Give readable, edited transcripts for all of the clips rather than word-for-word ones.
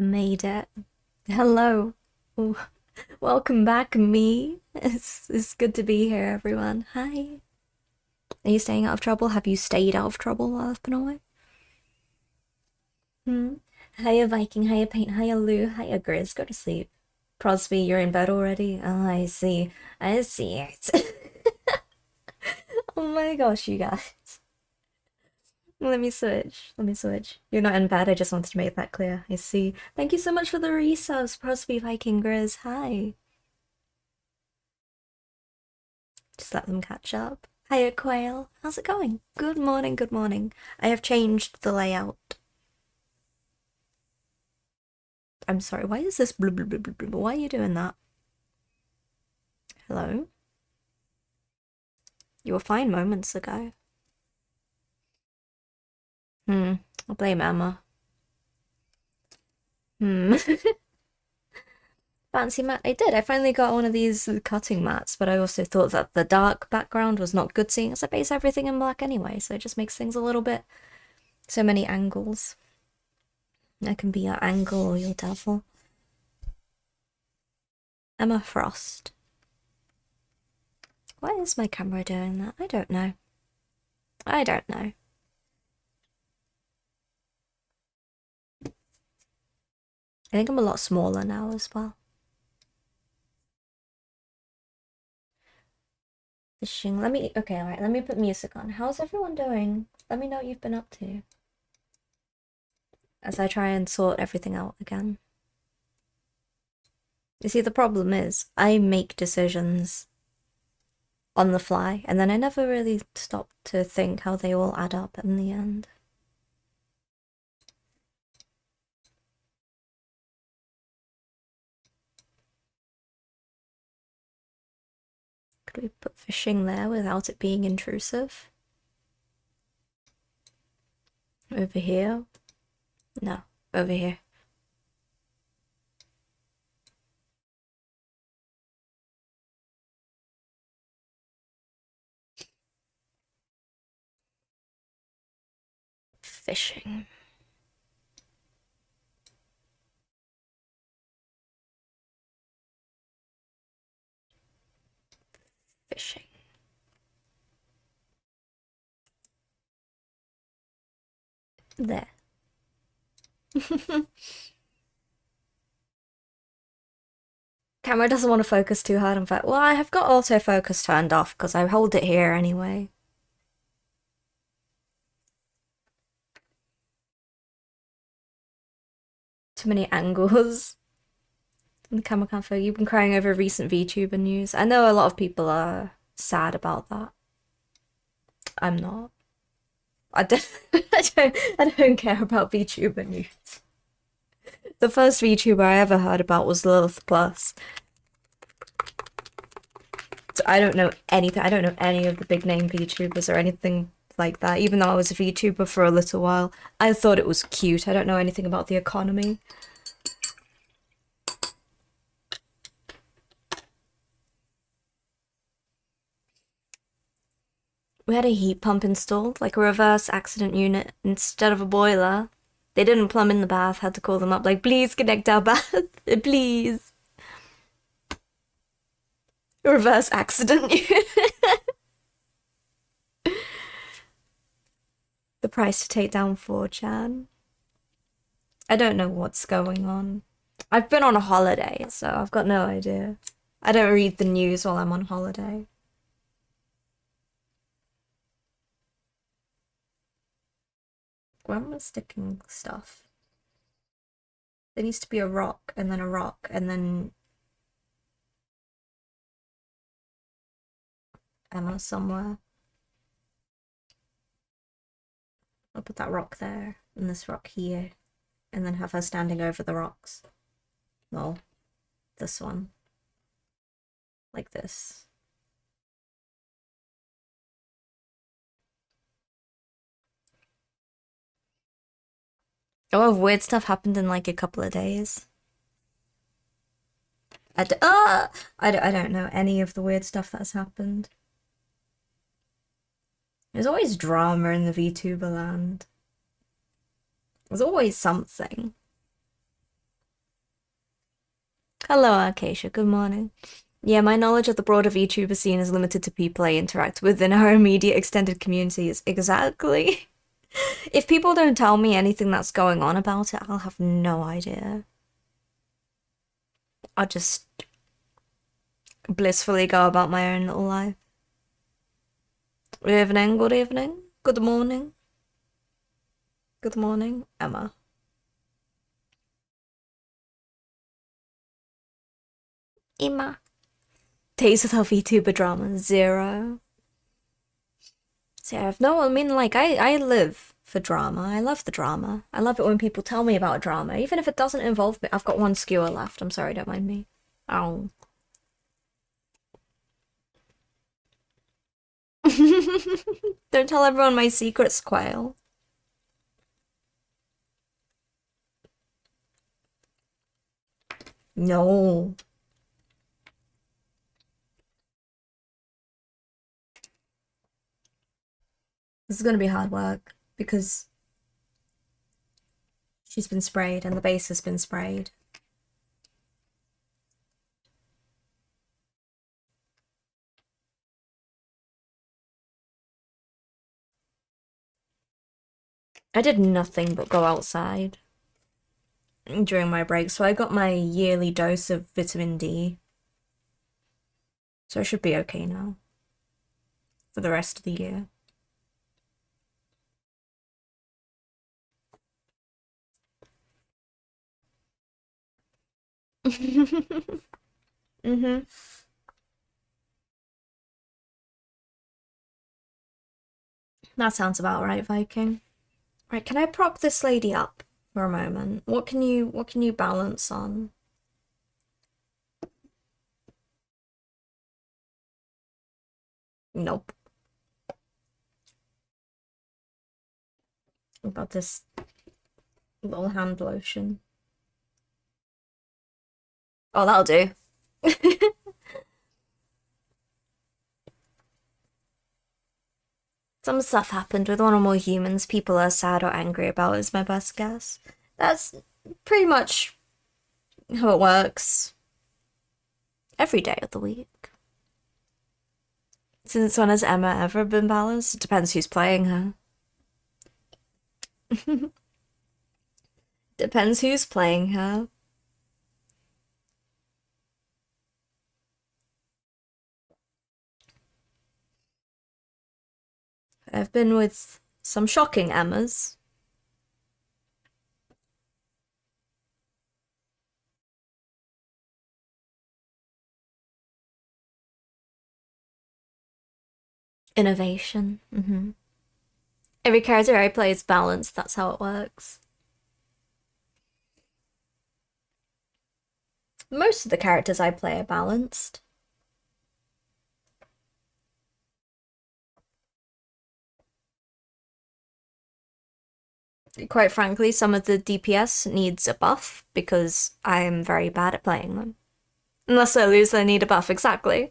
I made it. Hello. Ooh, welcome back, me. It's good to be here, everyone. Hi. Are you staying out of trouble? Have you stayed out of trouble while I've been away? Hmm. Hiya, Viking. Hiya, Paint. Hiya, Lou. Hiya, Grizz. Go to sleep. Prosby, you're in bed already? Oh, I see. I see it. Oh my gosh, you guys. Let me switch. Let me switch. You're not in bed. I just wanted to make that clear. I see. Thank you so much for the resubs, Prosby, Viking, Grizz. Hi. Just let them catch up. Hiya, Quail. How's it going? Good morning, good morning. I have changed the layout. I'm sorry, why is this blah, blah, blah, blah, blah? Why are you doing that? Hello? You were fine moments ago. I'll blame Emma. Hmm. Fancy mat. I did. I finally got one of these cutting mats, but I also thought that the dark background was not good seeing as I base everything in black anyway, so it just makes things a little bit. So many angles. I can be your angle or your devil. Emma Frost. Why is my camera doing that? I don't know. I don't know. I think I'm a lot smaller now as well. Fishing. Okay, alright, let me put music on. How's everyone doing? Let me know what you've been up to. As I try and sort everything out again. You see, the problem is, I make decisions on the fly, and then I never really stop to think how they all add up in the end. Could we put fishing there without it being intrusive? Over here? No, over here. Fishing. Fishing. There. Camera doesn't want to focus too hard on fact. Well, I have got autofocus turned off because I hold it here anyway. Too many angles. The camera can't focus. You've been crying over recent VTuber news. I know a lot of people are sad about that. I'm not. I don't, I don't care about VTuber news. The first VTuber I ever heard about was Lilith Plus. So I don't know anything. I don't know any of the big name VTubers or anything like that. Even though I was a VTuber for a little while, I thought it was cute. I don't know anything about the economy. We had a heat pump installed, like a reverse accident unit instead of a boiler. They didn't plumb in the bath, had to call them up, like, please connect our bath, please. Reverse accident unit. The price to take down 4chan. I don't know what's going on. I've been on a holiday, so I've got no idea. I don't read the news while I'm on holiday. Where am I sticking stuff? There needs to be a rock, and then a rock, and then Emma somewhere. I'll put that rock there, and this rock here, and then have her standing over the rocks. Well, this one. Like this. A lot of weird stuff happened in like a couple of days. I don't know any of the weird stuff that's happened. There's always drama in the VTuber land. There's always something. Hello, Acacia. Good morning. Yeah, my knowledge of the broader VTuber scene is limited to people I interact with in our immediate extended communities. Exactly. If people don't tell me anything that's going on about it, I'll have no idea. I'll just blissfully go about my own little life. Good evening, good evening, good morning. Good morning, Emma. Emma. Days without VTuber drama, zero. So no, I mean, like, I live for drama. I love the drama. I love it when people tell me about drama, even if it doesn't involve me. I've got one skewer left. I'm sorry, don't mind me. Ow. Don't tell everyone my secrets, Quail. No. This is gonna be hard work because she's been sprayed and the base has been sprayed. I did nothing but go outside during my break, so I got my yearly dose of vitamin D. So I should be okay now for the rest of the year. Mm-hmm. That sounds about right, Viking. Right, can I prop this lady up for a moment? What can you balance on? Nope. What about this little hand lotion? Oh, that'll do. Some stuff happened with one or more humans people are sad or angry about is my best guess. That's pretty much how it works every day of the week. Since when has Emma ever been balanced? It depends who's playing her. Depends who's playing her. I've been with some shocking Emmas. Innovation. Every character I play is balanced, that's how it works. Most of the characters I play are balanced. Quite frankly, some of the DPS needs a buff because I'm very bad at playing them. Unless I lose, they need a buff, exactly.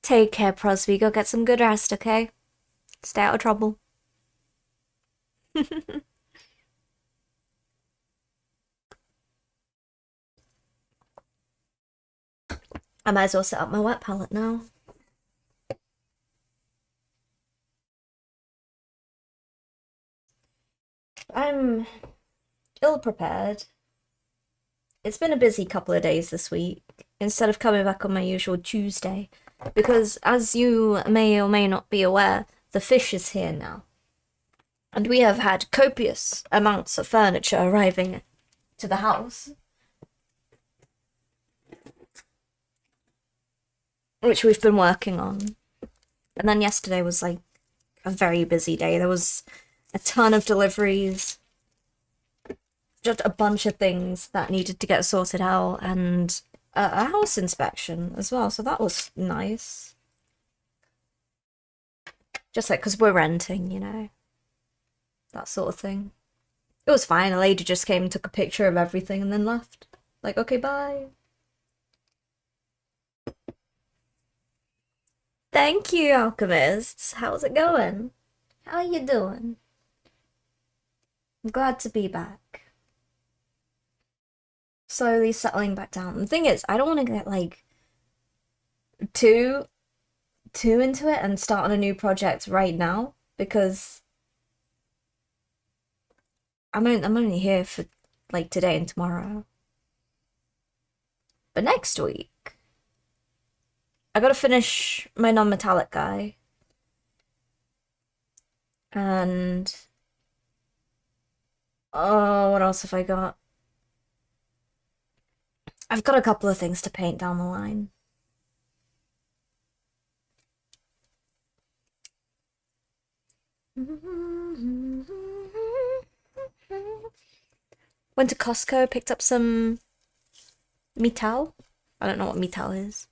Take care, Prosby. Go get some good rest, okay? Stay out of trouble. I might as well set up my wet palette now. I'm ill prepared. It's been a busy couple of days this week, instead of coming back on my usual Tuesday, because as you may or may not be aware, the fish is here now. And we have had copious amounts of furniture arriving to the house, which we've been working on. And then yesterday was like a very busy day. There was a ton of deliveries, just a bunch of things that needed to get sorted out, and a house inspection as well. So that was nice. Just like, because we're renting, that sort of thing. It was fine. A lady just came and took a picture of everything and then left. Like, okay, bye. Thank you, alchemists. How's it going? How are you doing? I'm glad to be back. slowly settling back down. The thing is, I don't want to get like too into it and start on a new project right now because I'm only here for like today and tomorrow. But next week, I gotta finish my non-metallic guy. And oh, what else have I got? I've got a couple of things to paint down the line. Went to Costco, picked up some metal. I don't know what metal is.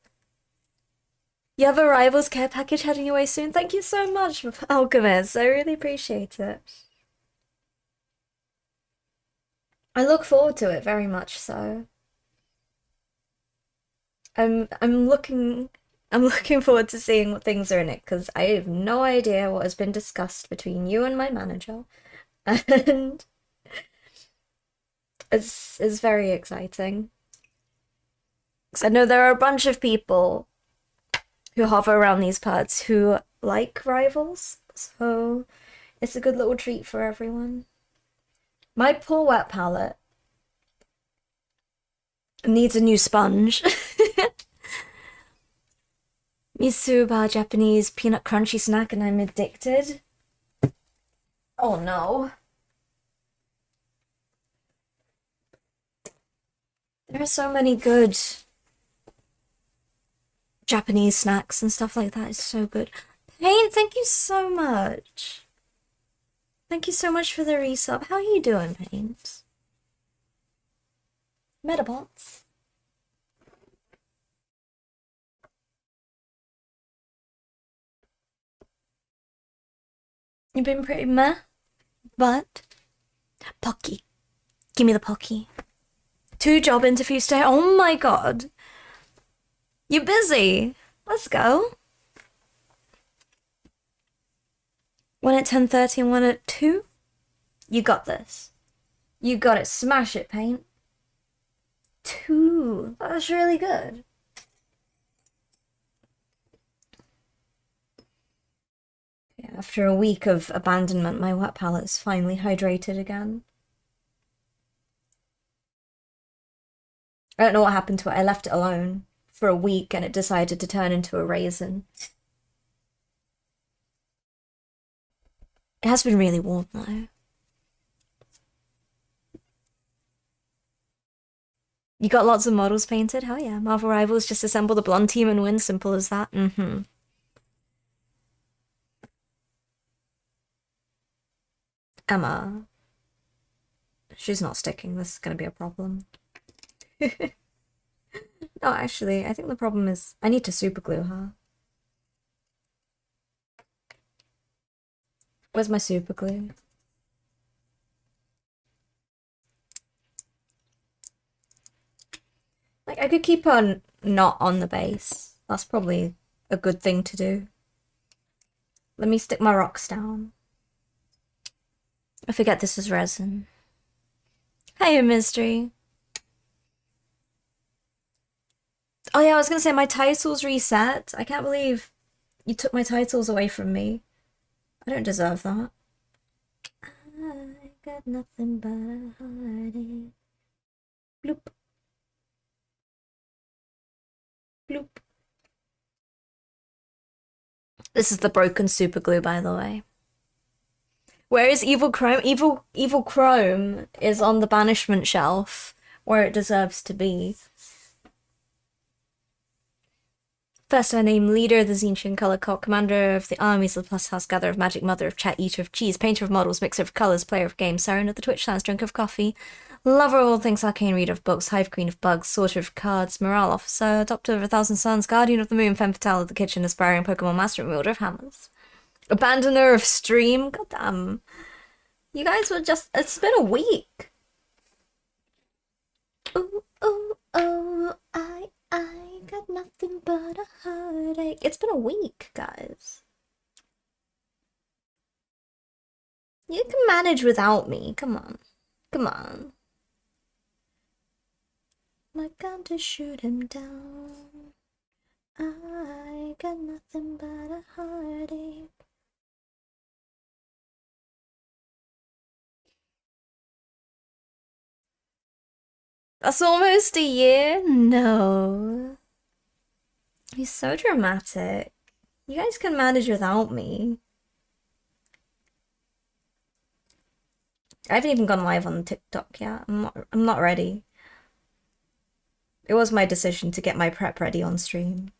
You have a Rivals care package heading your way soon. Thank you so much, Alchemist. I really appreciate it. I look forward to it very much so. I'm looking forward to seeing what things are in it because I have no idea what has been discussed between you and my manager, and it's very exciting. Because I know there are a bunch of people who hover around these parts who like Rivals, so it's a good little treat for everyone. My poor wet palette needs a new sponge. Misuba Japanese peanut crunchy snack and I'm addicted. Oh no. There are so many good Japanese snacks and stuff like that. It's so good. Paint, thank you so much. Thank you so much for the resub. How are you doing, Paint? Metabots. You've been pretty meh, but Pocky. Give me the Pocky. 2 job interviews today. Oh my god. You're busy. Let's go. One at 10:30 and one at 2. You got this. You got it. Smash it, Paint. 2. That's really good. Yeah, after a week of abandonment, my wet palette's finally hydrated again. I don't know what happened to it. I left it alone for a week and it decided to turn into a raisin. It has been really warm though. You got lots of models painted? Hell yeah. Marvel Rivals, just assemble the blonde team and win. Simple as that. Mm-hmm. Emma. She's not sticking. This is gonna be a problem. No, actually, I think the problem is I need to super glue her. Where's my super glue? Like, I could keep her not on the base. That's probably a good thing to do. Let me stick my rocks down. I forget this is resin. Hey, Mystery. Oh yeah, I was gonna say my titles reset. I can't believe you took my titles away from me. I don't deserve that. I got nothing but a heartache. Bloop. Bloop. This is the broken super glue, by the way. Where is Evil Chrome? Evil Chrome is on the banishment shelf, where it deserves to be. First I name leader of the Zinchen Color Cult, commander of the armies of the Plus House, gatherer of magic, mother of chat, eater of cheese, painter of models, mixer of colors, player of games, siren of the Twitch lands, drink of coffee, lover of all things arcane, reader of books, hive queen of bugs, sorter of cards, morale officer, adopter of 1,000 suns, guardian of the moon, femme fatale of the kitchen, aspiring Pokemon master, and wielder of hammers. Abandoner of stream? Goddamn. You guys were just... It's been a week. Ooh, ooh, oh, I got nothing but a heartache. It's been a week, guys. You can manage without me. Come on. Come on. my gun to shoot him down. I got nothing but a heartache. That's almost a year? No. He's so dramatic. You guys can manage without me. I haven't even gone live on TikTok yet. I'm not ready. It was my decision to get my prep ready on stream.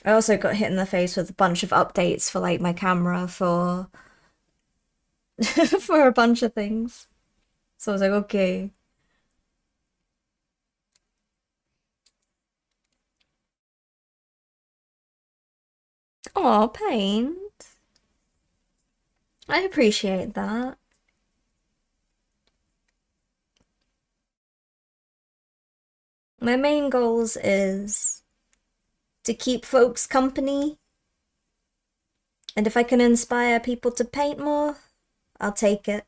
I also got hit in the face with a bunch of updates for like my camera for for a bunch of things. So I was like, okay. Oh, paint. I appreciate that. My main goals is to keep folks company, and if I can inspire people to paint more, I'll take it.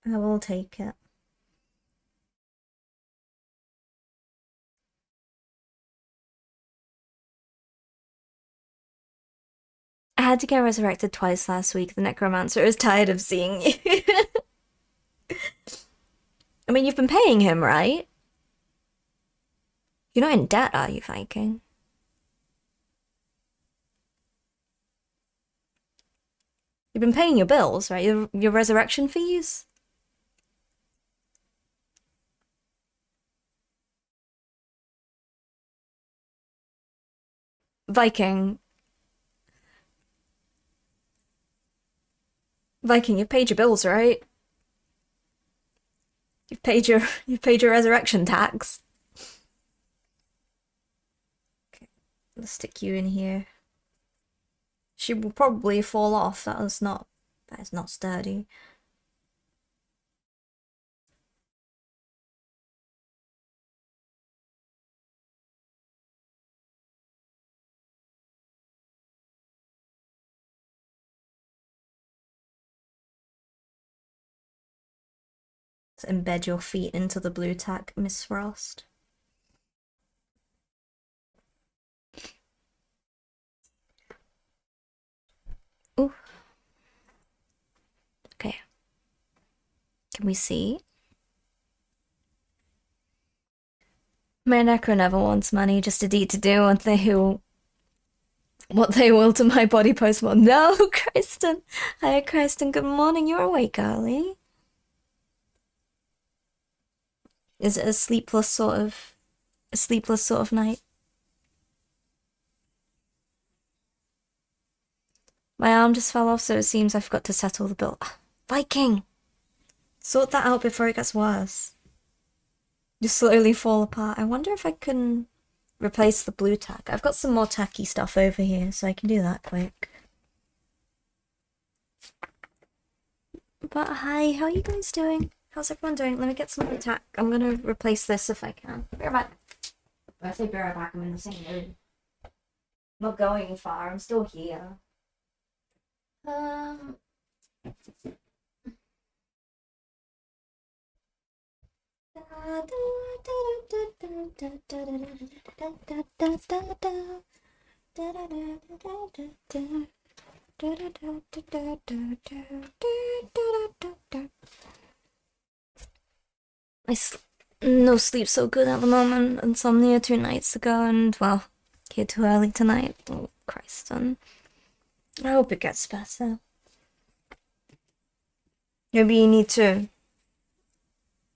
I will take it. I had to get resurrected twice last week. The necromancer is tired of seeing you. I mean, you've been paying him, right? You're not in debt, are you, Viking? You've been paying your bills, right? Your resurrection fees? Viking. Viking, you've paid your bills, right? You've paid your resurrection tax. Okay, let's stick you in here. She will probably fall off. That is not sturdy. Let's embed your feet into the blue tack, Miss Frost. Ooh. Okay. Can we see? My necro never wants money, just a deed to do what they will to my body post-mortem. No, Kristen. Hi, Kristen. Good morning. You're awake early. Is it a sleepless sort of night? My arm just fell off, so it seems I forgot to settle the bill. Viking! Sort that out before it gets worse. You slowly fall apart. I wonder if I can replace the blue tack. I've got some more tacky stuff over here, so I can do that quick. But hi, how are you guys doing? How's everyone doing? Let me get some more tack. I'm gonna replace this if I can. Be right back. When I say be right back, I'm in the same room. I'm not going far, I'm still here. No sleep so good at the moment. Insomnia 2 nights ago, and well, here too early tonight. Oh Christ, son. I hope it gets better. Maybe you need to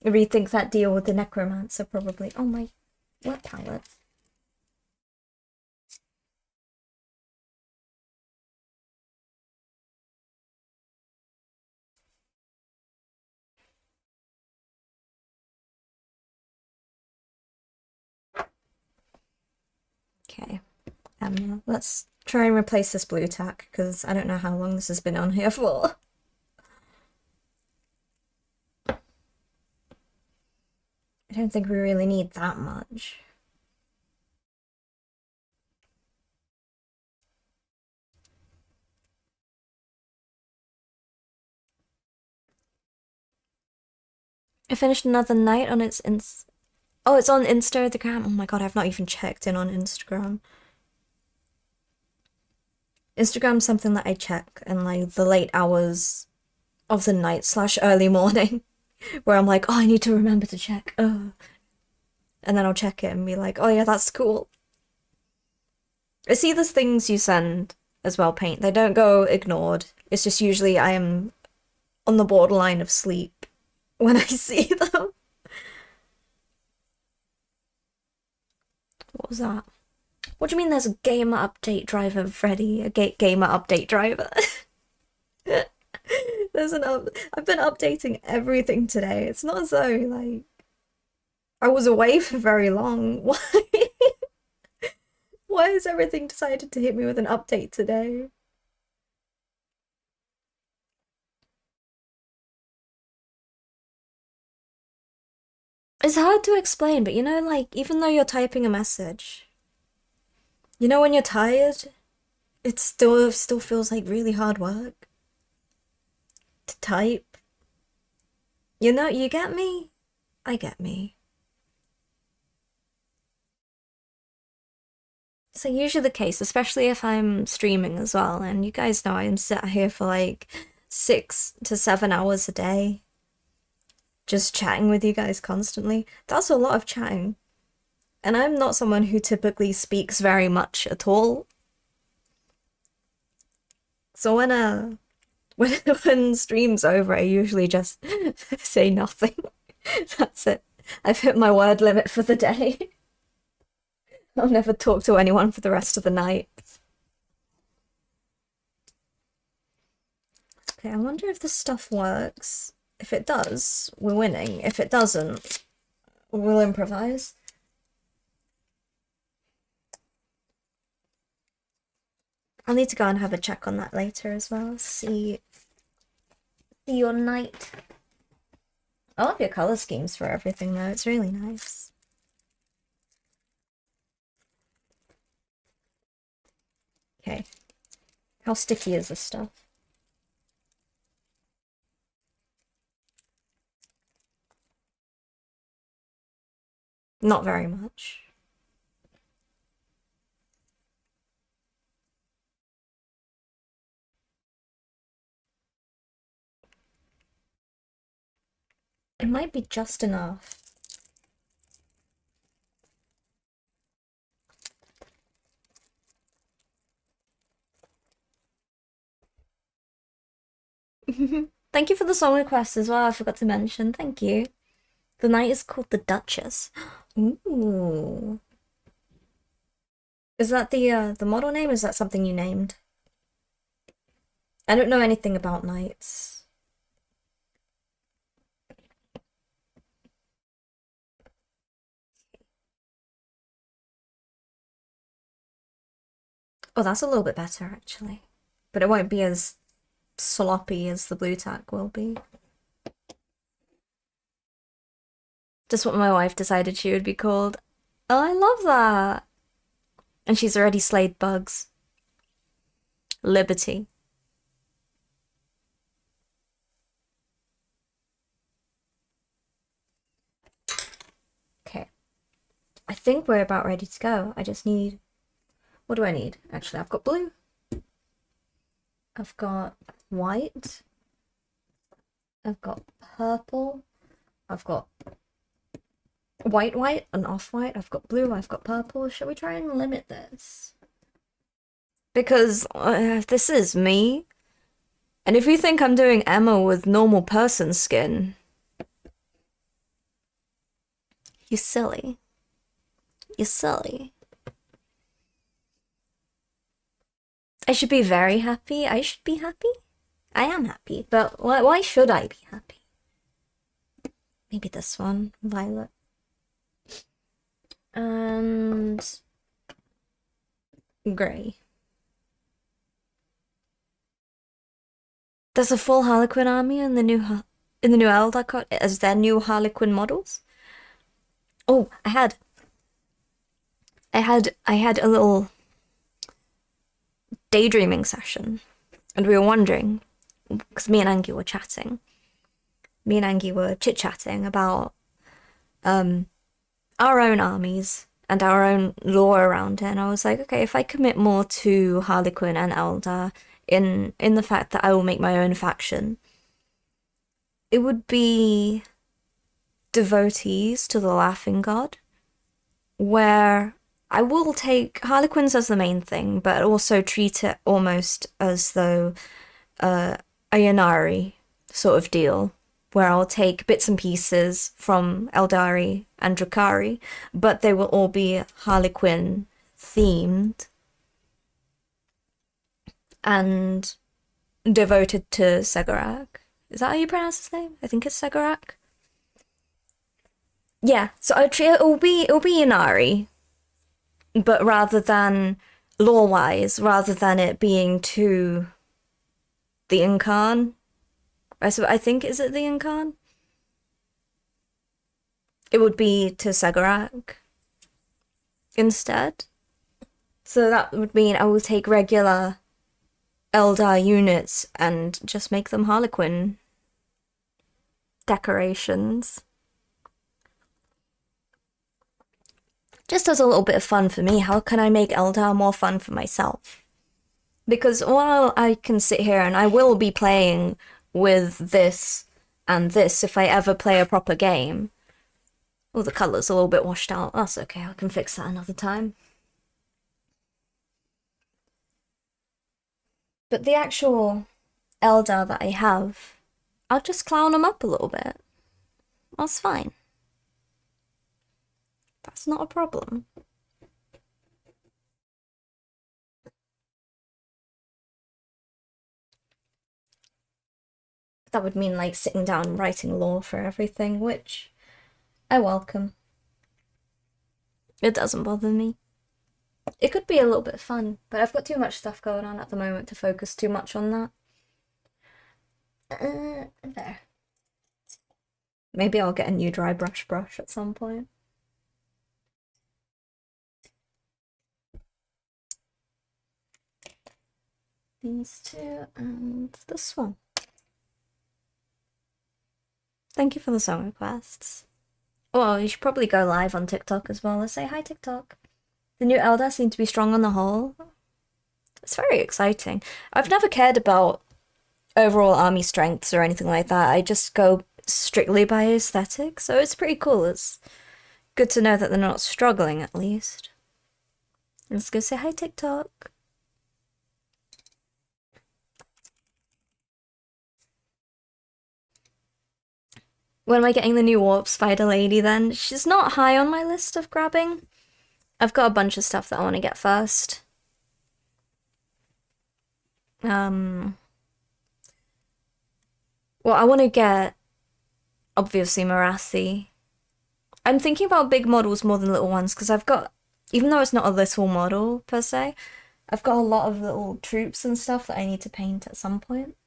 rethink that deal with the necromancer, probably. Oh my, what palette? Okay, let's try and replace this blue tack, because I don't know how long this has been on here for. I don't think we really need that much. I finished another night on its oh, it's on Instagram. Oh my god, I've not even checked in on Instagram. Instagram's something that I check in like the late hours of the night / early morning, where I'm like, oh, I need to remember to check. And then I'll check it and be like, oh yeah, that's cool. I see those things you send as well, Paint. They don't go ignored. It's just usually I am on the borderline of sleep when I see them. What was that? What do you mean there's a gamer update driver, Freddy? A gamer update driver? There's I've been updating everything today. It's not as though, like, I was away for very long. Why? Why has everything decided to hit me with an update today? It's hard to explain, but you know, like, even though you're typing a message, you know when you're tired, it still feels like really hard work to type. You know, you get me? I get me. So usually the case, especially if I'm streaming as well, and you guys know I'm sat here for like 6 to 7 hours a day, just chatting with you guys constantly. That's a lot of chatting. And I'm not someone who typically speaks very much at all. So when stream's over, I usually just say nothing. That's it. I've hit my word limit for the day. I'll never talk to anyone for the rest of the night. Okay, I wonder if this stuff works. If it does, we're winning. If it doesn't, we'll improvise. I'll need to go and have a check on that later as well. See your night. I love your color schemes for everything though. It's really nice. Okay. How sticky is this stuff? Not very much. It might be just enough. Thank you for the song request as well. I forgot to mention. Thank you. The night is called the Duchess. Ooh. Is that the model name? Is that something you named? I don't know anything about knights. Oh, that's a little bit better actually. But it won't be as sloppy as the blue tack will be. Just what my wife decided she would be called. Oh, I love that. And she's already slayed bugs. Liberty. Okay. I think we're about ready to go. I just need... What do I need? Actually, I've got blue. I've got white. I've got purple. I've got white, and off-white. I've got blue, I've got purple. Shall we try and limit this? Because this is me. And if you think I'm doing Emma with normal person skin, you're silly. You're silly. I should be very happy. I should be happy. I am happy, but why should I be happy? Maybe this one, violet. And grey. There's a full Harlequin army in the new Eldar as their new Harlequin models. Oh, I had a little daydreaming session, and we were wondering, because me and Angie were chatting, me and Angie were chit-chatting about um our own armies and our own lore around it, and I was like, okay, if I commit more to Harlequin and Eldar in the fact that I will make my own faction, it would be devotees to the Laughing God, where I will take Harlequins as the main thing, but also treat it almost as though a Yanari sort of deal, where I'll take bits and pieces from Eldari and Drakari, but they will all be Harlequin themed and devoted to Segarak. Is that how you pronounce his name? I think it's Segarak. Yeah, so it'll be Yanari, but rather than lore-wise, rather than it being to the Incarn. I think, is it the Incarn? It would be to Sagarak instead. So that would mean I will take regular Eldar units and just make them Harlequin decorations. Just as a little bit of fun for me, how can I make Eldar more fun for myself? Because while I can sit here and I will be playing with this and this if I ever play a proper game. Oh, the colour's a little bit washed out. That's okay, I can fix that another time. But the actual Eldar that I have, I'll just clown them up a little bit. That's fine. That's not a problem. That would mean like sitting down and writing lore for everything, which I welcome. It doesn't bother me. It could be a little bit fun, but I've got too much stuff going on at the moment to focus too much on that. There. Maybe I'll get a new dry brush at some point. These two and this one. Thank you for the song requests. Oh, you should probably go live on TikTok as well. Let's say hi, TikTok. The new Eldar seem to be strong on the whole. It's very exciting. I've never cared about overall army strengths or anything like that. I just go strictly by aesthetic, so it's pretty cool. It's good to know that they're not struggling, at least. Let's go say hi, TikTok. When am I getting the new Warp Spider Lady then? She's not high on my list of grabbing. I've got a bunch of stuff that I want to get first. Well, I want to get, obviously, Marathi. I'm thinking about big models more than little ones, because I've got, even though it's not a little model, per se, I've got a lot of little troops and stuff that I need to paint at some point.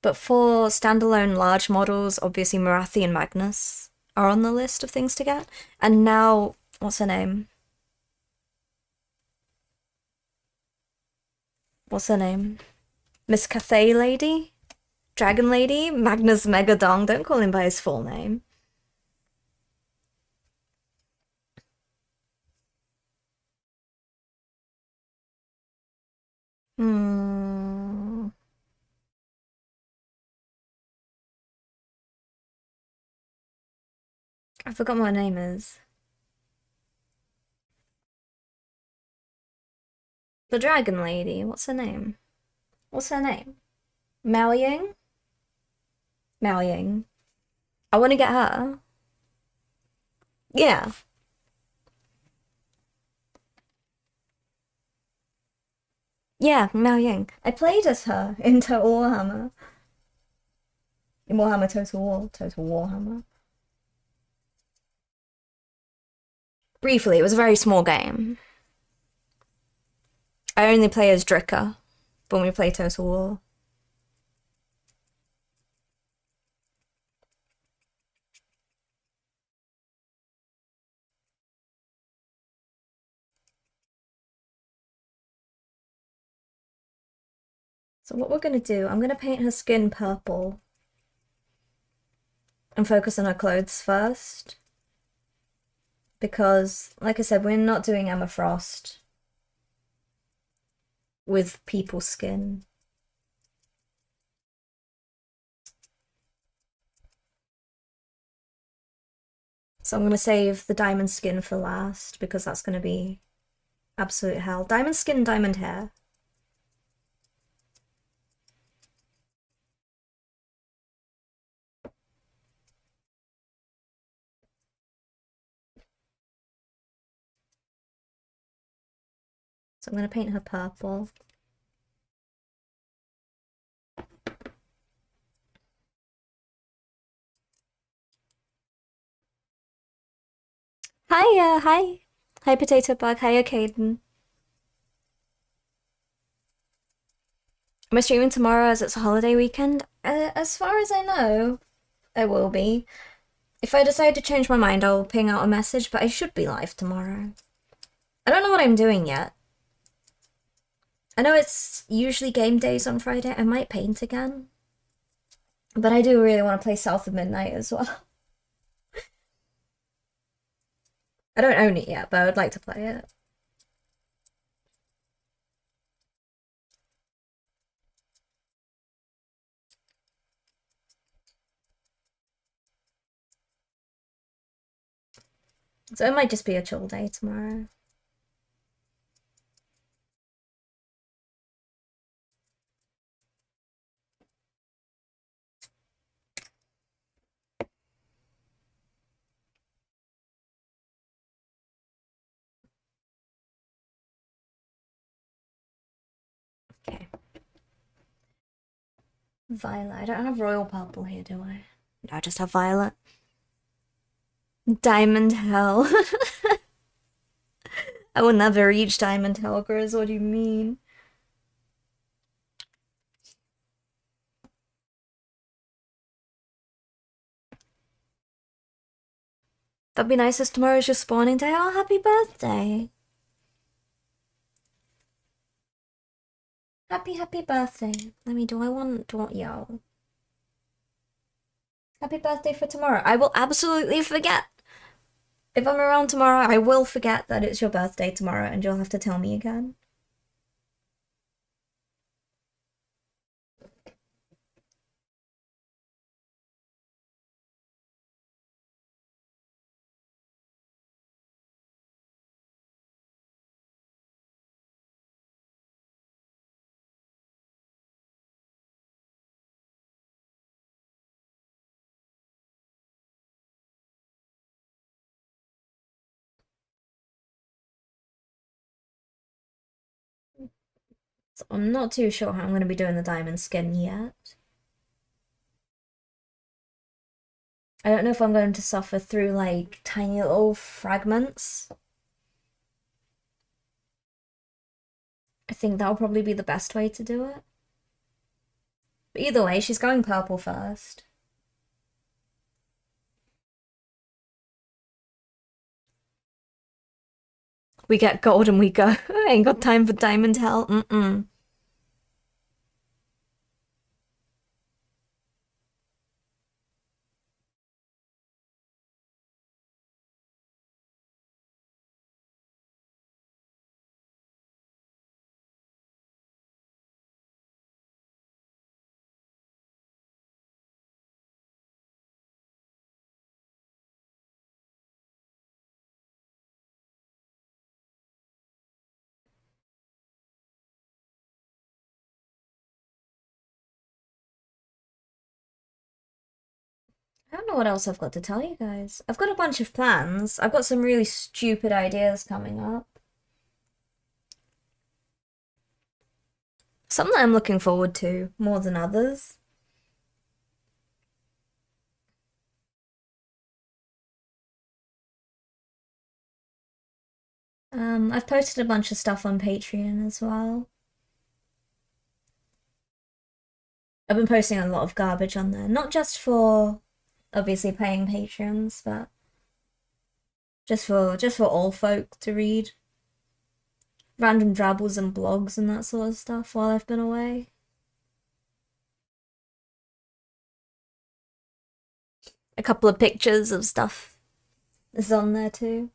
But for standalone large models, obviously Marathi and Magnus are on the list of things to get. And now, what's her name? What's her name? Miss Cathay Lady? Dragon Lady? Magnus Megadong. Don't call him by his full name. I forgot what her name is. The Dragon Lady. What's her name? What's her name? Mao Ying? Mao Ying. I want to get her. Yeah. Yeah, Mao Ying. I played as her in Total Warhammer. In Warhammer Total War. Total Warhammer. Briefly, it was a very small game. I only play as Drika when we play Total War. So what we're gonna do, I'm gonna paint her skin purple. and focus on her clothes first. Because, like I said, we're not doing Emma Frost with people's skin. So I'm going to save the diamond skin for last, because that's going to be absolute hell. Diamond skin, diamond hair. So I'm going to paint her purple. Hi, hi. Hi, Potato Bug. Hiya, Caden. Am I streaming tomorrow as it's a holiday weekend? As far as I know, I will be. If I decide to change my mind, I'll ping out a message, but I should be live tomorrow. I don't know what I'm doing yet. I know it's usually game days on Friday. I might paint again. But I do really want to play South of Midnight as well. I don't own it yet, but I would like to play it. So it might just be a chill day tomorrow. Okay. Violet. I don't have royal purple here, do I? No, I just have violet. Diamond hell. I will never reach diamond hell, Grizz. What do you mean? That'd be nice as tomorrow's your spawning day. Oh, happy birthday. Happy birthday. Do I want, yo. Happy birthday for tomorrow. I will absolutely forget. If I'm around tomorrow, I will forget that it's your birthday tomorrow and you'll have to tell me again. So I'm not too sure how I'm going to be doing the diamond skin yet. I don't know if I'm going to suffer through like tiny little fragments. I think that'll probably be the best way to do it. But either way, she's going purple first. We get gold and we go. I ain't got time for diamond hell. Mm-mm. I don't know what else I've got to tell you guys. I've got a bunch of plans. I've got some really stupid ideas coming up. Some that I'm looking forward to more than others. I've posted a bunch of stuff on Patreon as well. I've been posting a lot of garbage on there, not just for obviously paying patrons, but just for all folk to read. Random drabbles and blogs and that sort of stuff while I've been away. A couple of pictures of stuff is on there too.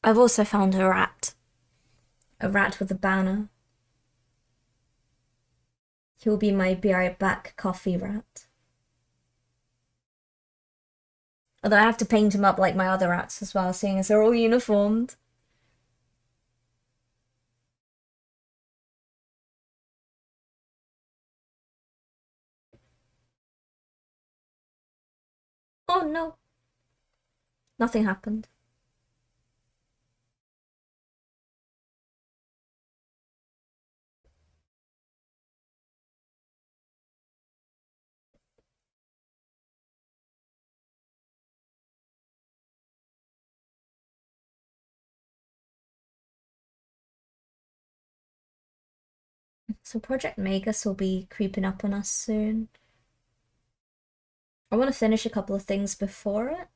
I've also found a rat. A rat with a banner. He'll be my be right back coffee rat. Although I have to paint him up like my other rats as well, seeing as they're all uniformed. Oh no. Nothing happened. So Project Magus will be creeping up on us soon. I want to finish a couple of things before it.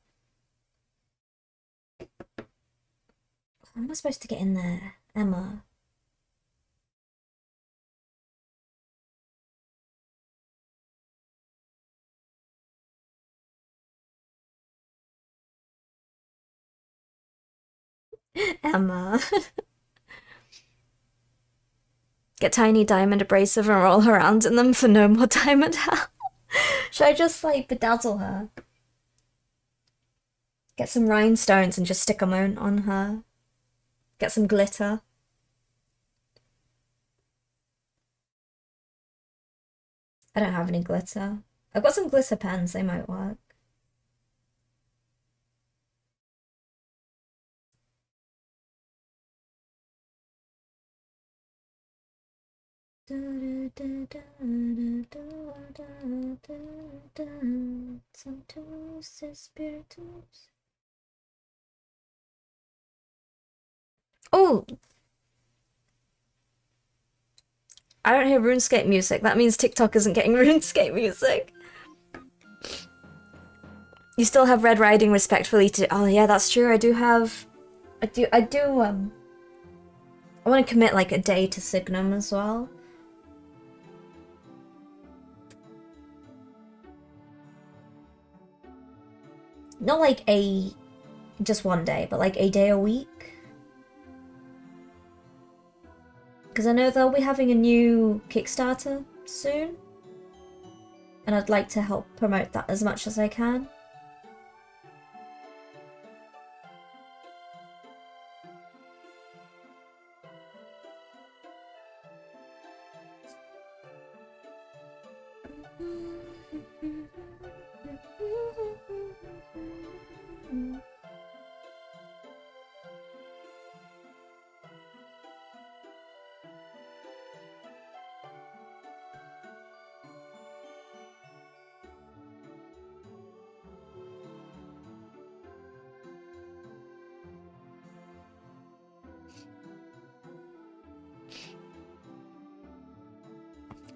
How am I supposed to get in there? Emma. Emma. Get tiny diamond abrasive and roll around in them for no more diamond hell. Should I just like bedazzle her? Get some rhinestones and just stick them on her. Get some glitter. I don't have any glitter. I've got some glitter pens, they might work. Oh! I don't hear RuneScape music. That means TikTok isn't getting RuneScape music. You still have Red Riding respectfully to— oh yeah, that's true. I do have— I want to commit like a day to Signum as well. Not like just one day, but like a day a week. Because I know they'll be having a new Kickstarter soon. And I'd like to help promote that as much as I can.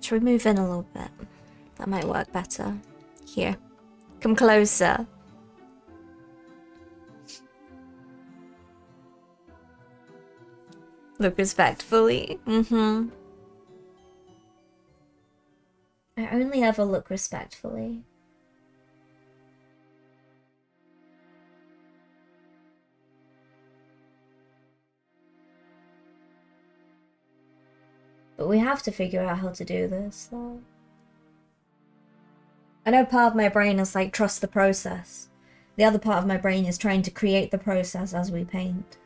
Should we move in a little bit? That might work better. Here. Come closer. Look respectfully. Mm-hmm. I only ever look respectfully. But we have to figure out how to do this, though. I know part of my brain is like, trust the process. The other part of my brain is trying to create the process as we paint.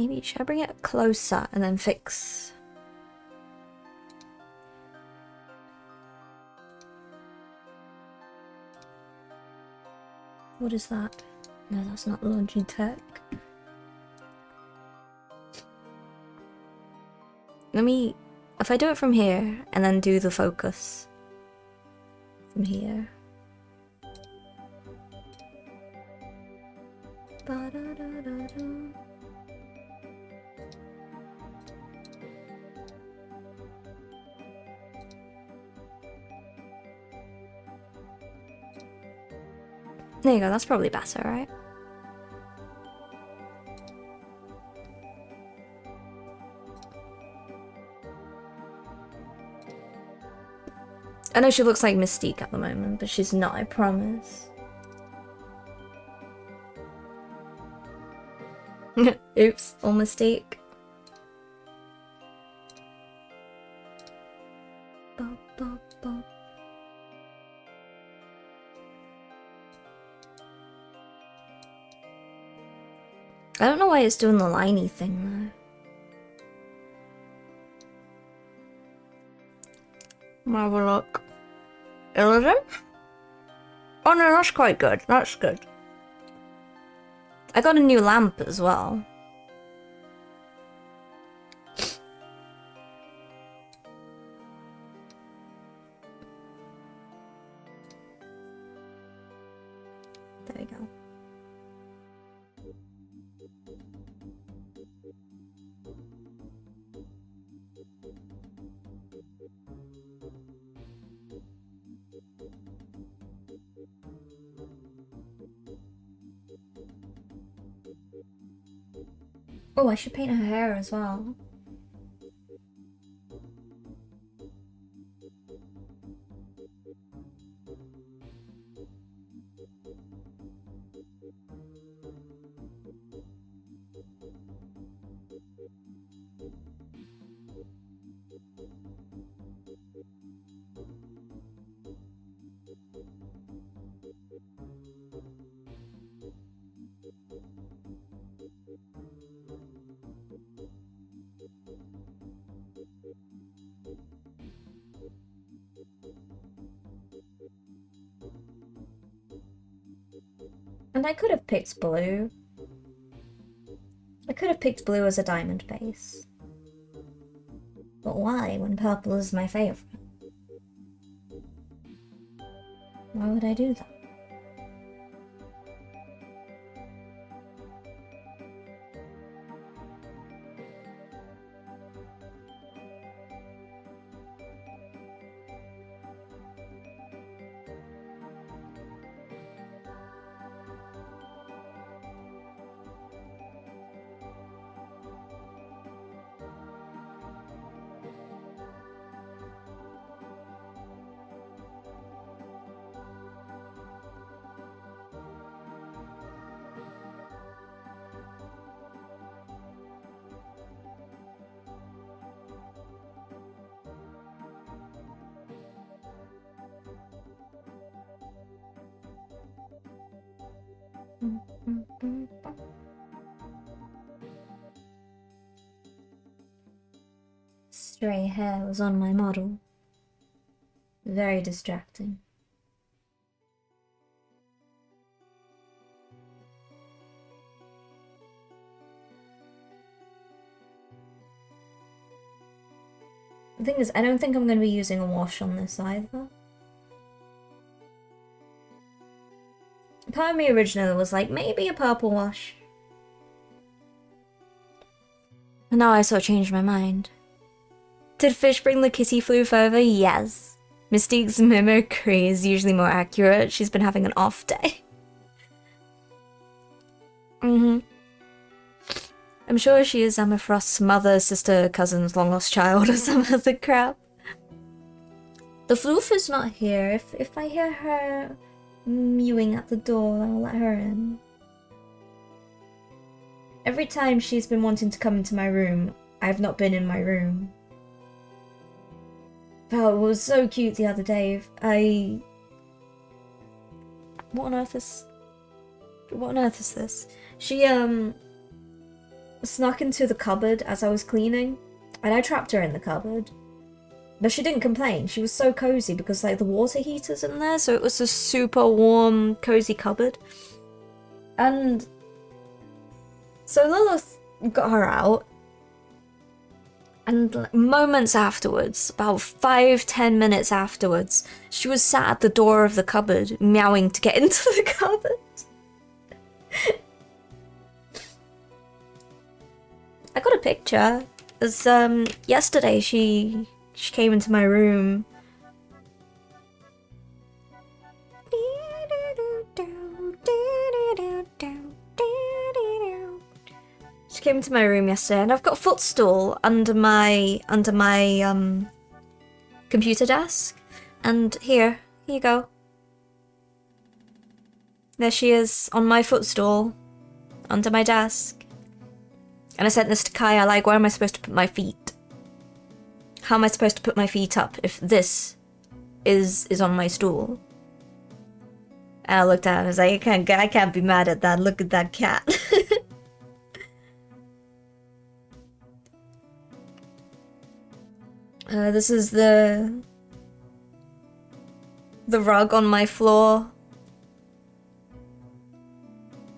Maybe should I bring it closer and then fix? What is that? No, that's not Logitech. Let me... If I do it from here and then do the focus from here. Ba-da-da-da-da. There you go, that's probably better, right? I know she looks like Mystique at the moment, but she's not, I promise. Oops, all Mystique. Ba, ba, ba. I don't know why it's doing the liney thing though. Have a look. Illusion? Oh no, that's quite good. That's good. I got a new lamp as well. There we go. Oh, I should paint her hair as well. And I could have picked blue. I could have picked blue as a diamond base. But why, when purple is my favorite? Why would I do that? Stray hair was on my model. Very distracting. The thing is, I don't think I'm going to be using a wash on this either. Part of me originally was like, maybe a purple wash. And now I sort of changed my mind. Did Fish bring the kitty floof over? Yes. Mystique's mimicry is usually more accurate. She's been having an off day. I'm sure she is Emma Frost's mother, sister, cousin's long lost child or some other crap. The floof is not here. If I hear her mewing at the door, I'll let her in. Every time she's been wanting to come into my room, I've not been in my room. Oh, it was so cute the other day. What on earth is this? She, snuck into the cupboard as I was cleaning, and I trapped her in the cupboard. But she didn't complain. She was so cozy because like the water heater's in there, so it was a super warm, cozy cupboard. And so Lilith got her out, and moments afterwards, about 5-10 minutes afterwards, she was sat at the door of the cupboard, meowing to get into the cupboard. I got a picture. As yesterday she came into my room. She came into my room yesterday, and I've got a footstool under my computer desk. And here you go. There she is on my footstool under my desk. And I sent this to Kaya, like, where am I supposed to put my feet? How am I supposed to put my feet up if this is on my stool? And I looked at her and I was like, I can't be mad at that. Look at that cat. This is the rug on my floor.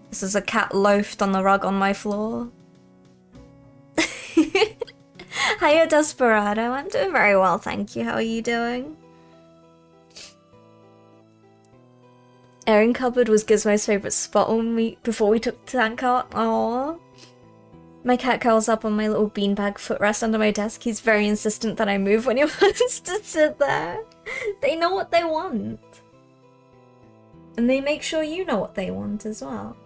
This is a cat loafed on the rug on my floor. Hiya, Desperado. I'm doing very well, thank you. How are you doing? Airing cupboard was Gizmo's favourite spot before we took the tank out. Aww. My cat curls up on my little beanbag footrest under my desk. He's very insistent that I move when he wants to sit there. They know what they want. And they make sure you know what they want as well.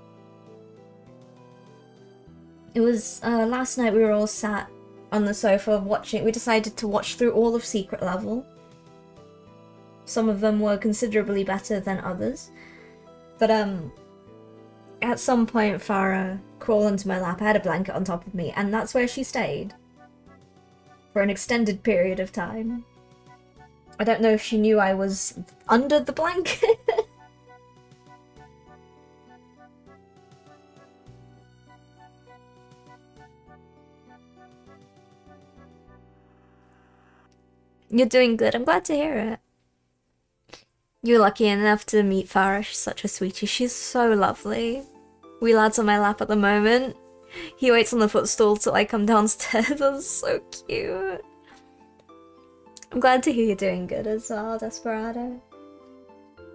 It was last night we were all sat on the sofa watching. We decided to watch through all of Secret Level. Some of them were considerably better than others. But at some point Farah crawled into my lap. I had a blanket on top of me, and that's where she stayed. For an extended period of time. I don't know if she knew I was under the blanket. You're doing good. I'm glad to hear it. You're lucky enough to meet Farah. She's such a sweetie. She's so lovely. Wee lad's on my lap at the moment. He waits on the footstool till I come downstairs. That's so cute. I'm glad to hear you're doing good as well, Desperado.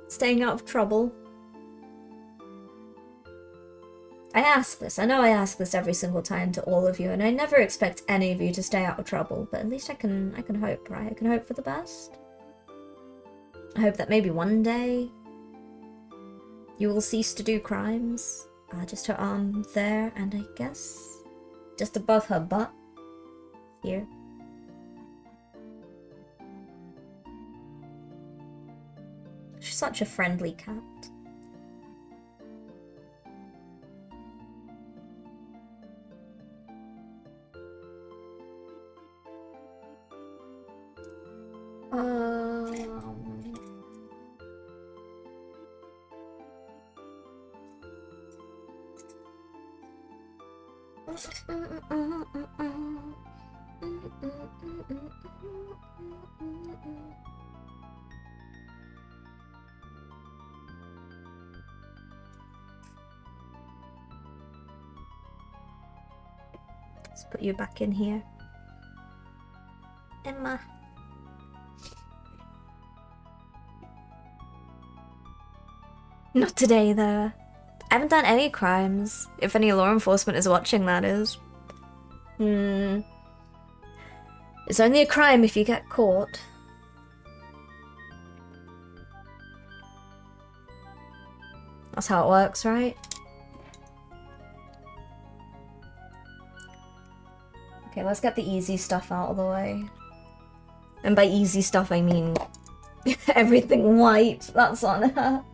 Staying out of trouble. I know I ask this every single time to all of you, and I never expect any of you to stay out of trouble, but at least I can hope, right? I can hope for the best. I hope that maybe one day you will cease to do crimes. Just her arm there, and I guess just above her butt. Here. She's such a friendly cat. Let's put you back in here. Emma. Not today, though. I haven't done any crimes. If any law enforcement is watching, that is. It's only a crime if you get caught. That's how it works, right? Okay, let's get the easy stuff out of the way. And by easy stuff, I mean everything white that's on her.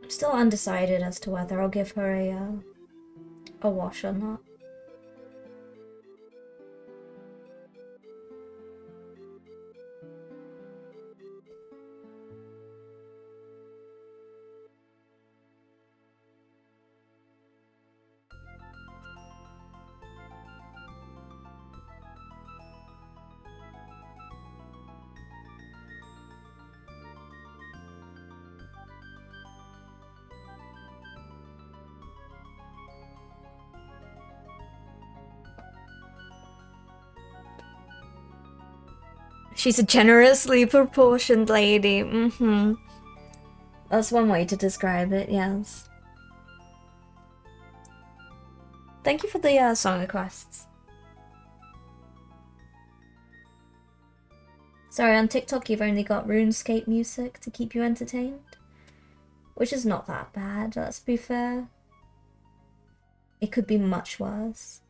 I'm still undecided as to whether I'll give her a wash or not. She's a generously proportioned lady. Mm-hmm. That's one way to describe it, yes. Thank you for the song requests. Sorry, on TikTok you've only got RuneScape music to keep you entertained. Which is not that bad, let's be fair. It could be much worse.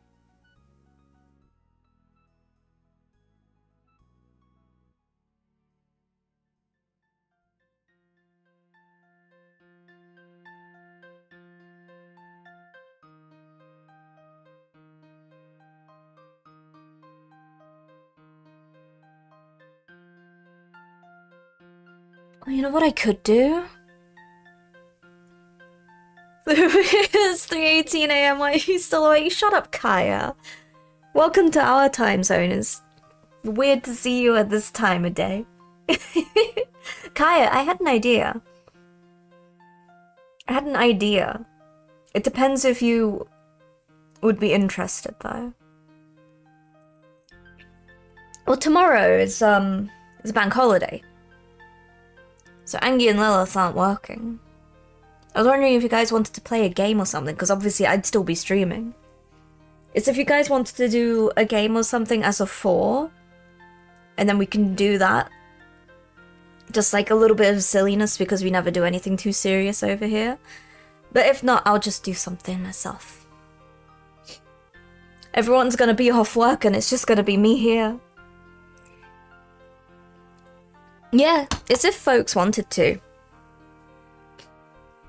You know what I could do? It's 3:18 AM. Why are you still awake? Shut up, Kaya. Welcome to our time zone. It's weird to see you at this time of day. Kaya, I had an idea. It depends if you would be interested, though. Well, tomorrow is a bank holiday. So Angie and Lilith aren't working. I was wondering if you guys wanted to play a game or something, because obviously I'd still be streaming. It's if you guys wanted to do a game or something as a 4, and then we can do that. Just like a little bit of silliness, because we never do anything too serious over here. But if not, I'll just do something myself. Everyone's gonna be off work and it's just gonna be me here. Yeah, it's if folks wanted to.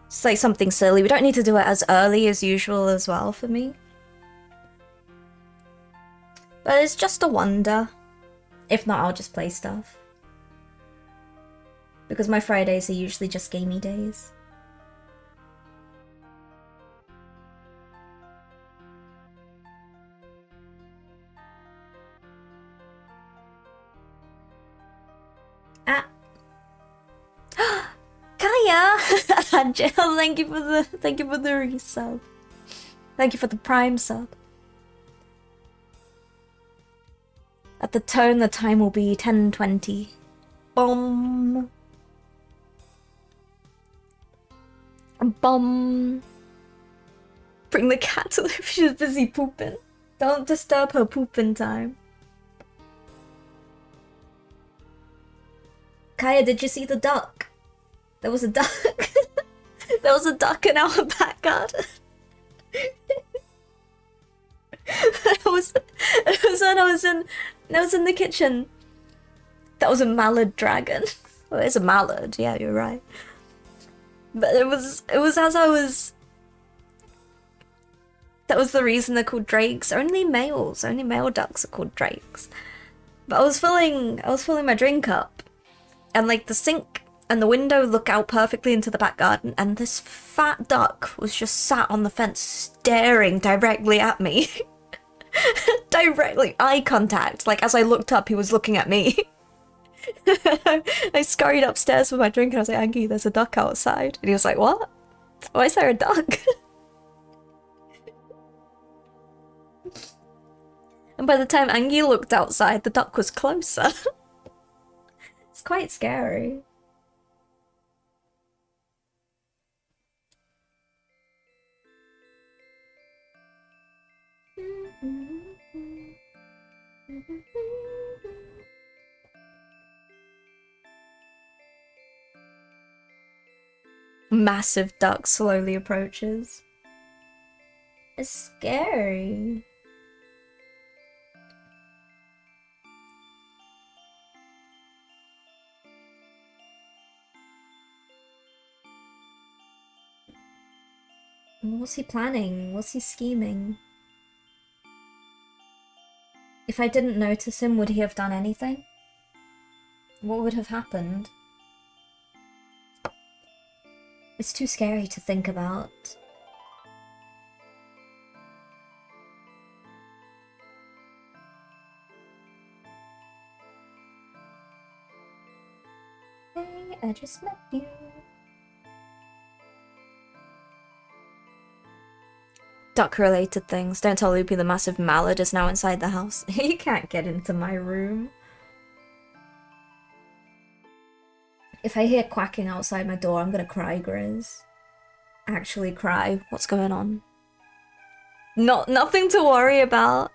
It's like something silly. We don't need to do it as early as usual as well for me. But it's just a wonder. If not, I'll just play stuff. Because my Fridays are usually just gamey days. Ah. Kaya! Jill, thank you for the resub. Thank you for the prime sub. At the tone, the time will be 10:20. Bum. Bum. Bring the cat to live. She's busy pooping. Don't disturb her pooping time. Kaya, did you see the duck? There was a duck. There was a duck in our back garden. It was when I was in the kitchen. That was a mallard dragon. Well, it's a mallard. Yeah, you're right. But it was as I was. That was the reason they're called drakes. Only male ducks are called drakes. But I was filling my drink up, and like the sink and the window look out perfectly into the back garden, and this fat duck was just sat on the fence staring directly at me. Directly, eye contact. Like as I looked up, he was looking at me. I scurried upstairs with my drink and I was like, Angie, there's a duck outside. And he was like, what? Why is there a duck? And by the time Angie looked outside, the duck was closer. It's quite scary. Massive duck slowly approaches. It's scary. What's he planning? What's he scheming? If I didn't notice him, would he have done anything? What would have happened? It's too scary to think about. Hey, I just met you. Duck-related things. Don't tell Loopy the massive mallard is now inside the house. He can't get into my room. If I hear quacking outside my door, I'm gonna cry, Grizz. Actually cry. What's going on? Nothing to worry about.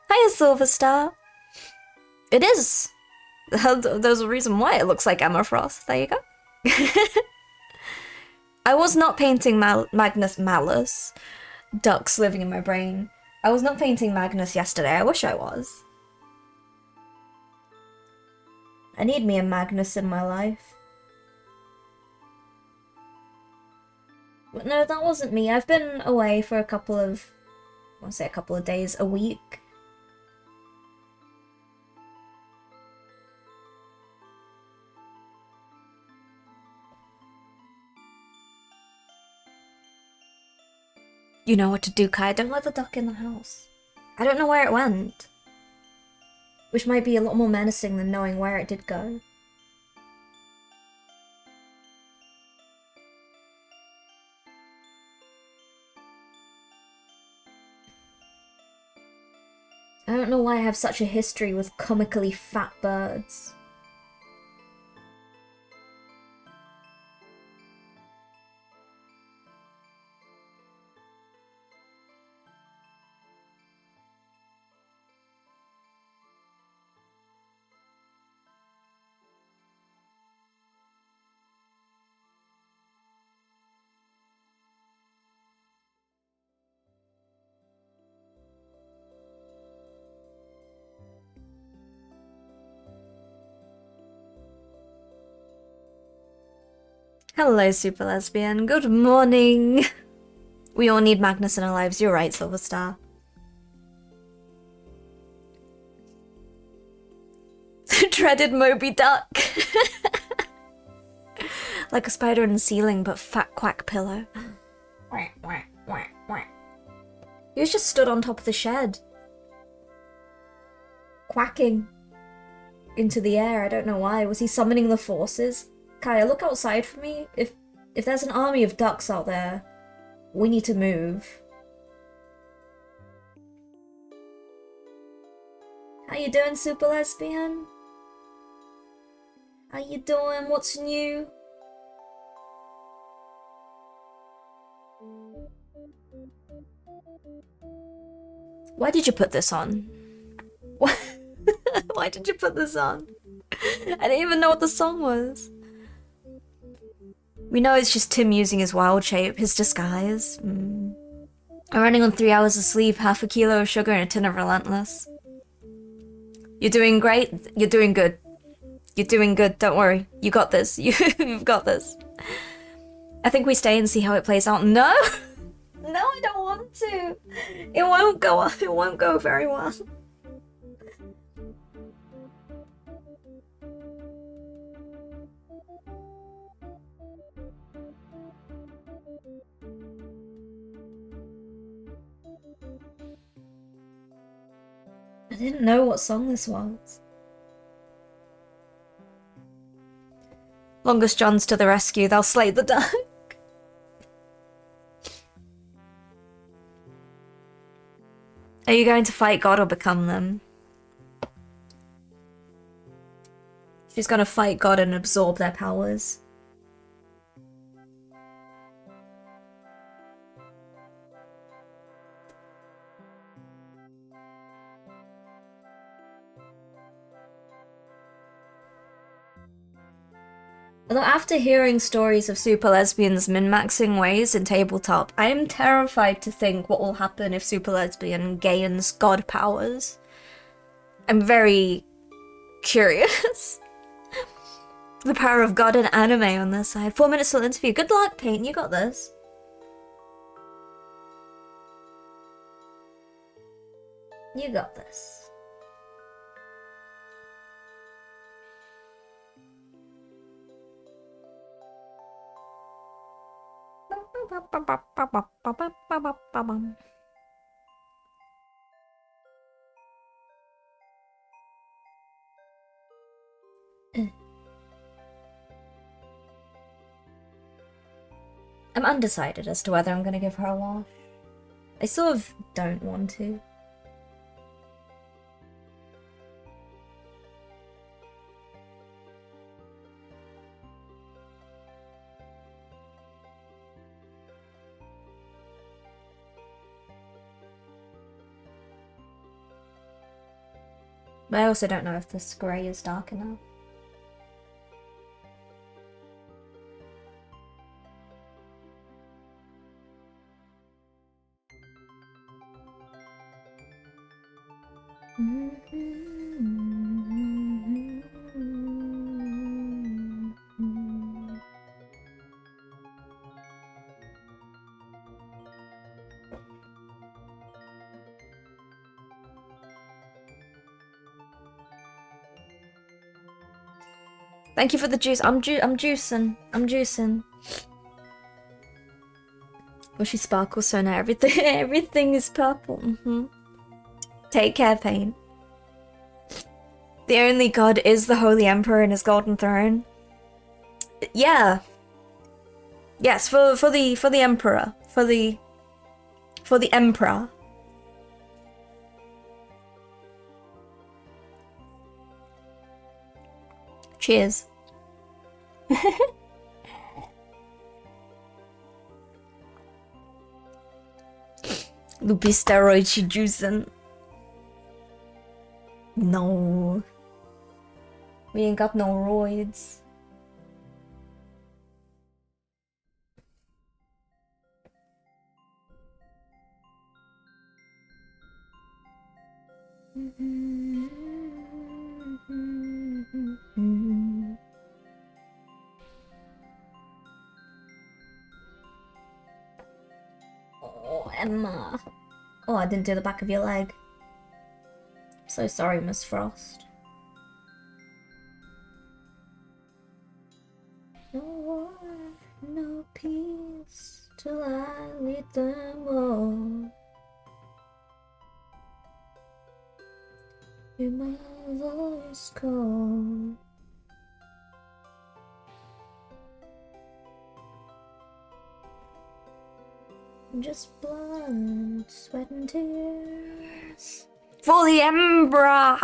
Hiya, Silverstar. It is. There's a reason why it looks like Emma Frost. There you go. I was not painting Magnus Malus. Ducks living in my brain. I was not painting Magnus yesterday. I wish I was. I need me a Magnus in my life. But no, that wasn't me. I've been away for a couple of days, a week. You know what to do, Kai. Don't let the duck in the house. I don't know where it went. Which might be a lot more menacing than knowing where it did go. I don't know why I have such a history with comically fat birds. Hello, Super Lesbian. Good morning. We all need Magnus in our lives. You're right, Silverstar. The dreaded Moby Duck. Like a spider in the ceiling, but fat quack pillow. He was just stood on top of the shed. Quacking. Into the air, I don't know why. Was he summoning the forces? Kaya, look outside for me. If there's an army of ducks out there, we need to move. How you doing, Super Lesbian? How you doing? What's new? Why did you put this on? Why did you put this on? I didn't even know what the song was. We know it's just Tim using his wild shape, his disguise. I'm running on 3 hours of sleep, half a kilo of sugar, and a tin of Relentless. You're doing great. You're doing good. You're doing good. Don't worry. You got this. You've got this. I think we stay and see how it plays out. No! No, I don't want to. It won't go very well. I didn't know what song this was. Longest John's to the rescue, they'll slay the duck. Are you going to fight God or become them? She's gonna fight God and absorb their powers. Although after hearing stories of super lesbians min-maxing ways in tabletop, I am terrified to think what will happen if super lesbian gains god powers. I'm very curious. The power of god and anime on their side. 4 minutes till interview. Good luck, Paint, you got this. You got this. I'm undecided as to whether I'm gonna give her a wash. I sort of don't want to. But I also don't know if this grey is dark enough. Thank you for the juice. I'm juicing. I'm juicing. Well, she sparkles so now everything everything is purple. Take care, Pain. The only god is the Holy Emperor in his golden throne. Yeah. Yes, for the Emperor. For the Emperor. Cheers. Loopy steroid she juicing. No. We ain't got no roids. Oh, Emma. Oh, I didn't do the back of your leg. So sorry, Miss Frost. No war, no peace, till I lead them all. Hear my voice call. Just blood, sweat and tears. For the Emperor!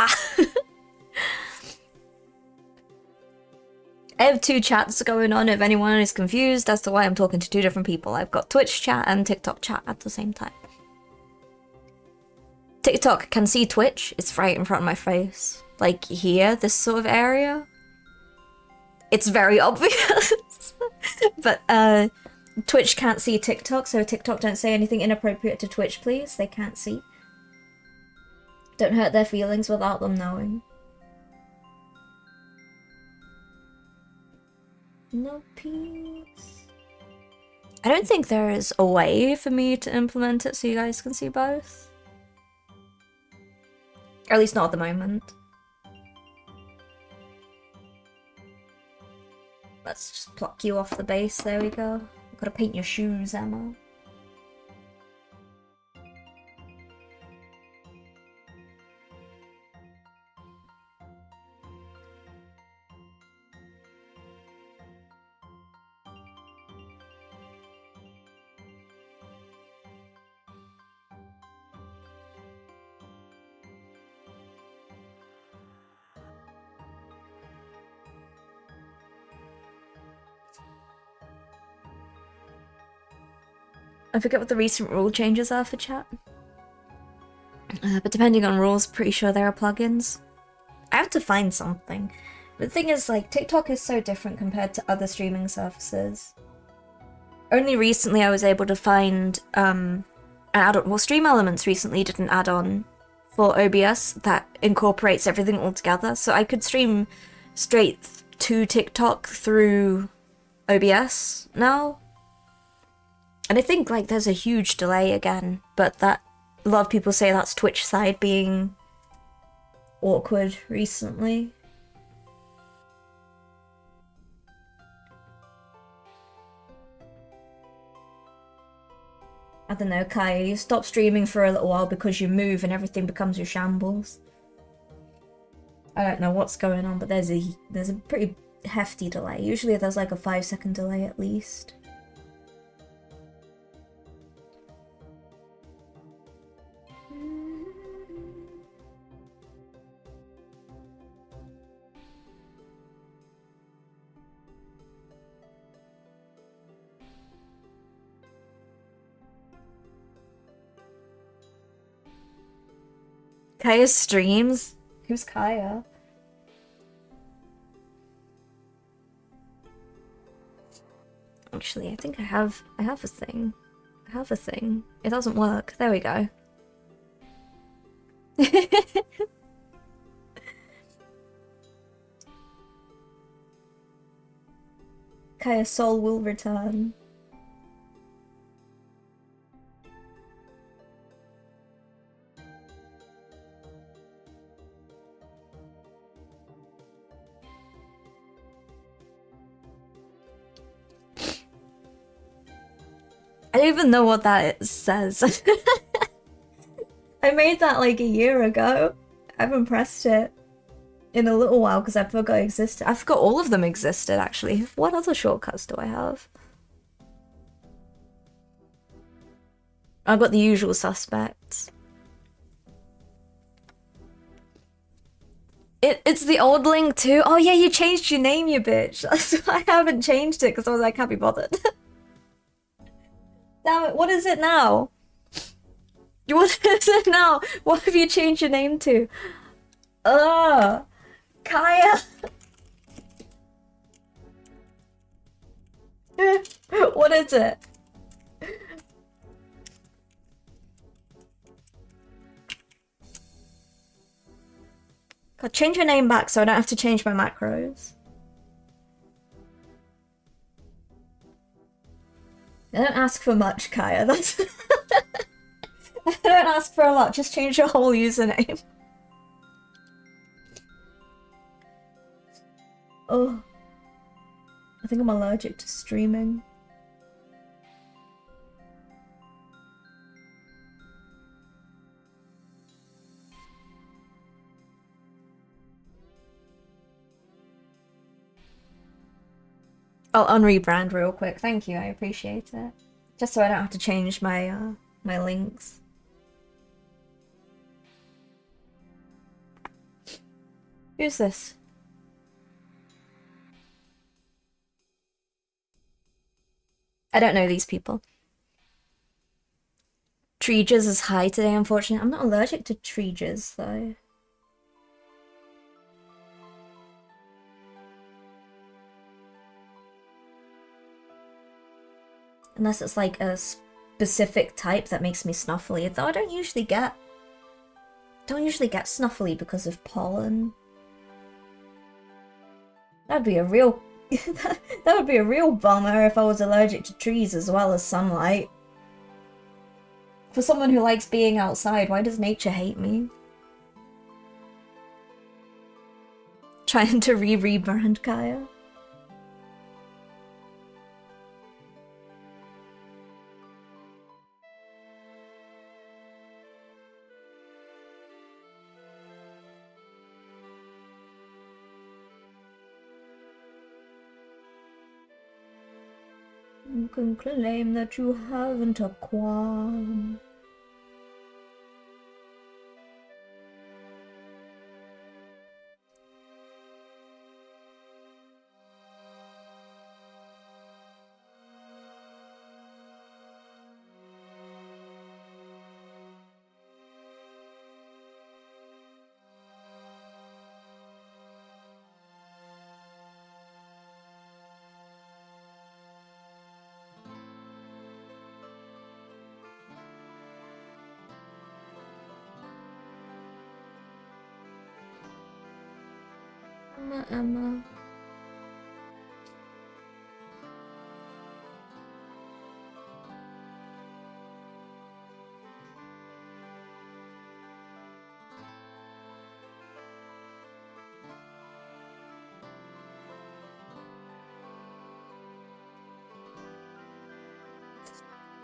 I have two chats going on if anyone is confused as to why I'm talking to two different people. I've got Twitch chat and TikTok chat at the same time. TikTok can see Twitch, it's right in front of my face. Like here, this sort of area. It's very obvious. But Twitch can't see TikTok, so TikTok don't say anything inappropriate to Twitch, please. They can't see. Don't hurt their feelings without them knowing. No peace. I don't think there is a way for me to implement it so you guys can see both. Or at least not at the moment. Let's just pluck you off the base, there we go. Gotta paint your shoes, Emma. I forget what the recent rule changes are for chat. But depending on rules, pretty sure there are plugins. I have to find something. But the thing is, like, TikTok is so different compared to other streaming services. Only recently I was able to find an add-on. Well, Stream Elements recently did an add-on for OBS that incorporates everything all together. So I could stream straight to TikTok through OBS now. And I think, like, there's a huge delay again, but that A lot of people say that's Twitch side being awkward recently. I don't know, Kai, you stop streaming for a little while because you move and everything becomes your shambles. I don't know what's going on, but there's a pretty hefty delay. Usually there's like a 5-second delay at least. Kaya streams? Who's Kaya? Actually, I think I have a thing. I have a thing. It doesn't work. There we go. Kaya's soul will return. I don't even know what that says. I made that like a year ago. I haven't pressed it in a little while because I forgot it existed. I forgot all of them existed actually. What other shortcuts do I have? I've got the usual suspects. It's the old link too. Oh yeah, you changed your name, you bitch. That's why I haven't changed it because I was like, can't be bothered. Damn it, what is it now? What is it now? What have you changed your name to? Kaya. What is it? God, change your name back so I don't have to change my macros. I don't ask for much, Kaya. That's I don't ask for a lot, just change your whole username. Oh. I think I'm allergic to streaming. I'll unrebrand real quick. Thank you, I appreciate it. Just so I don't have to change my my links. Who's this? I don't know these people. Treeges is high today, unfortunately. I'm not allergic to treeges, though. Unless it's like a specific type that makes me snuffly. Though I don't usually get snuffly because of pollen. That'd be a real that would be a real bummer if I was allergic to trees as well as sunlight. For someone who likes being outside, why does nature hate me? Trying to rebrand Kaya. You can claim that you haven't a qualm. Emma.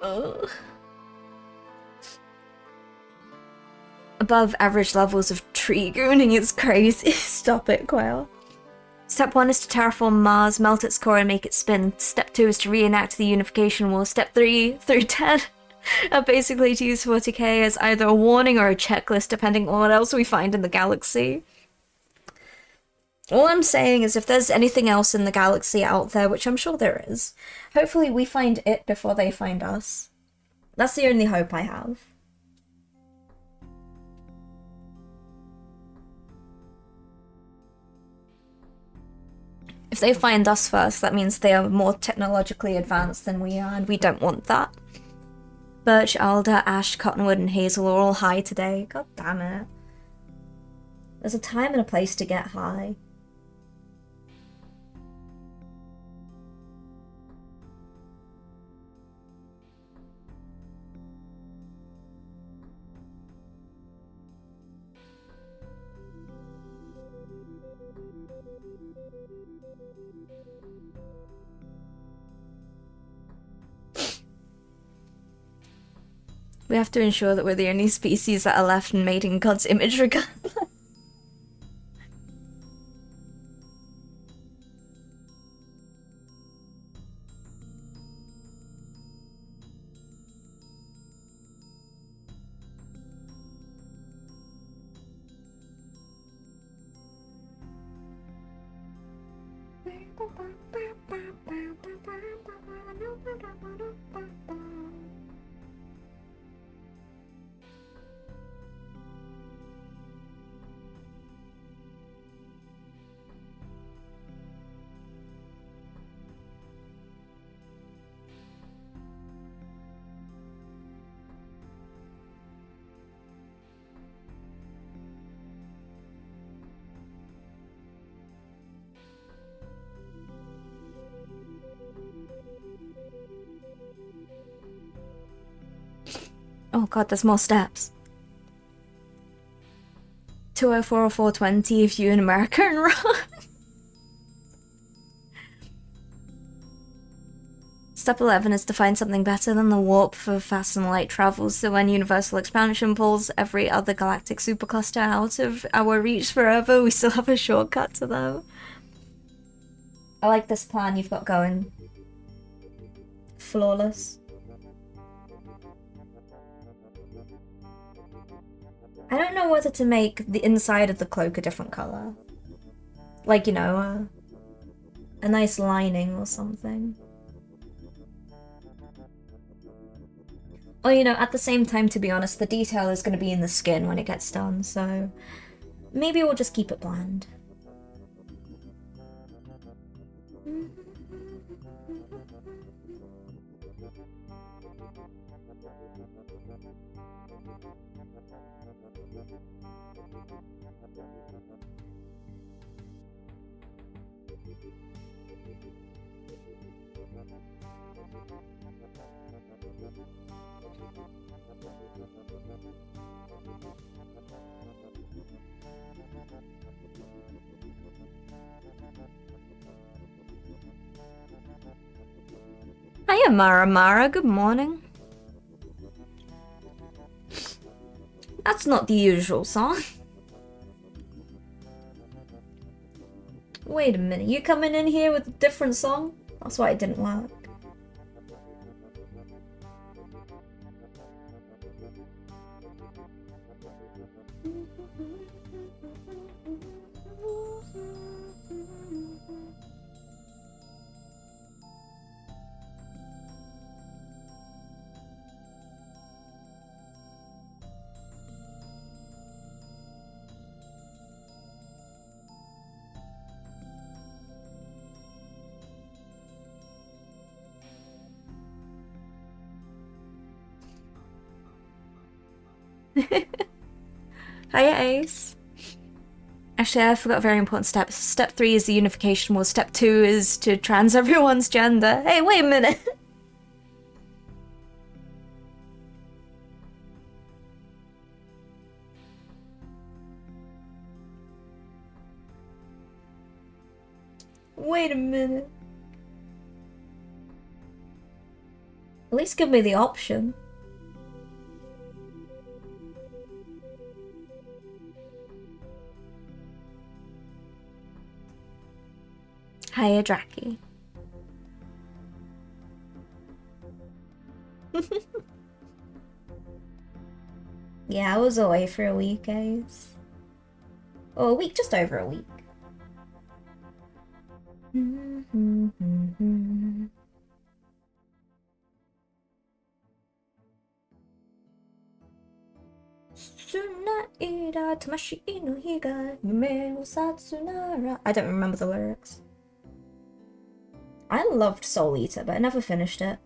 Ugh. Above average levels of tree gooning is crazy. Stop it, Quail. Step 1 is to terraform Mars, melt its core and make it spin. Step 2 is to reenact the unification war. Step 3 through 10 are basically to use 40k as either a warning or a checklist depending on what else we find in the galaxy. All I'm saying is if there's anything else in the galaxy out there, which I'm sure there is, hopefully we find it before they find us. That's the only hope I have. If they find us first, that means they are more technologically advanced than we are, and we don't want that. Birch, alder, ash, cottonwood, and hazel are all high today. God damn it. There's a time and a place to get high. We have to ensure that we're the only species that are left and made in God's image regardless. Oh god, there's more steps. 204 or 420 if you in America and run. Step 11 is to find something better than the warp for fast and light travel, so when universal expansion pulls every other galactic supercluster out of our reach forever, we still have a shortcut to them. I like this plan you've got going. Flawless. I don't know whether to make the inside of the cloak a different color. Like, you know, a nice lining or something. Or, you know, at the same time, to be honest, the detail is going to be in the skin when it gets done, so maybe we'll just keep it bland. Hiya, Mara Mara. Good morning. That's not the usual song. Wait a minute, you coming in here with a different song? That's why it didn't work. Hiya, Ace. Actually, I forgot a very important step. Step 3 is the unification war. Step 2 is to trans everyone's gender. Hey, wait a minute. Wait a minute. At least give me the option. Hiya, Draki. Yeah, I was away for a week, guys. Oh, a week, just over a week. I don't remember the lyrics. I loved Soul Eater, but I never finished it.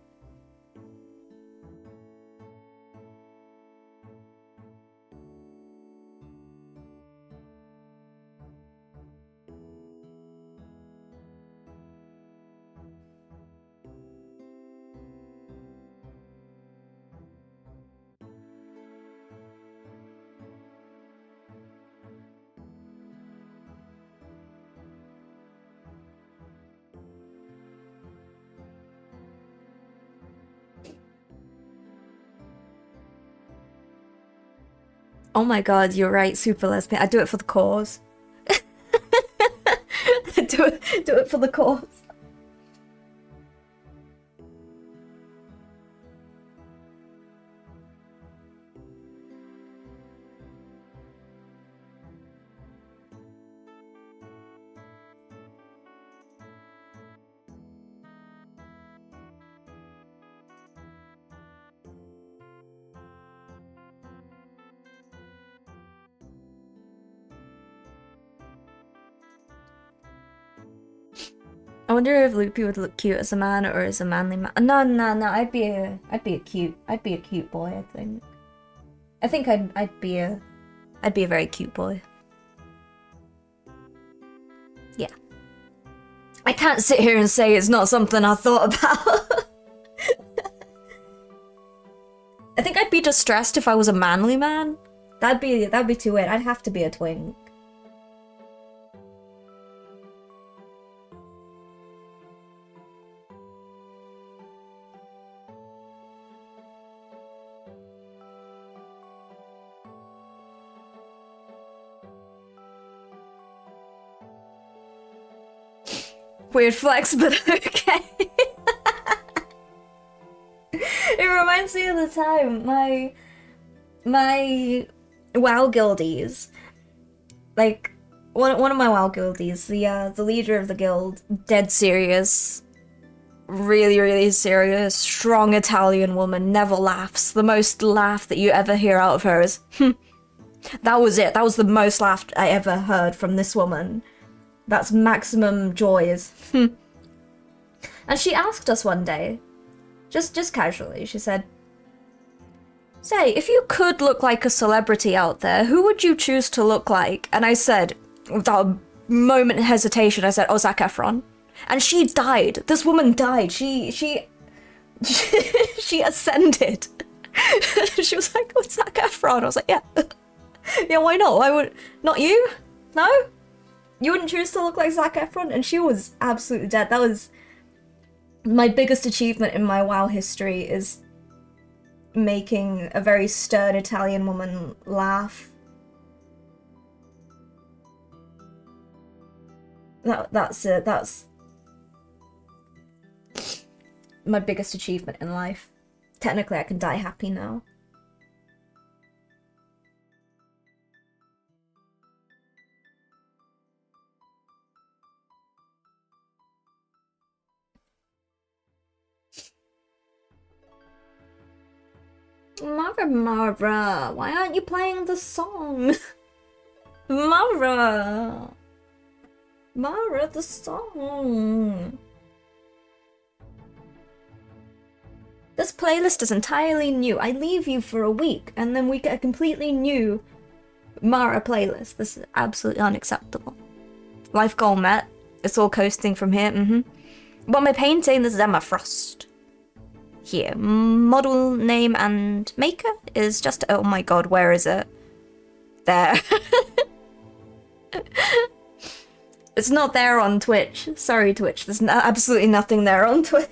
Oh my god, you're right, super lesbian. I do it for the cause. do it for the cause. I wonder if Loopy would look cute as a man or as a manly man. No. I'd be a cute boy. I think I'd be a very cute boy. Yeah. I can't sit here and say it's not something I thought about. I think I'd be distressed if I was a manly man. That'd be too weird. I'd have to be a twink. Weird flex, but okay. It reminds me of the time my WoW guildies, like one of my WoW guildies, the leader of the guild, dead serious, really serious, strong Italian woman, never laughs. The most laugh that you ever hear out of her is That was it. That was the most laugh I ever heard from this woman. That's maximum joys. And she asked us one day, just casually, she said, "Say, if you could look like a celebrity out there, who would you choose to look like?" And I said, without a moment of hesitation, I said, "Oh, Zac Efron." And she died. This woman died. She ascended. She was like, "Oh, Zac Efron." I was like, "Yeah. Yeah, why not? Why would... Not you? No? You wouldn't choose to look like Zac Efron?" And she was absolutely dead. That was my biggest achievement in my WoW history, is making a very stern Italian woman laugh. That's it. That's my biggest achievement in life. Technically, I can die happy now. Mara, why aren't you playing the song? Mara, the song. This playlist is entirely new. I leave you for a week, and then we get a completely new Mara playlist. This is absolutely unacceptable. Life goal met. It's all coasting from here. What am I painting? This is Emma Frost. Here, model name and maker is just... Oh my god, where is it? There. It's not there on Twitch. Sorry, Twitch. There's absolutely nothing there on Twitch.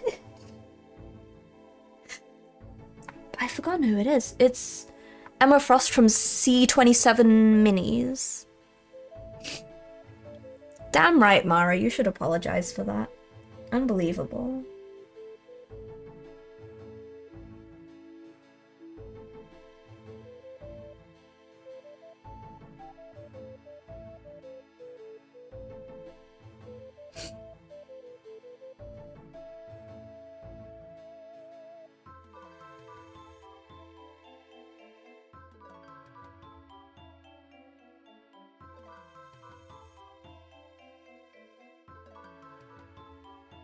I've forgotten who it is. It's Emma Frost from C27 Minis. Damn right, Mara, you should apologize for that. Unbelievable.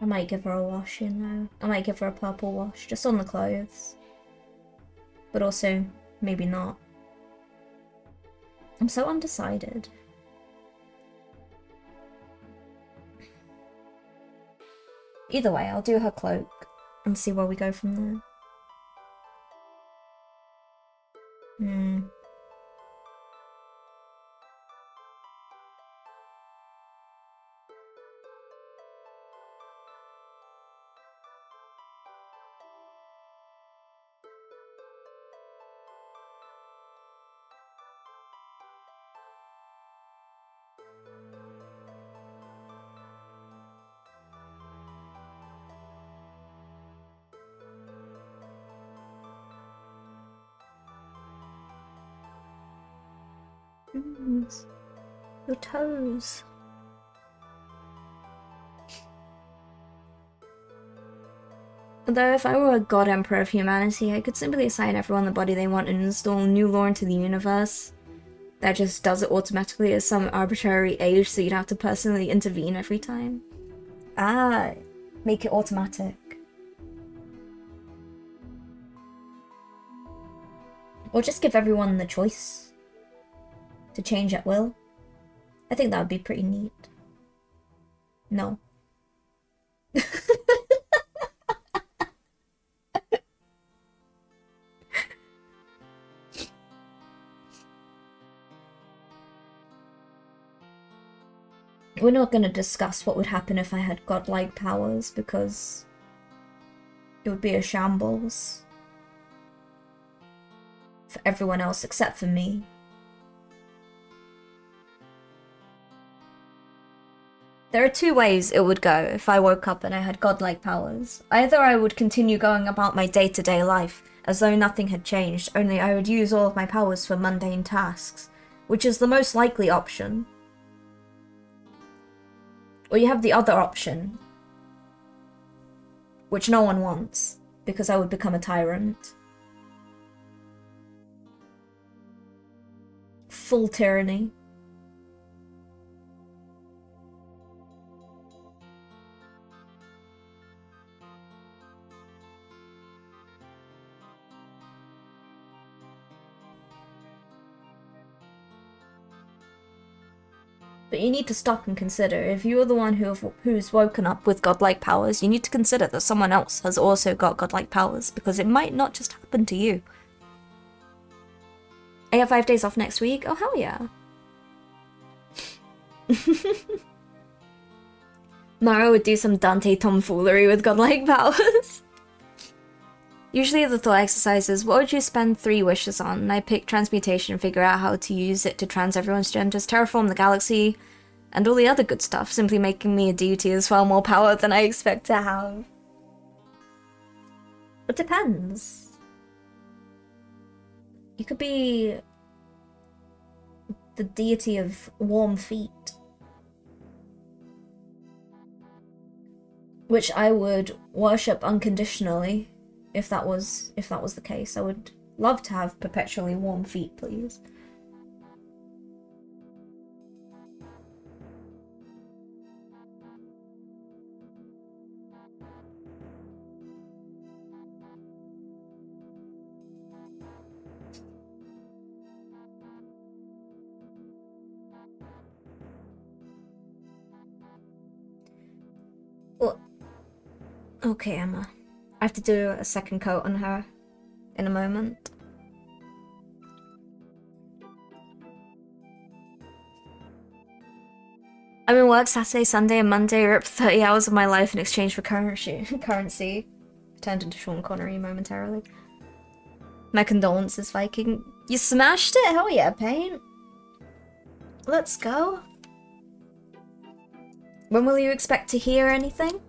I might give her a wash, you know. I might give her a purple wash, just on the clothes. But also, maybe not. I'm so undecided. Either way, I'll do her cloak and see where we go from there. Your toes. Although if I were a god emperor of humanity, I could simply assign everyone the body they want and install new law into the universe that just does it automatically at some arbitrary age, so you'd have to personally intervene every time. Ah, make it automatic. Or just give everyone the choice to change at will. I think that would be pretty neat. No. We're not going to discuss what would happen if I had godlike powers, because it would be a shambles for everyone else except for me. There are two ways it would go if I woke up and I had godlike powers. Either I would continue going about my day-to-day life as though nothing had changed, only I would use all of my powers for mundane tasks, which is the most likely option. Or you have the other option, which no one wants, because I would become a tyrant. Full tyranny. But you need to stop and consider, if you're the one who's woken up with godlike powers, you need to consider that someone else has also got godlike powers, because it might not just happen to you. I have 5 days off next week? Oh, hell yeah. Mara would do some Dante tomfoolery with godlike powers. Usually the thought exercise is, what would you spend 3 wishes on? And I pick transmutation and figure out how to use it to trans everyone's genders, terraform the galaxy, and all the other good stuff. Simply making me a deity is far more power than I expect to have. It depends. You could be the deity of warm feet, which I would worship unconditionally. If that was the case, I would love to have perpetually warm feet, please. Well, okay, Emma. I have to do a second coat on her in a moment. I'm in work Saturday, Sunday, and Monday. Rip 30 hours of my life in exchange for currency. Turned into Sean Connery momentarily. My condolences, Viking. You smashed it? Hell yeah, Paint. Let's go. When will you expect to hear anything?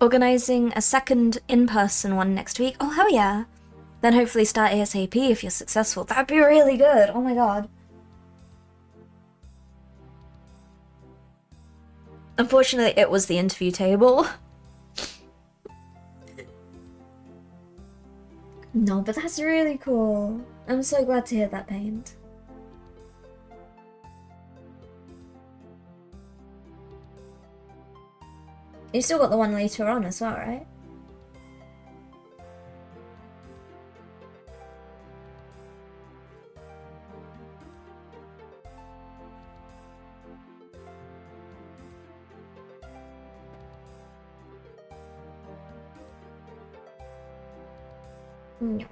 Organising a second in-person one next week. Oh, hell yeah. Then hopefully start ASAP if you're successful. That'd be really good. Oh my god. Unfortunately, it was the interview table. No, but that's really cool. I'm so glad to hear that, Paint. You still got the one later on as well, right? No.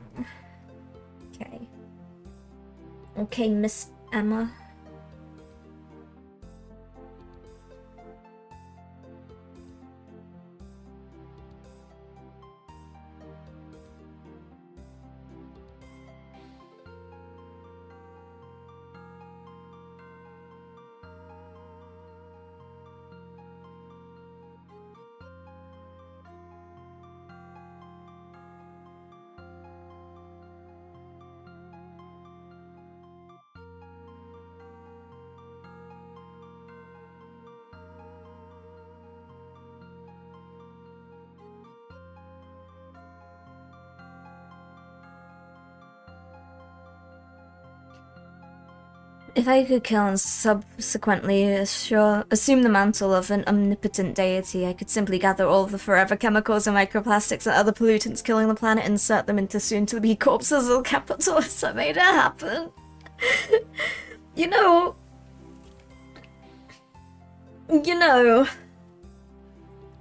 Okay. Okay, Miss Emma. If I could kill and subsequently assume the mantle of an omnipotent deity, I could simply gather all of the forever chemicals and microplastics and other pollutants killing the planet and insert them into soon-to-be corpses of capitalists that made it happen. You know...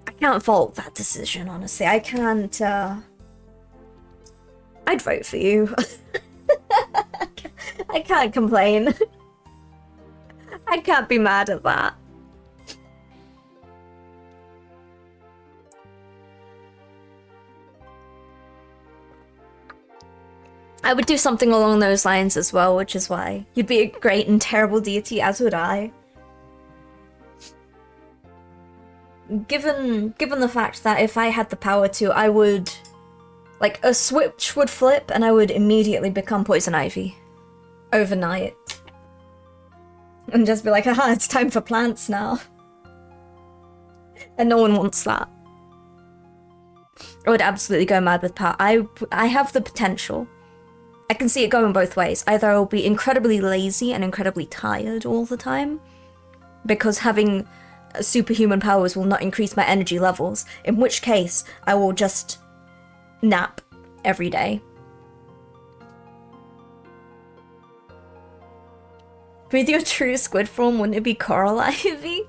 I can't fault that decision, honestly. I can't, I'd vote for you. I can't complain. I can't be mad at that. I would do something along those lines as well, which is why you'd be a great and terrible deity, as would I. Given the fact that if I had the power to, I would... like, a switch would flip and I would immediately become Poison Ivy. Overnight. And just be like, haha, it's time for plants now. And no one wants that. I would absolutely go mad with power. I have the potential. I can see it going both ways. Either I will be incredibly lazy and incredibly tired all the time, because having superhuman powers will not increase my energy levels, in which case I will just nap every day. With your true squid form, wouldn't it be Coral Ivy?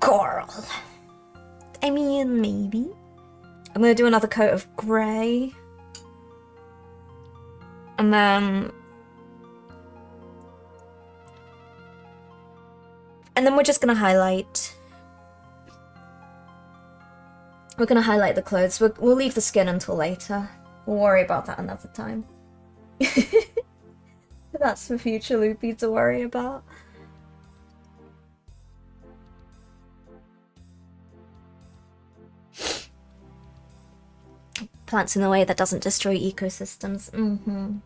Coral. I mean, maybe. I'm gonna do another coat of grey. And then... we're just gonna highlight... We're gonna highlight the clothes. We'll leave the skin until later. We'll worry about that another time. That's for future Loopy to worry about. Plants in a way that doesn't destroy ecosystems. Mm-hmm.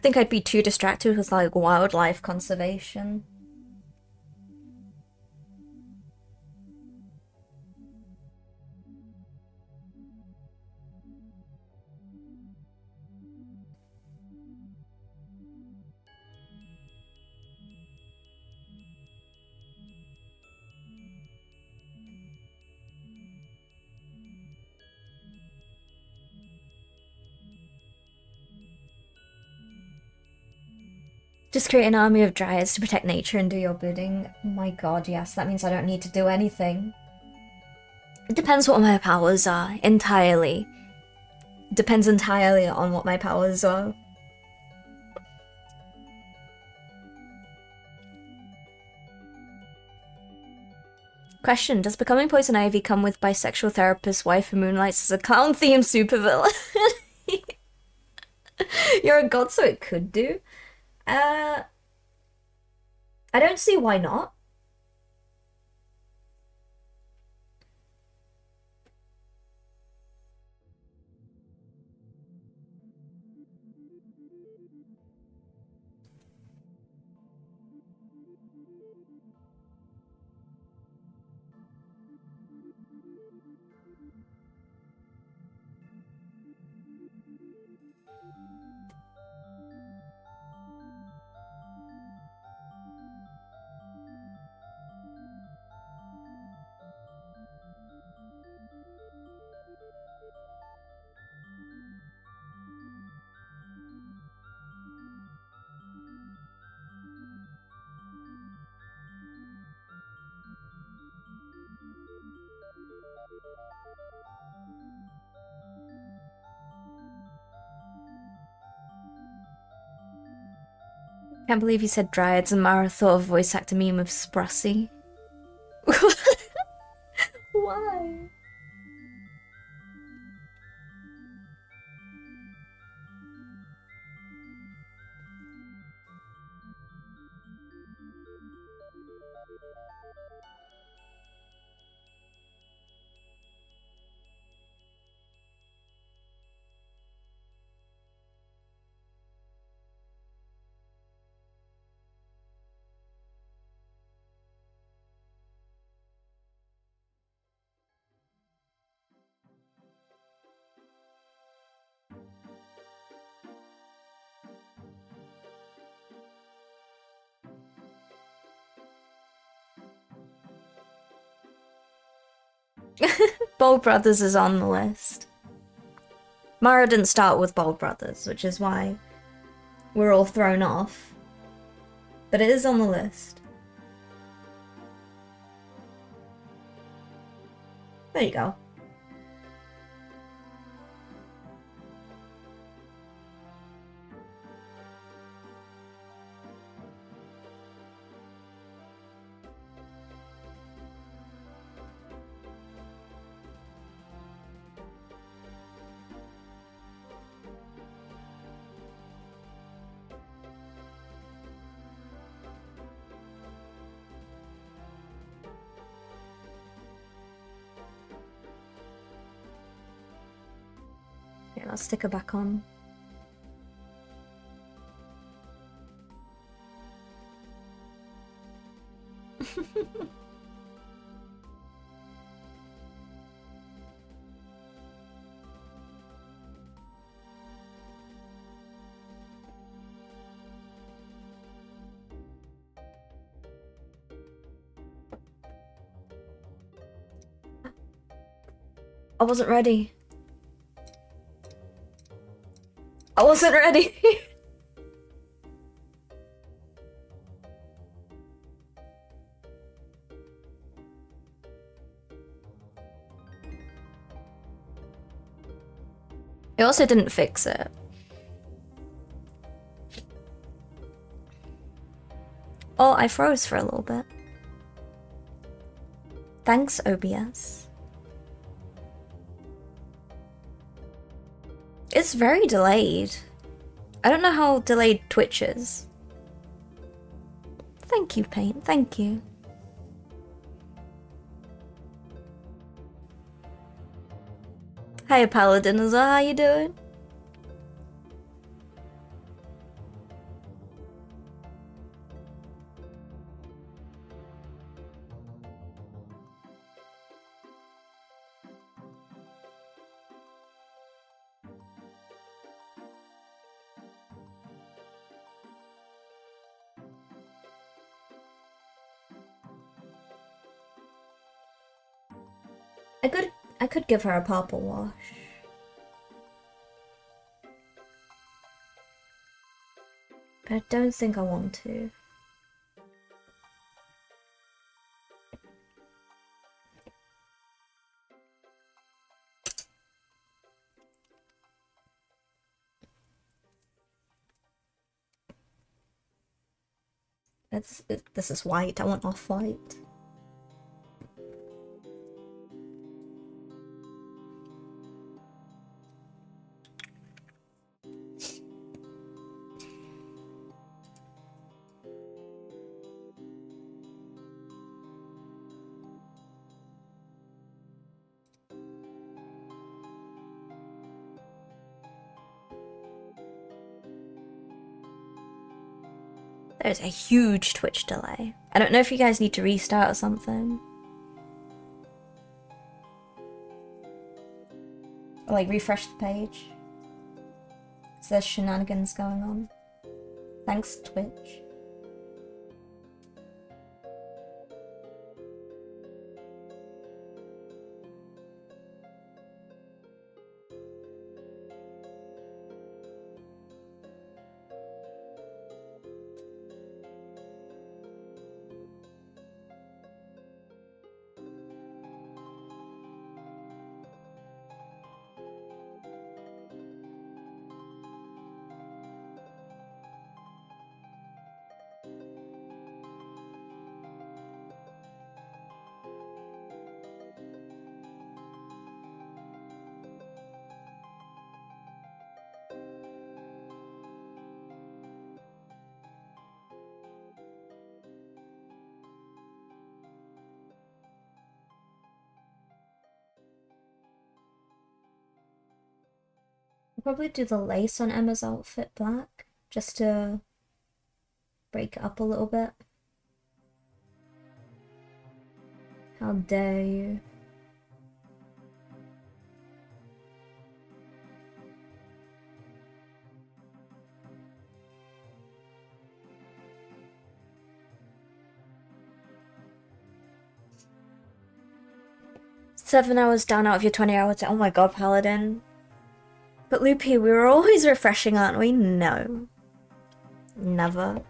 think I'd be too distracted with like wildlife conservation. Just create an army of dryads to protect nature and do your bidding. Oh my god, yes, that means I don't need to do anything. It depends what my powers are, entirely. Depends entirely on what my powers are. Question, does becoming Poison Ivy come with bisexual therapist wife who moonlights as a clown-themed supervillain? You're a god, so it could do. I don't see why not. Can't believe you said dryads and Mara thought of voice actor meme of Sprussie. Why? Bold Brothers is on the list. Mara didn't start with Bold Brothers, which is why we're all thrown off. But it is on the list. There you go. Yeah, I'll stick her back on. I wasn't ready. I wasn't ready. It also didn't fix it. Oh, I froze for a little bit. Thanks, OBS. It's very delayed. I don't know how delayed Twitch is. Thank you, Paint. Thank you. Hiya, Paladin as well. How you doing? I could give her a purple wash. But I don't think I want to. This is white, I want off-white. There's a huge Twitch delay. I don't know if you guys need to restart or something. Or like refresh the page. So there's shenanigans going on. Thanks, Twitch. I'll probably do the lace on Emma's outfit black, just to break it up a little bit. How dare you. $7 down out of your 20-hour oh my god, Paladin. But Loopy, we were always refreshing, aren't we? No. Never.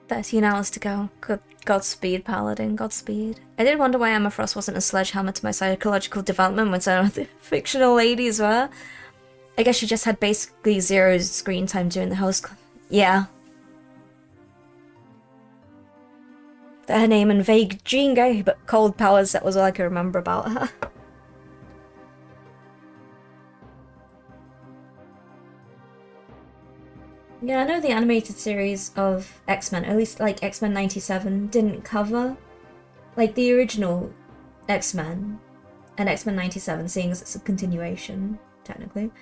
$13 to go. Godspeed, Paladin. Godspeed. I did wonder why Emma Frost wasn't a sledgehammer to my psychological development when some of the fictional ladies were. I guess she just had basically zero screen time during the host. Yeah. Her name and vague Jingo, but cold powers, that was all I could remember about her. Yeah, I know the animated series of X-Men, at least like X-Men 97, didn't cover like the original X-Men and X-Men 97, seeing as it's a continuation, technically.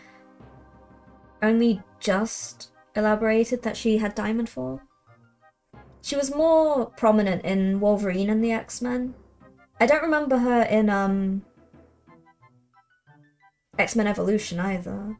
Only just elaborated that she had Diamond Form. She was more prominent in Wolverine and the X-Men. I don't remember her in X-Men Evolution either.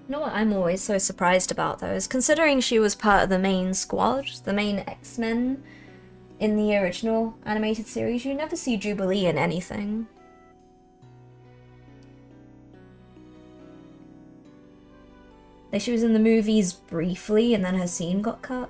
You know what I'm always so surprised about though is considering she was part of the main squad, the main X-Men in the original animated series, you never see Jubilee in anything. Like she was in the movies briefly and then her scene got cut.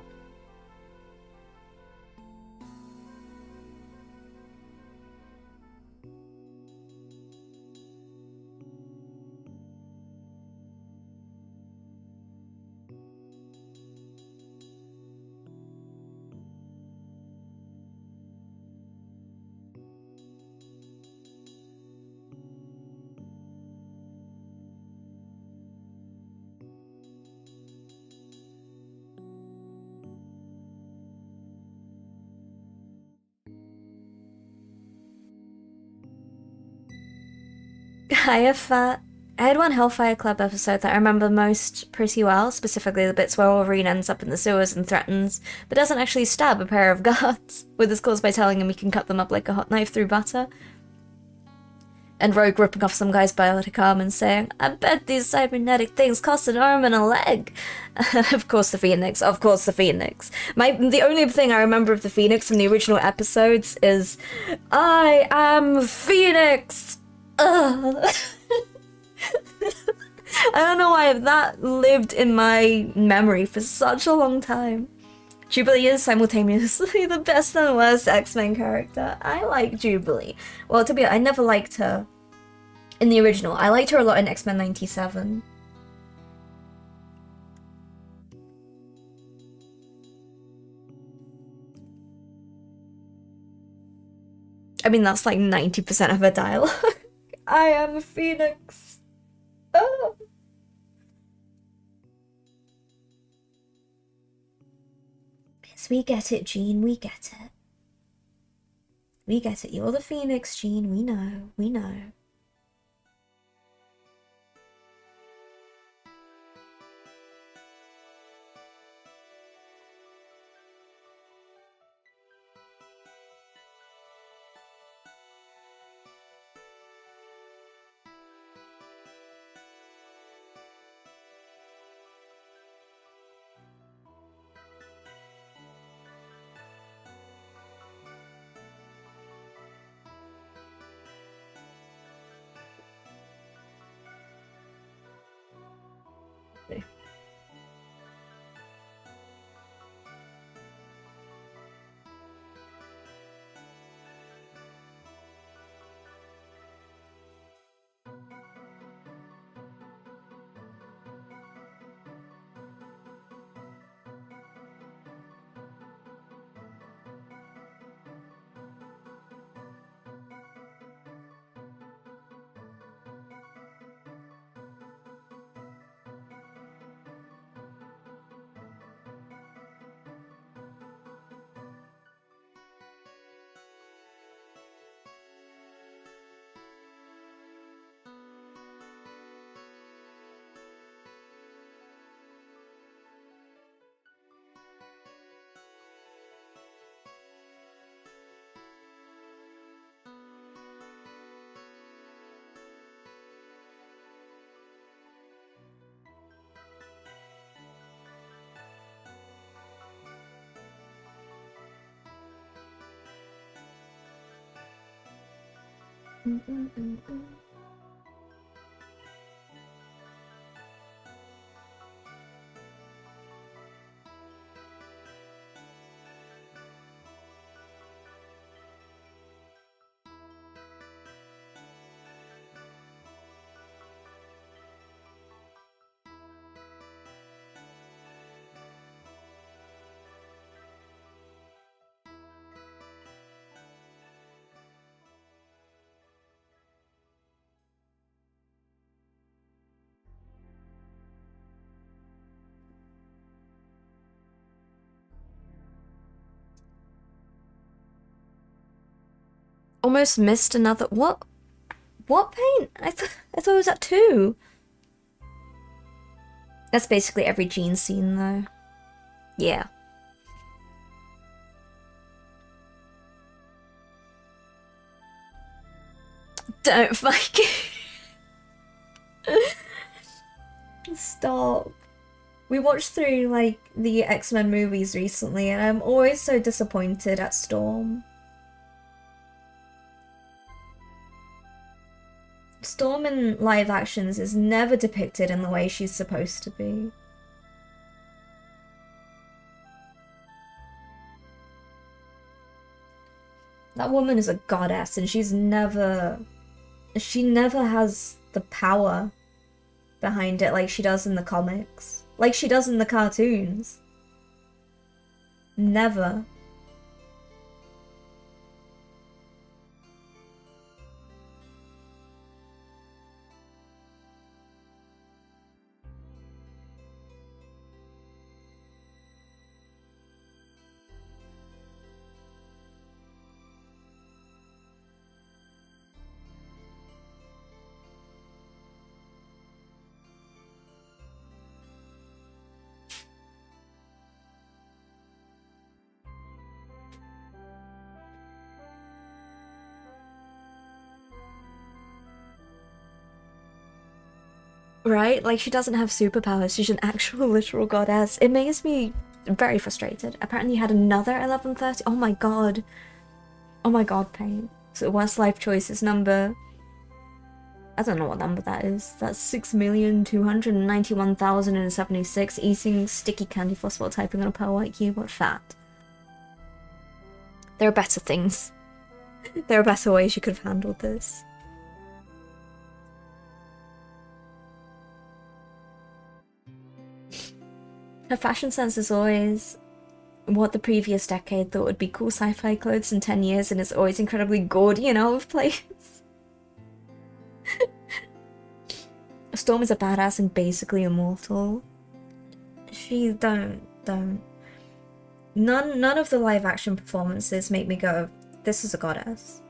I had one Hellfire Club episode that I remember most pretty well, specifically the bits where Wolverine ends up in the sewers and threatens, but doesn't actually stab a pair of guards, with his cause by telling him he can cut them up like a hot knife through butter. And Rogue ripping off some guy's bionic arm and saying, I bet these cybernetic things cost an arm and a leg. Of course the Phoenix. The only thing I remember of the Phoenix from the original episodes is, I am Phoenix! Ugh. I don't know why that lived in my memory for such a long time. Jubilee is simultaneously the best and worst X-Men character. I like Jubilee. Well, to be honest, I never liked her in the original. I liked her a lot in X-Men 97. I mean, that's like 90% of her dialogue. I am a Phoenix. Oh. Yes, we get it, Jean. We get it. We get it. You're the Phoenix, Jean. We know. We know. Almost missed another. What paint? I thought it was at 2. That's basically every Jean scene, though. Yeah. Don't fucking stop. We watched through like the X-Men movies recently, and I'm always so disappointed at Storm. Storm in live actions is never depicted in the way she's supposed to be. That woman is a goddess, and she never has the power behind it like she does in the comics. Like she does in the cartoons. Never. Right? Like, she doesn't have superpowers. She's an actual literal goddess. It makes me very frustrated. Apparently you had another 1130. Oh my god. Oh my god, Pain. So worst life choices number... I don't know what number that is. That's 6,291,076. Eating sticky candy floss while typing on a pearl white keyboard. Fat. There are better things. There are better ways you could have handled this. Her fashion sense is always what the previous decade thought would be cool sci-fi clothes in 10 years, and it's always incredibly gaudy and out of place. Storm is a badass and basically immortal. She don't. None of the live action performances make me go, this is a goddess.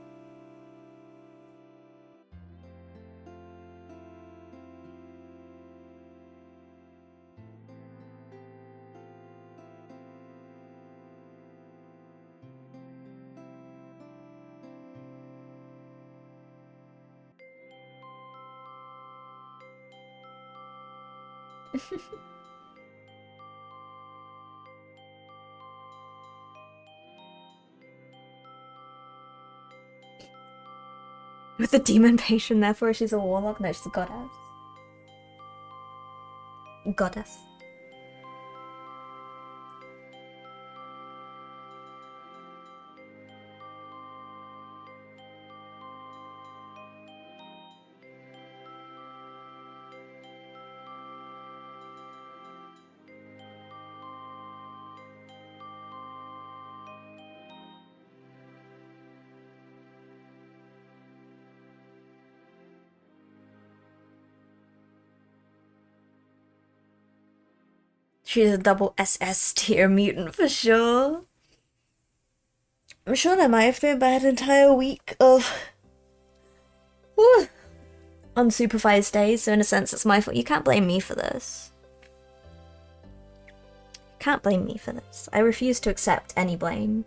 With the demon patient, therefore she's a warlock? No, she's a goddess. Goddess. She's a double SS tier mutant for sure. I'm sure there might have been an entire week of unsupervised days, so in a sense it's my fault. You can't blame me for this. Can't blame me for this. I refuse to accept any blame.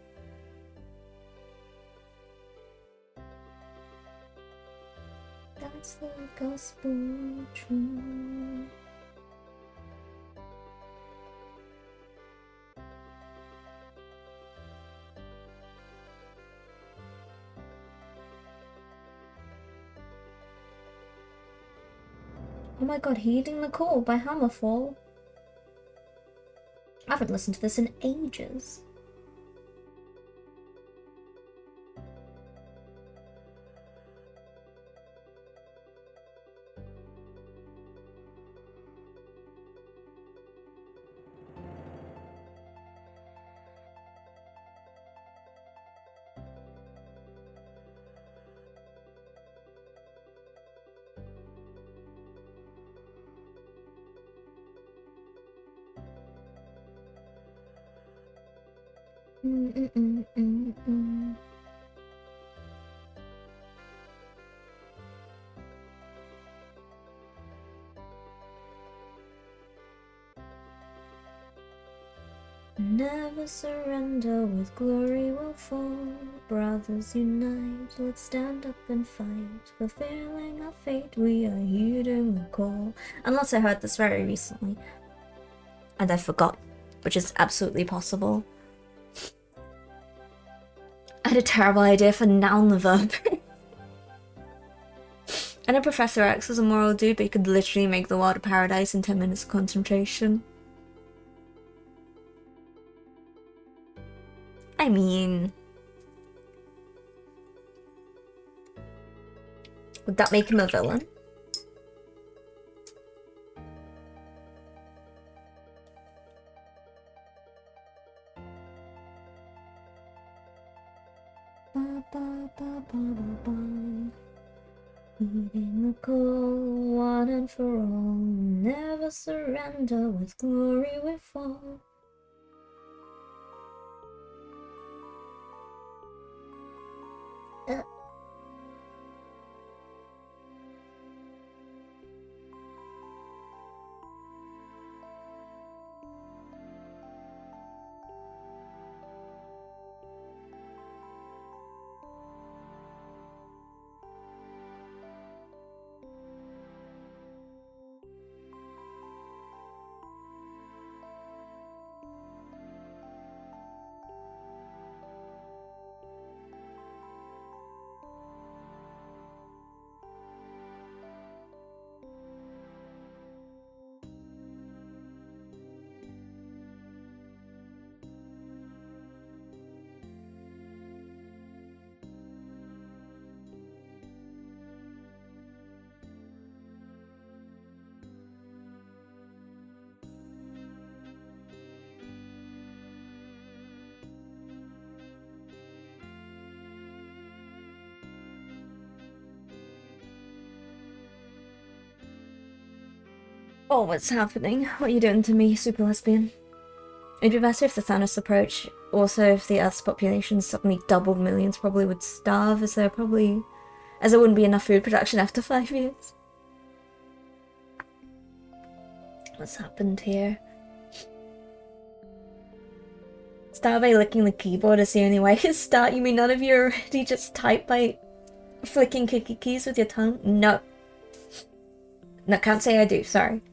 That's the gospel truth. Oh my god, Heeding the Call by Hammerfall. I haven't listened to this in ages. Never surrender, with glory will fall. Brothers unite, let's stand up and fight. Fulfilling our fate, we are heeding the call. Unless I heard this very recently. And I forgot, which is absolutely possible. I had a terrible idea for noun the verb. I know Professor X was a moral dude, but he could literally make the world a paradise in 10 minutes of concentration. I mean... would that make him a villain? Heeding the call, one and for all. Never surrender, with glory we fall. Oh, what's happening? What are you doing to me, super lesbian? It'd be better if the Thanos approach, also if the Earth's population suddenly doubled, millions probably would starve, as there wouldn't be enough food production after 5 years. What's happened here? Start by licking the keyboard is the only way to start. You mean none of you already just type by flicking cookie keys with your tongue? No. No, can't say I do, sorry.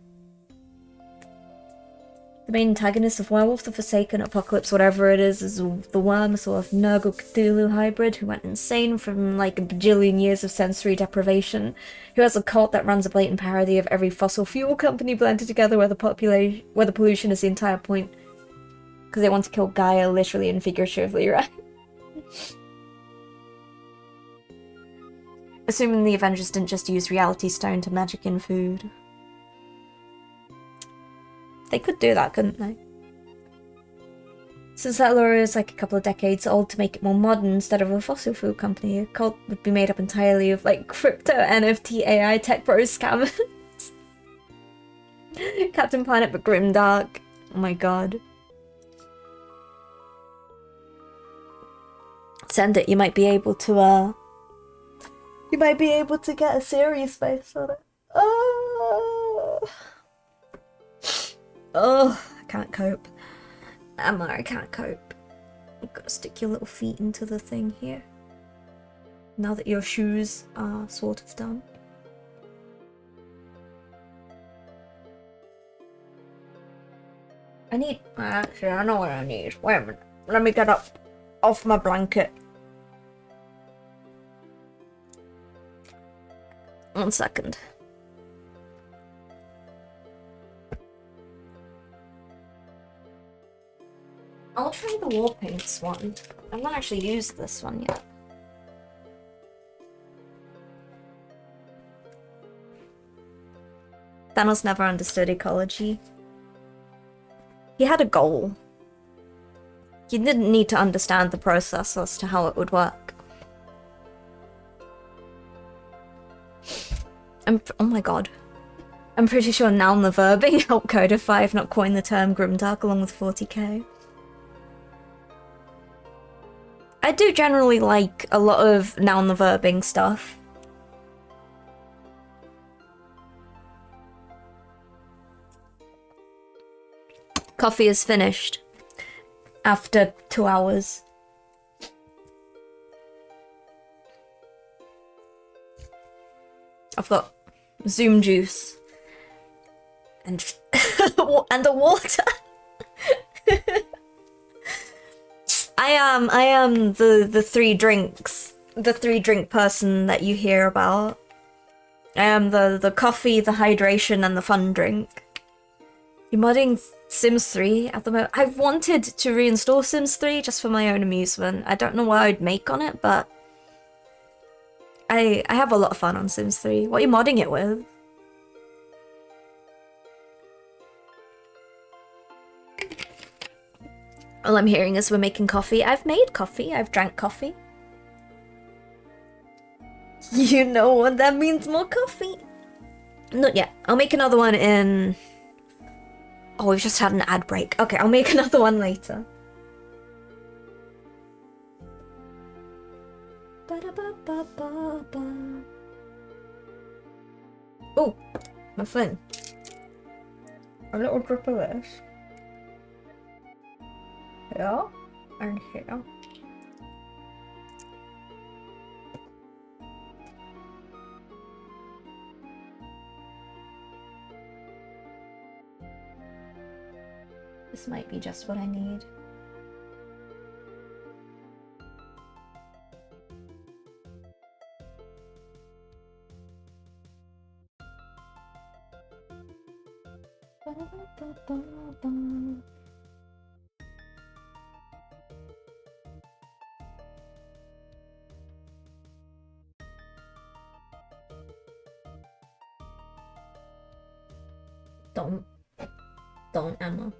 The main antagonist of Werewolf the Forsaken, Apocalypse, whatever it is the worm, a sort of Nurgle Cthulhu hybrid who went insane from like a bajillion years of sensory deprivation, who has a cult that runs a blatant parody of every fossil fuel company blended together where the pollution is the entire point. Because they want to kill Gaia literally and figuratively, right? Assuming the Avengers didn't just use Reality Stone to magic in food. They could do that, couldn't they? Since that lore is like a couple of decades old, to make it more modern, instead of a fossil fuel company, a cult would be made up entirely of like crypto, NFT, AI, tech bros, scammers. Captain Planet but grimdark. Oh my god. Send it, you might be able to get a series based on it. Oh, I can't cope. Emma, I can't cope. You've got to stick your little feet into the thing here. Now that your shoes are sort of done. Actually, I know what I need. Wait a minute. Let me get up off my blanket. 1 second. I'll try the war paints one. I've not actually used this one yet. Thanos never understood ecology. He had a goal. He didn't need to understand the process as to how it would work. Oh my god. I'm pretty sure noun the verbing helped codify, if not coin the term grimdark along with 40k. I do generally like a lot of noun the verbing stuff. Coffee is finished. after 2 hours. I've got Zoom juice and and the water. I am the three drinks, the 3-drink person that you hear about. I am the coffee, the hydration, and the fun drink. You're modding Sims 3 at the moment. I've wanted to reinstall Sims 3 just for my own amusement. I don't know what I'd make on it, but I have a lot of fun on Sims 3. What are you modding it with? All I'm hearing is we're making coffee. I've made coffee. I've drank coffee. You know what that means, more coffee. Not yet. I'll make another one in... Oh, we've just had an ad break. Okay, I'll make another one later. Oh, my phone. A little drip of this. Here and here. This might be just what I need. Don't, Emma.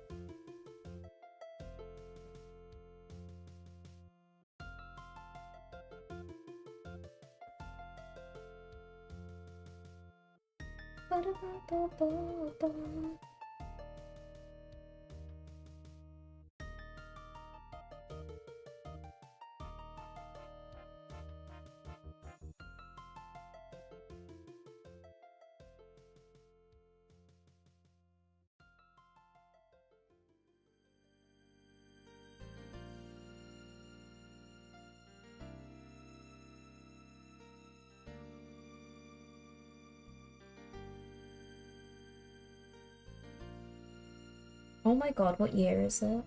Oh my god, what year is it?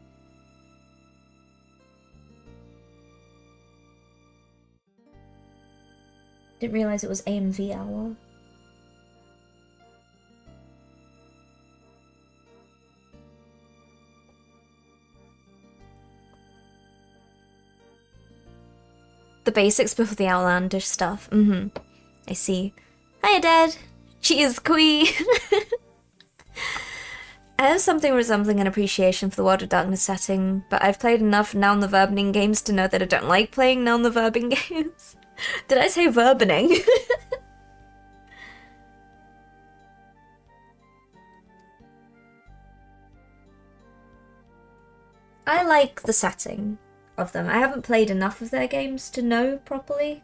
Didn't realize it was AMV hour. The basics before the outlandish stuff. I see. Hiya, Dad. Cheers, Queen. I have something resembling an appreciation for the World of Darkness setting, but I've played enough Noun the Verbening games to know that I don't like playing Noun the Verbing games. Did I say verbening? I like the setting of them. I haven't played enough of their games to know properly.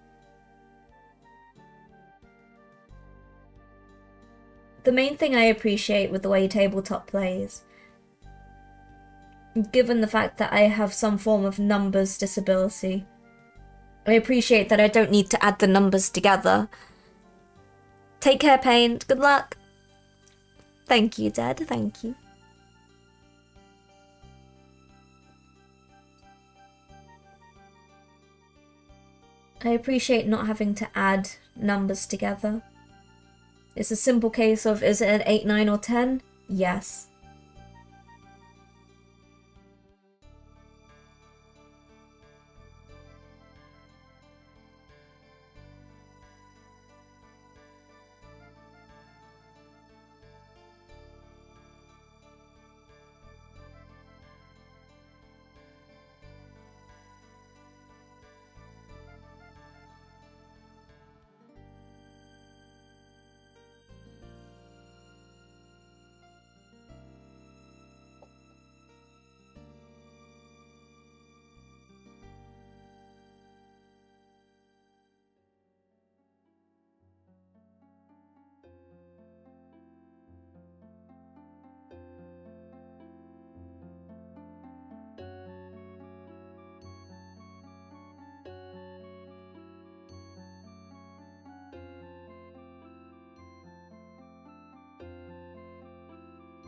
The main thing I appreciate with the way tabletop plays, given the fact that I have some form of numbers disability, I appreciate that I don't need to add the numbers together. Take care, Paint. Good luck. Thank you, Dad. Thank you. I appreciate not having to add numbers together. It's a simple case of, is it an 8, 9, or 10? Yes.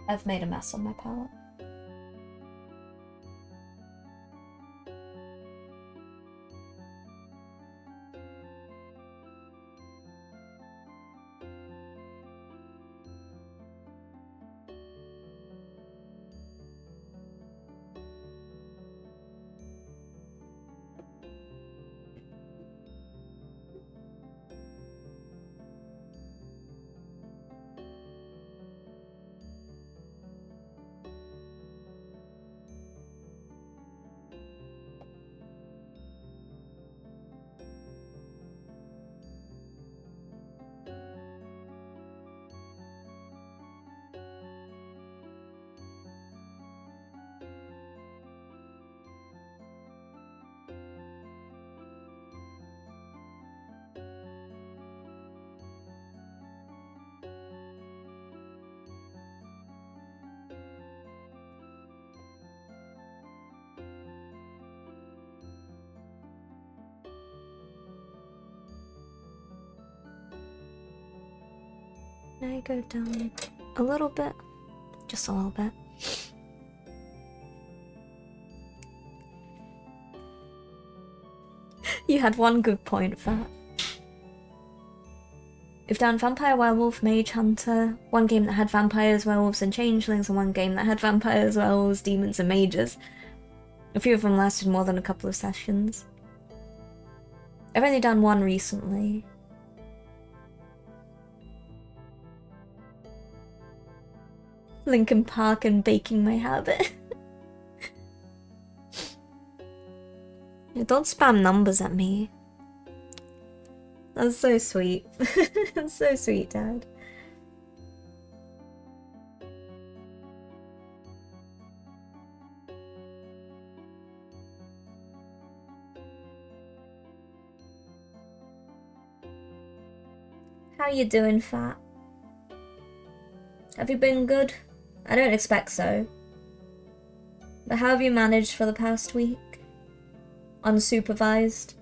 I've made a mess on my palette. Now I go down a little bit, just a little bit. You had one good point, Fat. You've done Vampire, Werewolf, Mage, Hunter, one game that had vampires, werewolves, and changelings, and one game that had vampires, werewolves, demons, and mages. A few of them lasted more than a couple of sessions. I've only done one recently. Linkin Park and Baking My Habit. Don't spam numbers at me. That's so sweet. That's so sweet, Dad. How you doing, Fat? Have you been good? I don't expect so. But how have you managed for the past week? Unsupervised?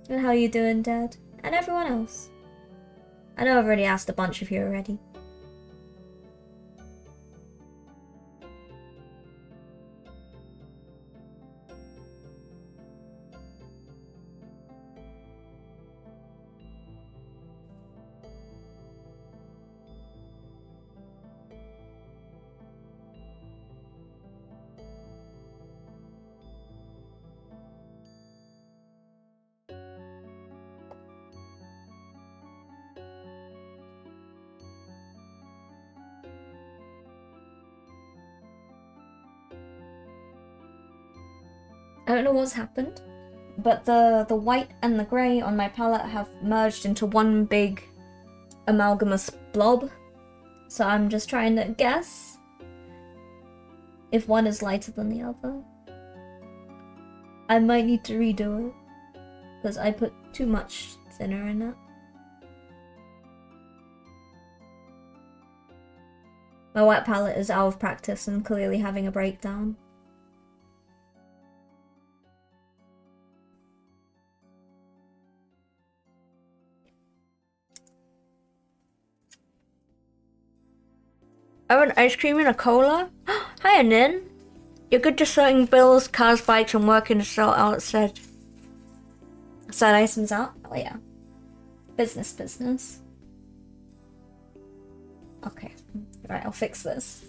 And how you doing, Dad? And everyone else? I know I've already asked a bunch of you already. I don't know what's happened, but the white and the grey on my palette have merged into one big amalgamous blob. So I'm just trying to guess if one is lighter than the other. I might need to redo it, because I put too much thinner in it. My white palette is out of practice and clearly having a breakdown. I want ice cream and a cola? Hi, Nin. You're good just sorting bills, cars, bikes, and working to sell outside. Side items out? Oh yeah. Business. Okay. Right, I'll fix this.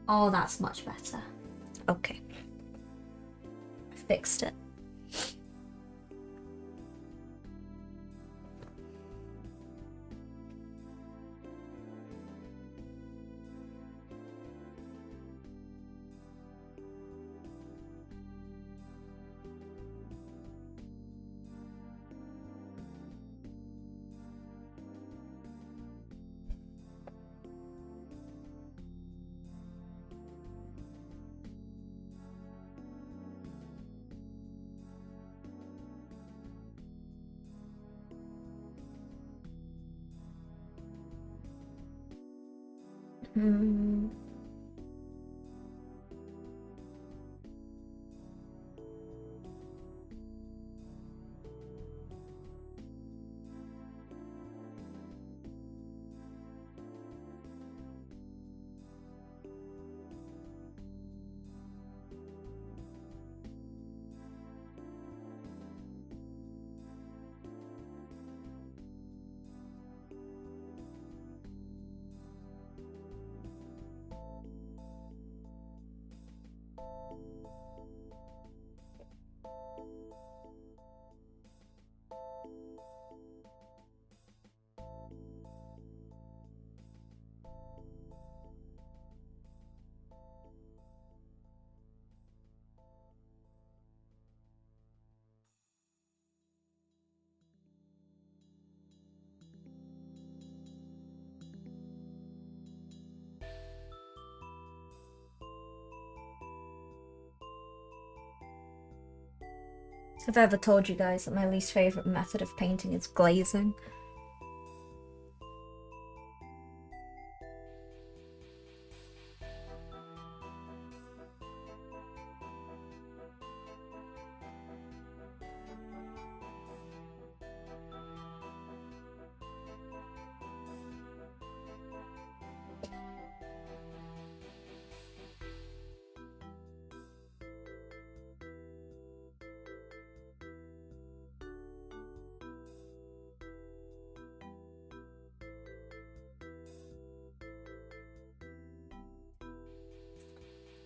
Oh, that's much better. Okay. I fixed it. Have I ever told you guys that my least favourite method of painting is glazing?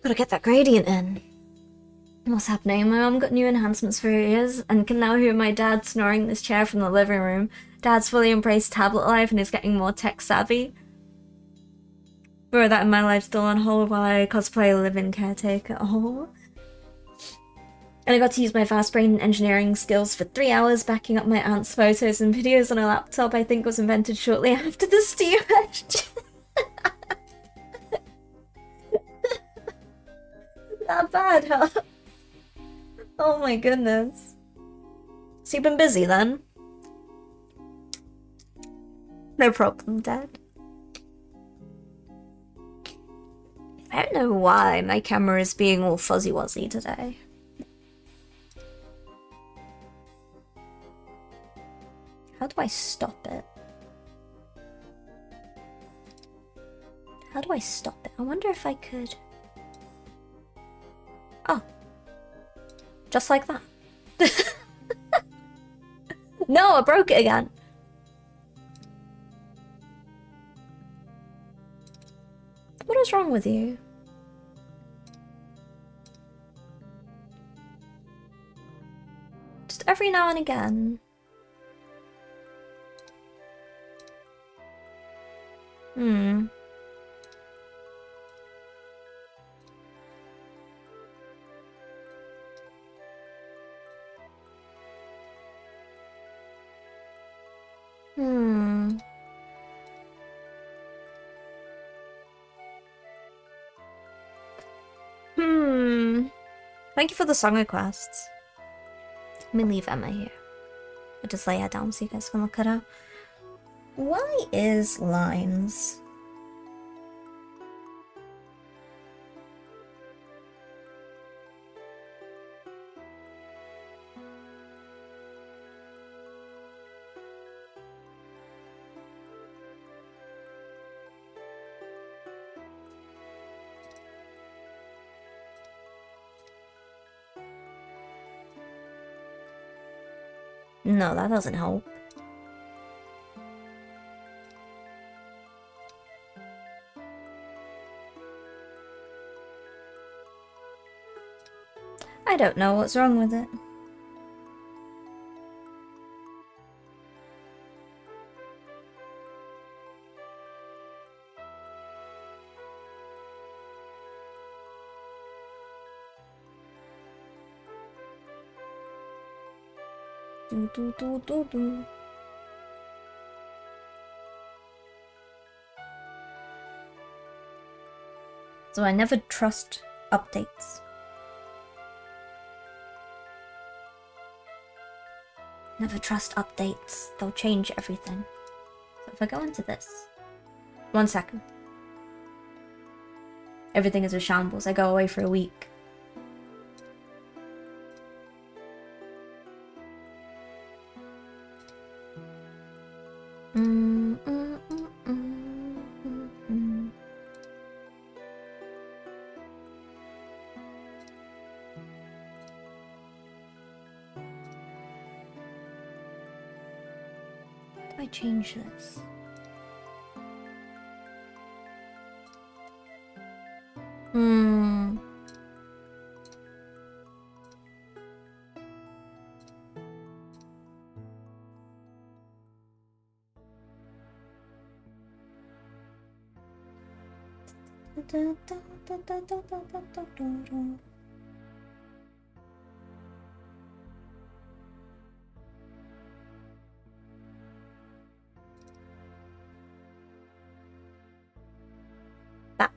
Gotta get that gradient in. What's happening? My mum got new enhancements for her ears and can now hear my dad snoring in this chair from the living room. Dad's fully embraced tablet life and is getting more tech savvy. Throw that in my life still on hold while I cosplay a live-in caretaker. Oh. And I got to use my fast brain engineering skills for 3 hours backing up my aunt's photos and videos on a laptop I think was invented shortly after the steam engine. Not bad, huh? Oh my goodness. So you've been busy then? No problem, Dad. I don't know why my camera is being all fuzzy-wuzzy today. How do I stop it? How do I stop it? I wonder if I could... Oh. Just like that. No, I broke it again. What is wrong with you? Just every now and again. Hmm. Thank you for the song requests. Let me leave Emma here. I'll just lay her down so you guys can look at her. Why is lines? No, that doesn't help. I don't know what's wrong with it. Do. So I never trust updates. Never trust updates. They'll change everything. So if I go into this... 1 second. Everything is a shambles. I go away for a week. How do I change this? That.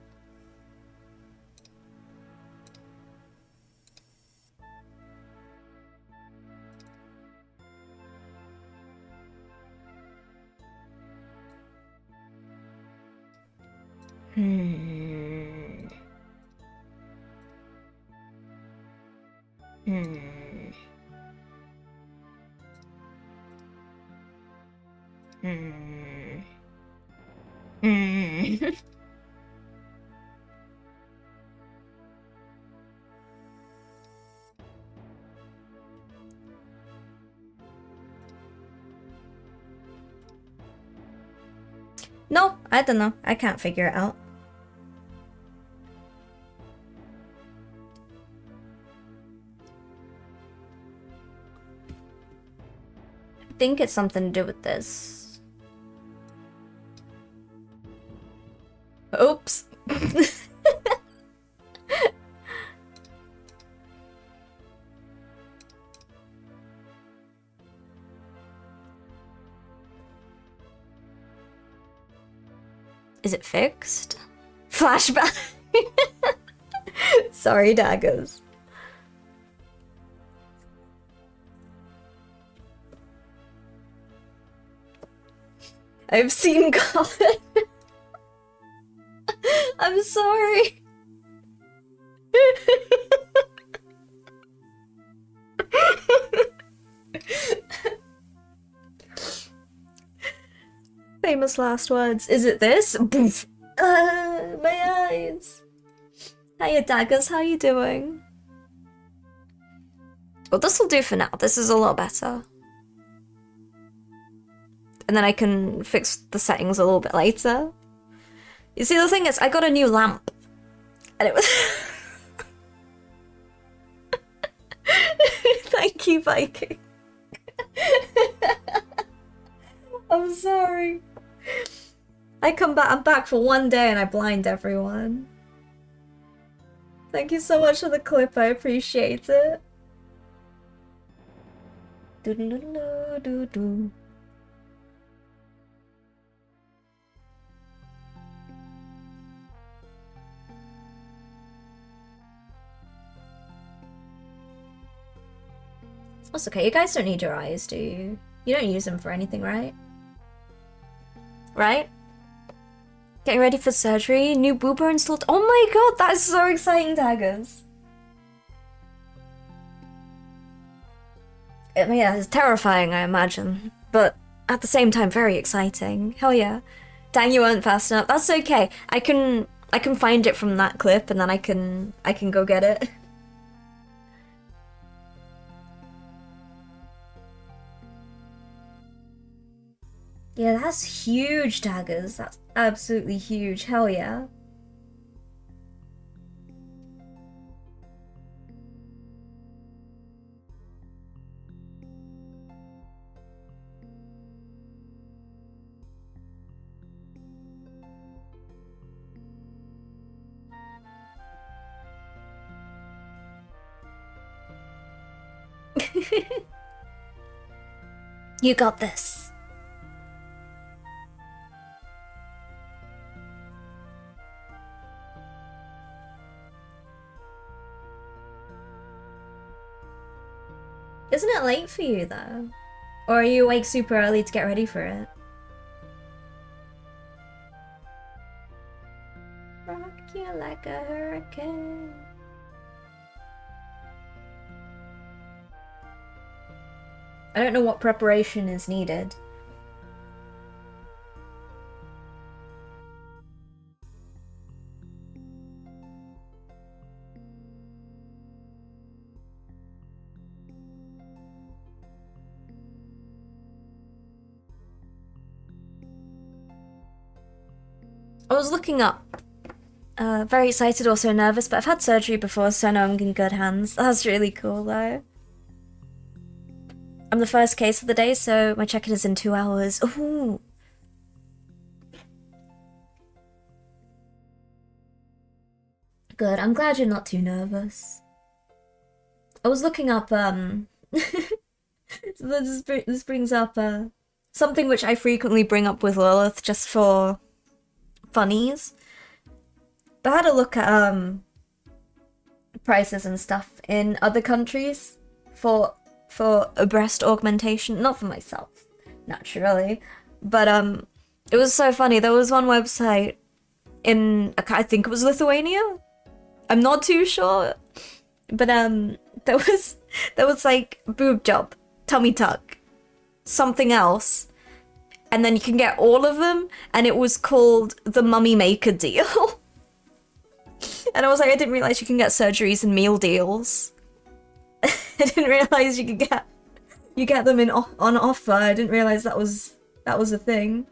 Hmm. Hmm. Hmm. Hmm. No, I don't know. I can't figure it out. I think it's something to do with this. Oops. Is it fixed? Flashback. Sorry, daggers. I've seen Colin. I'm sorry. Famous last words. Is it this? Boof. My eyes. Hiya, daggers. How you doing? Well, this will do for now. This is a lot better. And then I can fix the settings a little bit later. You see, the thing is, I got a new lamp. And it was... Thank you, Viking. I'm sorry. I'm back for one day and I blind everyone. Thank you so much for the clip, I appreciate it. Do-do-do-do-do-do. That's okay, you guys don't need your eyes, do you? You don't use them for anything, right? Right? Getting ready for surgery, new boober installed. Oh my god, that is so exciting, daggers. I mean, yeah, it's terrifying, I imagine, but at the same time, very exciting. Hell yeah. Dang, you weren't fast enough. That's okay. I can find it from that clip, and then I can go get it. Yeah, that's huge, daggers. That's absolutely huge. Hell yeah. You got this. Isn't it late for you, though? Or are you awake super early to get ready for it? Rock you like a hurricane. I don't know what preparation is needed. I was looking up. Very excited, also nervous, but I've had surgery before, so I know I'm in good hands. That's really cool, though. I'm the first case of the day, so my check-in is in 2 hours. Ooh. Good, I'm glad you're not too nervous. I was looking up, this brings up, something which I frequently bring up with Lilith, just for funnies. But I had a look at, prices and stuff in other countries for a breast augmentation. Not for myself, naturally. But, it was so funny. There was one website in, I think it was Lithuania. I'm not too sure, but there was like boob job, tummy tuck, something else, and then you can get all of them, and it was called the Mummy Maker deal. And I was like, I didn't realize you can get surgeries and meal deals. I didn't realize you get them on offer. I didn't realize that was a thing.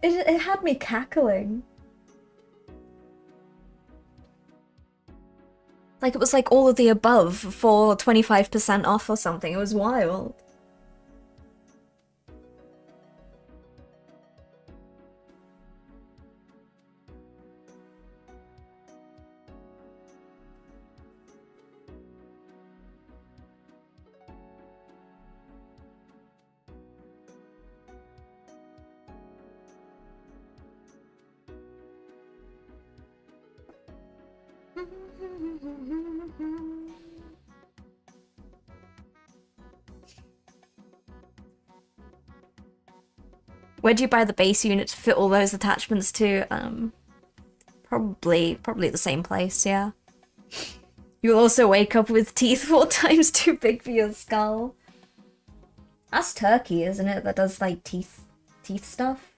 It had me cackling. Like it was like all of the above for 25% off or something. It was wild. Where'd you buy the base unit to fit all those attachments to? Probably the same place, yeah. You'll also wake up with teeth 4 times too big for your skull. That's Turkey, isn't it? That does like teeth stuff.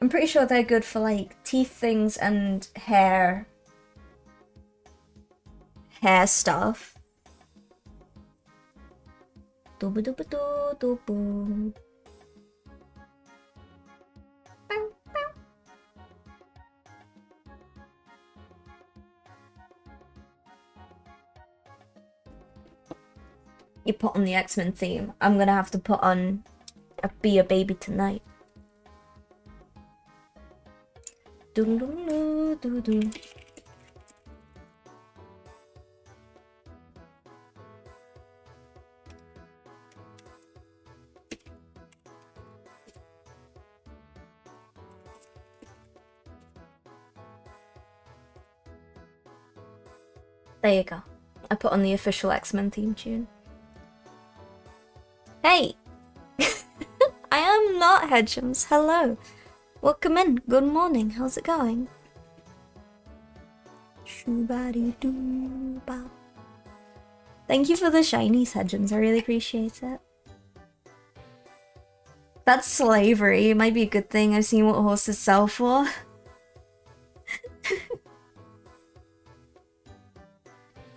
I'm pretty sure they're good for like teeth things and hair stuff. You put on the X-Men theme. I'm gonna have to put on Be a Baby Tonight. There you go. I put on the official X-Men theme tune. Hey! I am not Hedgems. Hello. Welcome in. Good morning. How's it going? Thank you for the shinies, Hedgems. I really appreciate it. That's slavery. It might be a good thing. I've seen what horses sell for.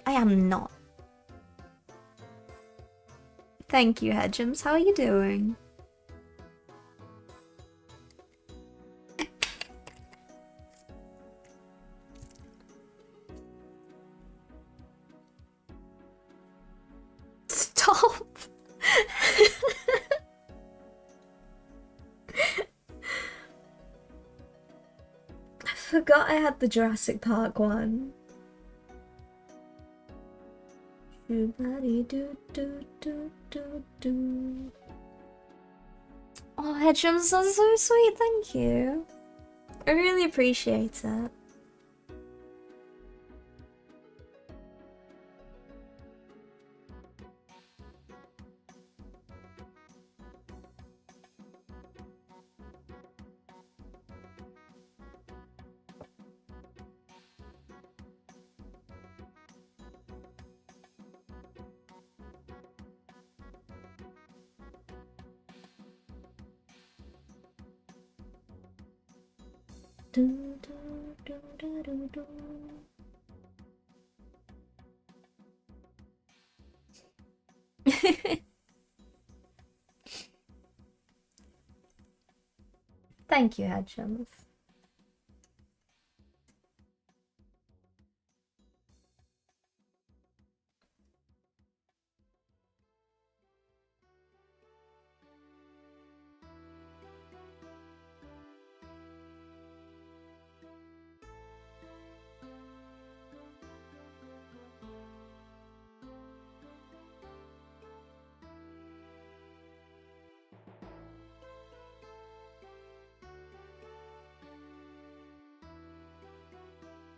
I am not. Thank you, Hedgems. How are you doing? Stop! I forgot I had the Jurassic Park one. Oh, Hedgems, that's so sweet, thank you. I really appreciate it. Thank you, Hedgems.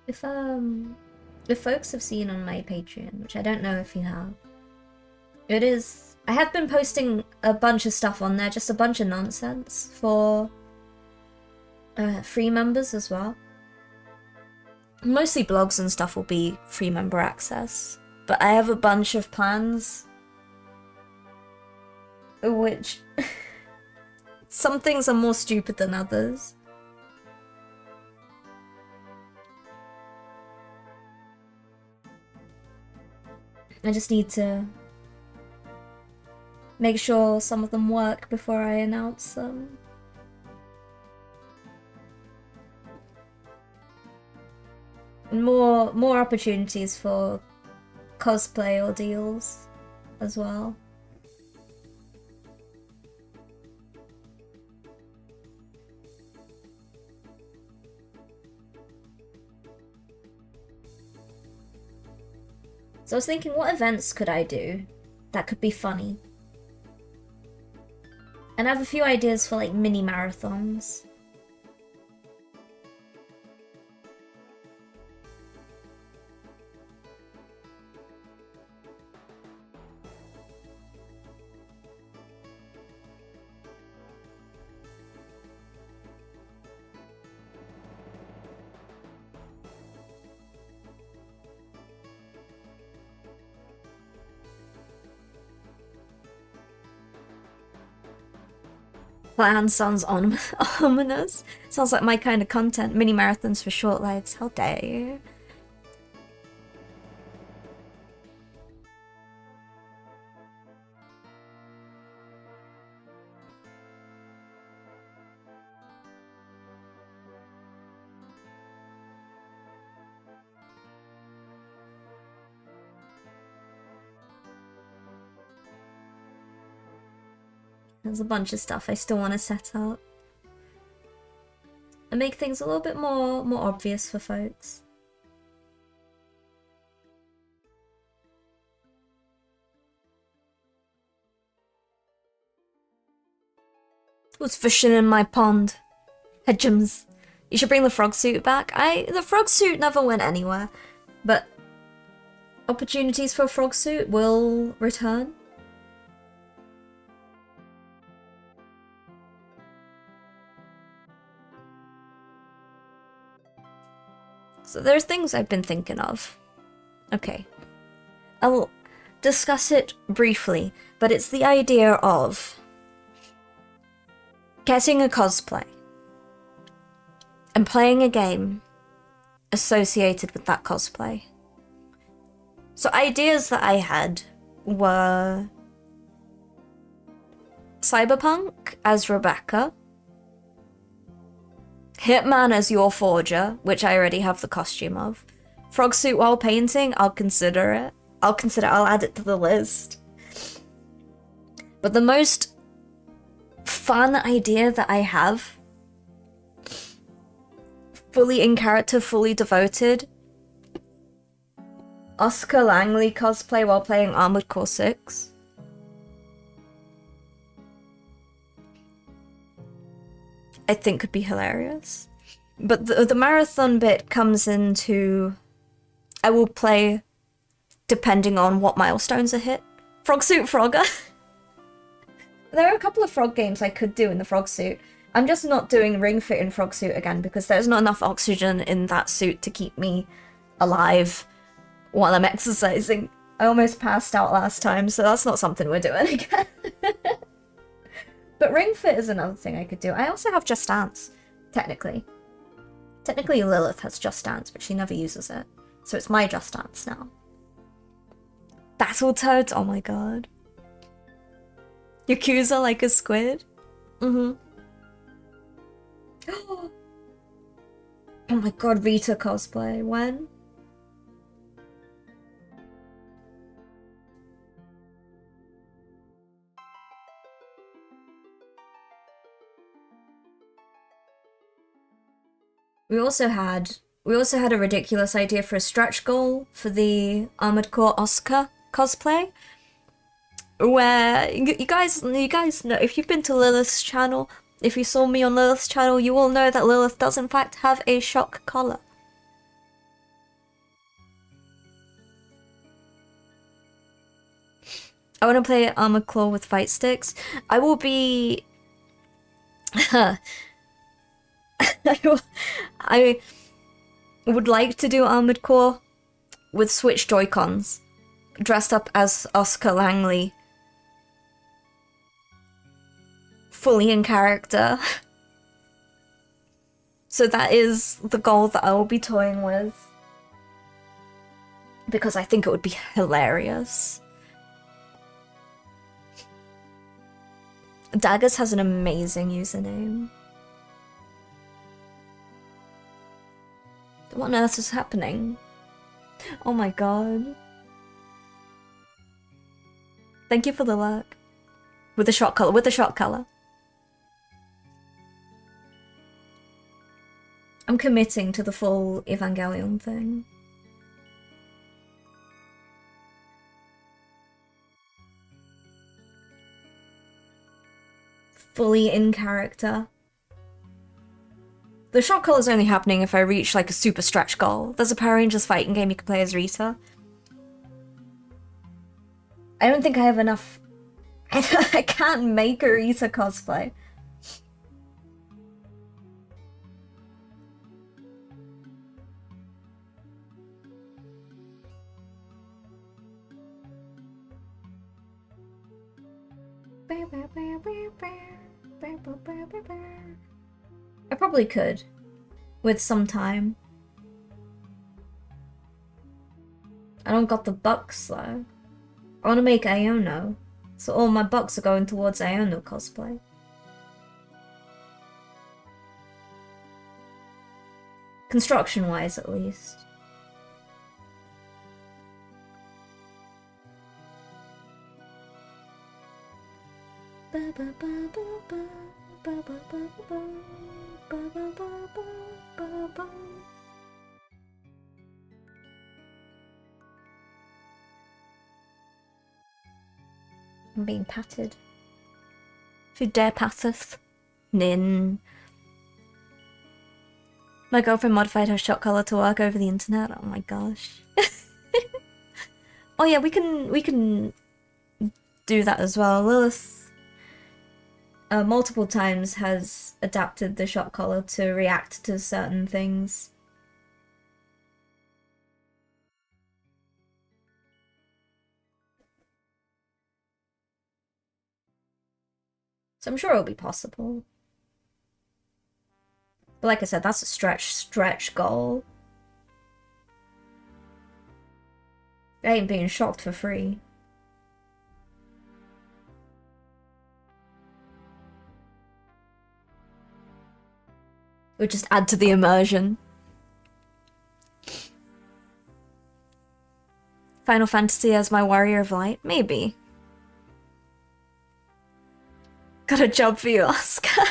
If folks have seen on my Patreon, which I don't know if you have, it is... I have been posting a bunch of stuff on there, just a bunch of nonsense for free members as well. Mostly blogs and stuff will be free member access, but I have a bunch of plans, which some things are more stupid than others. I just need to make sure some of them work before I announce them. More opportunities for cosplay or deals as well. So I was thinking, what events could I do that could be funny? And I have a few ideas for like mini marathons. Plan sounds ominous. Sounds like my kind of content. Mini marathons for short lives. How dare you? There's a bunch of stuff I still want to set up and make things a little bit more obvious for folks. Who's fishing in my pond? Hedgems. You should bring the frog suit back. The frog suit never went anywhere, but opportunities for a frog suit will return. So there's things I've been thinking of. Okay. I will discuss it briefly, but it's the idea of getting a cosplay and playing a game associated with that cosplay. So ideas that I had were Cyberpunk as Rebecca, Hitman as your forger, which I already have the costume of. Frog suit while painting, I'll consider it. I'll add it to the list. But the most fun idea that I have, fully in character, fully devoted, Oscar Langley cosplay while playing Armored Core 6. I think could be hilarious. But the marathon bit comes into... I will play depending on what milestones are hit. Frog Suit Frogger. There are a couple of frog games I could do in the frog suit. I'm just not doing Ring Fit in frog suit again because there's not enough oxygen in that suit to keep me alive while I'm exercising. I almost passed out last time, so that's not something we're doing again. But Ring Fit is another thing I could do. I also have Just Dance, technically. Technically Lilith has Just Dance, but she never uses it. So it's my Just Dance now. Battletoads, oh my god. Yakuza like a squid? Mm-hmm. Oh my god, Rita cosplay. When? We also had a ridiculous idea for a stretch goal for the Armored Core Oscar cosplay. Where you guys know, if you've been to Lilith's channel, if you saw me on Lilith's channel, you will know that Lilith does in fact have a shock collar. I want to play Armored Claw with fight sticks. I will be... I would like to do Armored Core with Switch Joy-Cons, dressed up as Oscar Langley, fully in character. So that is the goal that I will be toying with, because I think it would be hilarious. Daggers has an amazing username. What on earth is happening? Oh my god. Thank you for the lurk. With the shot color, with the shot color. I'm committing to the full Evangelion thing. Fully in character. The shot color is only happening if I reach like a super stretch goal. There's a Power Rangers fighting game you can play as Rita. I don't think I have enough... I can't make a Rita cosplay. I probably could, with some time. I don't got the bucks though. I want to make Iono, so all my bucks are going towards Iono cosplay. Construction-wise, at least. I'm being patted. If you dare patteth. Nin. My girlfriend modified her shot color to work over the internet. Oh my gosh. Oh yeah, we can do that as well. Lilith multiple times has adapted the shot color to react to certain things. So I'm sure it'll be possible. But like I said, that's a stretch goal. I ain't being shocked for free. It would just add to the immersion. Final Fantasy as my Warrior of Light? Maybe. Got a job for you, Oscar.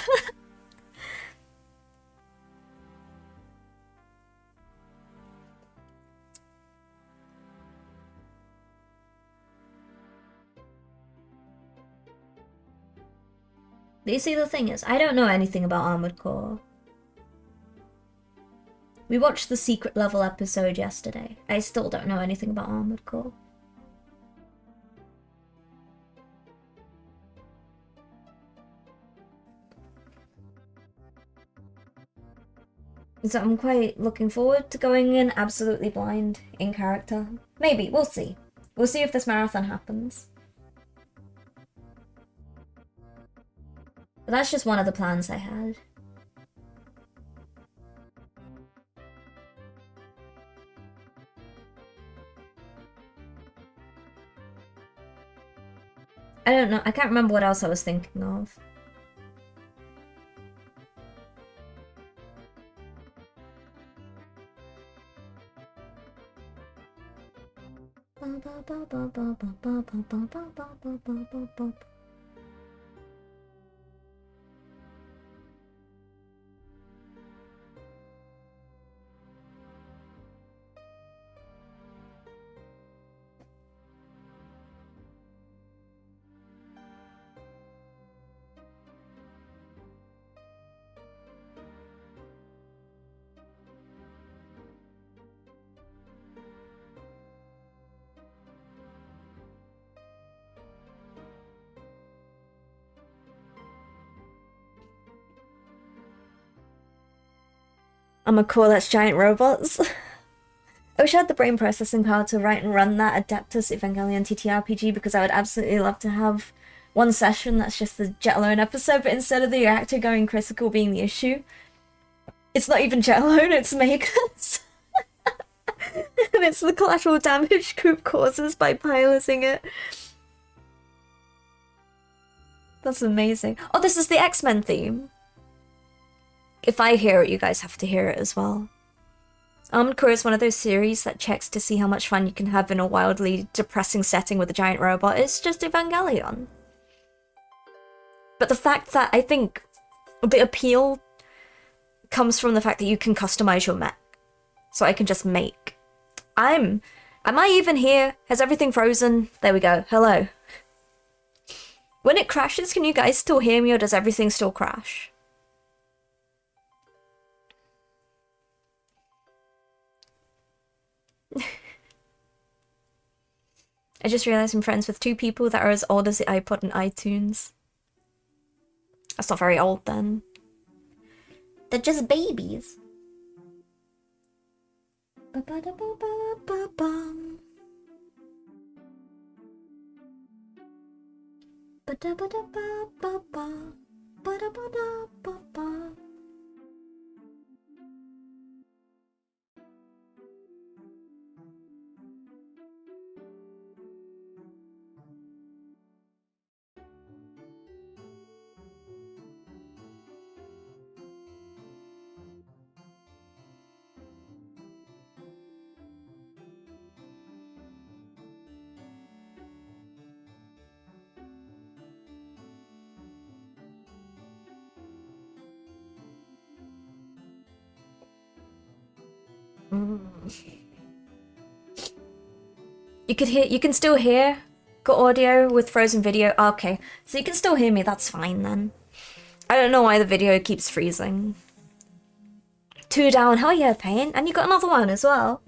You see, the thing is, I don't know anything about Armored Core. We watched the secret level episode yesterday. I still don't know anything about Armored Core. So I'm quite looking forward to going in absolutely blind in character. Maybe, we'll see. We'll see if this marathon happens. But that's just one of the plans I had. I don't know, I can't remember what else I was thinking of. I'm a cool, that's giant robots. I wish I had the brain processing power to write and run that Adeptus Evangelion TTRPG, because I would absolutely love to have one session that's just the Jet Alone episode, but instead of the reactor going critical being the issue, it's not even Jet Alone, it's Makers. And it's the collateral damage Coop causes by piloting it. That's amazing. Oh, this is the X-Men theme. If I hear it, you guys have to hear it as well. Armored Core is one of those series that checks to see how much fun you can have in a wildly depressing setting with a giant robot. It's just Evangelion. But the fact that I think the appeal comes from the fact that you can customize your mech. So I can just make. Am I even here? Has everything frozen? There we go. Hello. When it crashes, can you guys still hear me, or does everything still crash? I just realized I'm friends with 2 people that are as old as the iPod and iTunes. That's not very old then. They're just babies. Ba-ba-da-ba-ba-ba-bum. Ba-da-ba-da-ba-ba-ba. Ba-da-ba-da-ba-ba. You can still hear good audio with frozen video. Oh, okay, so you can still hear me, that's fine then. I don't know why the video keeps freezing. 2 down, hell yeah, Pain. And you got another one as well.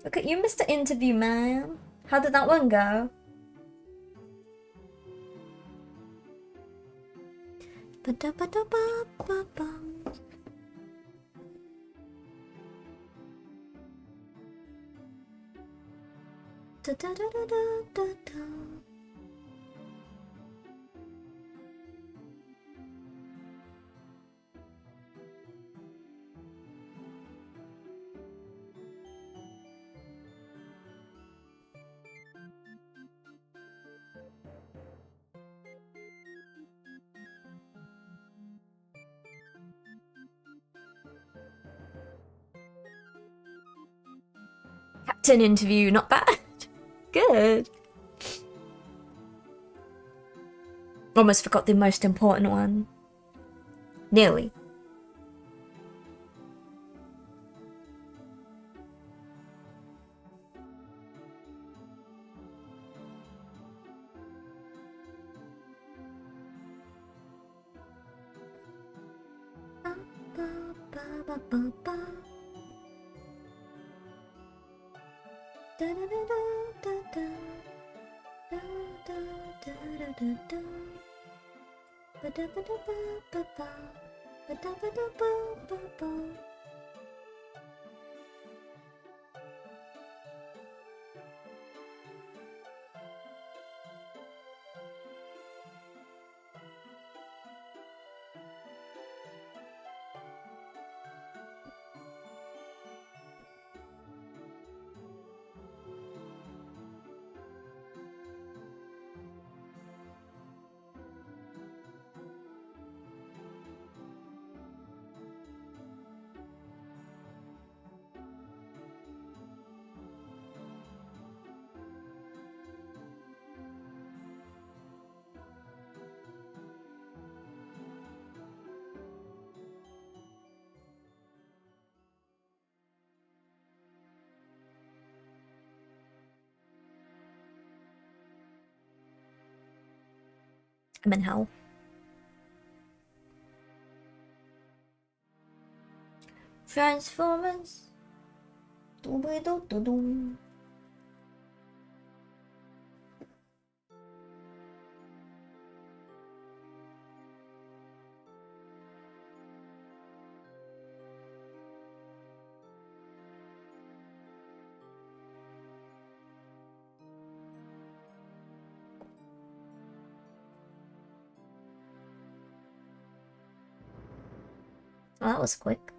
Look at you, Mr. Interview Man. How did that one go? Ba-da-ba-da-ba-ba-bum. Da-da-da-da-da-da. Captain Interview, not bad. Good. Almost forgot the most important one. Nearly. I'm in hell. Transformers. Doo-ba-doo-doo-doo. Well, that was quick.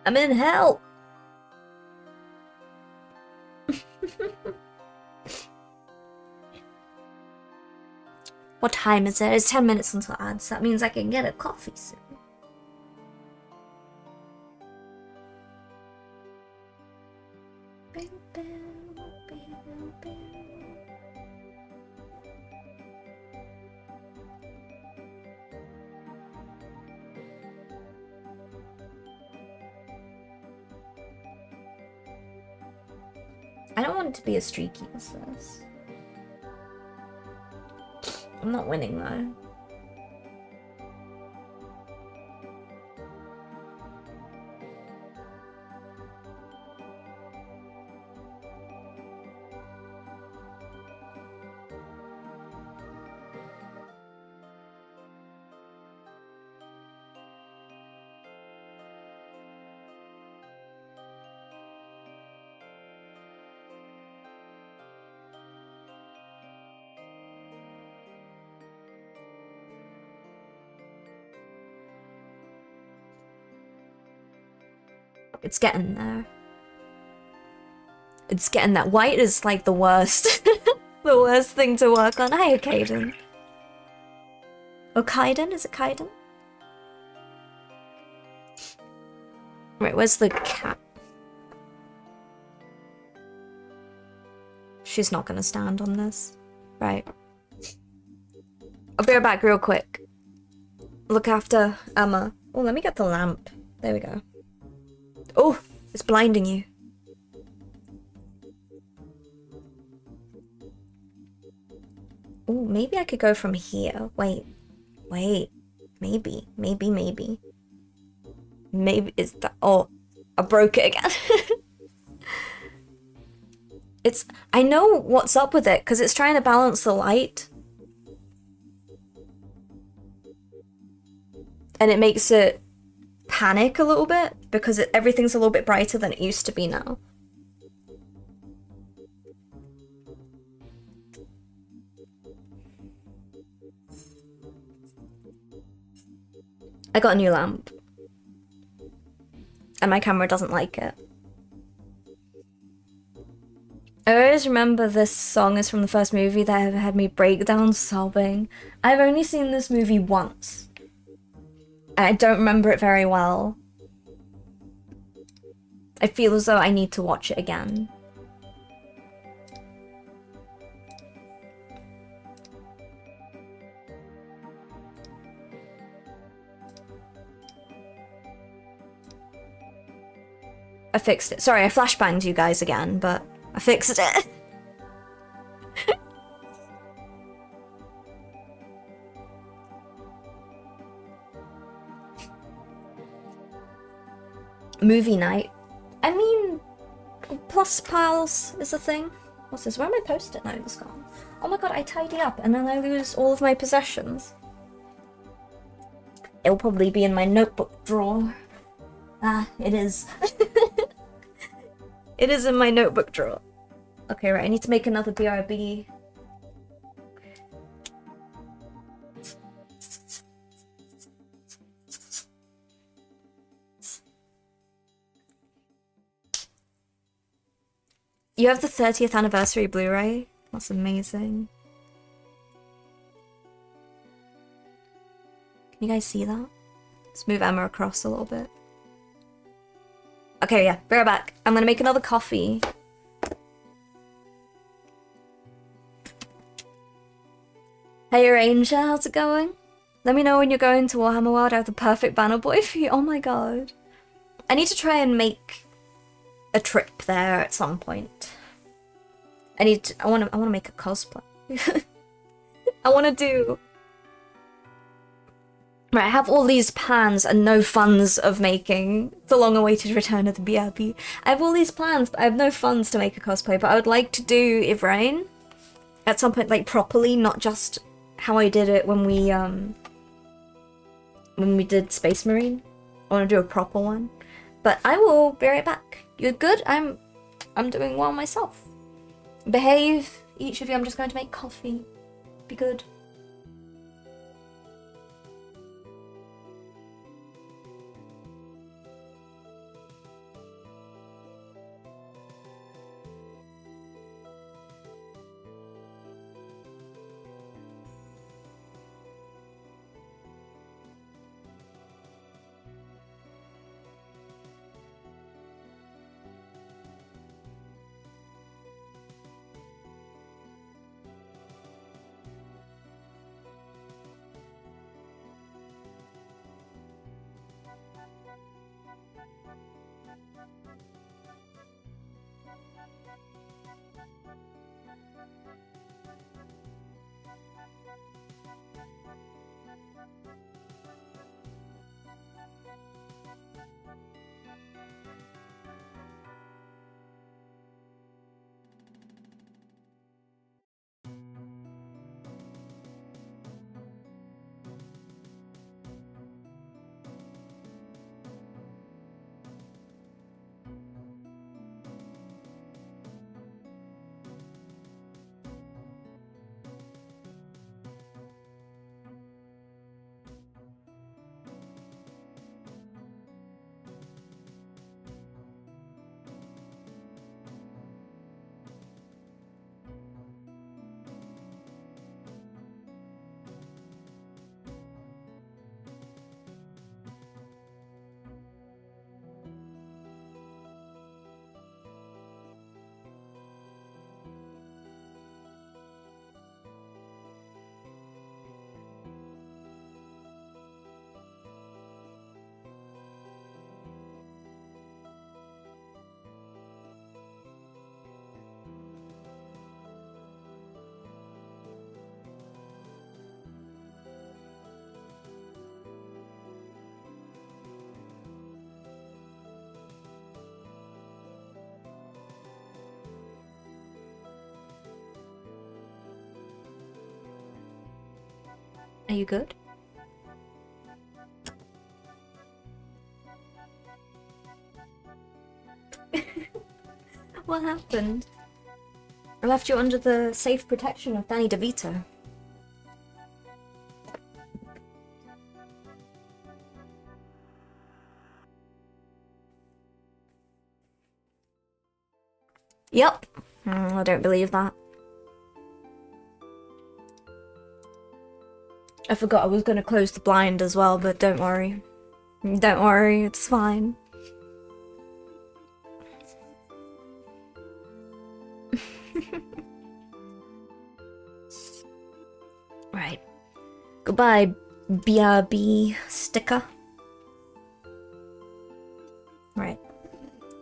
I'm in hell! What time is it? It's 10 minutes until ads. That means I can get a coffee soon. I don't want it to be as streaky as this. I'm not winning though. It's getting there. It's getting that. White is like the worst. The worst thing to work on. Hi, Kaiden. Oh, Kaiden? Is it Kaiden? Right, where's the cat? She's not gonna stand on this. Right. I'll be right back real quick. Look after Emma. Oh, let me get the lamp. There we go. Oh, it's blinding you. Oh, maybe I could go from here. Wait. Maybe. Maybe is that... Oh, I broke it again. I know what's up with it, because it's trying to balance the light. And it makes it panic a little bit, because everything's a little bit brighter than it used to be now. I got a new lamp. And my camera doesn't like it. I always remember this song is from the first movie that ever had me break down sobbing. I've only seen this movie once. And I don't remember it very well. I feel as though I need to watch it again. I fixed it. Sorry, I flashbanged you guys again, but I fixed it. Movie night. I mean, plus piles is a thing. What's this? Where are my post-it notes gone? Oh my god, I tidy up and then I lose all of my possessions. It'll probably be in my notebook drawer. Ah, it is. It is in my notebook drawer. Okay, right, I need to make another BRB. You have the 30th anniversary Blu-ray? That's amazing. Can you guys see that? Let's move Emma across a little bit. Okay, yeah, be right back. I'm gonna make another coffee. Hey Ranger, how's it going? Let me know when you're going to Warhammer World. I have the perfect banner boy for you. Oh my god. I need to try and make a trip there at some point. I wanna make a cosplay. I wanna do... Right, I have all these plans and no funds of making the long-awaited return of the BRB. I have all these plans, but I have no funds to make a cosplay, but I would like to do Ivrain at some point, like, properly, not just how I did it when we did Space Marine. I want to do a proper one. But I will be right back. You're good? I'm doing well myself. Behave, each of you. I'm just going to make coffee. Be good. Are you good? What happened? I left you under the safe protection of Danny DeVito. Yep. I don't believe that. I forgot I was going to close the blind as well, but don't worry. Don't worry, it's fine. Right. Goodbye, BRB sticker. Right.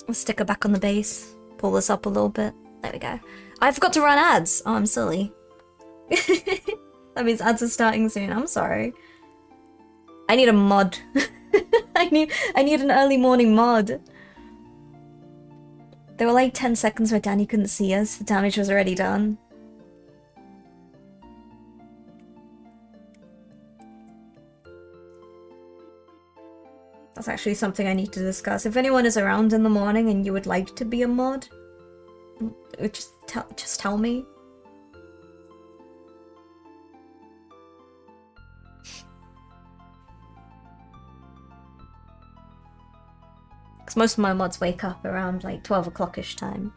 I'll sticker back on the base. Pull this up a little bit. There we go. I forgot to run ads. Oh, I'm silly. That means ads are starting soon. I'm sorry. I need a mod. I need an early morning mod. There were like 10 seconds where Danny couldn't see us. The damage was already done. That's actually something I need to discuss. If anyone is around in the morning and you would like to be a mod, just tell me. Because most of my mods wake up around like 12 o'clock-ish time.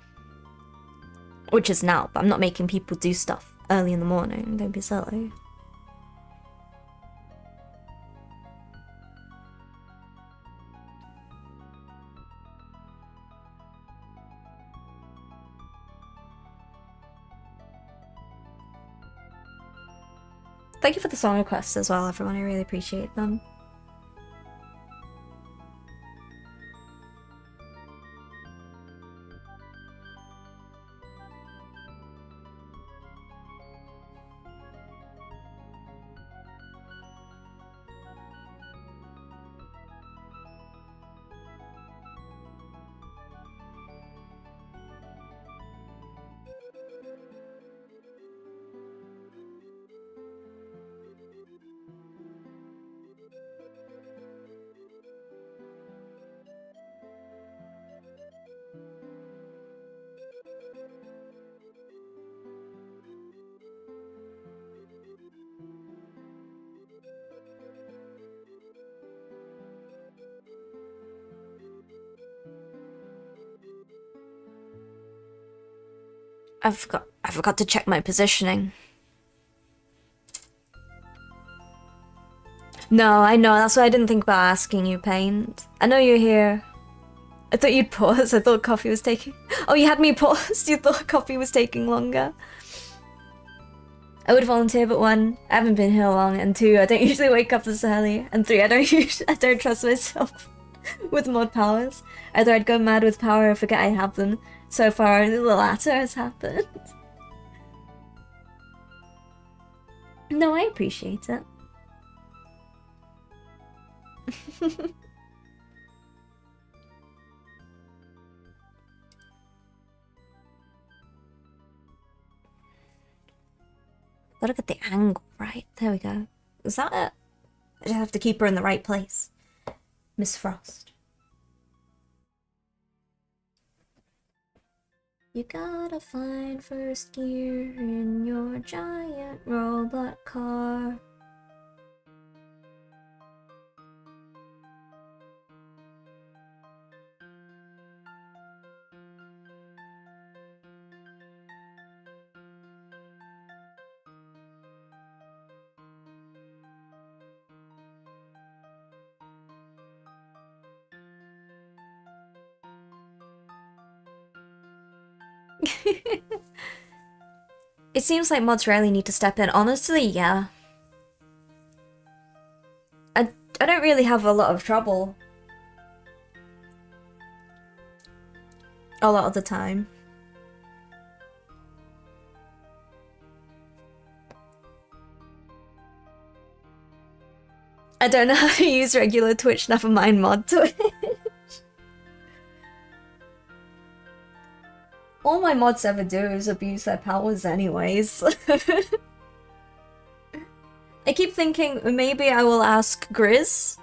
Which is now, but I'm not making people do stuff early in the morning. Don't be silly. Thank you for the song requests as well, everyone. I really appreciate them. I forgot to check my positioning. No, I know, that's why I didn't think about asking you, Paint. I know you're here. I thought you'd pause. I thought coffee was taking... Oh, you had me paused? You thought coffee was taking longer? I would volunteer, but one, I haven't been here long, and two, I don't usually wake up this early, and three, I don't trust myself with mod powers. Either I'd go mad with power or forget I have them. So far, the latter has happened. No, I appreciate it. Gotta get the angle right. There we go. Is that it? I just have to keep her in the right place. Miss Frost. You gotta find first gear in your giant robot car. It seems like mods rarely need to step in. Honestly, yeah. I don't really have a lot of trouble. A lot of the time. I don't know how to use regular Twitch, never mind mod Twitch. All my mods ever do is abuse their powers anyways. I keep thinking maybe I will ask Grizz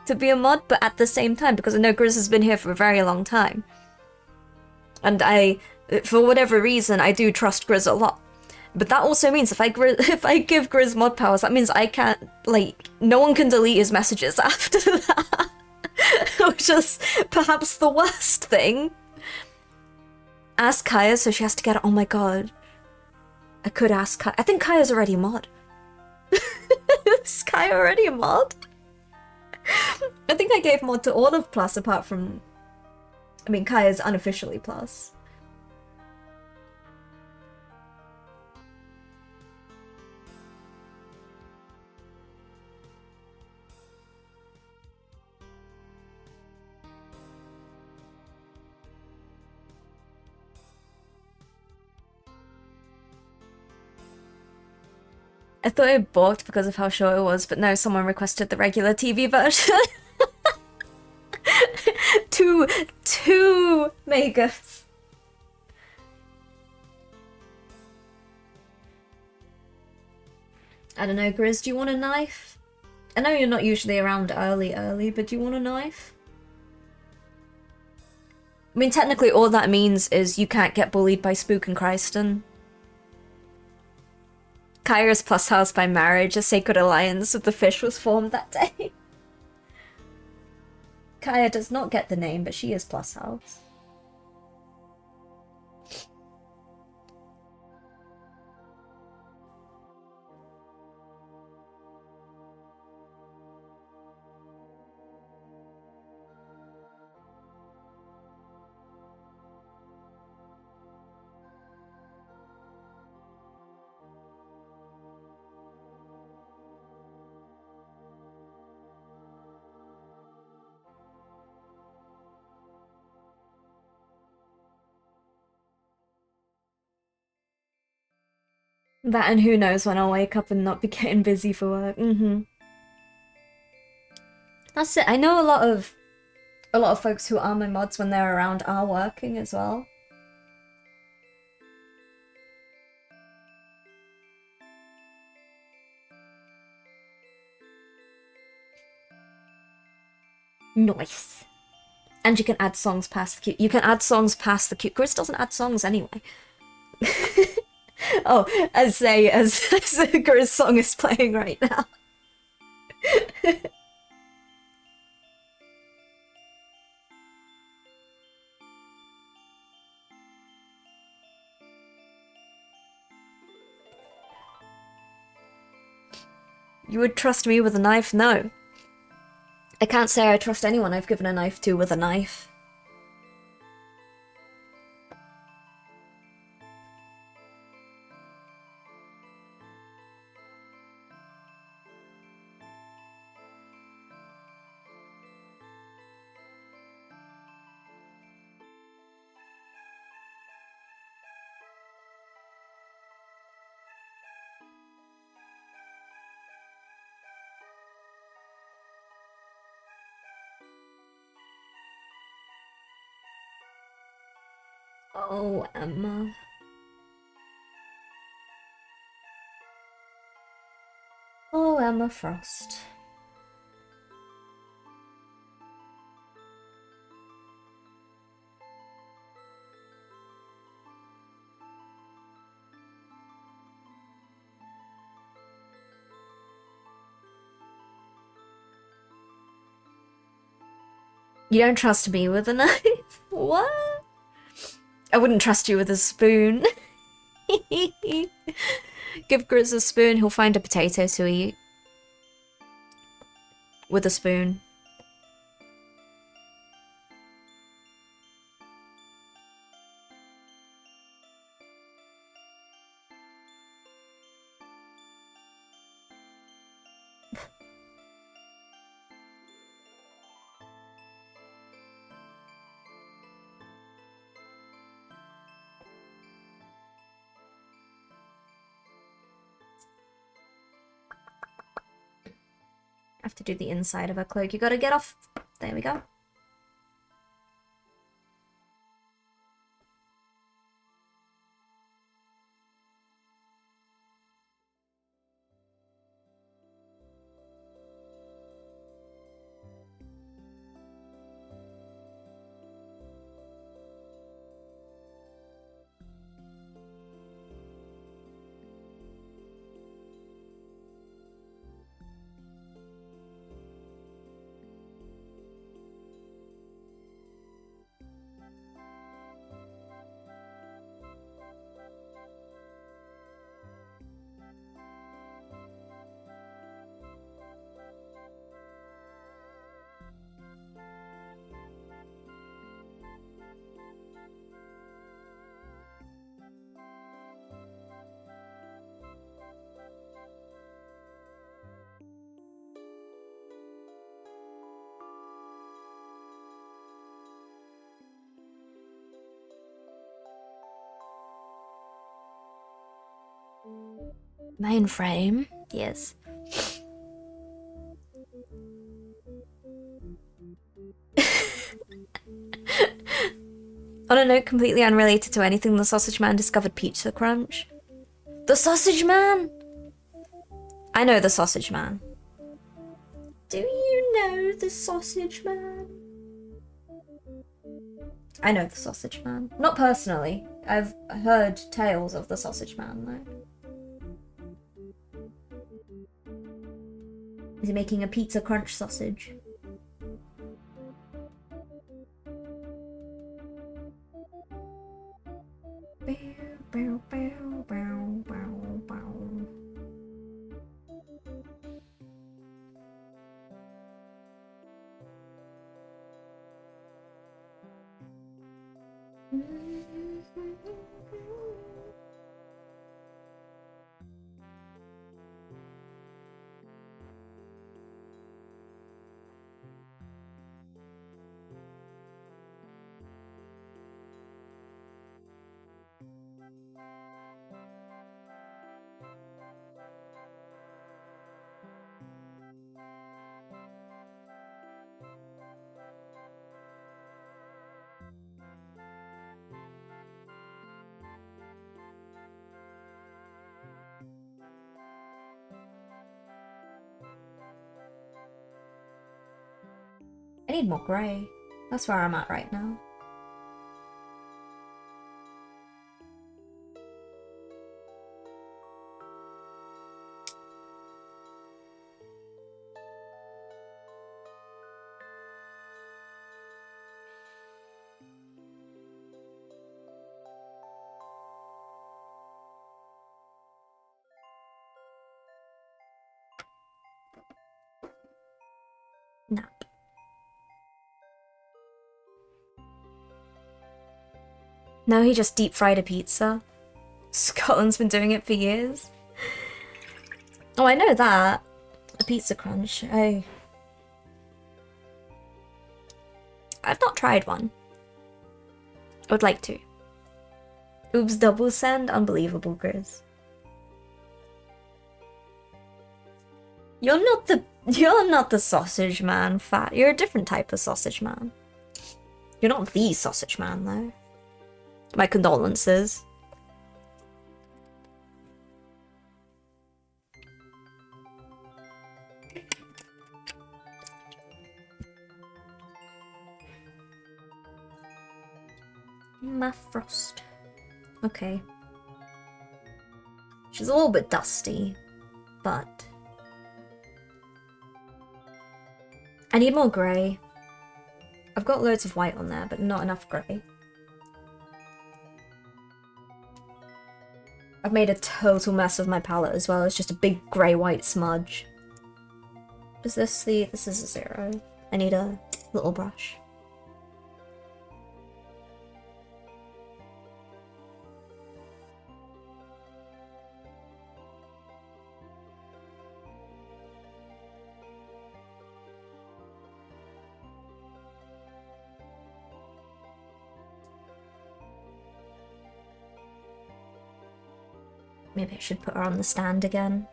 to be a mod, but at the same time, because I know Grizz has been here for a very long time. And for whatever reason, I do trust Grizz a lot. But that also means if I give Grizz mod powers, that means I can't, like, no one can delete his messages after that. Which is perhaps the worst thing. Ask Kaya, so she has to get it. Oh my god. I could ask Kaya. I think Kaya's already a mod. Is Kaya already a mod? I think I gave mod to all of Plus apart from... I mean, Kaya's unofficially Plus. I thought it balked because of how short it was, but no, someone requested the regular TV version. two megas. I don't know, Grizz, do you want a knife? I know you're not usually around early, but do you want a knife? I mean, technically all that means is you can't get bullied by Spook and Christen. Kyra's plus house by marriage, a sacred alliance with the fish was formed that day. Kaya does not get the name, but she is plus house. That and who knows when I'll wake up and not be getting busy for work. That's it. I know a lot of folks who are my mods when they're around are working as well. Nice. And you can add songs past the queue. You can add songs past the queue. Chris doesn't add songs anyway. Oh, as Chris' song is playing right now. You would trust me with a knife? No. I can't say I trust anyone I've given a knife to with a knife. Oh, Emma. Oh, Emma Frost. You don't trust me with a knife? What? I wouldn't trust you with a spoon. Give Grizz a spoon, he'll find a potato to eat. With a spoon. I have to do the inside of her cloak. You gotta get off. There we go. Mainframe? Yes. On a note completely unrelated to anything, the Sausage Man discovered Pizza Crunch. The Sausage Man? I know the Sausage Man. Do you know the Sausage Man? I know the Sausage Man. Not personally. I've heard tales of the Sausage Man, though. Is he making a Pizza Crunch sausage? Bow, bow, bow, bow, bow. need more grey. That's where I'm at right now. Nap. No, he just deep fried a pizza. Scotland's been doing it for years. Oh, I know that. A pizza crunch. I've not tried one. I would like to. Oops, double send? Unbelievable, Grizz. You're not the sausage man, Fat. You're a different type of sausage man. You're not the sausage man, though. My condolences. My frost. Okay. She's a little bit dusty, but I need more grey. I've got loads of white on there, but not enough grey. I've made a total mess of my palette as well. It's just a big grey-white smudge. Is this the... This is a 0. I need a little brush. Maybe I should put her on the stand again.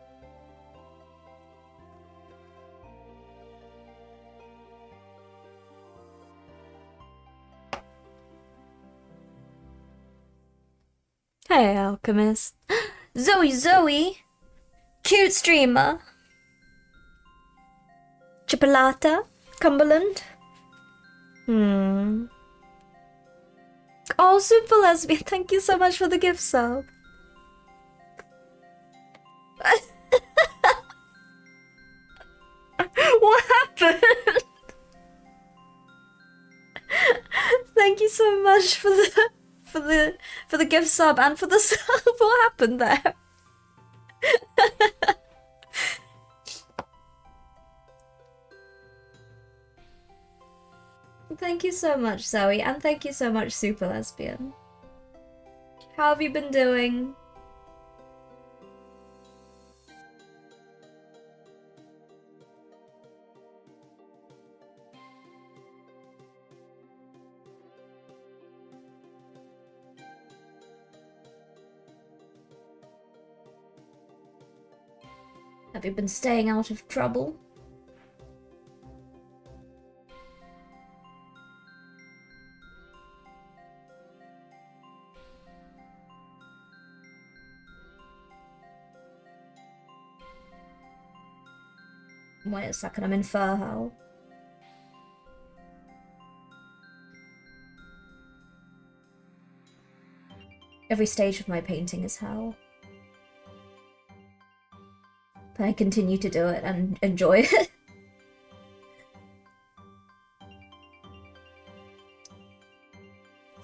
Hey, Alchemist. Zoe! Cute streamer! Chipolata? Cumberland? Oh, super lesbian, thank you so much for the gift sub. What happened? Thank you so much for the gift sub and for the sub. What happened there? Thank you so much, Zoe, and thank you so much, Super Lesbian. How have you been doing? Have you been staying out of trouble? Wait a second, I'm in fur hell. Every stage of my painting is hell. But I continue to do it and enjoy it.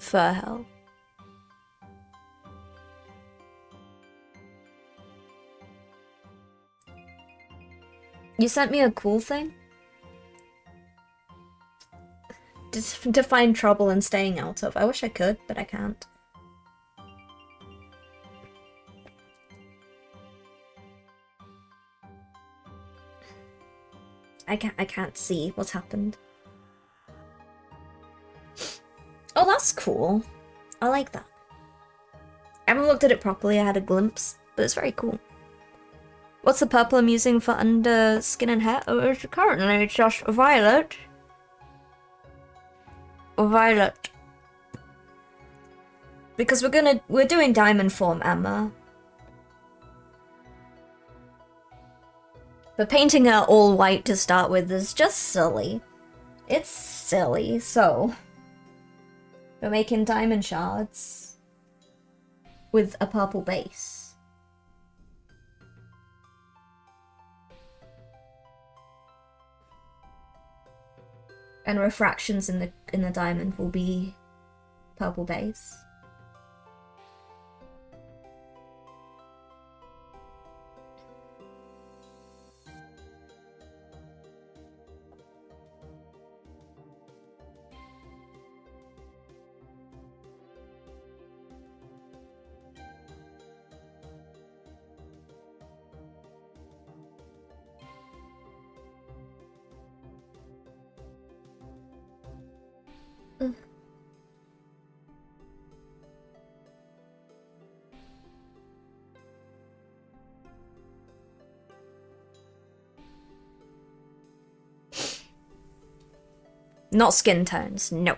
Fur hell. You sent me a cool thing? To find trouble and staying out of. I wish I could, but I can't. I can't see what's happened. Oh, that's cool. I like that. I haven't looked at it properly, I had a glimpse, but it's very cool. What's the purple I'm using for under skin and hair? Oh, it's currently just violet. Violet. Because we're doing diamond form, Emma. But painting her all white to start with is just silly. It's silly. So, we're making diamond shards with a purple base. And refractions in the diamond will be purple base. Not skin tones, no.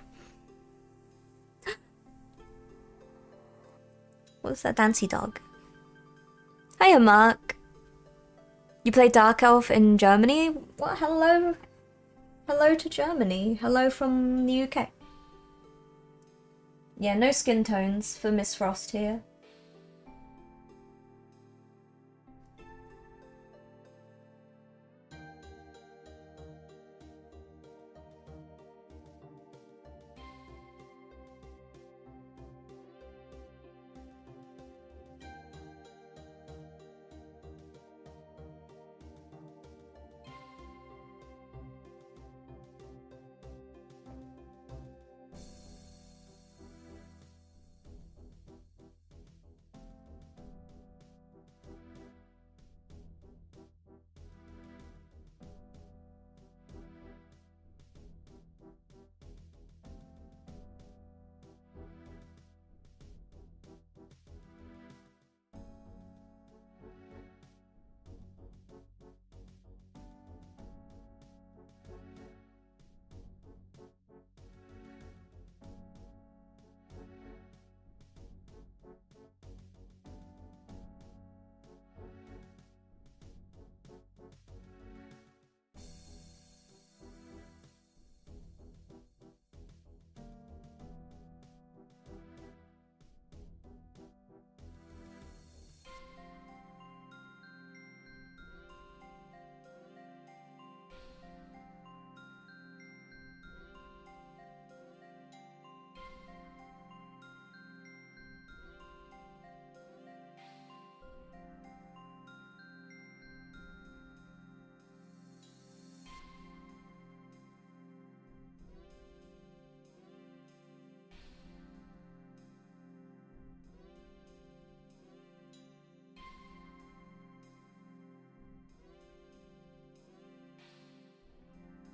What's that dancy dog? Hiya, Mark. You play Dark Elf in Germany? What? Hello? Hello to Germany. Hello from the UK. Yeah, no skin tones for Miss Frost here.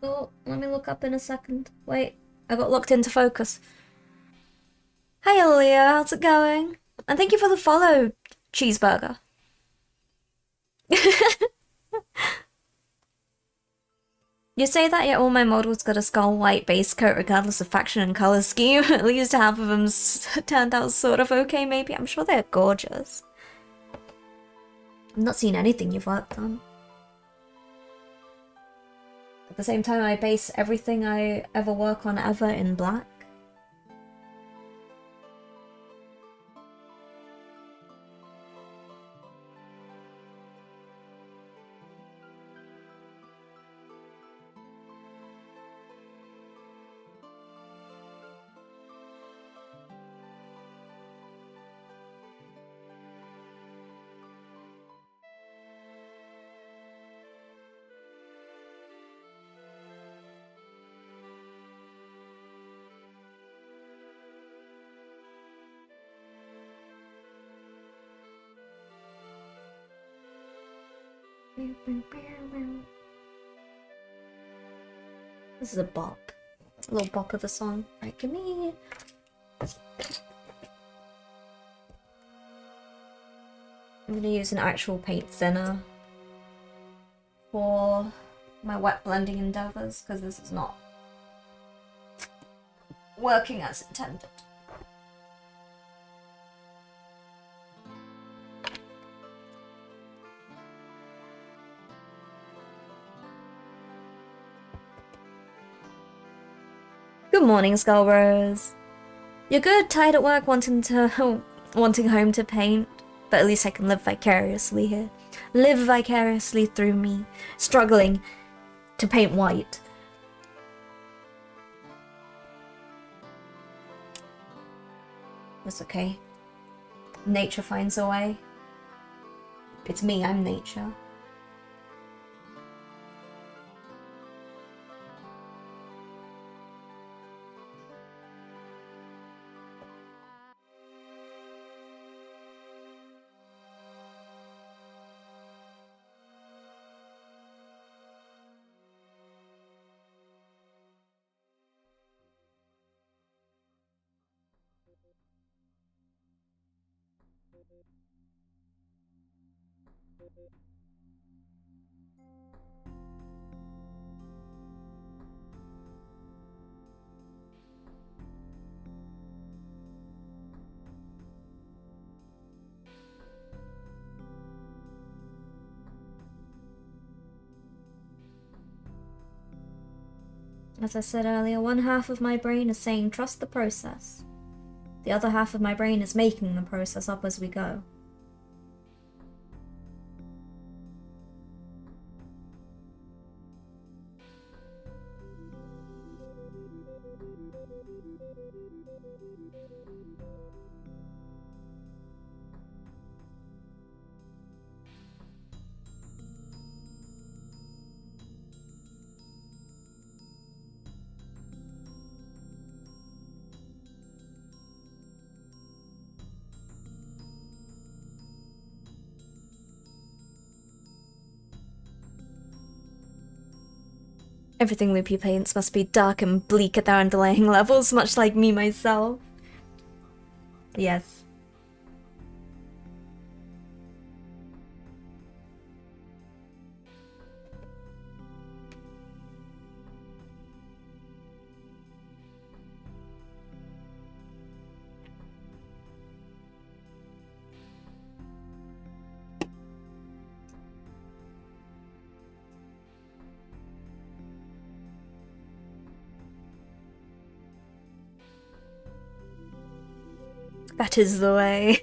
Oh, let me look up in a second. Wait, I got locked into focus. Hey, Leah, how's it going? And thank you for the follow, Cheeseburger. You say that, yet all my models got a skull white base coat regardless of faction and color scheme. At least half of them turned out sort of okay, maybe. I'm sure they're gorgeous. I've not seen anything you've worked on. At the same time, I base everything I ever work on ever in black. This is a bop. A little bop of a song. Right, give me... I'm gonna use an actual paint thinner for my wet blending endeavors, because this is not working as intended. Good morning, Skullrose. You're good, tired at work, wanting home to paint, but at least I can live vicariously here. Live vicariously through me, struggling to paint white. That's okay. Nature finds a way. It's me, I'm nature. As I said earlier, one half of my brain is saying trust the process. The other half of my brain is making the process up as we go. Everything Loopy paints must be dark and bleak at their underlying levels, much like me myself. Yes. That is the way.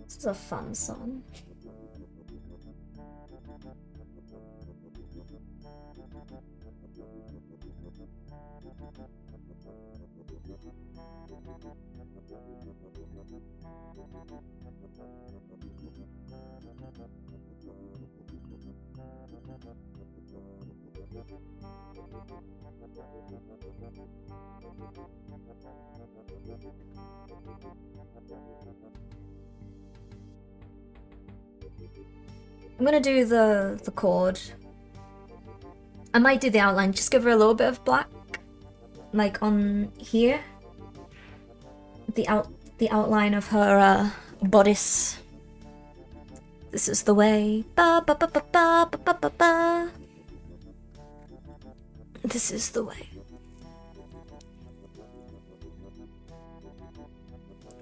This is a fun song. I'm gonna do the chord. I might do the outline, just give her a little bit of black, like on here. The outline of her bodice. This is the way. Ba ba ba ba ba ba ba ba ba. This is the way.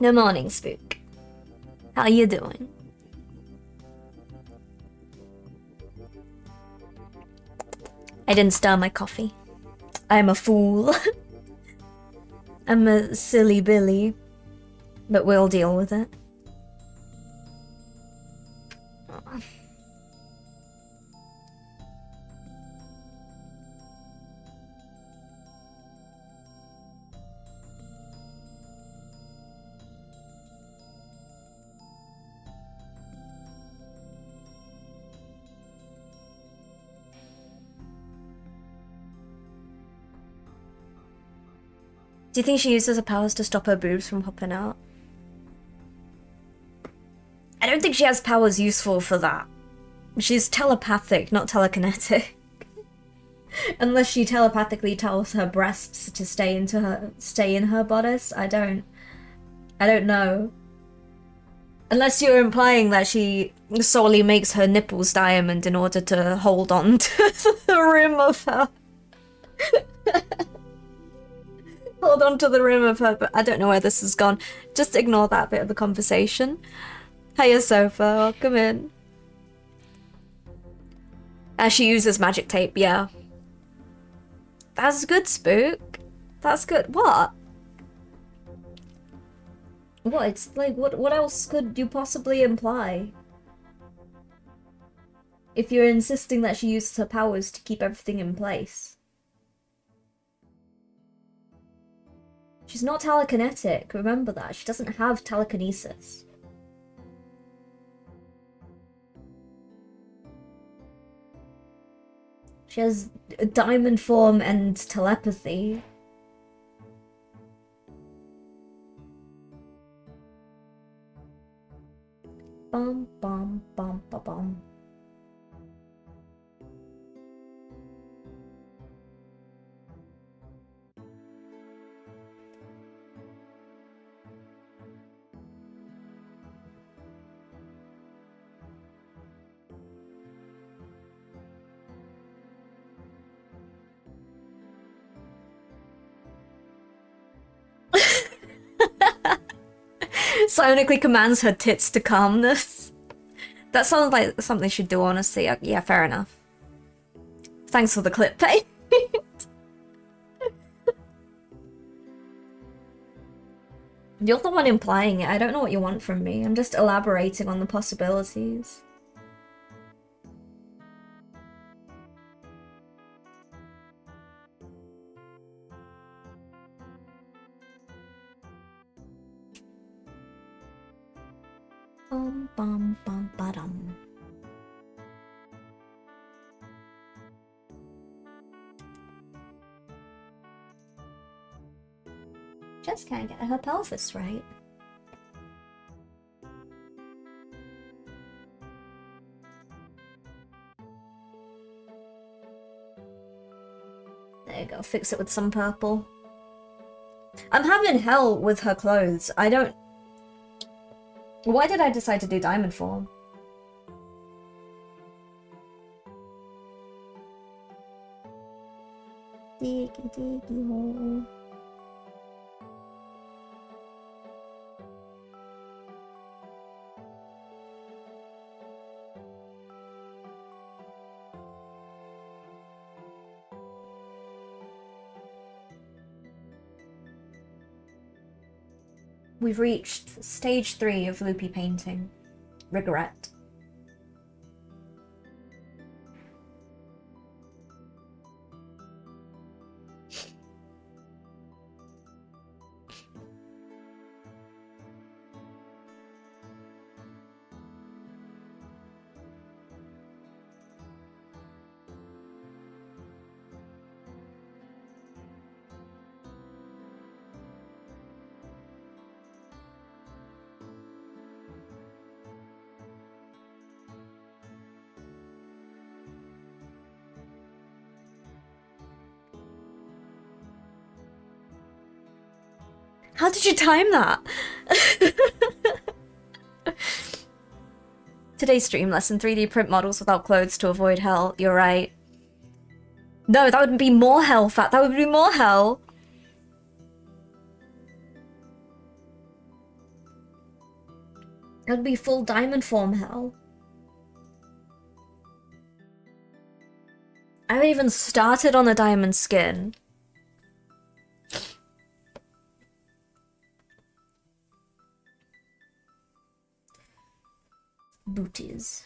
Good morning, Spook. How you doing? I didn't stir my coffee. I'm a fool. I'm a silly Billy. But we'll deal with it. Do you think she uses her powers to stop her boobs from popping out? think she has powers useful for that. She's telepathic, not telekinetic. Unless she telepathically tells her breasts to stay in her bodice. I don't know. Unless you're implying that she solely makes her nipples diamond in order to hold on to the rim of her. Hold on to the rim of her, but I don't know where this has gone. Just ignore that bit of the conversation. Hiya, Sofa. Welcome in. As she uses magic tape, yeah. That's good, Spook. That's good. What? What? It's like, what else could you possibly imply? If you're insisting that she uses her powers to keep everything in place. She's not telekinetic, remember that. She doesn't have telekinesis. She has a diamond form and telepathy. Bum bum bum ba bum. Psionically commands her tits to calmness. That sounds like something she'd do, honestly. Yeah, fair enough. Thanks for the clip, Pate. You're the one implying it. I don't know what you want from me. I'm just elaborating on the possibilities. Bum bum bum ba-dum. Just can't get her pelvis right. There you go, fix it with some purple. I'm having hell with her clothes. I don't... Why did I decide to do diamond form? Diggy diggy hole. We've reached stage 3 of loopy painting. Regret. How did you time that? Today's stream lesson, 3D print models without clothes to avoid hell. You're right. No, that would be more hell, Fat. That would be more hell. That would be full diamond form hell. I haven't even started on the diamond skin. Booties.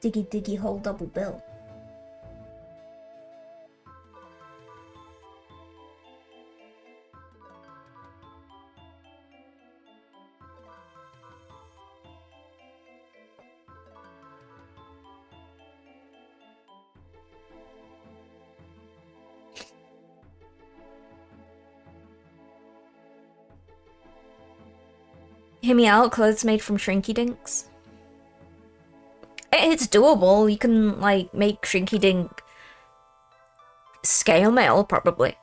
Diggy diggy hole double bill. Hear me out, clothes made from shrinky dinks. It's doable. You can, like, make shrinky dink scale mail, probably.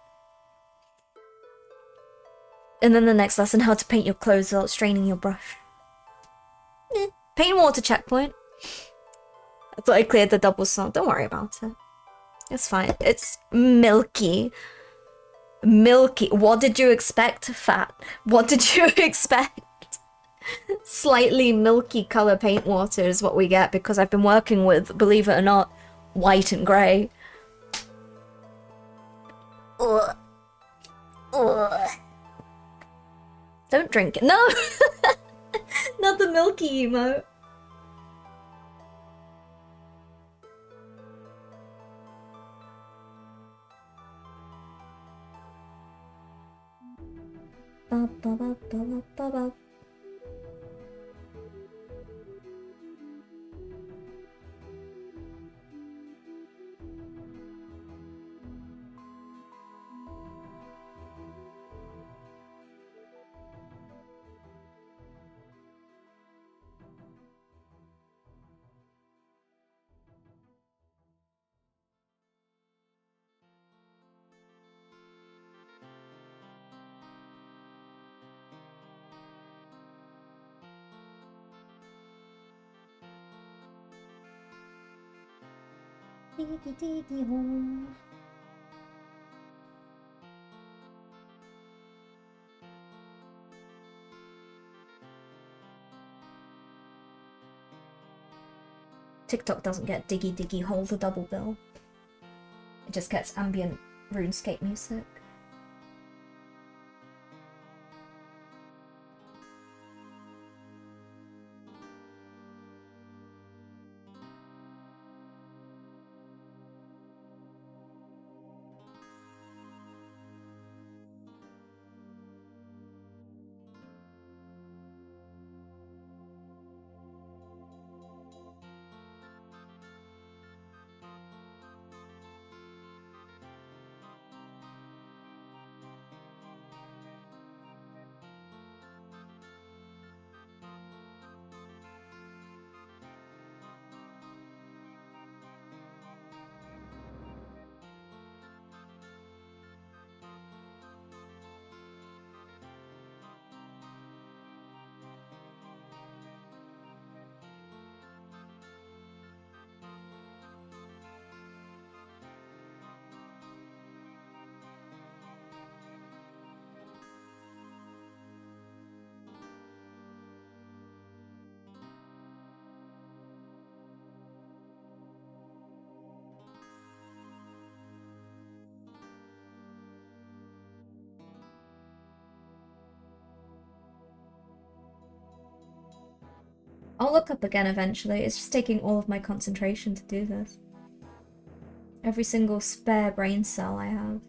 And then the next lesson, how to paint your clothes without straining your brush. Paint water checkpoint. I thought I cleared the double salt. Don't worry about it. It's fine. It's milky. Milky. What did you expect, fat? What did you expect? Slightly milky color paint water is what we get because I've been working with, believe it or not, white and grey. Ugh. Ugh. Don't drink it. No! Not the milky emote. Ba, ba, ba, ba, ba, ba. Diggy diggy hole. TikTok doesn't get diggy diggy hole the double bill. It just gets ambient RuneScape music. I'll look up again eventually. It's just taking all of my concentration to do this. Every single spare brain cell I have.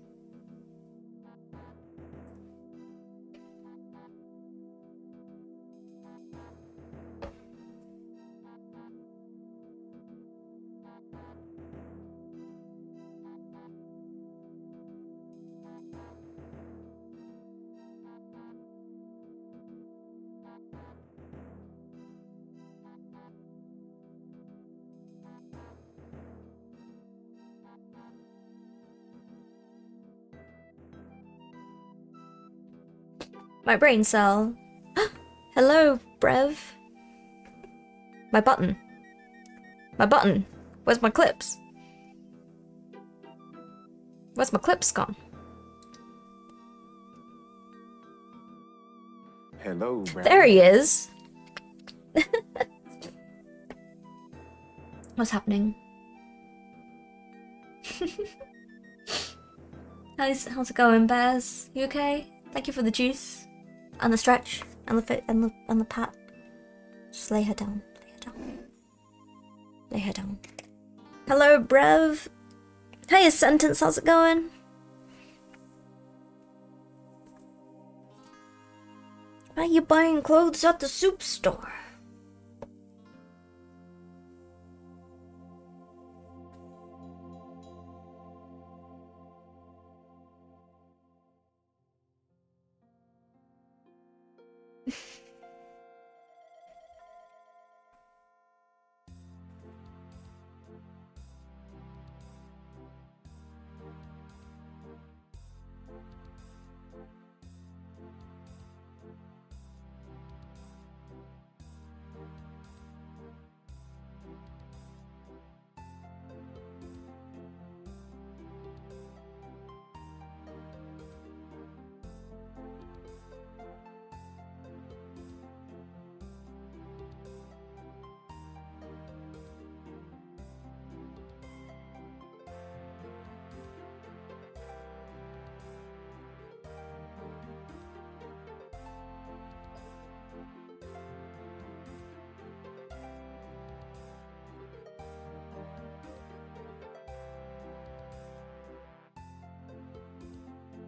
My brain cell. Hello, Brev. My button. My button. Where's my clips? Where's my clips gone? Hello, Brev. There he is. What's happening? How's it going, Bears? You okay? Thank you for the juice and the stretch and the fit and the pat. Just lay her down. Lay her down. Lay her down. Hello, Brev. Hey, Sentence. How's it going? Are you buying clothes at the soup store?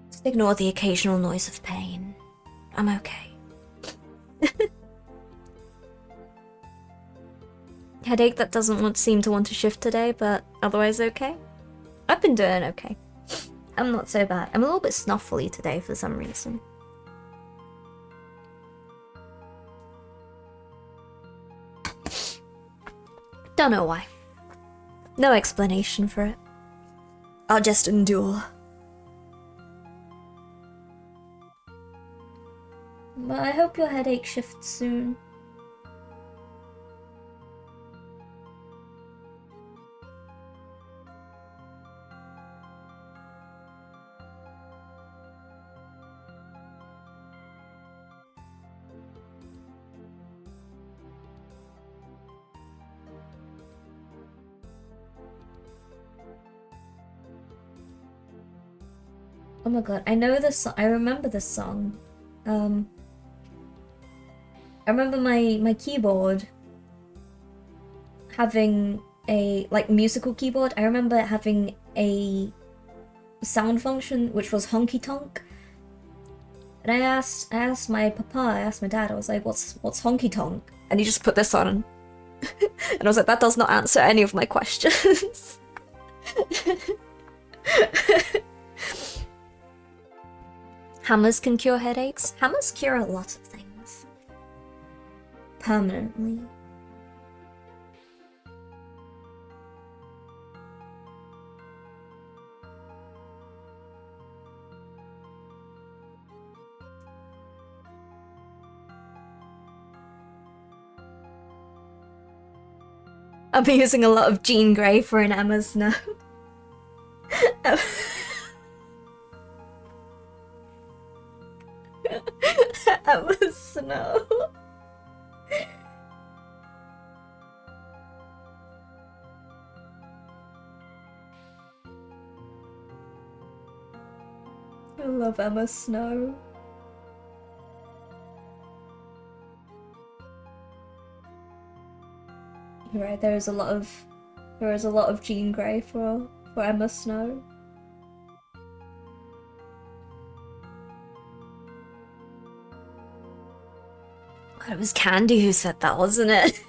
Just ignore the occasional noise of pain. I'm okay. Headache that doesn't seem to want to shift today, but otherwise okay. I've been doing okay. I'm not so bad. I'm a little bit snuffly today for some reason. Don't know why. No explanation for it. I'll just endure. But I hope your headache shifts soon. Oh my god, I know this song. I remember this song. I remember my keyboard having a, like, musical keyboard. I remember having a sound function which was honky tonk. And I asked my papa, I asked my dad, I was like, what's honky tonk? And he just put this on. And I was like, that does not answer any of my questions. Hammers can cure headaches. Hammers cure a lot of things. Permanently. I'll be using a lot of Jean Grey for an Emma's now. Emma's Snow. I love Emma Snow. You're right, there is a lot of Jean Grey for Emma Snow. God, it was Candy who said that, wasn't it?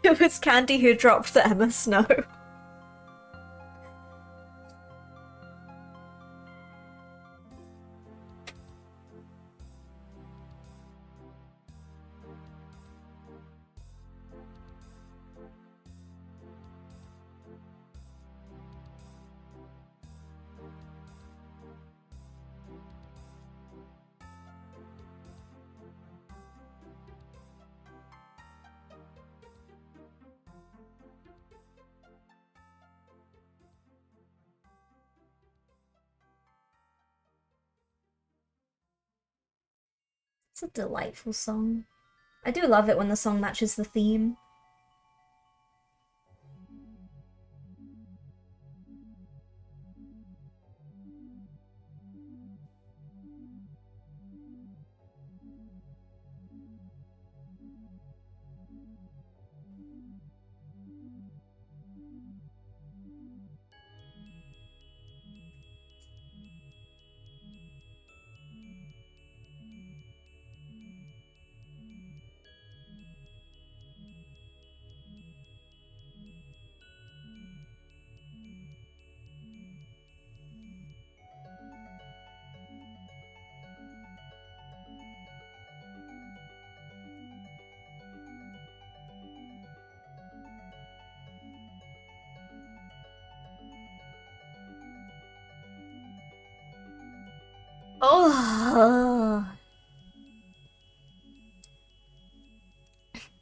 It was Candy who dropped the Emma Snow. It's a delightful song. I do love it when the song matches the theme. Oh,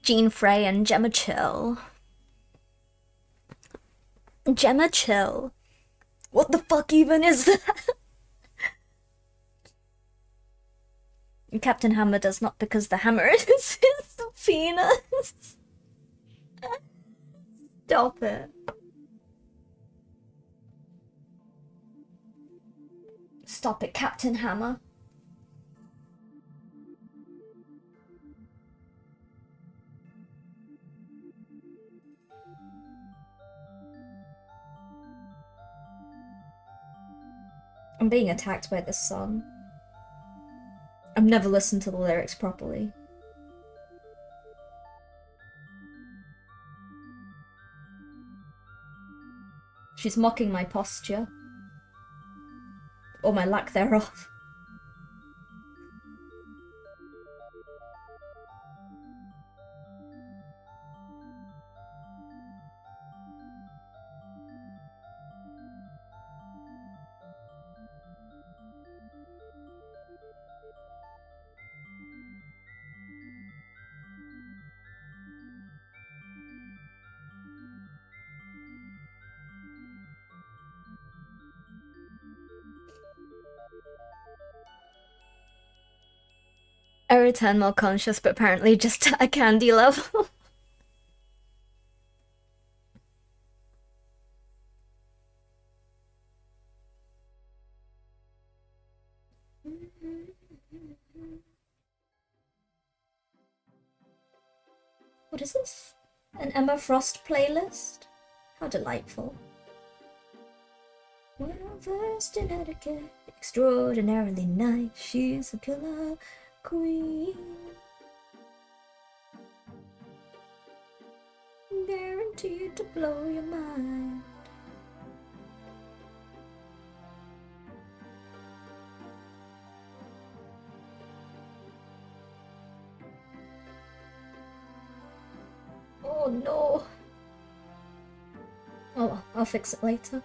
Jean Frey and Gemma Chill. Gemma Chill. What the fuck even is that? Captain Hammer does not because the hammer is his penis. Stop it. Stop it, Captain Hammer. I'm being attacked by this song. I've never listened to the lyrics properly. She's mocking my posture. Or my lack thereof. I return more conscious, but apparently just at a candy level. What is this? An Emma Frost playlist? How delightful. Well versed in etiquette, extraordinarily nice. She's a killer queen. Guaranteed to blow your mind. Oh no. Oh well, I'll fix it later.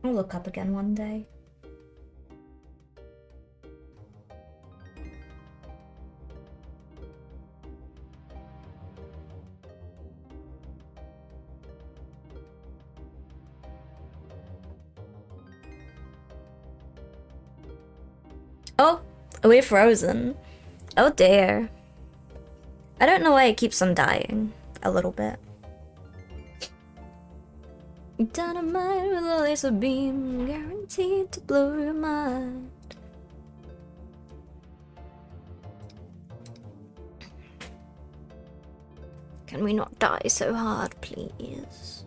I'll look up again one day. Oh, we're frozen. Oh dear. I don't know why it keeps on dying. A little bit. Dynamite with a laser beam, guaranteed to blow your mind. Can we not die so hard, please?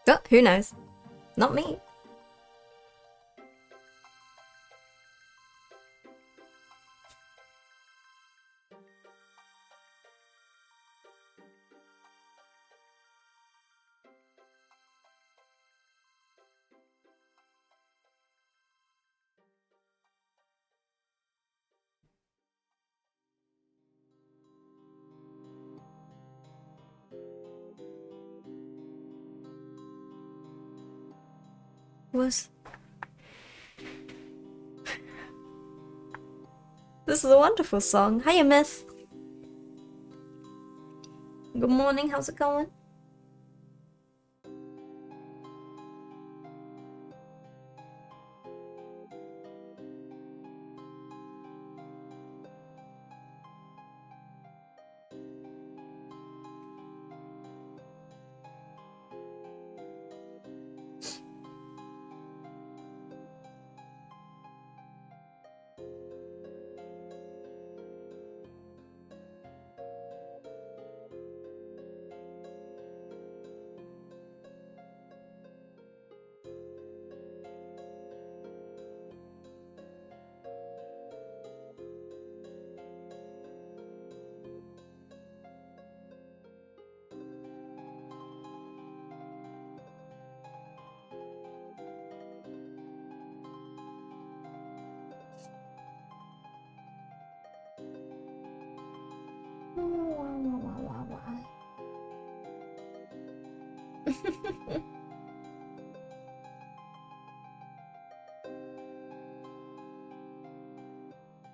Oh, who knows? Not me. Was this is a wonderful song. Hiya, Myth. Good morning. How's it going?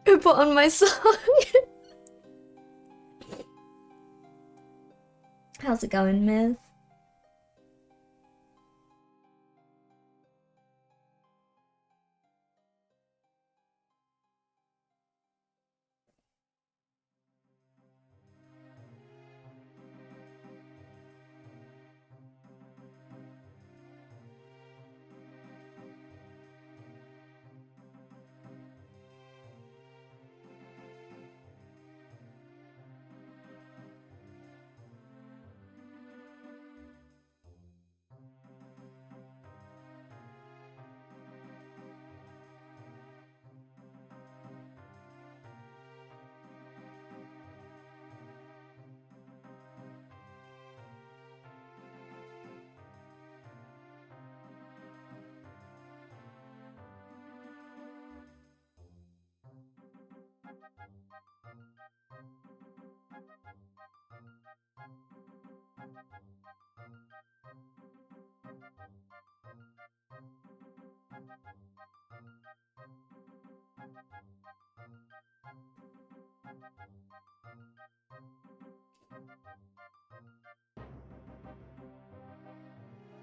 Who put on my song? How's it going, Myth?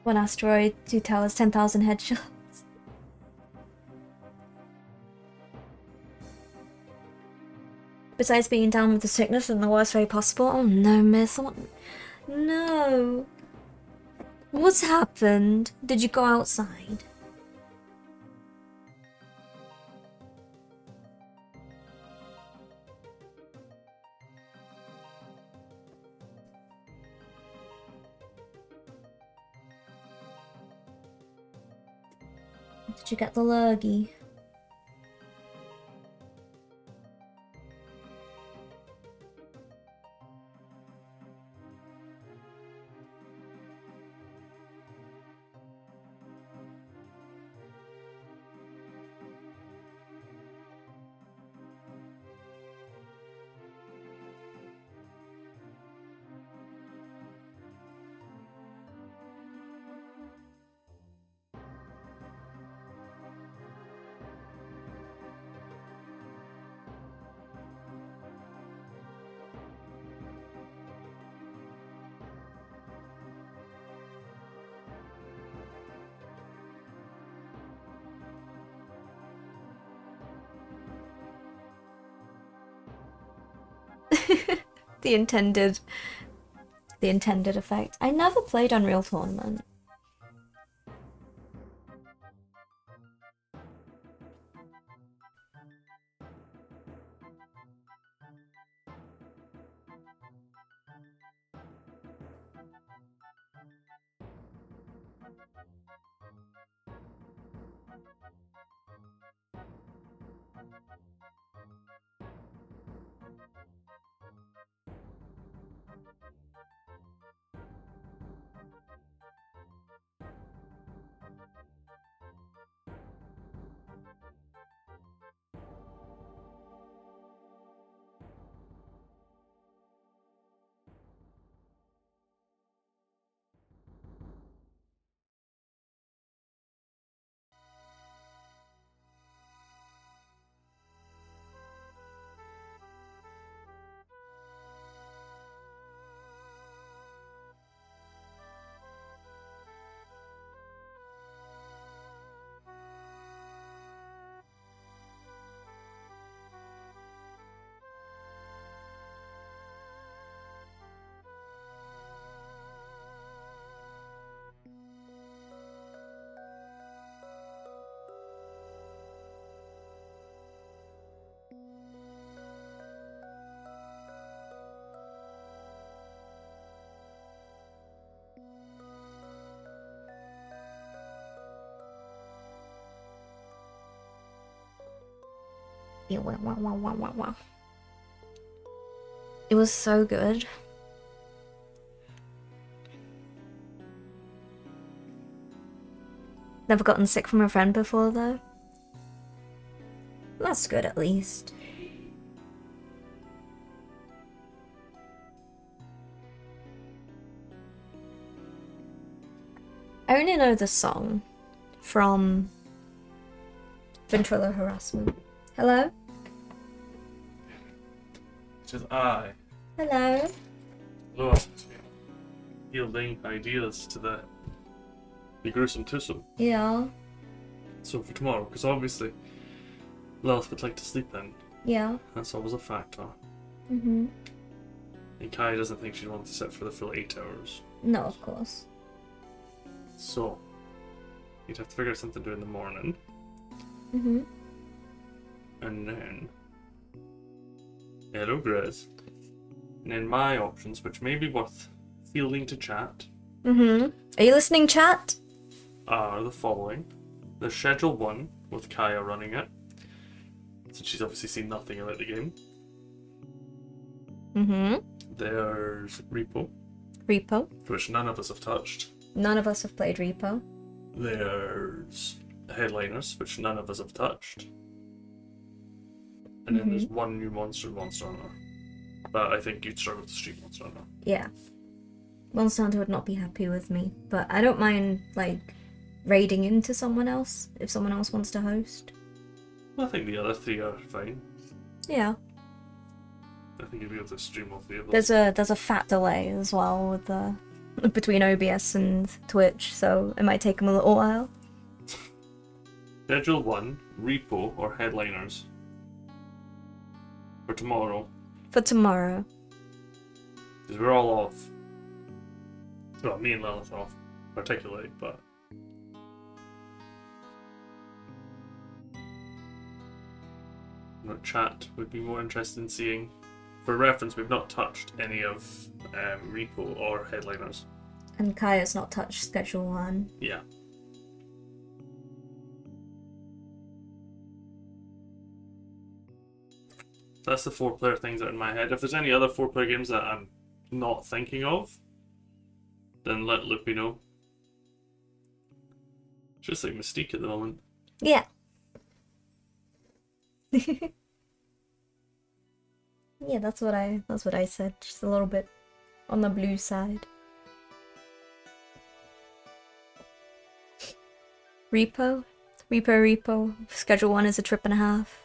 One asteroid, 2 towers, 10,000 headshots. Besides being down with the sickness in the worst way possible. Oh no, Myth. What? No. What's happened? Did you go outside? Did you get the lurgy? the intended effect. I never played Unreal Tournament. It was so good. Never gotten sick from a friend before, though. That's good, at least. I only know the song from Ventrilo Harassment. Hello? It is I. Hello? Hello, yielding ideas to the gruesome twosome. Yeah. So for tomorrow, because obviously Lilith would like to sleep in. Yeah. That's always a factor. Mm-hmm. And Kai doesn't think she'd want to sit for the full 8 hours. No, of course. So, you'd have to figure out something to do in the morning. Mm-hmm. And then... Hello, Grizz. And then my options, which may be worth fielding to chat, Mm-hmm. Are you listening, chat? are the following. There's Schedule 1, with Kaya running it, since she's obviously seen nothing about the game. Mm-hmm. There's Repo, Repo. which none of us have touched. None of us have played Repo. There's Headliners, which none of us have touched. And then there's one new Monster Hunter. But I think you'd struggle to stream Monster Hunter. Yeah. Monster Hunter would not be happy with me, but I don't mind, like, raiding into someone else if someone else wants to host. I think the other three are fine. Yeah. I think you'd be able to stream all three of those. There's a fat delay as well with the between OBS and Twitch, so it might take them a little while. Schedule 1, Repo or Headliners. For tomorrow. For tomorrow. Because we're all off. Well, me and Lilith are off, particularly, but... Chat would be more interested in seeing. For reference, we've not touched any of Repo or Headliners. And Kaya's not touched Schedule 1. Yeah. That's the 4-player things that are in my head. If there's any other 4-player games that I'm not thinking of, then let Loopy know. Just like Mystique at the moment. Yeah. Yeah, that's what I said. Just a little bit on the blue side. Repo. Schedule 1 is a trip and a half.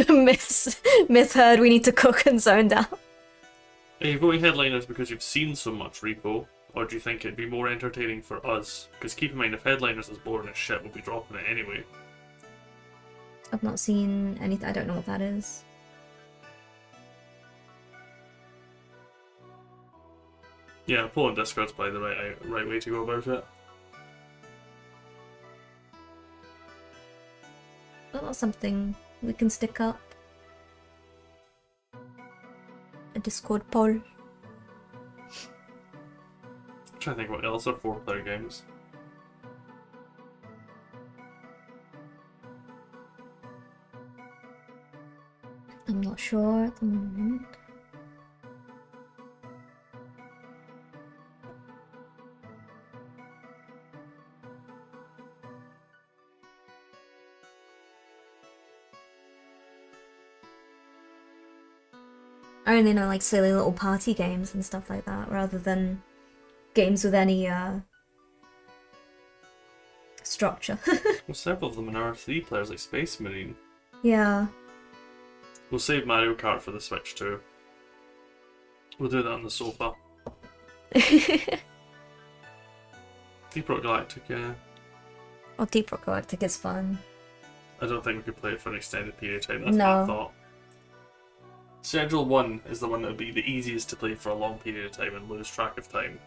Myth heard, we need to cook and zone down. Are you going Headliners because you've seen so much Repo, or do you think it'd be more entertaining for us? Because keep in mind, if Headliners is boring as shit, we'll be dropping it anyway. I've not seen anything. I don't know what that is. Yeah, pulling Discord's probably the right way to go about it. Well, that's something we can stick up. A Discord poll. I'm trying to think what else are 4-player games. I'm not sure at the moment. I only know like silly little party games and stuff like that, rather than games with any structure. Well, several of them are 3 players, like Space Marine. Yeah. We'll save Mario Kart for the Switch too. We'll do that on the sofa. Deep Rock Galactic, yeah. Oh, Deep Rock Galactic is fun. I don't think we could play it for an extended period of time, that's No. what I thought. Schedule 1 is the one that would be the easiest to play for a long period of time and lose track of time.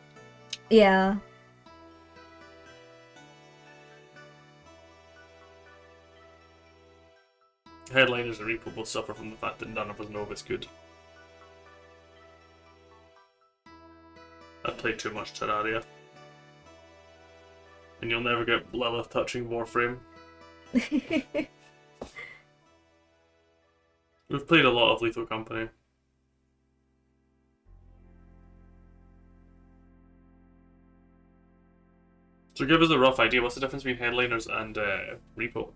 Yeah. Headliners and Repo both suffer from the fact that none of us know if it's good. I've played too much Terraria. And you'll never get Lilith touching Warframe. We've played a lot of Lethal Company. So give us a rough idea. What's the difference between headliners and repo?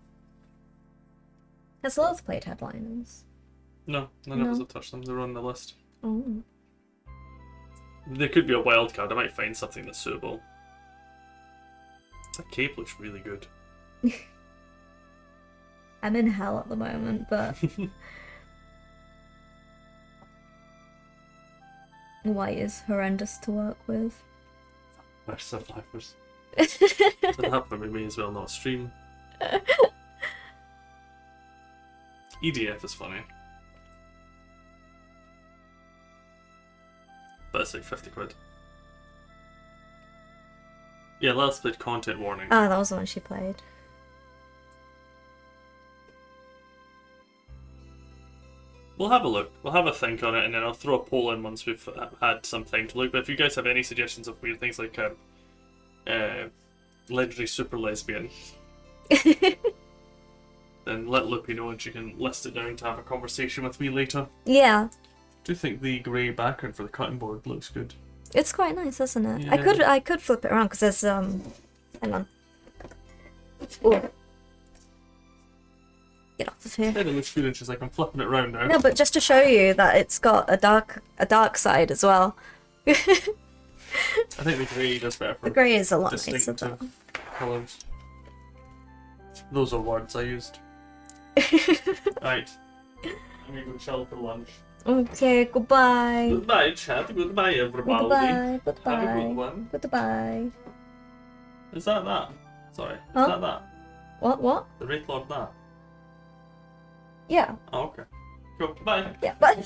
Has Lilith played headliners? No, none of us No. have touched them. They're on the list. Oh. They could be a wild card. I might find something that's suitable. That cape looks really good. I'm in hell at the moment, but white is horrendous to work with. We're survivors. That happened, we may as well not stream. EDF is funny. But it's like 50 quid. Yeah, last played Content Warning. Ah, that was the one she played. We'll have a look. We'll have a think on it, and then I'll throw a poll in once we've had some time to look. But if you guys have any suggestions of weird things like legendary super lesbian, then let Loopy know and she can list it down to have a conversation with me later. Yeah, Do you think the grey background for the cutting board looks good? it's quite nice, isn't it? Yeah. I could flip it around because there's hang on. Ooh. Get off of here. Yeah, it looks good, and she's like, I'm flipping it around now. No, but just to show you that it's got a dark side as well. I think the grey does better for The grey is a lot nicer distinctive though. colours. Those are words I used. Right. I'm gonna go chill for lunch. Okay, goodbye. Goodbye, chat. Goodbye, everybody. Goodbye. Have a Goodbye. good one. Goodbye. Is that? Sorry. Is Huh? that? What? The Wraith Lord that? Yeah. Oh, okay. Cool. Bye. Yeah, but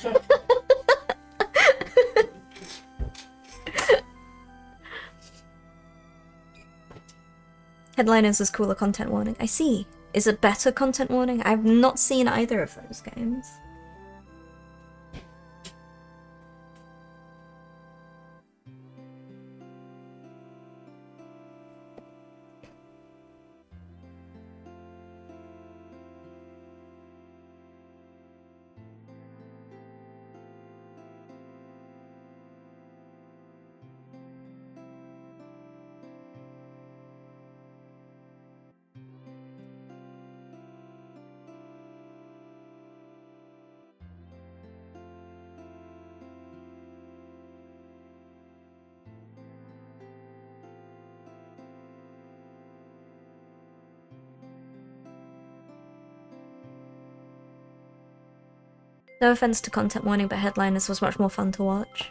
Headliners is cooler content warning. I see. Is it better content warning? I've not seen either of those games. No offense to content warning, but Headliners was much more fun to watch.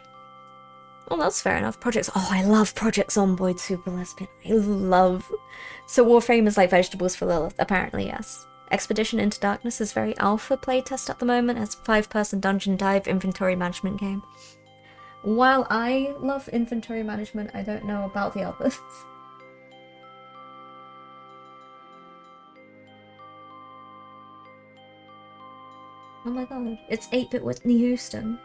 Oh, that's fair enough. Projects. Oh, I love Project Zomboid Super Lesbian. I love. So Warframe is like vegetables for Lilith. Apparently, yes. Expedition into Darkness is very alpha playtest at the moment. It's a 5-person dungeon dive inventory management game. While I love inventory management, I don't know about the others. Oh my god, it's 8-bit Whitney Houston.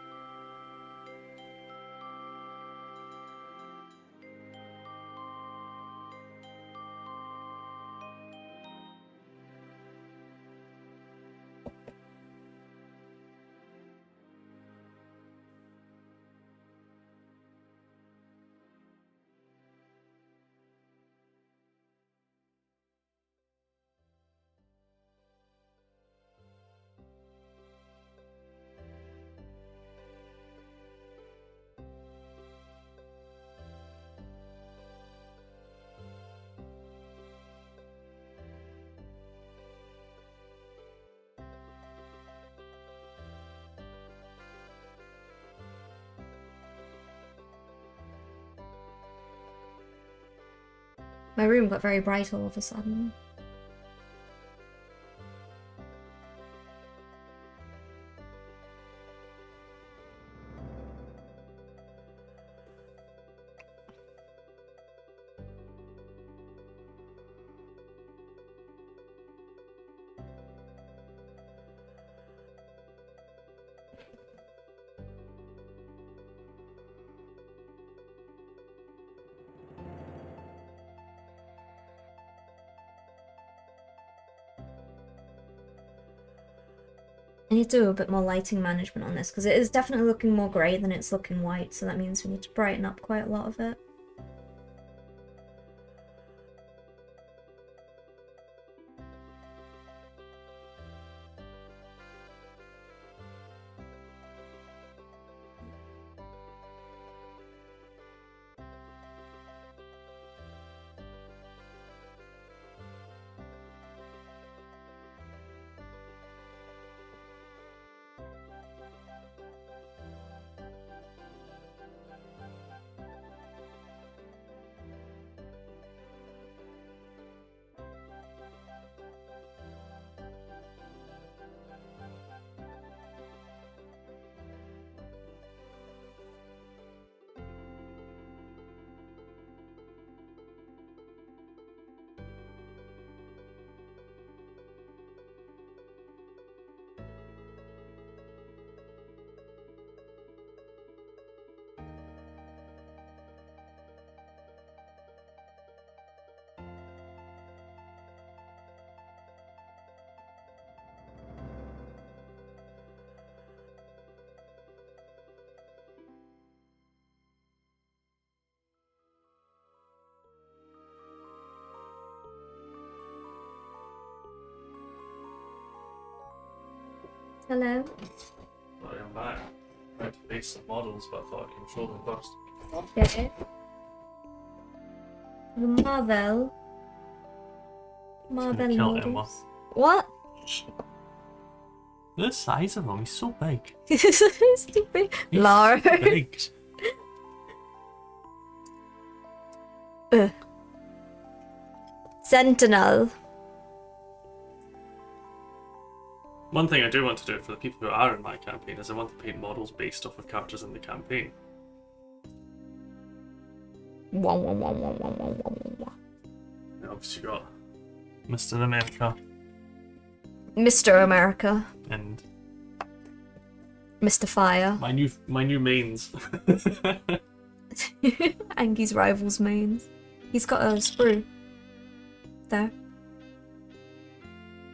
My room got very bright all of a sudden. need to do a bit more lighting management on this because it is definitely looking more grey than it's looking white, so that means we need to brighten up quite a lot of it. Hello? Sorry, I'm back. I had to base some models, but I thought I could show them first. Okay. The Marvel. Marvel kill models. Emma. What? The size of him, he's so big. Stupid. He's Lar. so big. Sentinel. One thing I do want to do for the people who are in my campaign is I want to paint models based off of characters in the campaign. Wah, wah, wah, wah, wah, wah, wah, wah. And obviously you got Mr. America Mr. America. and Mr. Fire. my new mains. Angie's rivals mains. He's got a sprue. There.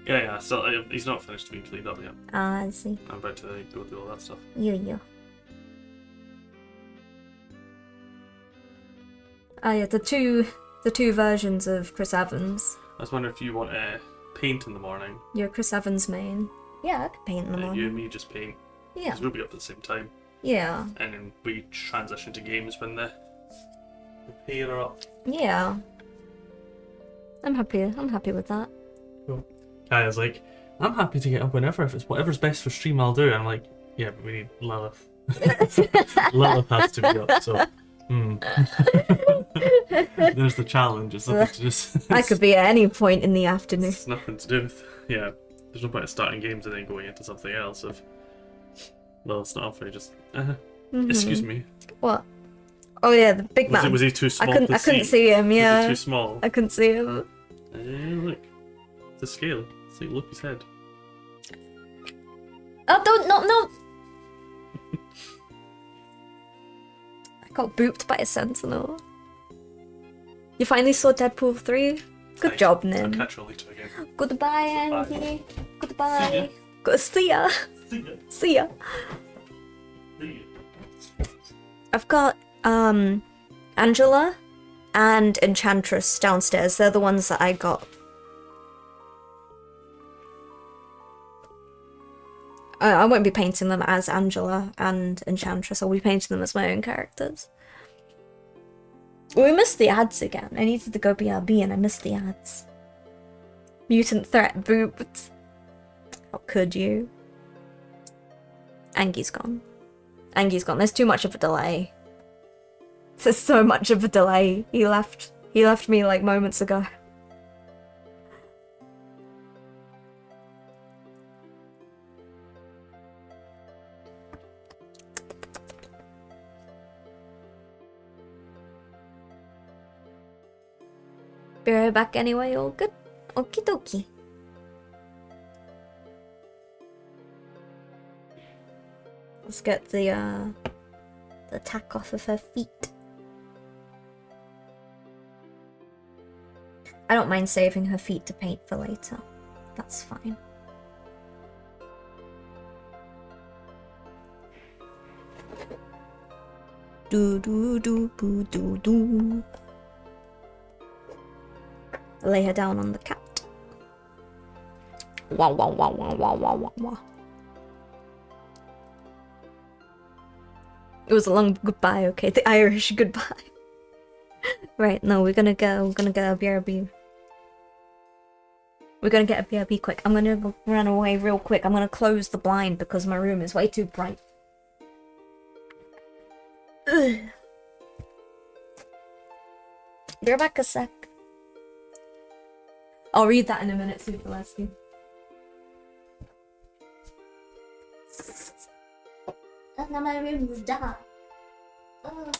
Yeah, so he's not finished being cleaned up yet. Ah, I see. I'm about to go do all that stuff. Yeah. Ah, yeah, the two versions of Chris Evans. I was wondering if you want paint in the morning. You're Chris Evans main. Yeah, I could paint in the morning. You and me just paint. Yeah. Because we'll be up at the same time. Yeah. And then we transition to games when the pair are up. Yeah. I'm happy with that. Cool. Kaya's like, I'm happy to get up whenever. If it's whatever's best for stream, I'll do. And I'm like, yeah, but we need Lilith. Lilith has to be up, so. There's the challenge. It's nothing to just. I could be at any point in the afternoon. It's nothing to do with. Yeah, there's no point in starting games and then going into something else. If Lilith's not up for you, just. Excuse me. What? Oh yeah, the big man. Was he too small? I couldn't see him. Yeah. Was he too small? I couldn't see him. Look, the scale. See, look his head. Oh, don't no. I got booped by a sentinel. You finally saw Deadpool 3? Good job, I'll Nin. catch you later again. Goodbye, Andy. Goodbye. See ya. See ya. See ya. See ya. See ya. I've got Angela and Enchantress downstairs. They're the ones that I got. I won't be painting them as Angela and Enchantress. I'll be painting them as my own characters. We missed the ads again. I needed to go BRB and I missed the ads. Mutant threat booped. How could you? Angie's gone. Angie's gone. There's too much of a delay. There's so much of a delay. He left me like moments ago. Be right back anyway, all good? Okie dokie. Let's get the tack off of her feet. I don't mind saving her feet to paint for later. That's fine. Do do do boo do do. Lay her down on the cat. Wow wow wow wow wow wow wow wow. It was a long goodbye, okay? The Irish goodbye. Right, no, we're gonna get a BRB. We're gonna get a BRB quick. I'm gonna run away real quick. I'm gonna close the blind because my room is way too bright. Ugh. Be back a sec. I'll read that in a minute, Super Leslie. And now my room is dark. Oh.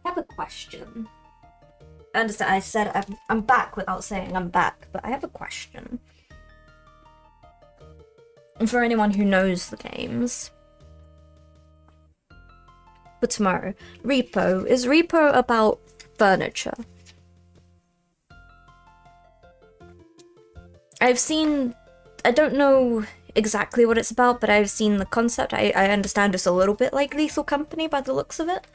I have a question. I understand I said I'm back without saying I'm back, but I have a question. And for anyone who knows the games. For tomorrow, Repo. Is Repo about furniture? I don't know exactly what it's about, but I've seen the concept. I understand it's a little bit like Lethal Company by the looks of it.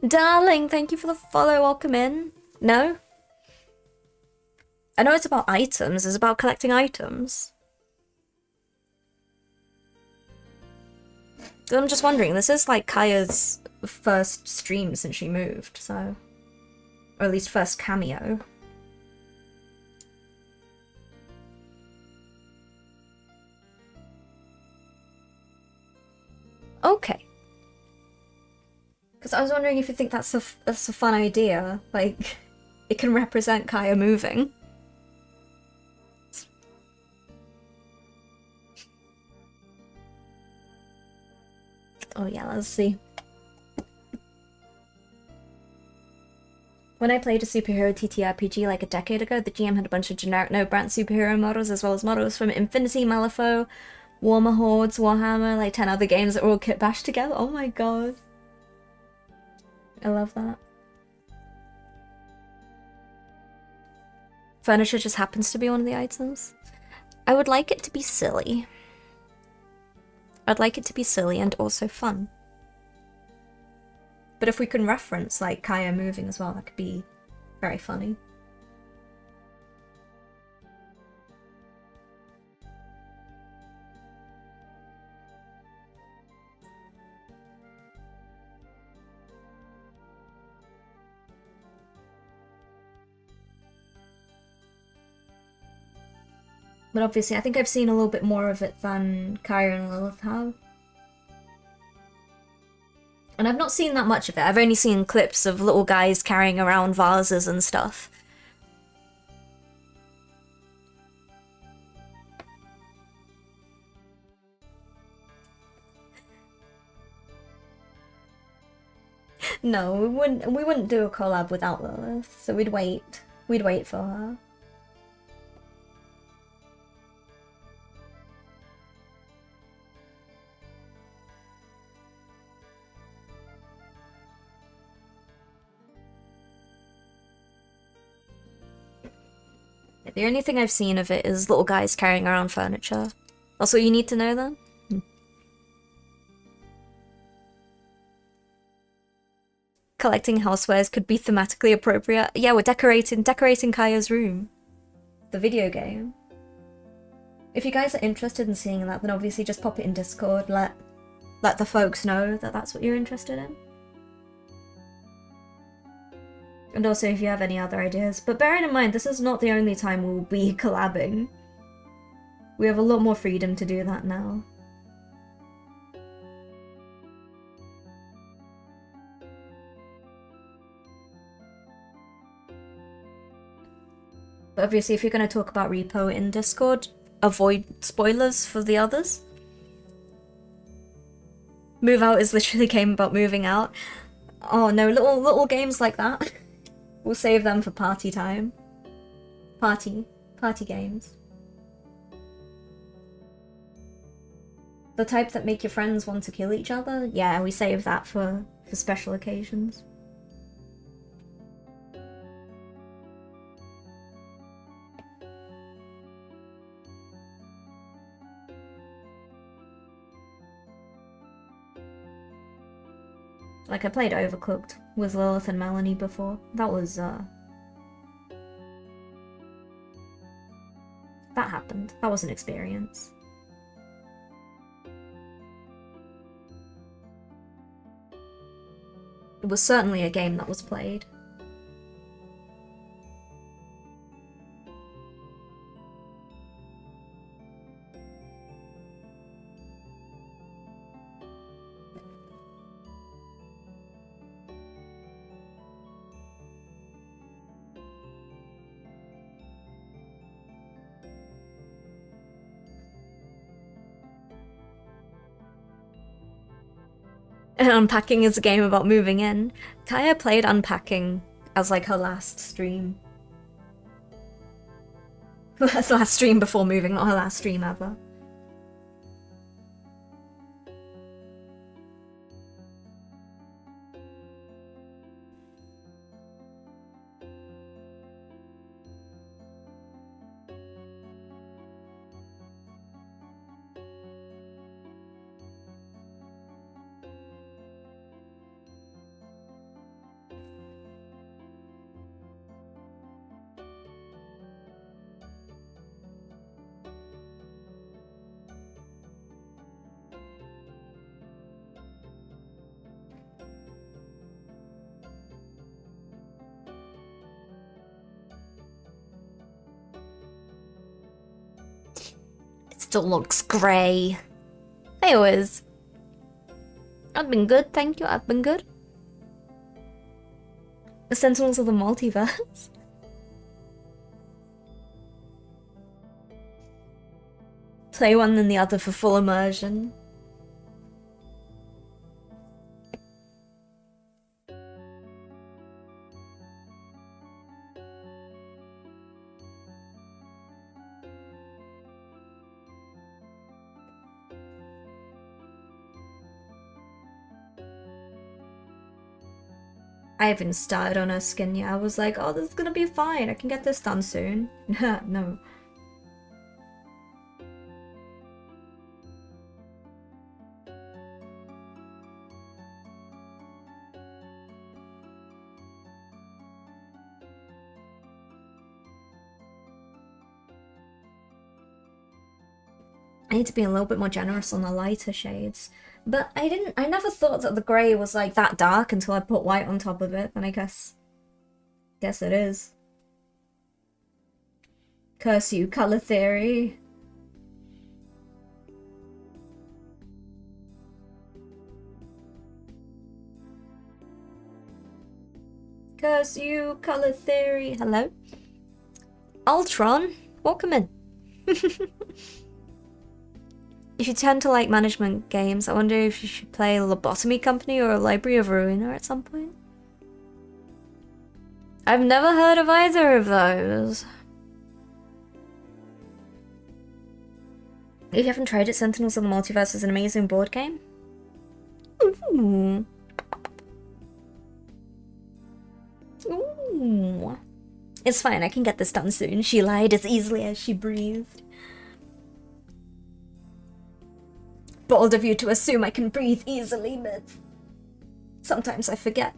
Darling, thank you for the follow. Welcome in. No? I know it's about items. It's about collecting items. I'm just wondering, this is like Kaya's first stream since she moved, so... Or at least first cameo. Okay. Because I was wondering if you think that's a fun idea. Like, it can represent Kaya moving. Oh yeah, let's see. When I played a superhero TTRPG like a decade ago, the GM had a bunch of generic no-brand superhero models as well as models from Infinity, Malifaux, Warhammer Hordes, Warhammer, like 10 other games that were all kit bashed together. Oh my god. I love that. Furniture just happens to be one of the items. I would like it to be silly. I'd like it to be silly and also fun. But if we can reference, like, Kaya moving as well, that could be very funny. But obviously, I think I've seen a little bit more of it than Kaya and Lilith have. And I've not seen that much of it. I've only seen clips of little guys carrying around vases and stuff. No, we wouldn't do a collab without Lilith, so we'd wait. We'd wait for her. The only thing I've seen of it is little guys carrying around furniture. That's all you need to know then? Collecting housewares could be thematically appropriate. Yeah, we're decorating Kaya's room. The video game. If you guys are interested in seeing that, then obviously just pop it in Discord. Let the folks know that that's what you're interested in. And also if you have any other ideas. But bearing in mind, this is not the only time we'll be collabing. We have a lot more freedom to do that now. But obviously, if you're going to talk about Repo in Discord, avoid spoilers for the others. Move Out is literally a game about moving out. Oh no, little games like that. We'll save them for party time. Party games. The type that make your friends want to kill each other? Yeah, we save that for special occasions. Like, I played Overcooked with Lilith and Melanie before. That was, that happened. That was an experience. It was certainly a game that was played. And Unpacking is a game about moving in. Kaya played Unpacking as like her last stream. Her last stream before moving, not her last stream ever. Still looks grey. Hey, Wiz. I've been good, thank you. I've been good. The Sentinels of the Multiverse. Play one then the other for full immersion. I haven't started on her skin yet. I was like, oh, this is gonna be fine. I can get this done soon. No. I need to be a little bit more generous on the lighter shades. But I never thought that the grey was like that dark until I put white on top of it, and I guess it is. Curse you, colour theory. Curse you, colour theory. Hello? Ultron, welcome in. If you tend to like management games, I wonder if you should play a Lobotomy Company or a Library of Ruina at some point. I've never heard of either of those. If you haven't tried it, Sentinels of the Multiverse is an amazing board game. Ooh. Ooh. It's fine, I can get this done soon. She lied as easily as she breathed. Bold of you to assume I can breathe easily, but sometimes I forget.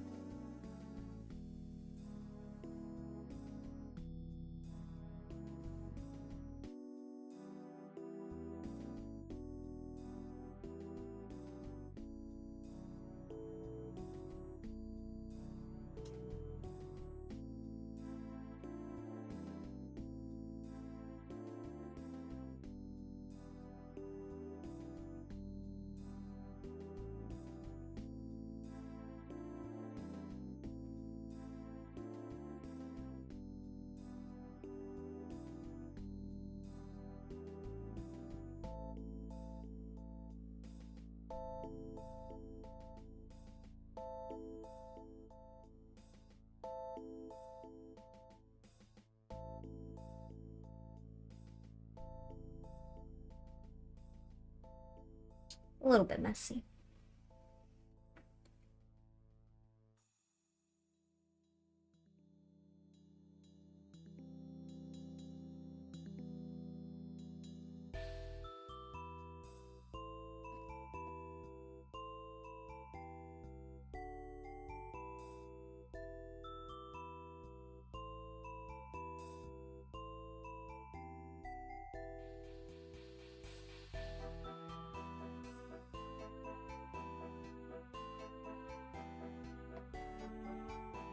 A little bit messy.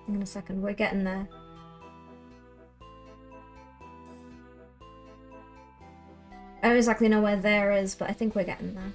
In a second, we're getting there. I don't exactly know where there is, but I think we're getting there.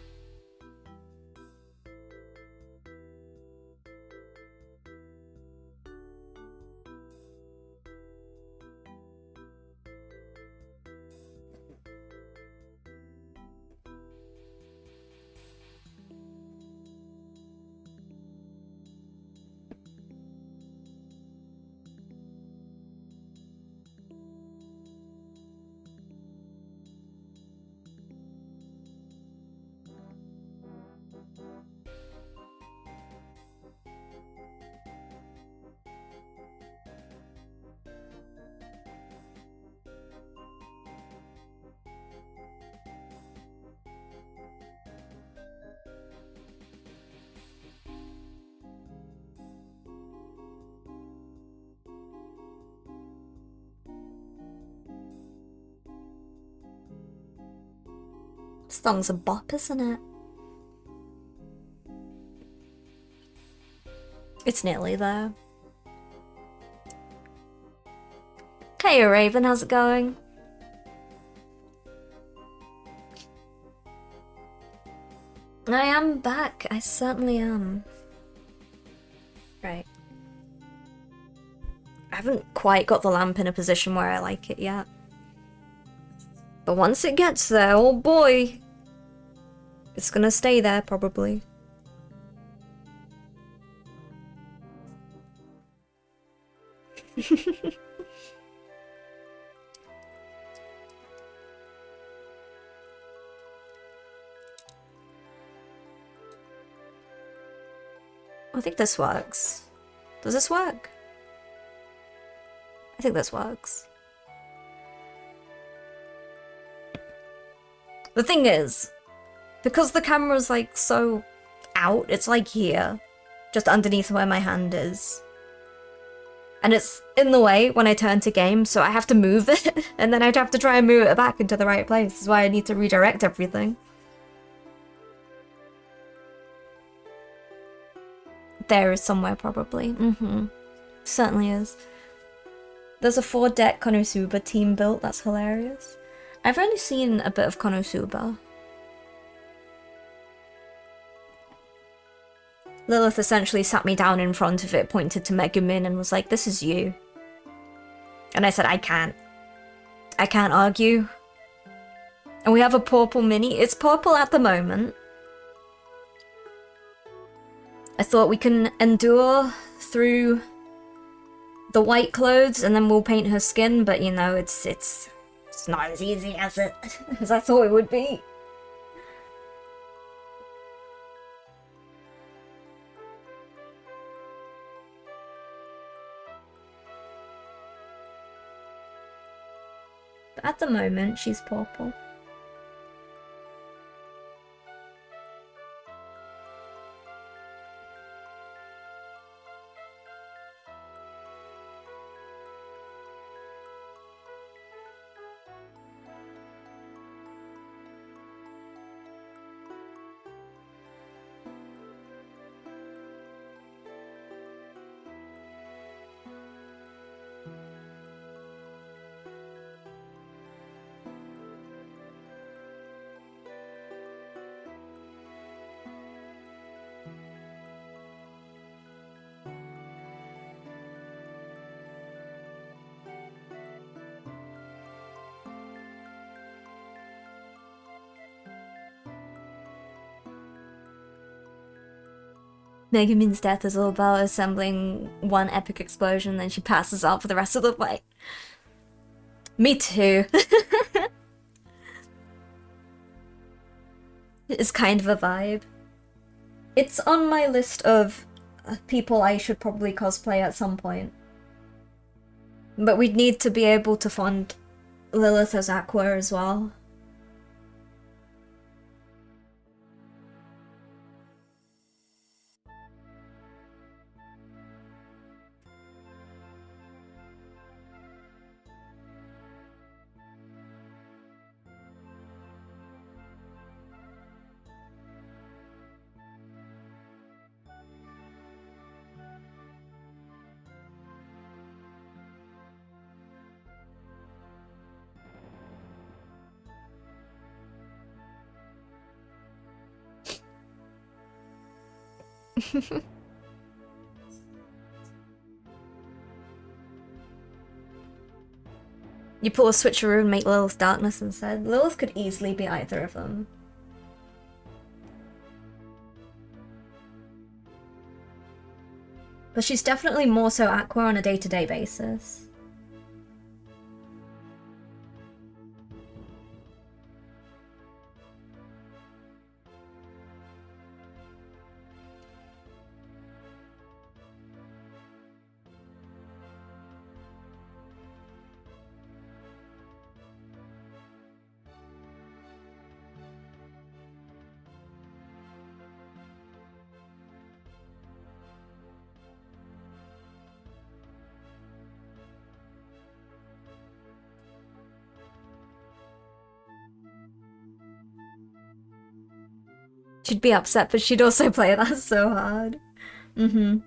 This song's a bop, isn't it? It's nearly there. Hey Raven, how's it going? I am back, I certainly am. Right. I haven't quite got the lamp in a position where I like it yet. But once it gets there, oh boy! It's gonna stay there, probably. I think this works. Does this work? I think this works. The thing is, because the camera's like so out, it's like here, just underneath where my hand is. And it's in the way when I turn to game, so I have to move it, and then I'd have to try and move it back into the right place. That's why I need to redirect everything. There is somewhere, probably. Certainly is. There's a 4-deck Konosuba team built, that's hilarious. I've only seen a bit of Konosuba. Lilith essentially sat me down in front of it, pointed to Megumin, and was like, this is you. And I said, I can't argue. And we have a purple mini. It's purple at the moment. I thought we can endure through the white clothes and then we'll paint her skin, but you know, it's not as easy as as I thought it would be. But at the moment, she's purple. Megumin's death is all about assembling one epic explosion, then she passes out for the rest of the fight. Me too. It's kind of a vibe. It's on my list of people I should probably cosplay at some point. But we'd need to be able to fund Lilith as Aqua as well. You pull a switcheroo and make Lilith Darkness instead. Lilith could easily be either of them. But she's definitely more so Aqua on a day-to-day basis. She'd be upset, but she'd also play that so hard. Mm-hmm.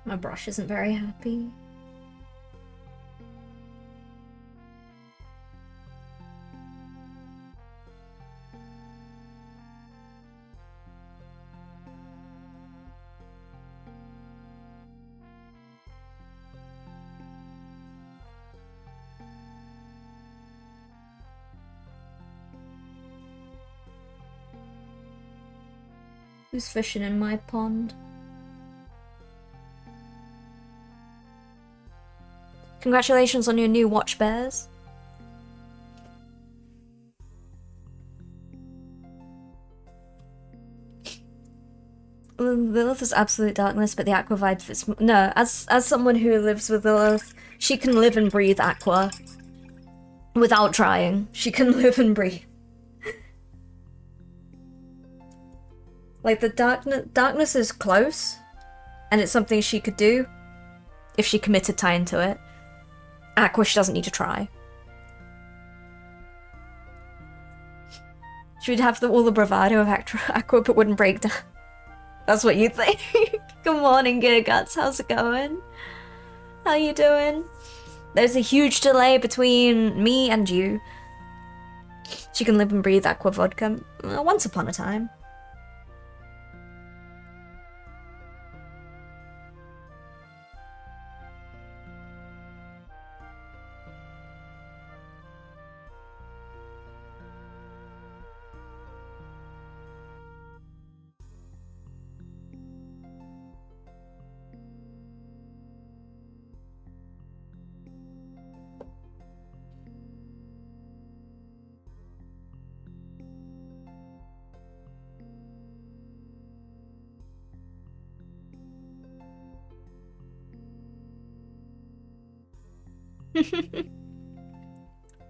My brush isn't very happy. Who's fishing in my pond? Congratulations on your new watch bears. Lilith is absolute darkness, but the Aqua vibe fits. No, as someone who lives with Lilith, she can live and breathe Aqua. Without trying. She can live and breathe. Like, the darkness is close, and it's something she could do if she committed time to it. Aqua, she doesn't need to try. She would have all the bravado of Aqua but wouldn't break down. That's what you think. Good morning, Guts. How's it going? How you doing? There's a huge delay between me and you. She can live and breathe Aqua vodka. Once upon a time.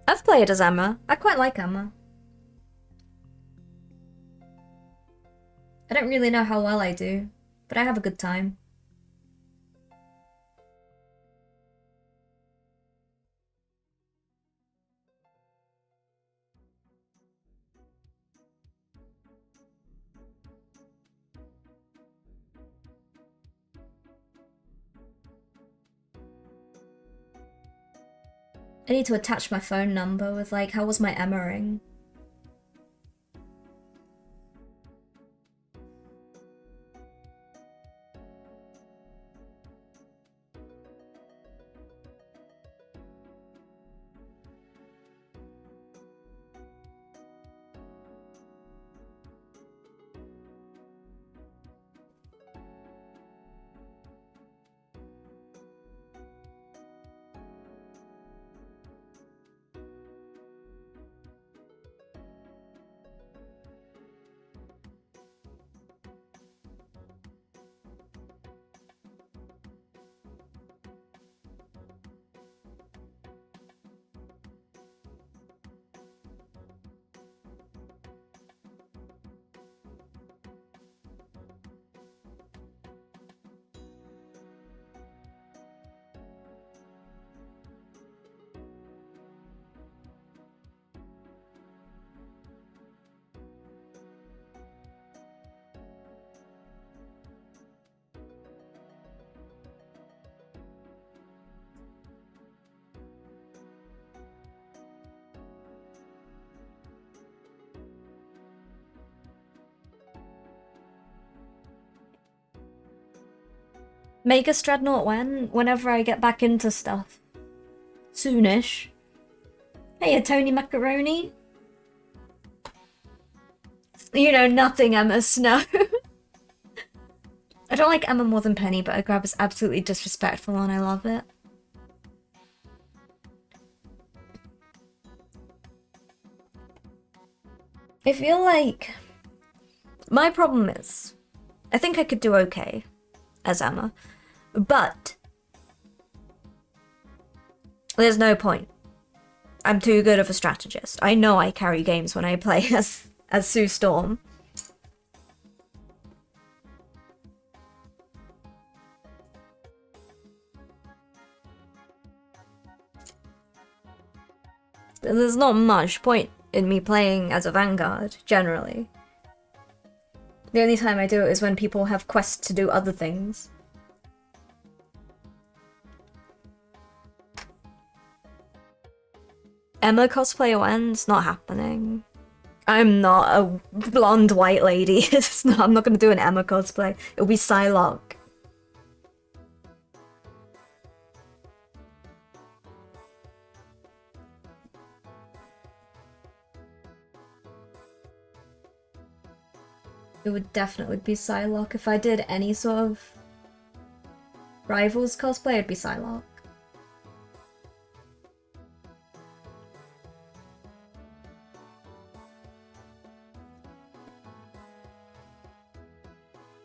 I've played as Emma. I quite like Emma. I don't really know how well I do, but I have a good time. I need to attach my phone number with like, how was my Emma ring? Make a Dreadnought whenever I get back into stuff. Soonish. Hey, Tony Macaroni. You know nothing, Emma Snow. I don't like Emma more than Penny, but her grab is absolutely disrespectful and I love it. I feel like my problem is I think I could do okay as Emma, but there's no point. I'm too good of a strategist. I know I carry games when I play as Sue Storm. There's not much point in me playing as a Vanguard, generally. The only time I do it is when people have quests to do other things. Emma cosplay when's not happening. I'm not a blonde white lady. I'm not gonna do an Emma cosplay. It'll be Psylocke. It would definitely be Psylocke. If I did any sort of Rivals cosplay, it'd be Psylocke.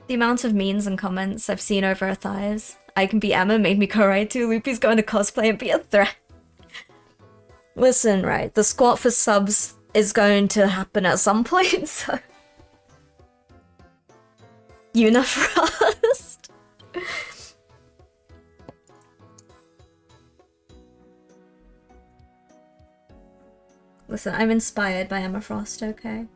The amount of memes and comments I've seen over her thighs. I can be Emma made me go right to. Loopy's going to cosplay and be a threat. Listen, right, the squat for subs is going to happen at some point, so... Unifrost. Listen, I'm inspired by Emma Frost, okay?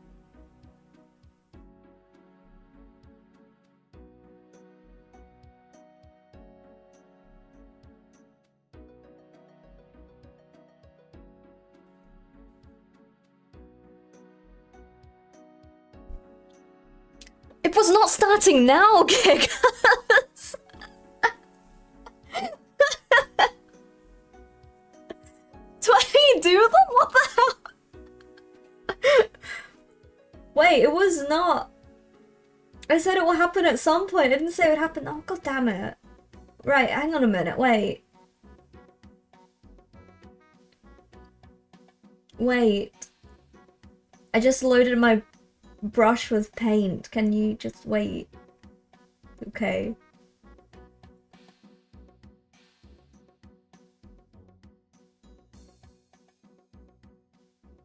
not starting now, Gigas! Do I do them? What the hell? Wait, it was not. I said it will happen at some point. I didn't say it would happen. Oh, god damn it. Right, hang on a minute. Wait. Wait. I just loaded my brush with paint. Can you just wait? Okay.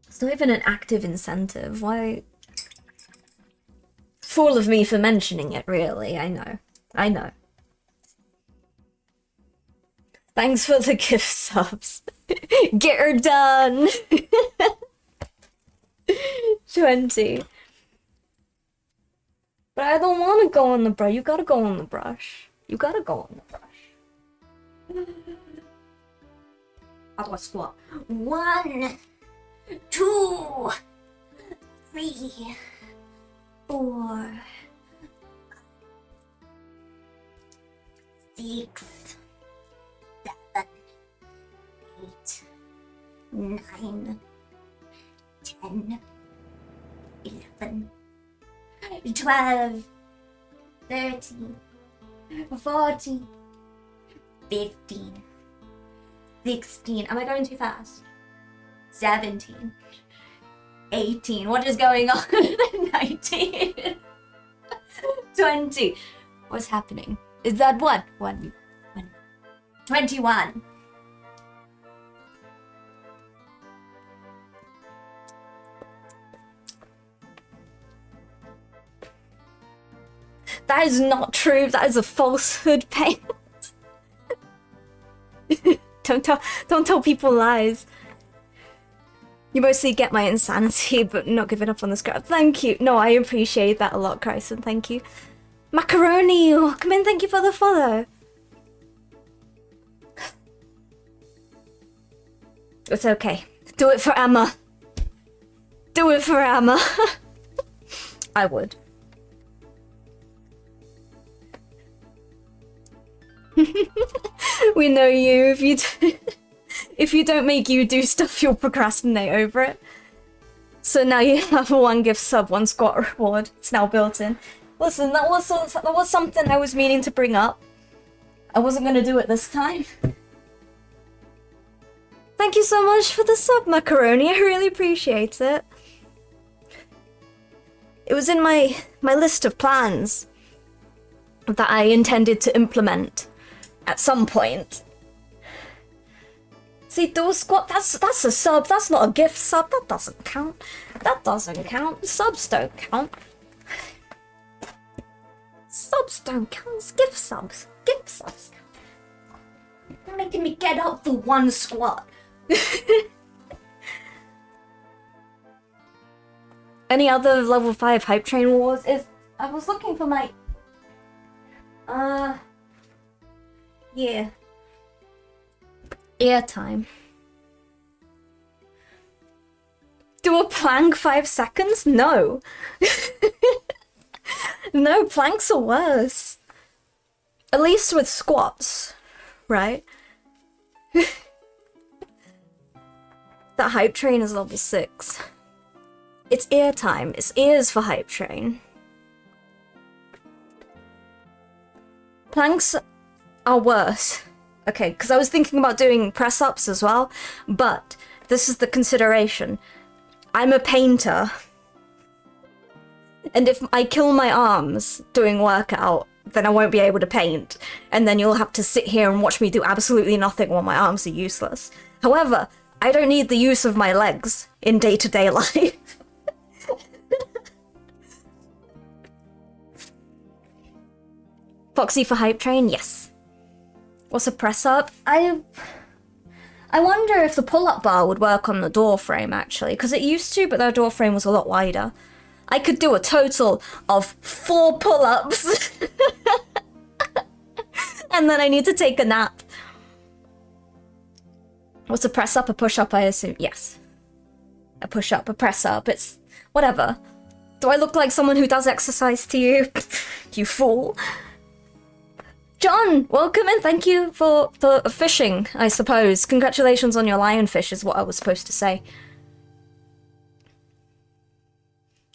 It's not even an active incentive. Why? Fool of me for mentioning it, really. I know. I know. Thanks for the gift subs. Get her done. 20. But I don't want to go on the brush. You gotta go on the brush. You gotta go on the brush. How do I squat? 1, 2, 3, 4, 6, 7, 8, 9, 10, 11, 12, 13, 14, 15, 16. Am I going too fast? 17, 18. What is going on? 19, 20. What's happening? Is that what? 21. That is not true. That is a falsehood, Paint. Don't tell people lies. You mostly get my insanity, but not giving up on the script. Thank you. No, I appreciate that a lot, Kryson. Thank you. Macaroni, come in. Thank you for the follow. It's okay. Do it for Emma. Do it for Emma. I would. We know you. If you don't make you do stuff, you'll procrastinate over it. So now you have a 1 gift sub, 1 squat reward. It's now built in. Listen, that was something I was meaning to bring up. I wasn't gonna do it this time. Thank you so much for the sub, Macaroni. I really appreciate it. It was in my list of plans that I intended to implement at some point. See, those squat, that's a sub, that's not a gift sub, that doesn't count. That doesn't count. Subs don't count. Subs don't count, it's gift subs. Gift subs count. You're making me get up for 1 squat. Any other level 5 hype train wars? I was looking for my... yeah. Airtime. Do a plank 5 seconds? No. No, planks are worse. At least with squats, right? That hype train is level 6. It's ear time. It's ears for hype train. Planks are worse. Okay, because I was thinking about doing press-ups as well, but this is the consideration. I'm a painter. And if I kill my arms doing workout, then I won't be able to paint. And then you'll have to sit here and watch me do absolutely nothing while my arms are useless. However, I don't need the use of my legs in day-to-day life. Foxy for hype train? Yes. What's a press-up? I wonder if the pull-up bar would work on the door frame, actually, because it used to, but the door frame was a lot wider. I could do a total of 4 pull-ups. And then I need to take a nap. What's a press-up? A push-up, I assume? Yes. A push-up, a press-up, it's... whatever. Do I look like someone who does exercise to you? You fool. John, welcome and thank you for fishing, I suppose. Congratulations on your lionfish is what I was supposed to say.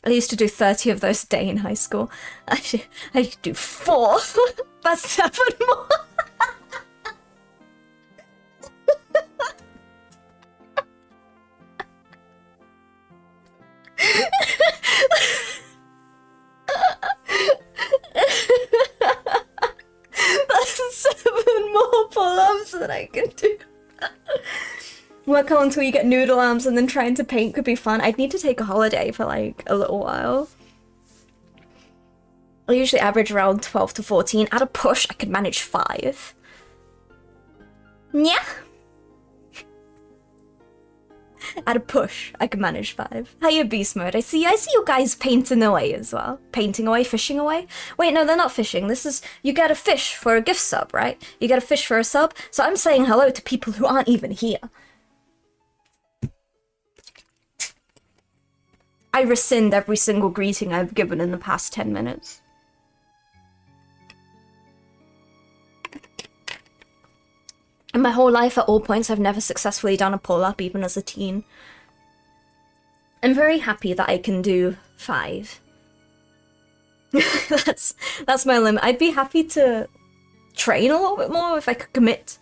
I used to do 30 of those a day in high school. I used to do 4. That's 7 more. That's 7 more pull-ups that I can do. Work on until you get noodle arms, and then trying to paint could be fun. I'd need to take a holiday for like a little while. I usually average around 12 to 14. At a push, I could manage 5. Yeah. At a push, I could manage 5. Hiya, beast mode. I see you guys painting away as well. Painting away, fishing away. Wait, no, they're not fishing. This is, you get a fish for a gift sub, right? You get a fish for a sub. So I'm saying hello to people who aren't even here. I rescind every single greeting I've given in the past 10 minutes. In my whole life, at all points, I've never successfully done a pull-up, even as a teen. I'm very happy that I can do 5. That's my limit. I'd be happy to train a little bit more if I could commit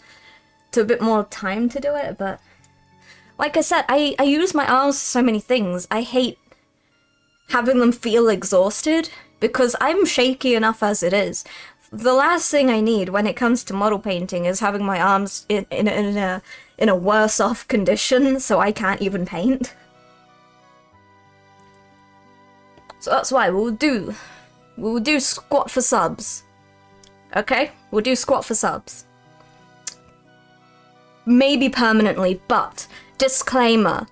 to a bit more time to do it, but like I said, I use my arms for so many things. I hate having them feel exhausted because I'm shaky enough as it is. The last thing I need when it comes to model painting is having my arms in a worse off condition so I can't even paint. So that's why we'll do squat for subs. Okay? We'll do squat for subs. Maybe permanently, but disclaimer,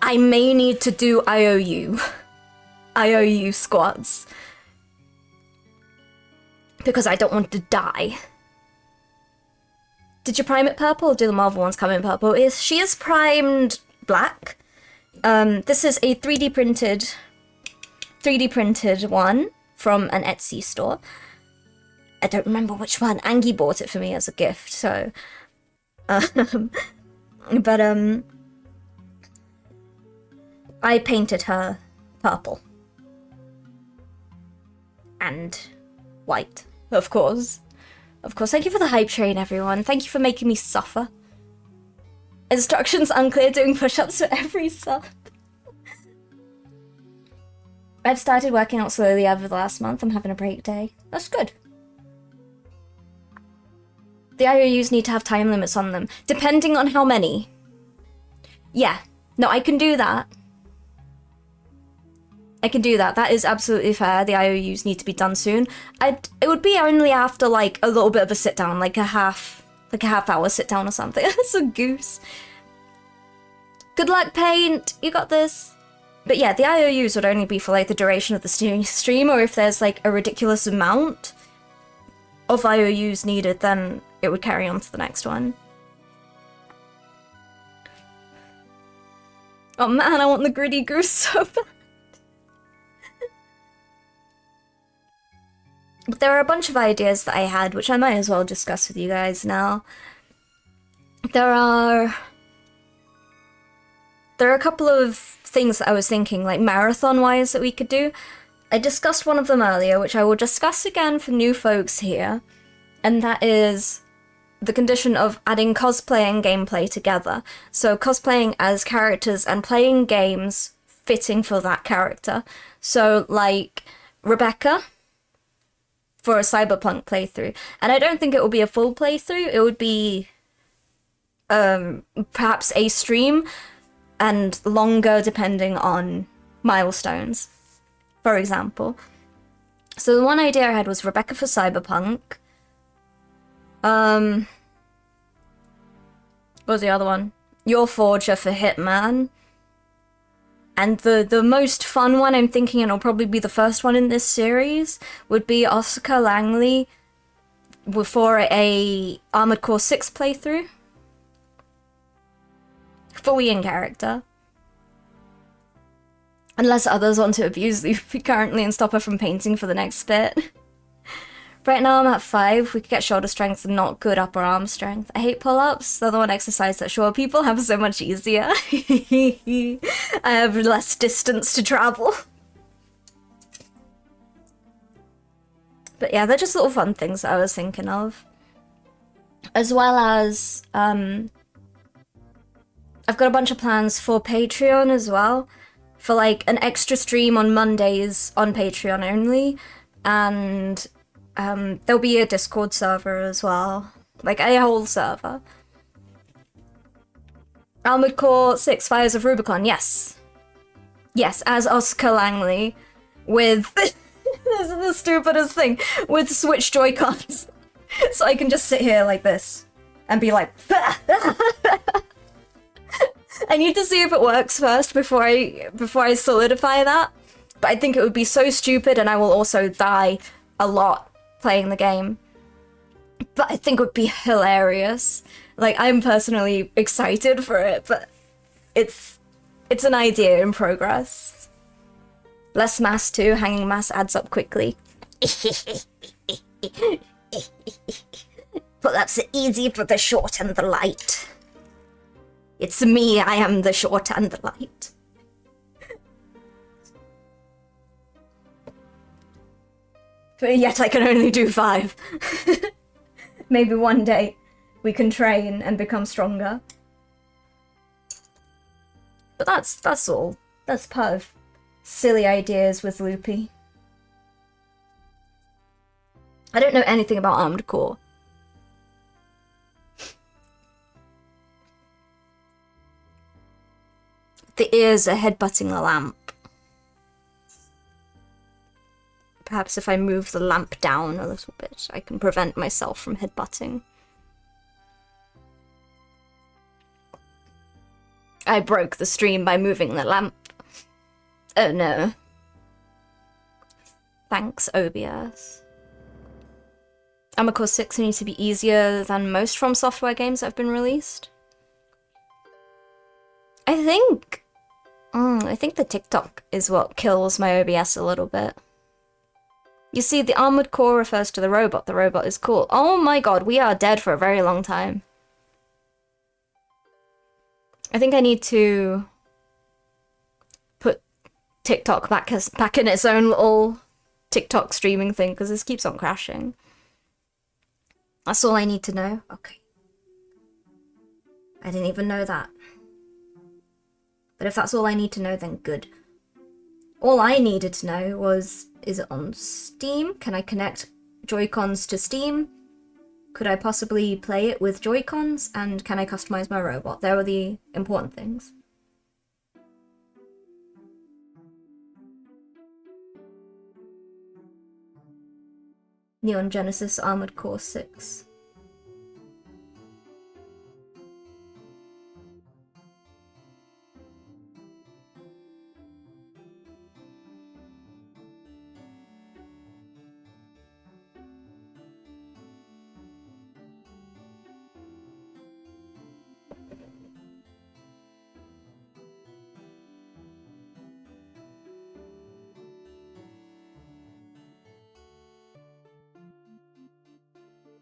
I may need to do IOU squats. Because I don't want to die. Did you prime it purple or do the Marvel ones come in purple? She is primed black. This is a 3D printed one from an Etsy store. I don't remember which one. Angie bought it for me as a gift, so but I painted her purple. And white. Of course. Of course. Thank you for the hype train, everyone. Thank you for making me suffer. Instructions unclear, doing push-ups for every sub. I've started working out slowly over the last month. I'm having a break day. That's good. The IOUs need to have time limits on them, depending on how many. Yeah. No, I can do that. I can do that. That is absolutely fair. The IOUs need to be done soon. It would be only after like a little bit of a sit down, like a half hour sit down or something. That's a goose. Good luck, Paint. You got this. But yeah, the IOUs would only be for like the duration of the stream, or if there's like a ridiculous amount of IOUs needed, then it would carry on to the next one. Oh man, I want the gritty goose so bad. But there are a bunch of ideas that I had, which I might as well discuss with you guys now. There are a couple of things that I was thinking, like marathon-wise, that we could do. I discussed one of them earlier, which I will discuss again for new folks here, and that is the condition of adding cosplay and gameplay together. So cosplaying as characters and playing games fitting for that character. So, like, Rebecca for a Cyberpunk playthrough. And I don't think it will be a full playthrough. It would be perhaps a stream and longer depending on milestones, for example. So the one idea I had was Rebecca for Cyberpunk. What was the other one? Your Forger for Hitman. And the most fun one I'm thinking, and it'll probably be the first one in this series, would be Oscar Langley for a Armored Core 6 playthrough. Fully in character. Unless others want to abuse Luffy currently and stop her from painting for the next bit. Right now I'm at 5. We could get shoulder strength and not good upper arm strength. I hate pull-ups. They're the one exercise that short people have so much easier. I have less distance to travel. But yeah, they're just little fun things that I was thinking of. As well as, I've got a bunch of plans for Patreon as well. For like an extra stream on Mondays on Patreon only. And there'll be a Discord server as well. Like a whole server. Armored Core 6 Fires of Rubicon, yes. Yes, as Oscar Langley with... this is the stupidest thing. With Switch Joy-Cons. So I can just sit here like this. And be like... I need to see if it works first before I solidify that. But I think it would be so stupid and I will also die a lot playing the game. But I think it would be hilarious. Like, I'm personally excited for it, but it's an idea in progress. Less mass too, hanging mass adds up quickly. Pull-ups are easy for the short and the light. It's me, I am the short and the light. But yet I can only do 5. Maybe one day we can train and become stronger. But that's all. That's part of silly ideas with Loopy. I don't know anything about Armored Core. The ears are headbutting the lamp. Perhaps if I move the lamp down a little bit, I can prevent myself from headbutting. I broke the stream by moving the lamp. Oh no. Thanks, OBS. Armored Core 6 needs to be easier than most From Software games that have been released. I think the TikTok is what kills my OBS a little bit. You see, the Armored Core refers to the robot. The robot is cool. Oh my god, we are dead for a very long time. I think I need to put TikTok back in its own little TikTok streaming thing, because this keeps on crashing. That's all I need to know. Okay. I didn't even know that. But if that's all I need to know, then good. All I needed to know was, is it on Steam? Can I connect Joy-Cons to Steam? Could I possibly play it with Joy-Cons? And can I customize my robot? There were the important things. Neon Genesis Armored Core 6.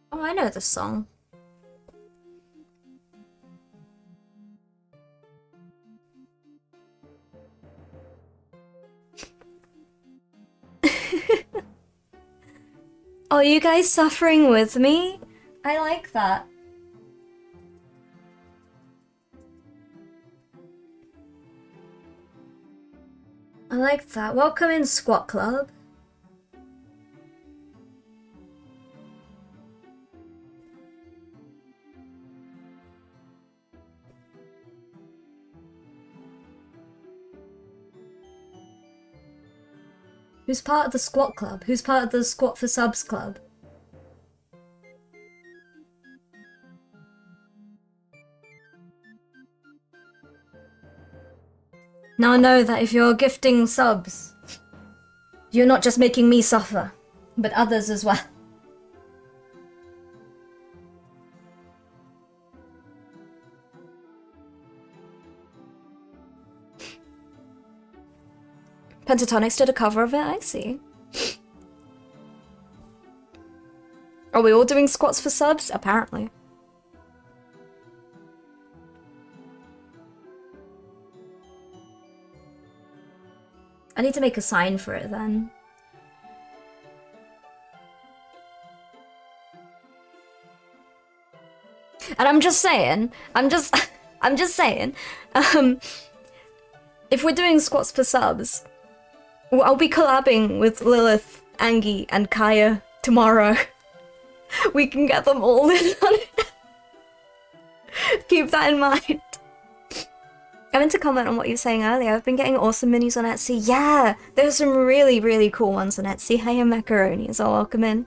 Oh, I know this song. Oh, you guys suffering with me? I like that. I like that. Welcome in, Squat Club. Who's part of the Squat Club? Who's part of the Squat for Subs Club? Now know that if you're gifting subs, you're not just making me suffer, but others as well. Pentatonics did a cover of it, I see. Are we all doing squats for subs? Apparently. I need to make a sign for it then. And I'm just saying, I'm just saying, if we're doing squats for subs, I'll be collabing with Lilith, Angie, and Kaya tomorrow. We can get them all in on it. Keep that in mind. I meant to comment on what you were saying earlier. I've been getting awesome minis on Etsy. Yeah, there's some really, really cool ones on Etsy. Hey, and macaronis, I'll welcome in.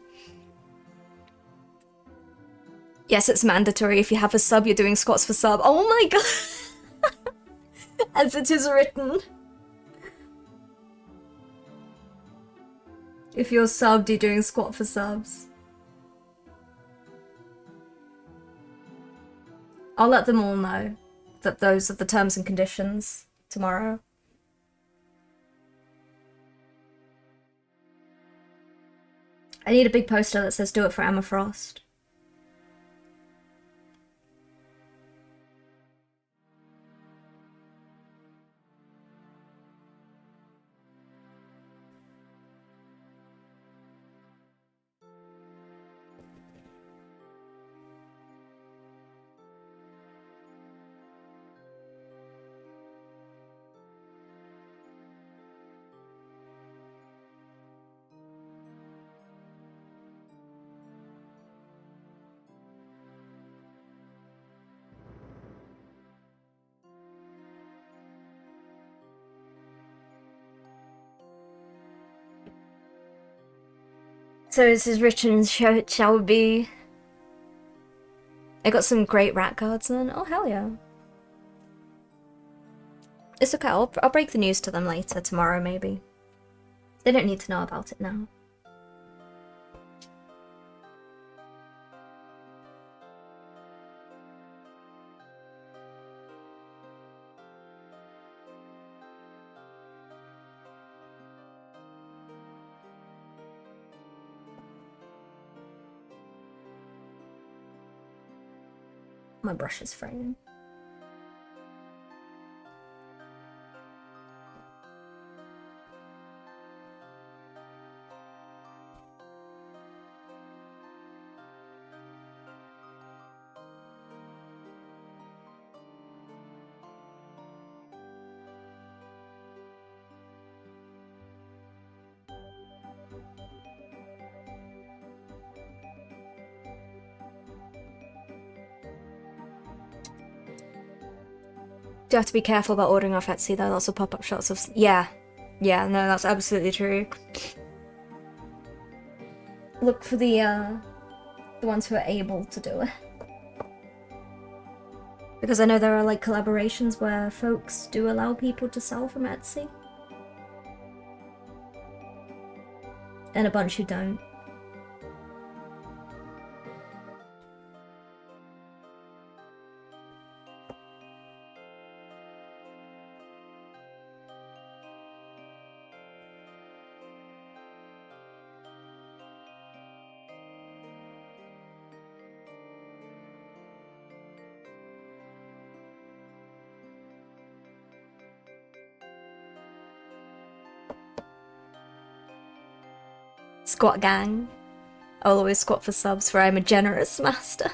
Yes, it's mandatory. If you have a sub, you're doing squats for sub. Oh my god! As it is written. If you're subbed, you're doing squat for subs. I'll let them all know that those are the terms and conditions tomorrow. I need a big poster that says "Do it for Emma Frost." So this is Richard's show, shall we be? I got some great rat guards then. Oh hell yeah. It's okay, I'll break the news to them later, tomorrow maybe. They don't need to know about it now. My brush is fraying. Do have to be careful about ordering off Etsy though, lots of pop-up shots of... Yeah, no, that's absolutely true. Look for the ones who are able to do it. Because I know there are like collaborations where folks do allow people to sell from Etsy. And a bunch who don't. Squat gang. I'll always squat for subs, for I'm a generous master.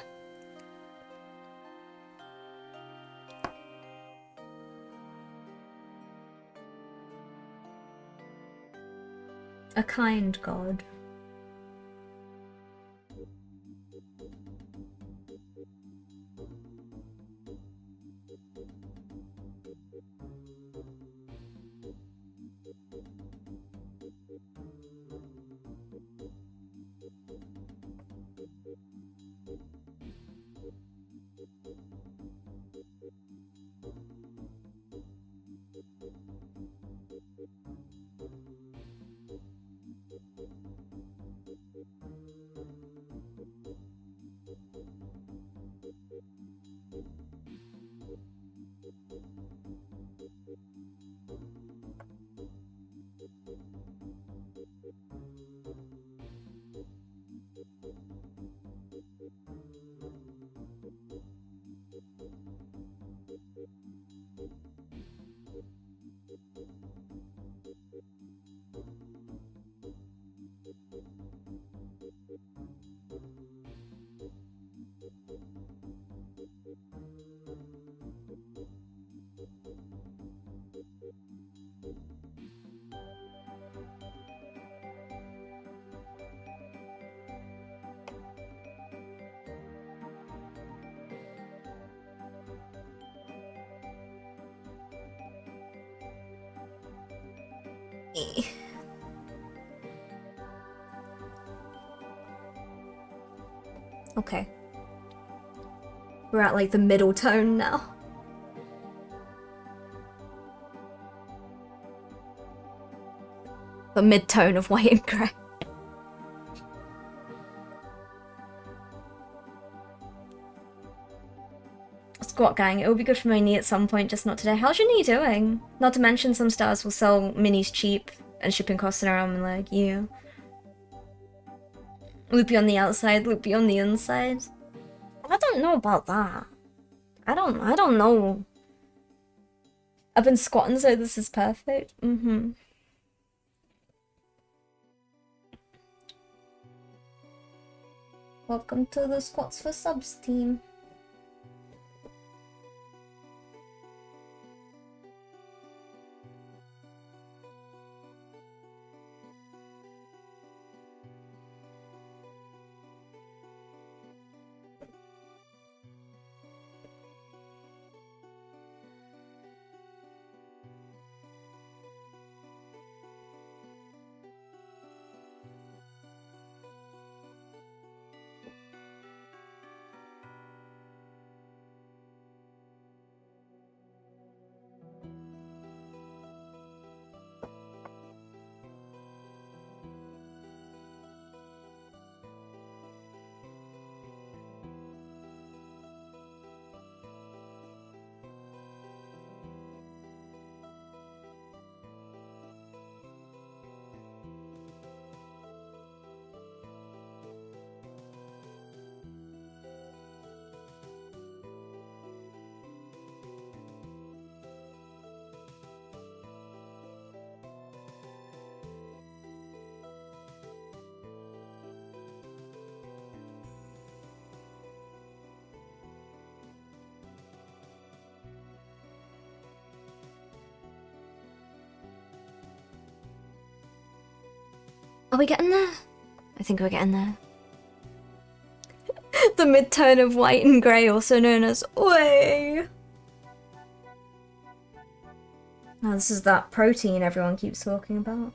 A kind god. Okay. We're at like the middle tone now. The mid-tone of white and grey. Squat gang, it will be good for my knee at some point, just not today. How's your knee doing? Not to mention some stars will sell minis cheap and shipping costs an arm and leg, yeah. Loopy on the outside, loopy on the inside. I don't know about that. I don't know. I've been squatting, so this is perfect. Welcome to the Squats for Subs team. Are we getting there? I think we're getting there. The mid-tone of white and grey, also known as Oi! Oh, this is that protein everyone keeps talking about.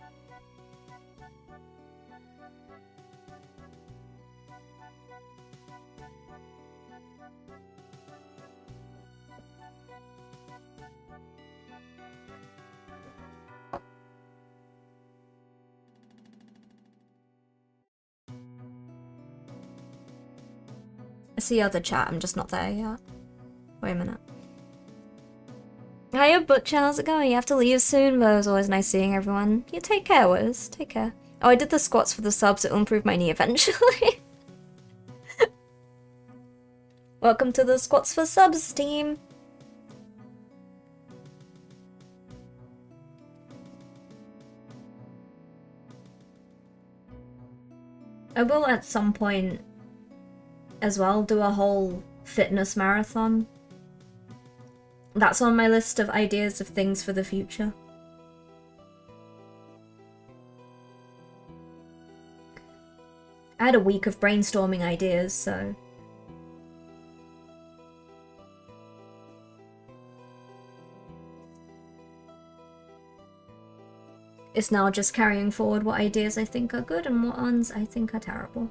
I see other chat, I'm just not there yet. Wait a minute. Hiya Butcher, how's it going? You have to leave soon, but it was always nice seeing everyone. You take care, Wiz. Take care. Oh, I did the squats for the subs, it'll improve my knee eventually. Welcome to the Squats for Subs team. I will at some point as well do a whole fitness marathon. That's on my list of ideas of things for the future. I had a week of brainstorming ideas, so... It's now just carrying forward what ideas I think are good and what ones I think are terrible.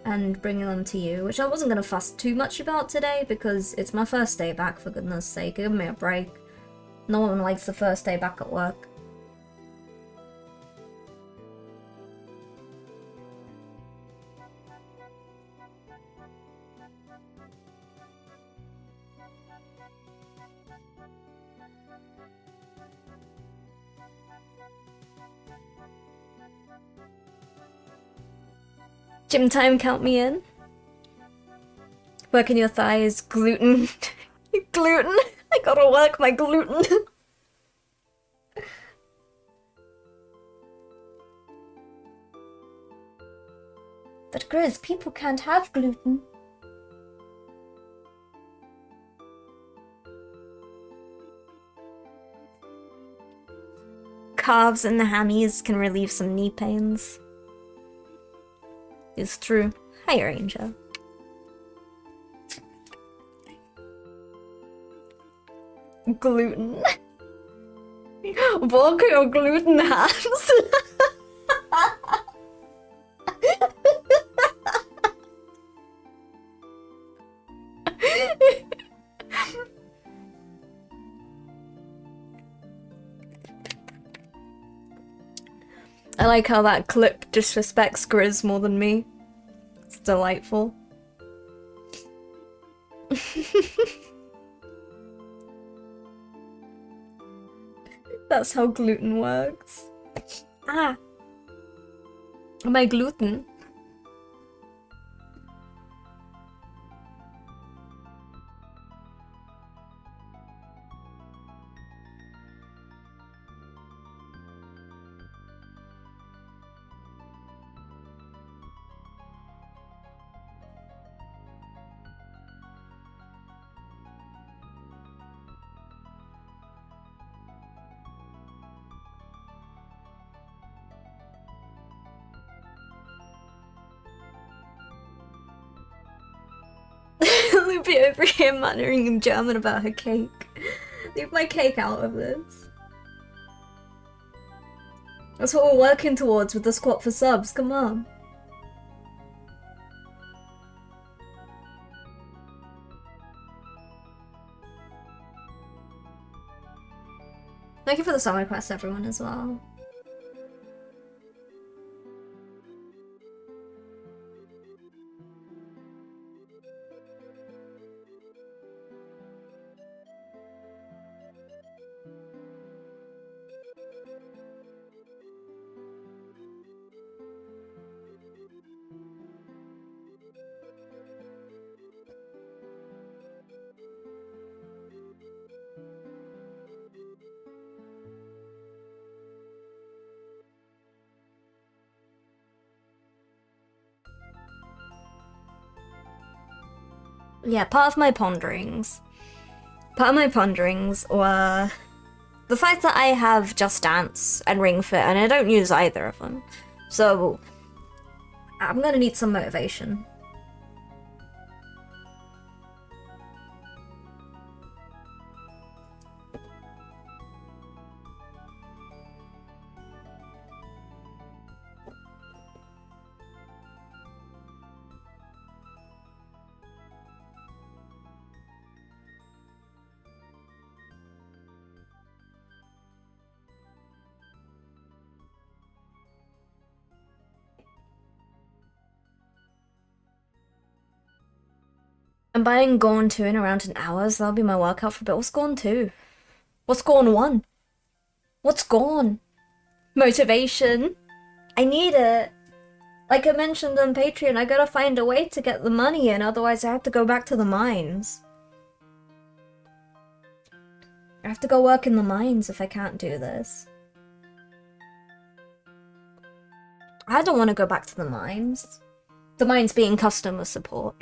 And bringing them to you, which I wasn't going to fuss too much about today because it's my first day back, for goodness sake. Give me a break. No one likes the first day back at work. Gym time, count me in. Working your thighs, gluten. Gluten! I gotta work my gluten. But Grizz, people can't have gluten. Calves and the hammies can relieve some knee pains. It's true. Hi, Ranger. Gluten. Bulk your gluten hams. I like how that clip disrespects Grizz more than me. It's delightful. That's how gluten works. Ah! My gluten. Loopy over here muttering in German about her cake. Leave my cake out of this. That's what we're working towards with the squat for subs, come on. Thank you for the song request, everyone, as well. Yeah, part of my ponderings were the fact that I have Just Dance and Ring Fit, and I don't use either of them. So I'm gonna need some motivation. I'm buying Gorn 2 in around an hour, so that'll be my workout for a bit. What's Gorn 2? What's Gorn 1? What's Gorn? Motivation. I need it. Like I mentioned on Patreon, I gotta find a way to get the money in, otherwise I have to go back to the mines. I have to go work in the mines if I can't do this. I don't want to go back to the mines. The mines being customer support.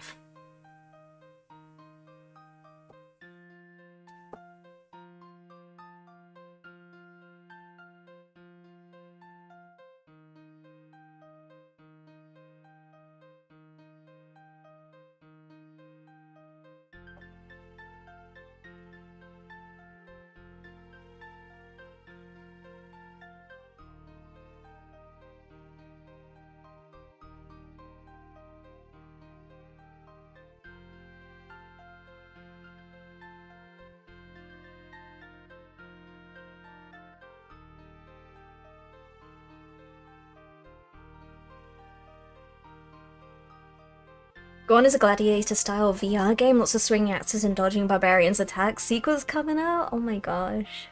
Gorn is a gladiator-style VR game, lots of swinging axes and dodging barbarians' attacks. Sequel's coming out? Oh my gosh.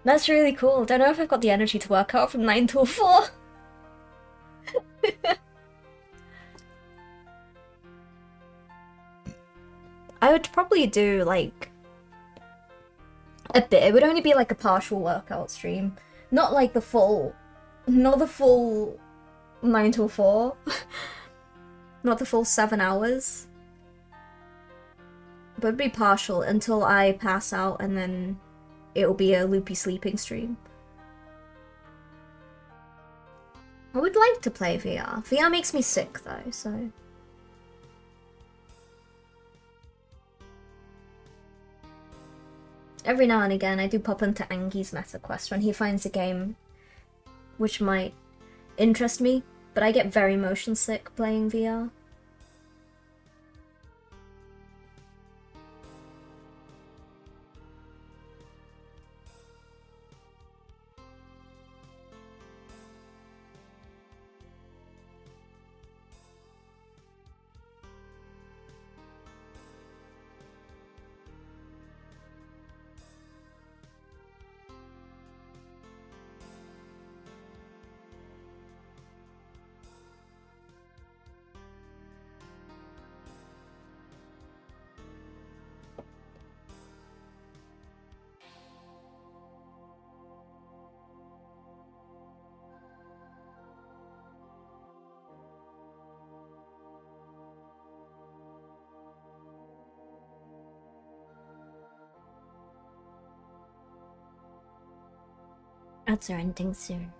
That's really cool. Don't know if I've got the energy to work out from 9 till 4. I would probably do, like, a bit. It would only be like a partial workout stream. Not like the full... Not the full 9 till 4. Not the full 7 hours. But it'd be partial until I pass out, and then it'll be a loopy sleeping stream. I would like to play VR. VR makes me sick though, so... Every now and again, I do pop into Angi's meta quest when he finds a game which might interest me, but I get very motion sick playing VR. Ads are ending soon.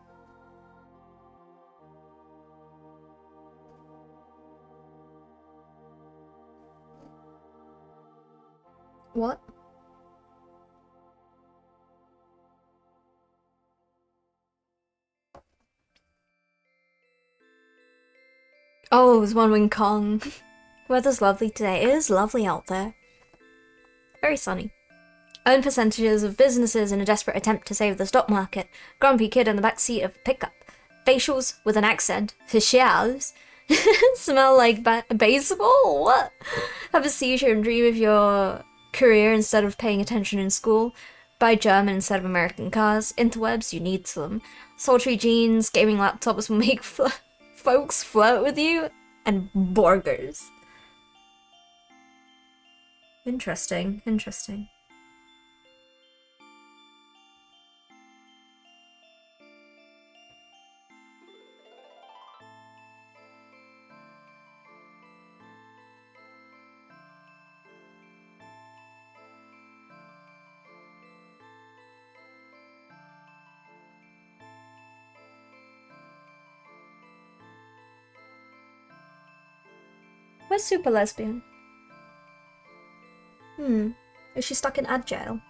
What? Oh, it was one Wing Kong. Weather's lovely today. It is lovely out there. Very sunny. Own percentages of businesses in a desperate attempt to save the stock market. Grumpy kid in the backseat of pickup. Facials with an accent. Facials. Smell like baseball? What? Have a seizure and dream of your career instead of paying attention in school. Buy German instead of American cars. Interwebs, you need them. Sultry jeans, gaming laptops will make folks flirt with you. And burgers. Interesting, interesting. Where's Super Lesbian? Is she stuck in ad jail?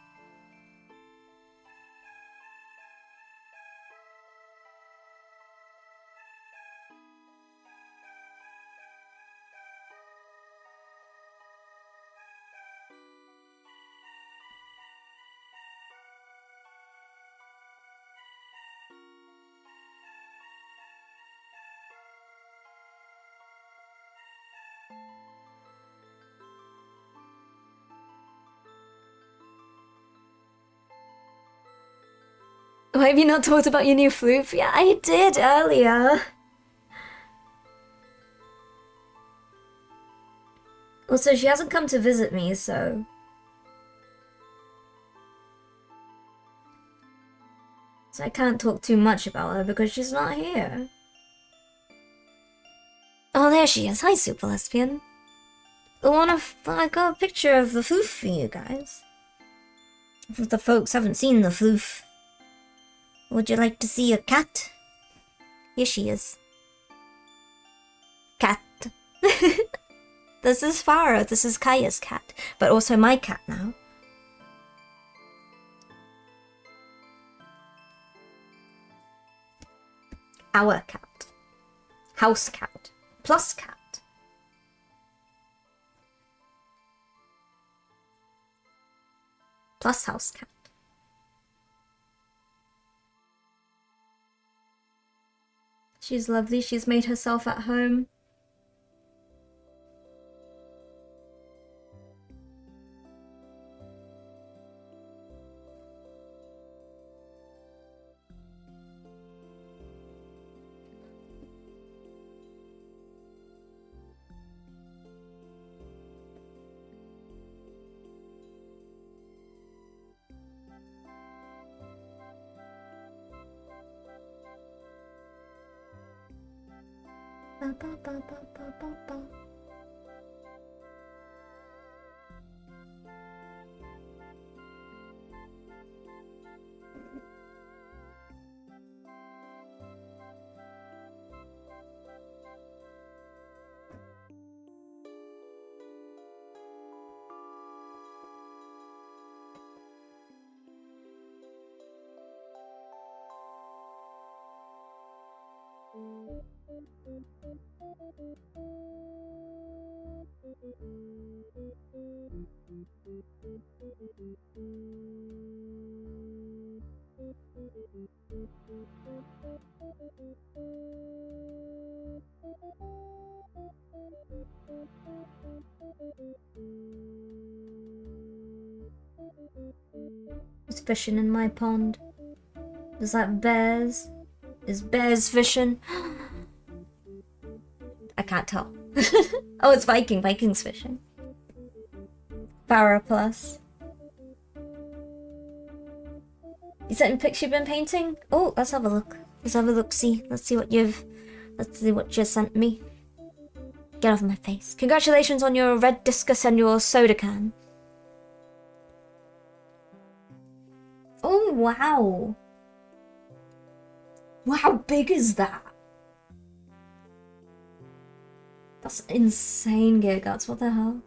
Why have you not talked about your new floof? Yeah, I did earlier. Also, she hasn't come to visit me, so... So I can't talk too much about her because she's not here. Oh, there she is. Hi, Super Lesbian. I got a picture of the floof for you guys. If the folks haven't seen the floof. Would you like to see a cat? Here she is. Cat. This is Farah. This is Kaya's cat. But also my cat now. Our cat. House cat. Plus cat. Plus house cat. She's lovely. She's made herself at home. There's fishing in my pond. Is that bears? Is bears fishing? I can't tell. Oh, it's Viking. Viking's fishing. Farah Plus. You sent me pics you've been painting? Oh, let's have a look. Let's have a look. Let's see what you sent me. Get off my face. Congratulations on your red discus and your soda can. Oh, wow. Wow, how big is that? That's insane, Gigaguts. What the hell?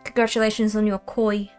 Congratulations on your koi.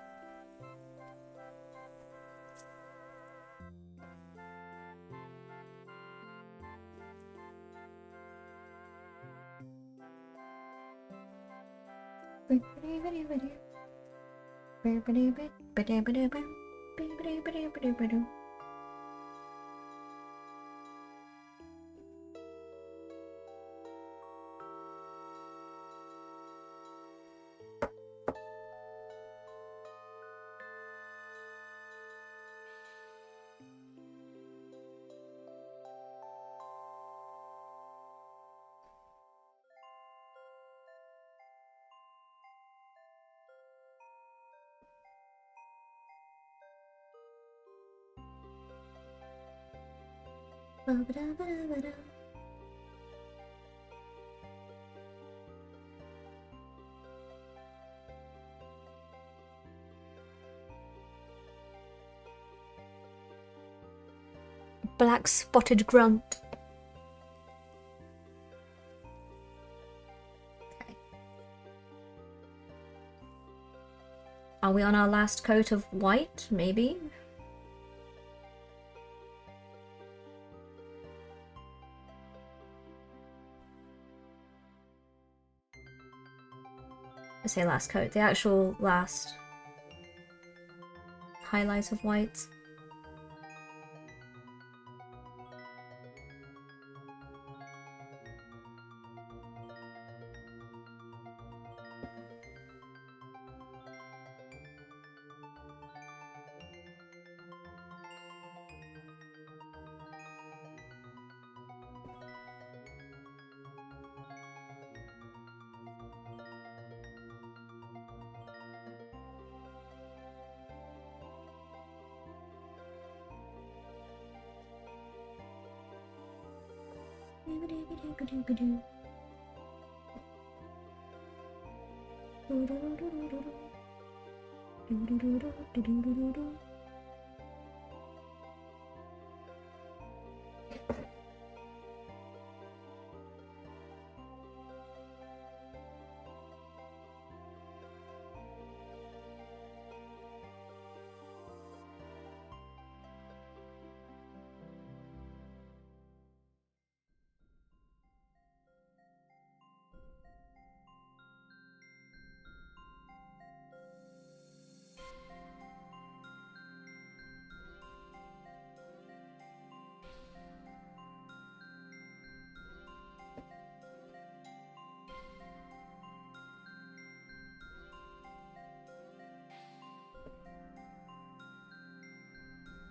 Black spotted grunt. Okay. Are we on our last coat of white? Maybe? I say last coat, the actual last highlight of white.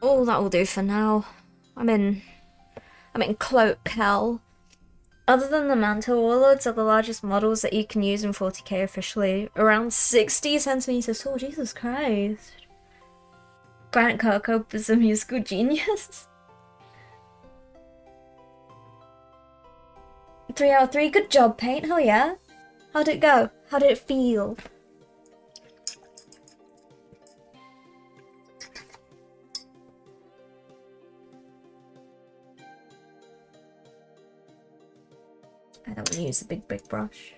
Oh, that will do for now. I'm in cloak hell. Other than the mantle warlords are the largest models that you can use in 40k officially. Around 60 centimeters tall. Jesus Christ. Grant Kirkhope is a musical genius. 3 out of 3. Good job, Paint. Hell yeah. How'd it go? How did it feel? I don't want to use the big brush.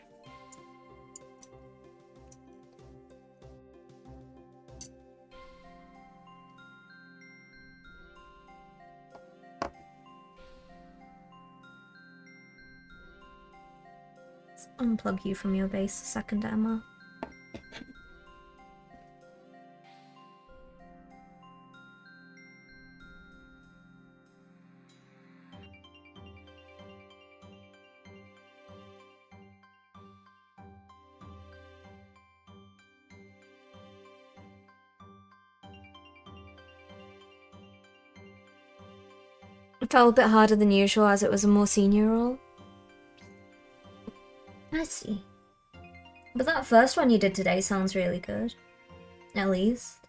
Let's unplug you from your base a second, Emma. It felt a bit harder than usual as it was a more senior role. I see. But that first one you did today sounds really good. At least.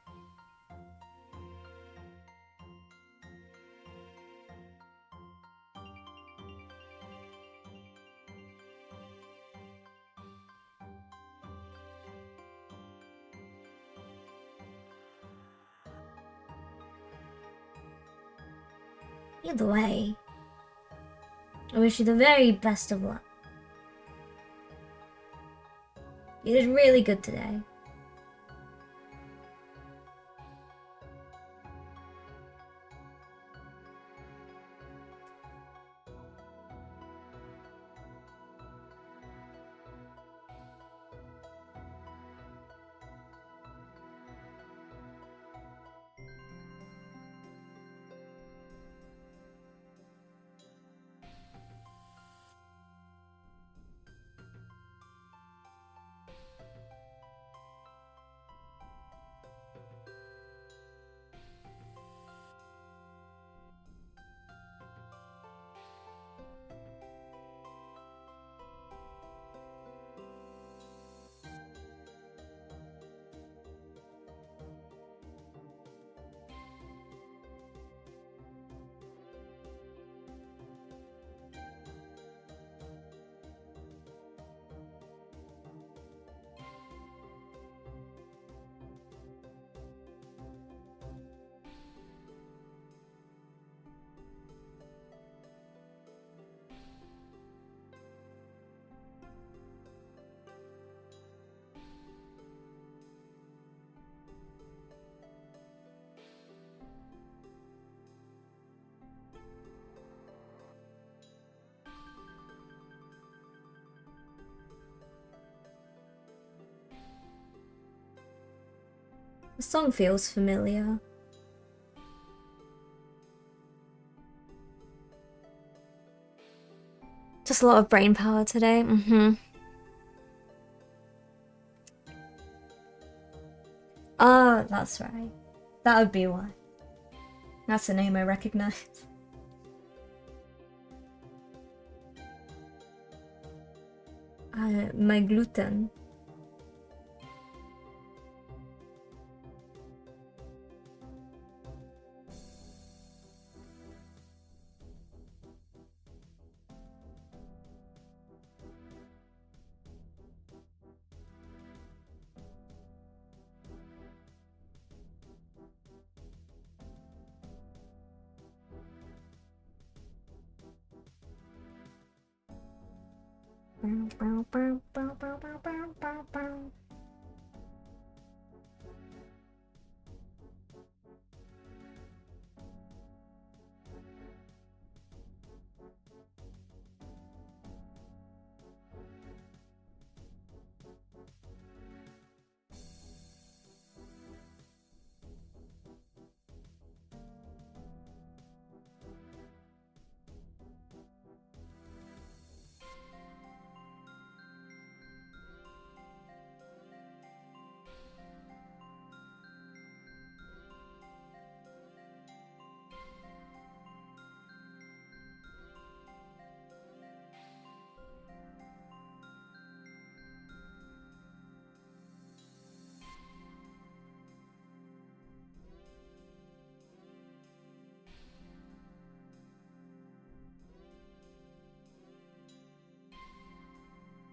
Either way, I wish you the very best of luck. You did really good today. The song feels familiar. Just a lot of brain power today. Ah, that's right. That would be why. That's a name I recognize. My gluten.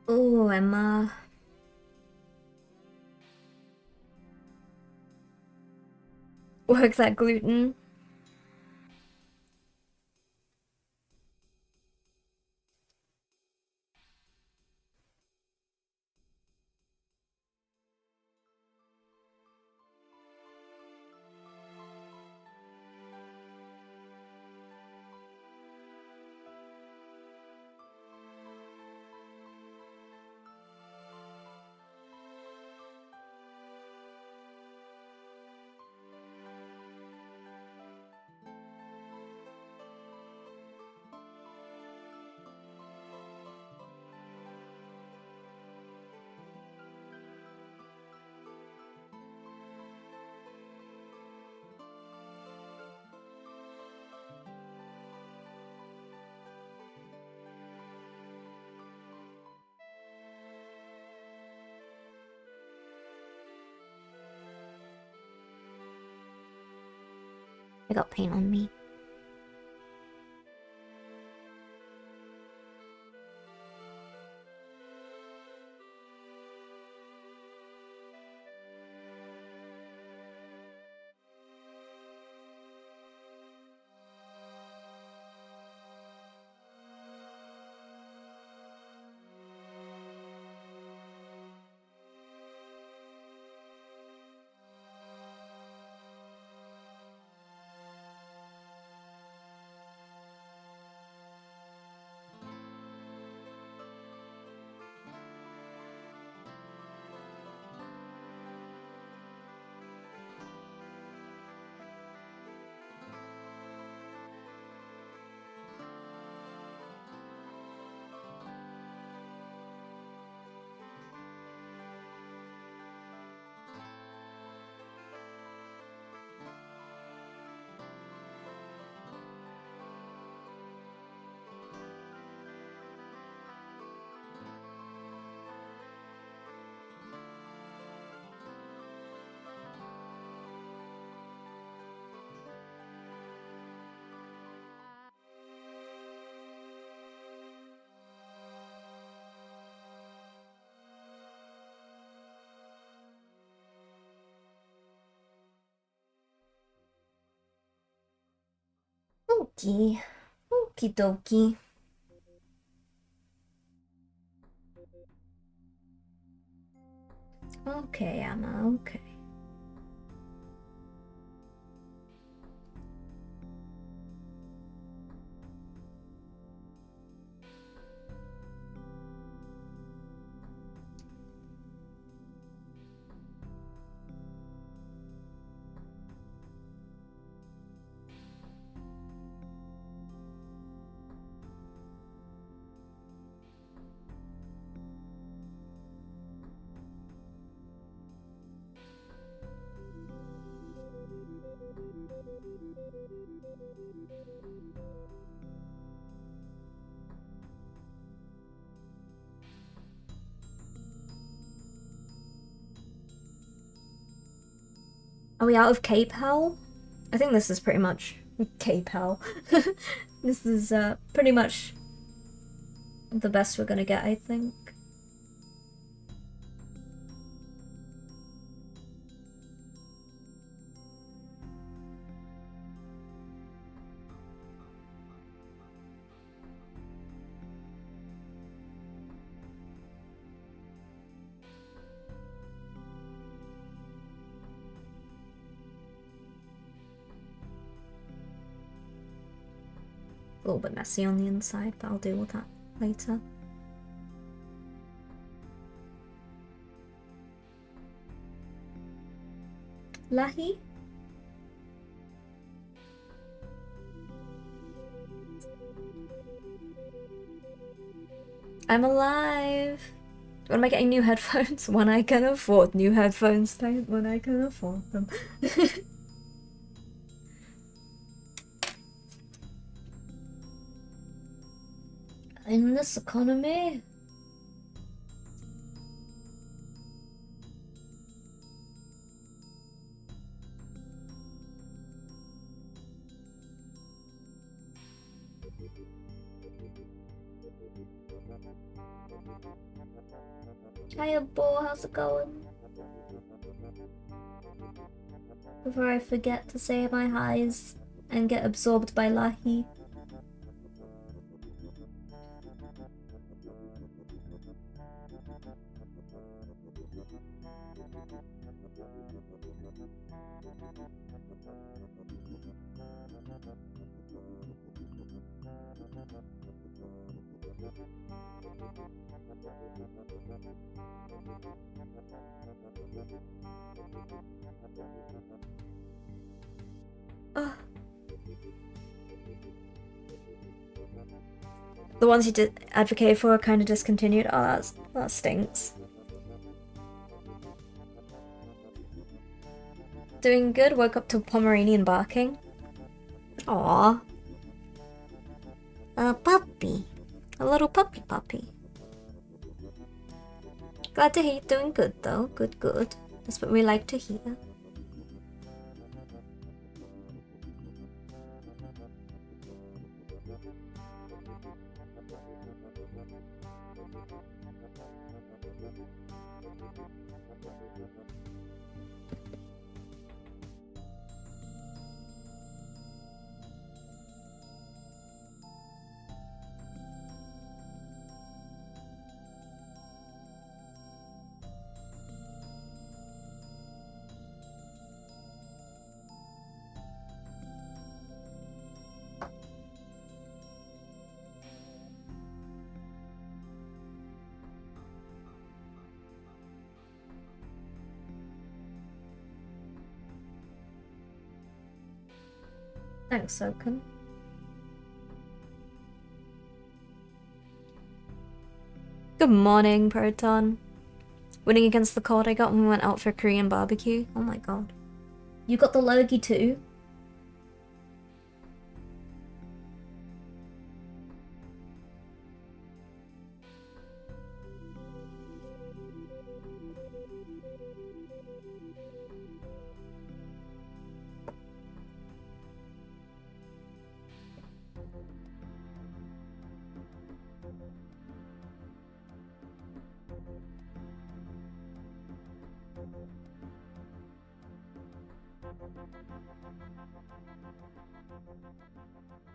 Oh, Emma. Work that gluten. I got paint on me. Okie. Okie dokie. Okay, Emma, okay. Are we out of Cape Hell? I think this is pretty much Cape Hell. This is pretty much the best we're gonna get, I think. A little bit messy on the inside, but I'll deal with that later. Lahi? I'm alive! When am I getting new headphones? When I can afford new headphones, when I can afford them. In this economy? Hiya, Bo, how's it going? Before I forget to say my highs and get absorbed by Lahi. The ones you did advocate for are kind of discontinued. Oh, that stinks. Doing good. Woke up to Pomeranian barking. Aww. A puppy. A little puppy. Glad to hear you're doing good though. Good. That's what we like to hear. Thanks, Soken. Good morning, Proton. Winning against the cold I got when we went out for Korean barbecue. Oh my god. You got the lurgy too?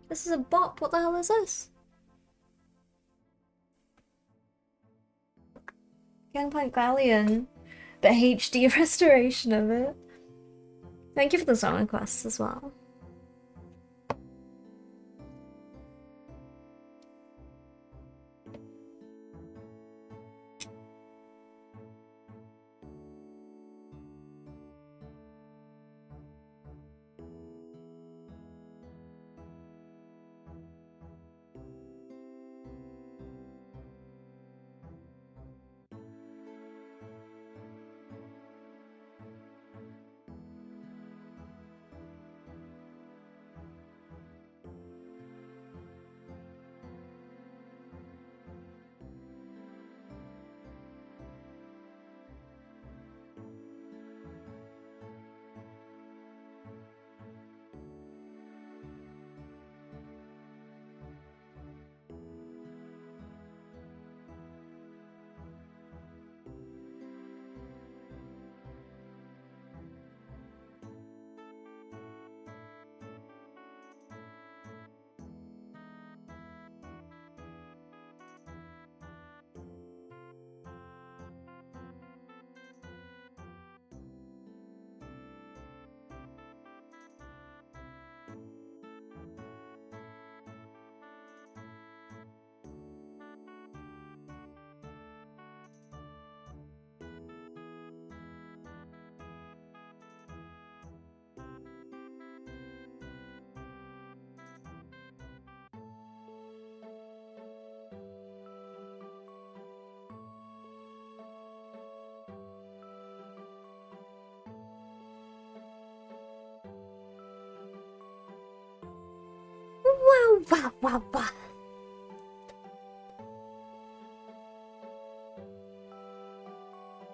This is a bop. What the hell is this? Gangplank Galleon. The HD restoration of it. Thank you for the song requests as well. Wow, wow, wow, wow.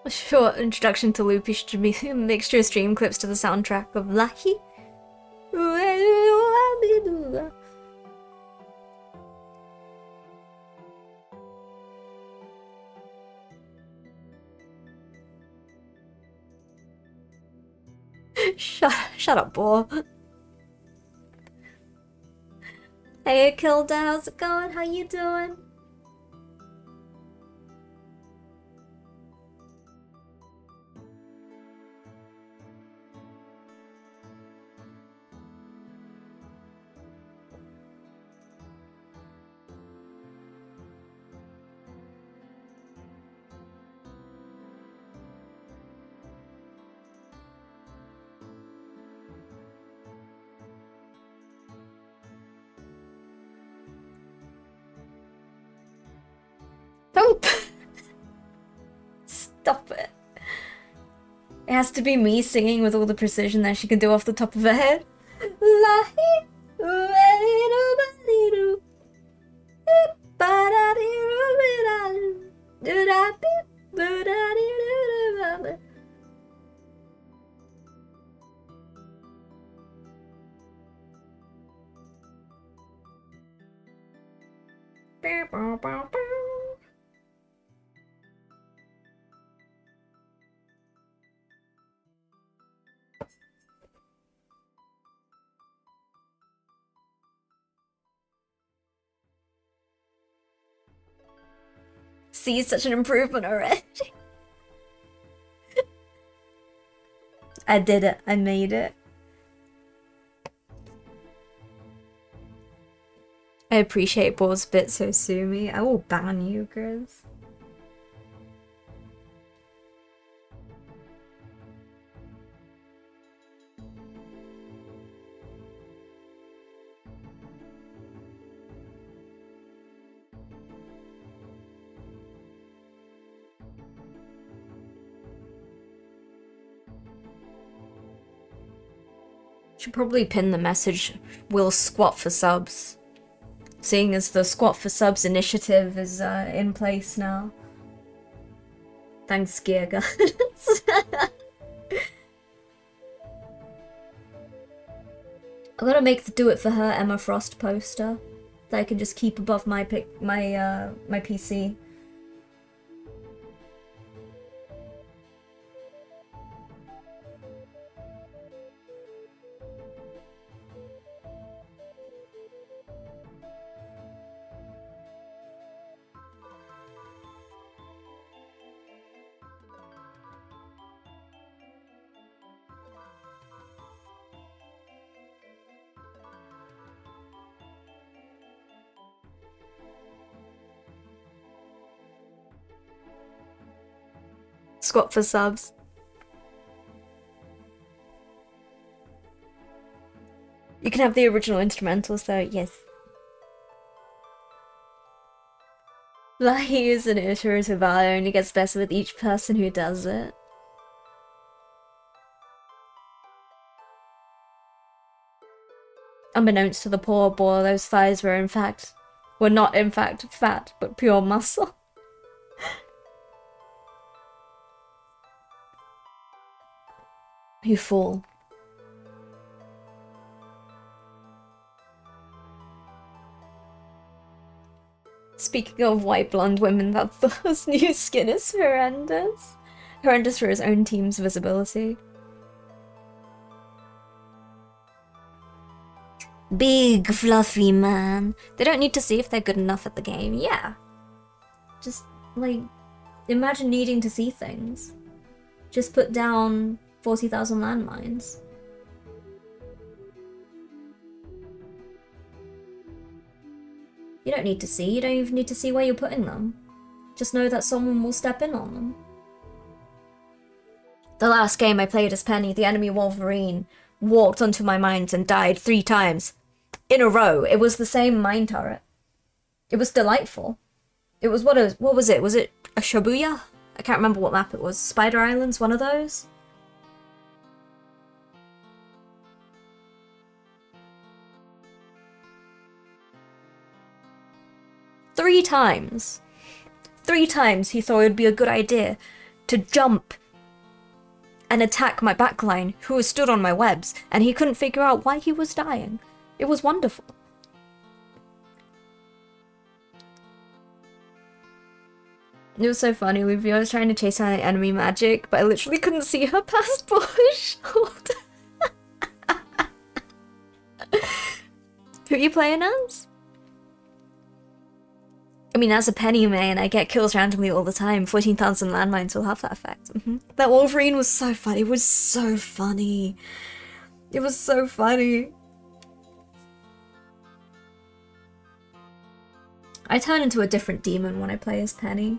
A short introduction to Loopy should be a mixture of stream clips to the soundtrack of Lahi. Shut up, boy. Hey, Kilda, how's it going? How you doing? Don't stop it. It has to be me singing with all the precision that she can do off the top of her head. see such an improvement already. I did it. I made it. I appreciate Ball's bit, so sue me. I will ban you, Grizz. Should probably pin the message, "We'll squat for subs." Seeing as the Squat for Subs initiative is in place now. Thanks, Gear Guns. I'm gonna make the Do It For Her Emma Frost poster that I can just keep above my my PC. Squat for subs. You can have the original instrumentals though, yes. Lahi is an iterative art, only gets better with each person who does it. Unbeknownst to the poor boy, those thighs were not in fact fat, but pure muscle. You fool. Speaking of white blonde women, those new skin is horrendous. Horrendous for his own team's visibility. Big fluffy man. They don't need to see if they're good enough at the game. Yeah. Just, like, imagine needing to see things. Just put down 40,000 landmines. You don't need to see, you don't even need to see where you're putting them. Just know that someone will step in on them. The last game I played as Penny, the enemy Wolverine walked onto my mines and died 3 times. In a row. It was the same mine turret. It was delightful. It was what was it? Was it a Shibuya? I can't remember what map it was. Spider Islands, one of those? Three times he thought it would be a good idea to jump and attack my backline, who was stood on my webs, and he couldn't figure out why he was dying. It was wonderful. It was so funny, Luffy. I was trying to chase down enemy magic, but I literally couldn't see her past bush. Who are you playing as? I mean, as a Penny main, I get kills randomly all the time. 14,000 landmines will have that effect. That Wolverine was so funny. It was so funny. It was so funny. I turn into a different demon when I play as Penny.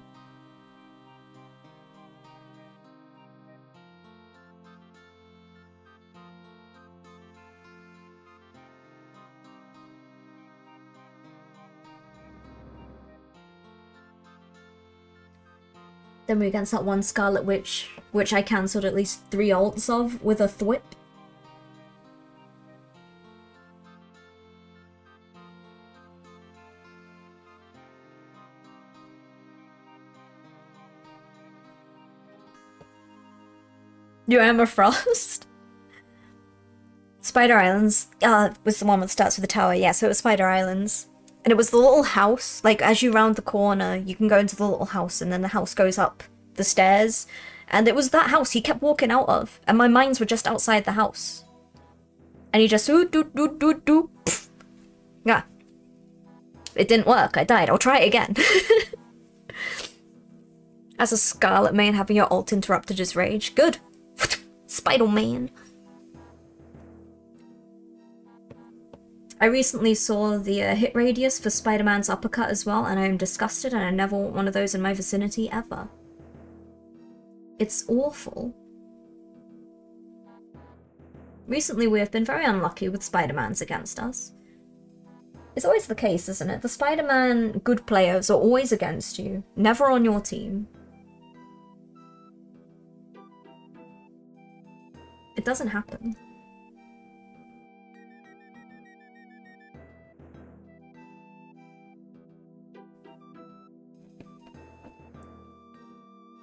Then we're against that one Scarlet Witch, which I cancelled at least 3 ults of with a thwip. Your Emma Frost? Spider Islands was the one that starts with the tower. Yeah, so it was Spider Islands. And it was the little house, like as you round the corner, you can go into the little house and then the house goes up the stairs. And it was that house he kept walking out of. And my mines were just outside the house. And he just do. Yeah. It didn't work, I died. I'll try it again. As a Scarlet main, having your ult interrupted is rage. Good. Spider-Man. I recently saw the hit radius for Spider-Man's uppercut as well, and I am disgusted, and I never want one of those in my vicinity ever. It's awful. Recently we have been very unlucky with Spider-Mans against us. It's always the case, isn't it? The Spider-Man good players are always against you, never on your team. It doesn't happen.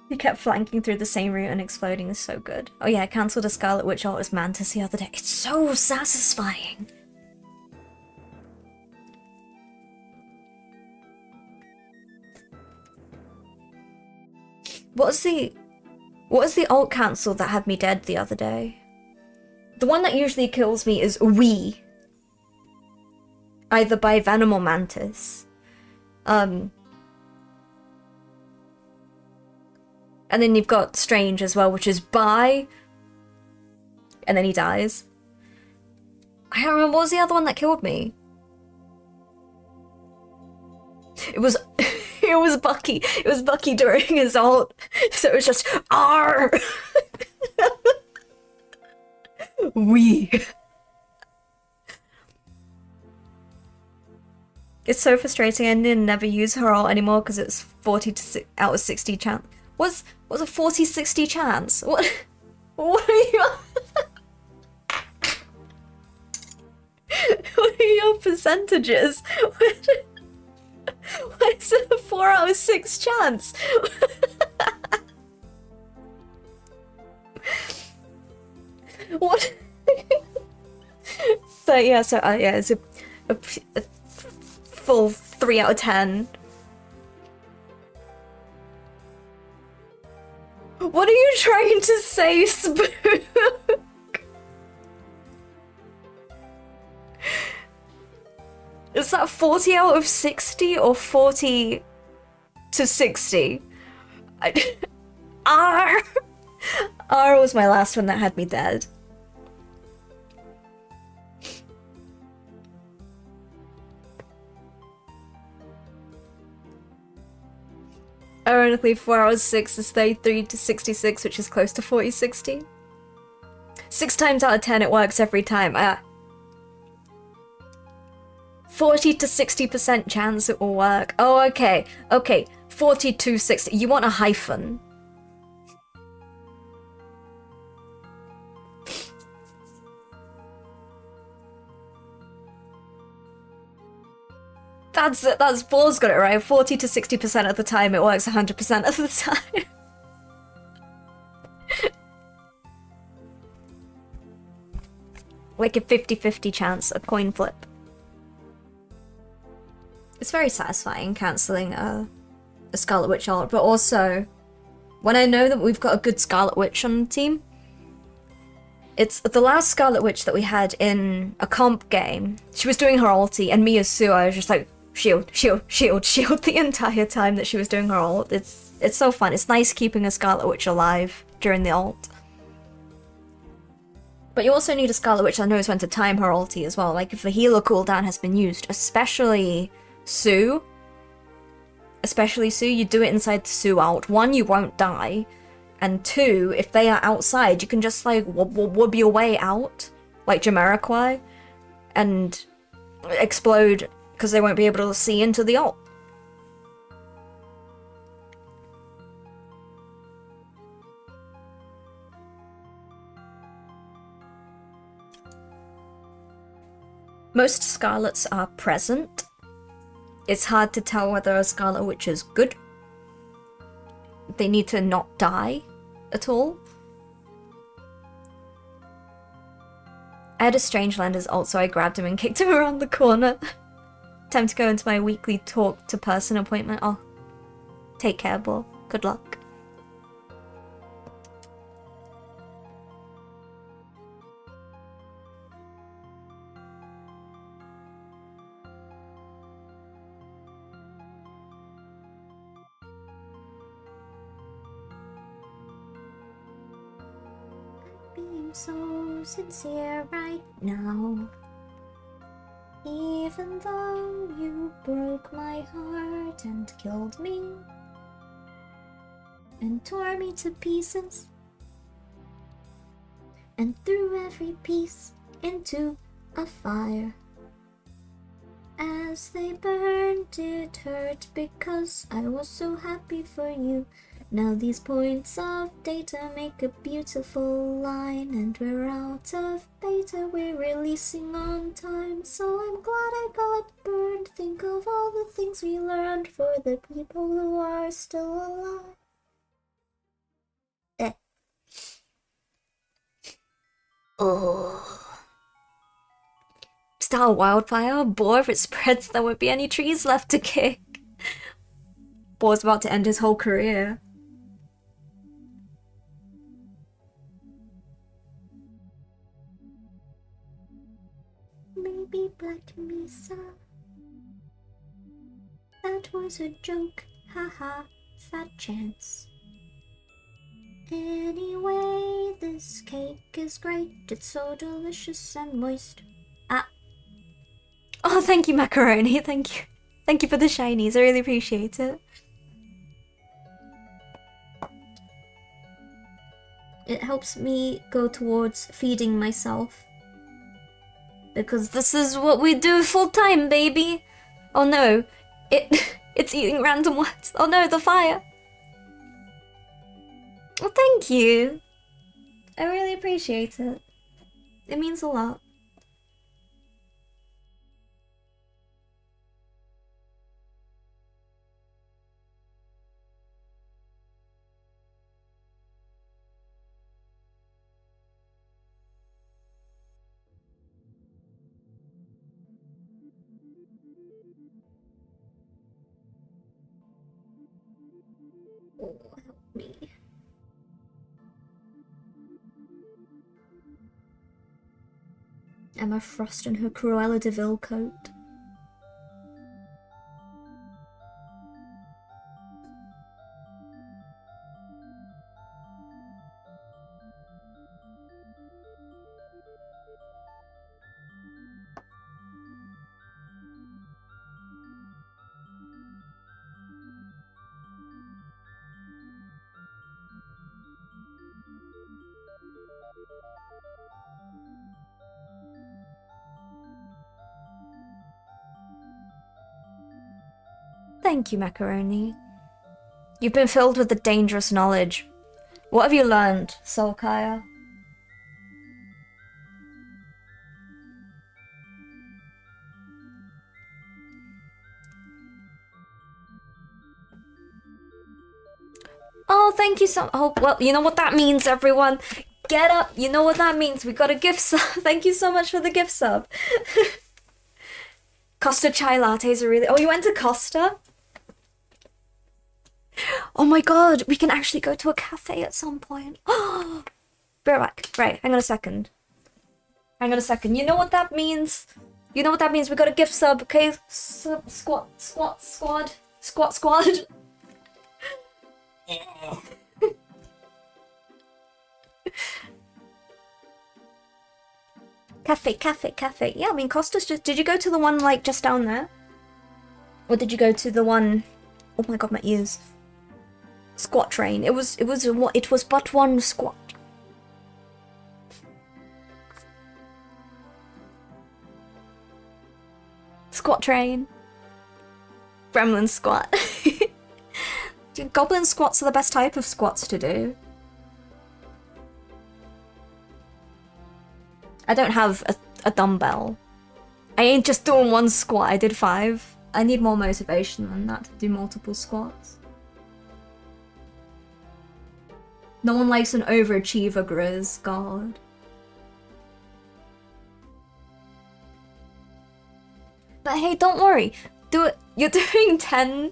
He kept flanking through the same route and exploding is so good. Oh yeah, I cancelled a Scarlet Witch ult as Mantis the other day. It's so satisfying! What was the ult cancel that had me dead the other day? The one that usually kills me is Wii. Either by Venom or Mantis. And then you've got Strange as well, which is by... And then he dies. I don't remember, what was the other one that killed me? It was... it was Bucky. It was Bucky during his ult. So it was just... Arr! We. It's so frustrating. I never use her ult anymore because it's 40 to out of 60 chance. What's a 40-60 chance? What? What are you? What are your percentages? What is it? A 4 out of 6 chance? What? So yeah, it's a full 3 out of 10. What are you trying to say, Spook? Is that 40 out of 60 or 40 to 60? R was my last one that had me dead. Ironically, 4 hours 6 is 33 to 66, which is close to 40-60. 6 times out of 10 it works every time. 40 to 60% chance it will work. Oh, okay. Okay, 40 to 60. You want a hyphen. That's Ball's got it right. 40 to 60% of the time it works 100% of the time. Like a 50-50 chance, a coin flip. It's very satisfying cancelling a Scarlet Witch ult, but also when I know that we've got a good Scarlet Witch on the team, it's the last Scarlet Witch that we had in a comp game. She was doing her ulti, and me as Sue, I was just like, shield, shield, shield, shield the entire time that she was doing her ult. It's so fun. It's nice keeping a Scarlet Witch alive during the ult. But you also need a Scarlet Witch that knows when to time her ulti as well. Like if the healer cooldown has been used, especially Sue, you do it inside the Sue ult. 1, you won't die. And 2, if they are outside, you can just like wob your way out, like Jamiroquai, and explode because they won't be able to see into the ult. Most Scarlets are present. It's hard to tell whether a Scarlet Witch is good. They need to not die at all. I had a Strangelander's ult, so I grabbed him and kicked him around the corner. Time to go into my weekly talk to person appointment. Oh, take care, Ball. Good luck. so sincere right now. Even though you broke my heart and killed me and tore me to pieces and threw every piece into a fire. As they burned, it hurt because I was so happy for you. Now these points of data make a beautiful line, and we're out of beta, we're releasing on time. So I'm glad I got burned. Think of all the things we learned for the people who are still alive. Oh. Start a wildfire? Boar, if it spreads, there won't be any trees left to kick. Boar's about to end his whole career. Maybe Black Mesa. That was a joke, haha, fat chance. Anyway, this cake is great, it's so delicious and moist. Ah. Oh, thank you, Macaroni, thank you. Thank you for the shinies, I really appreciate it. It helps me go towards feeding myself. Because this is what we do full time, baby! Oh no, it's eating random words. Oh no, the fire! Well, thank you. I really appreciate it. It means a lot. Oh, help me. Emma Frost in her Cruella de Vil coat. Thank you, Macaroni. You've been filled with the dangerous knowledge. What have you learned, Solkaya? Oh, thank you so. Oh, well, you know what that means, everyone. Get up. You know what that means. We got a gift sub. Thank you so much for the gift sub. Costa chai lattes are really. Oh, you went to Costa? Oh my god, we can actually go to a cafe at some point. Oh, be right back. Right, hang on a second. Hang on a second. You know what that means? You know what that means? We got a gift sub, okay? Squat squad. Cafe. Yeah, I mean, Costa's just. Did you go to the one like just down there? Or did you go to the one? Oh my god, my ears. Squat train. It was but one squat. Squat train. Gremlin squat. Dude, goblin squats are the best type of squats to do. I don't have a dumbbell. I ain't just doing one squat, I did 5. I need more motivation than that to do multiple squats. No one likes an overachiever, Grizz. God. But hey, don't worry. Do it. You're doing 10.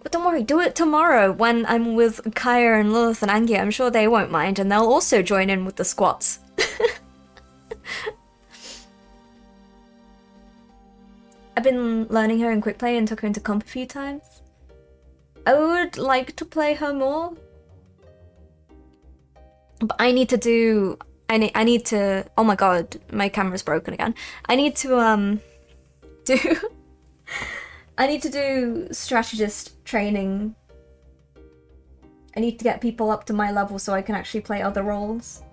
But don't worry, do it tomorrow when I'm with Kaya and Lilith and Angie. I'm sure they won't mind, and they'll also join in with the squats. I've been learning her in quick play and took her into comp a few times. I would like to play her more. But I need to, oh my god, my camera's broken again. I need to do I need to do strategist training. I need to get people up to my level so I can actually play other roles.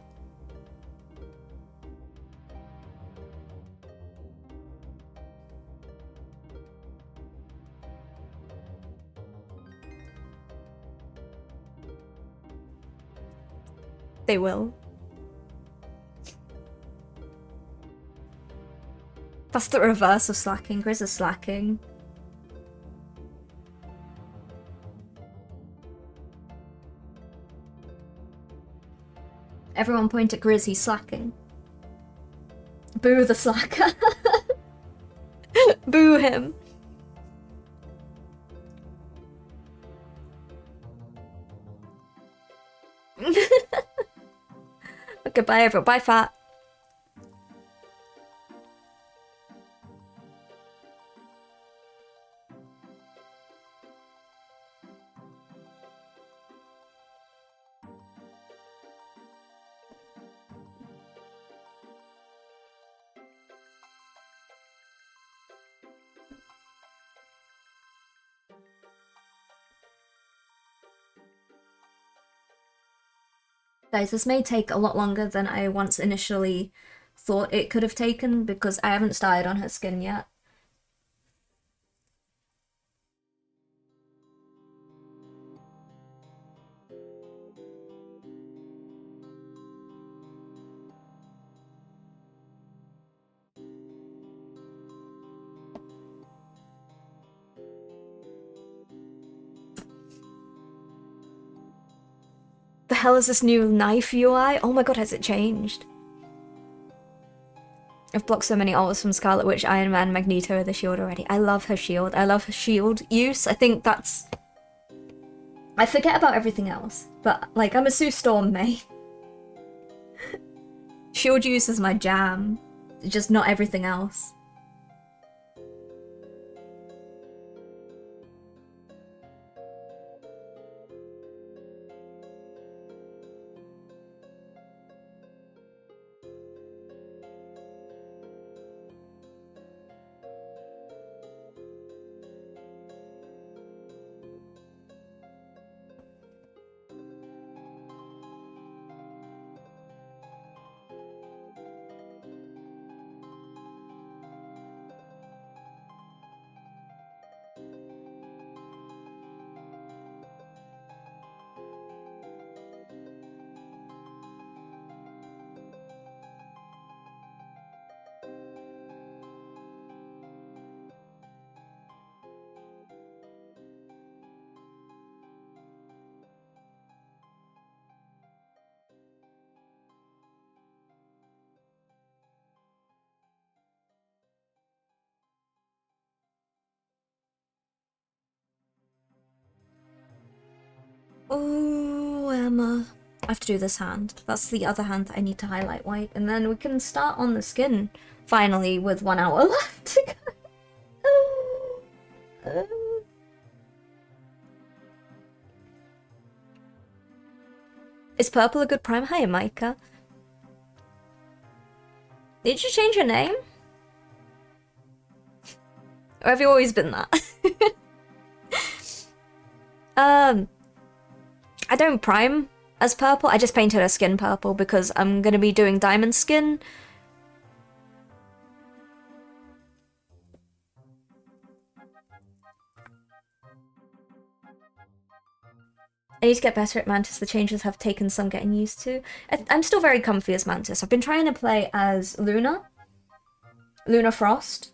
They will. That's the reverse of slacking. Grizz is slacking. Everyone point at Grizz, he's slacking. Boo the slacker. Boo him. Okay, bye everyone. Bye, Fat. Guys, this may take a lot longer than I once initially thought it could have taken because I haven't started on her skin yet. The hell is this new knife UI? Oh my god, has it changed? I've blocked so many ults from Scarlet Witch, Iron Man, Magneto with the shield already. I love her shield. I love her shield use. I think that's... I forget about everything else, but like, I'm a Sue Storm main. Shield use is my jam, just not everything else. Oh, Emma. I have to do this hand. That's the other hand that I need to highlight white. And then we can start on the skin, finally, with 1 hour left to go. Is purple a good prime? Hiya, Micah. Did you change your name? Or have you always been that? I don't prime as purple. I just painted her skin purple because I'm gonna be doing diamond skin. I need to get better at Mantis. The changes have taken some getting used to. I'm still very comfy as Mantis. I've been trying to play as Luna Frost.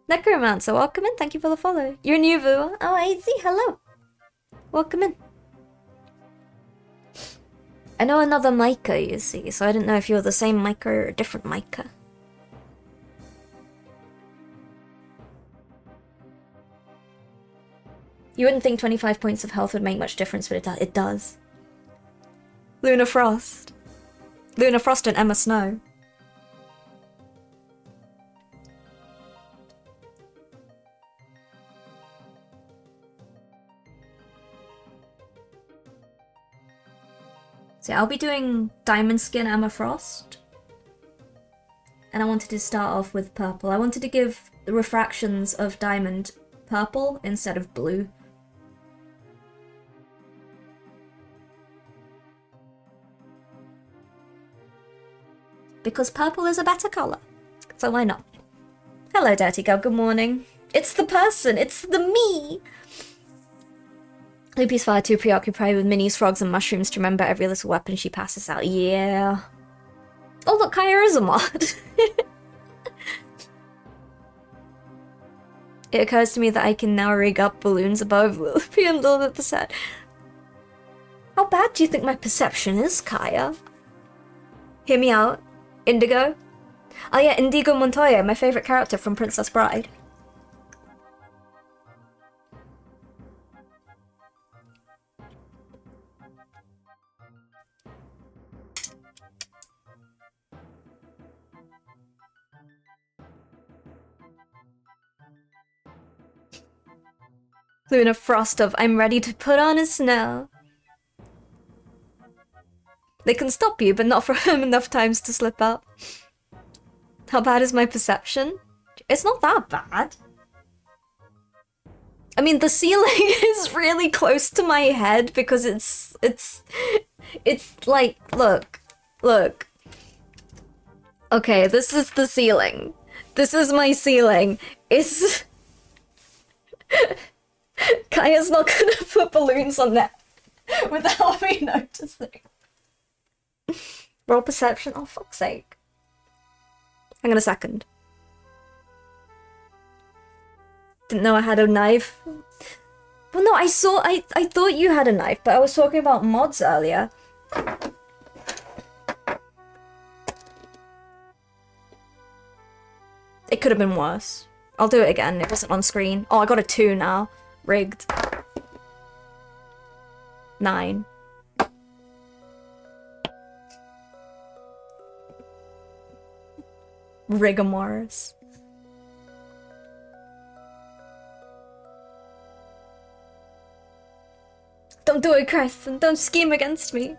Necromancer, welcome in. Thank you for the follow. You're a new viewer. Oh, AZ, hello. Welcome in. I know another Micah, you see, so I didn't know if you're the same Micah or a different Micah. You wouldn't think 25 points of health would make much difference, but it does. Luna Frost. Luna Frost and Emma Snow. So I'll be doing Diamond Skin Emma Frost. And I wanted to start off with purple. I wanted to give the refractions of diamond purple instead of blue. Because purple is a better colour. So why not? Hello, Dirty Girl, good morning. It's the person, it's the me! Loopy's far too preoccupied with minis, frogs, and mushrooms to remember every little weapon she passes out. Yeah. Oh look, Kaya is a mod! It occurs to me that I can now rig up balloons above Loopy and build up the set. How bad do you think my perception is, Kaya? Hear me out. Indigo? Oh yeah, Indigo Montoya, my favourite character from Princess Bride. Luna Frost of I'm ready to put on a snow. They can stop you, but not for him enough times to slip out. How bad is my perception? It's not that bad. I mean, the ceiling is really close to my head because it's like, look. Okay, this is the ceiling. This is my ceiling. It's... Kaya's not gonna put balloons on that without me noticing. Roll perception? Oh, fuck's sake. Hang on a second. Didn't know I had a knife. Well, no, I thought you had a knife, but I was talking about mods earlier. It could have been worse. I'll do it again. It wasn't on screen. Oh, I got a 2 now. Rigged. 9. Rigamorous. Don't do it, Chris, and don't scheme against me.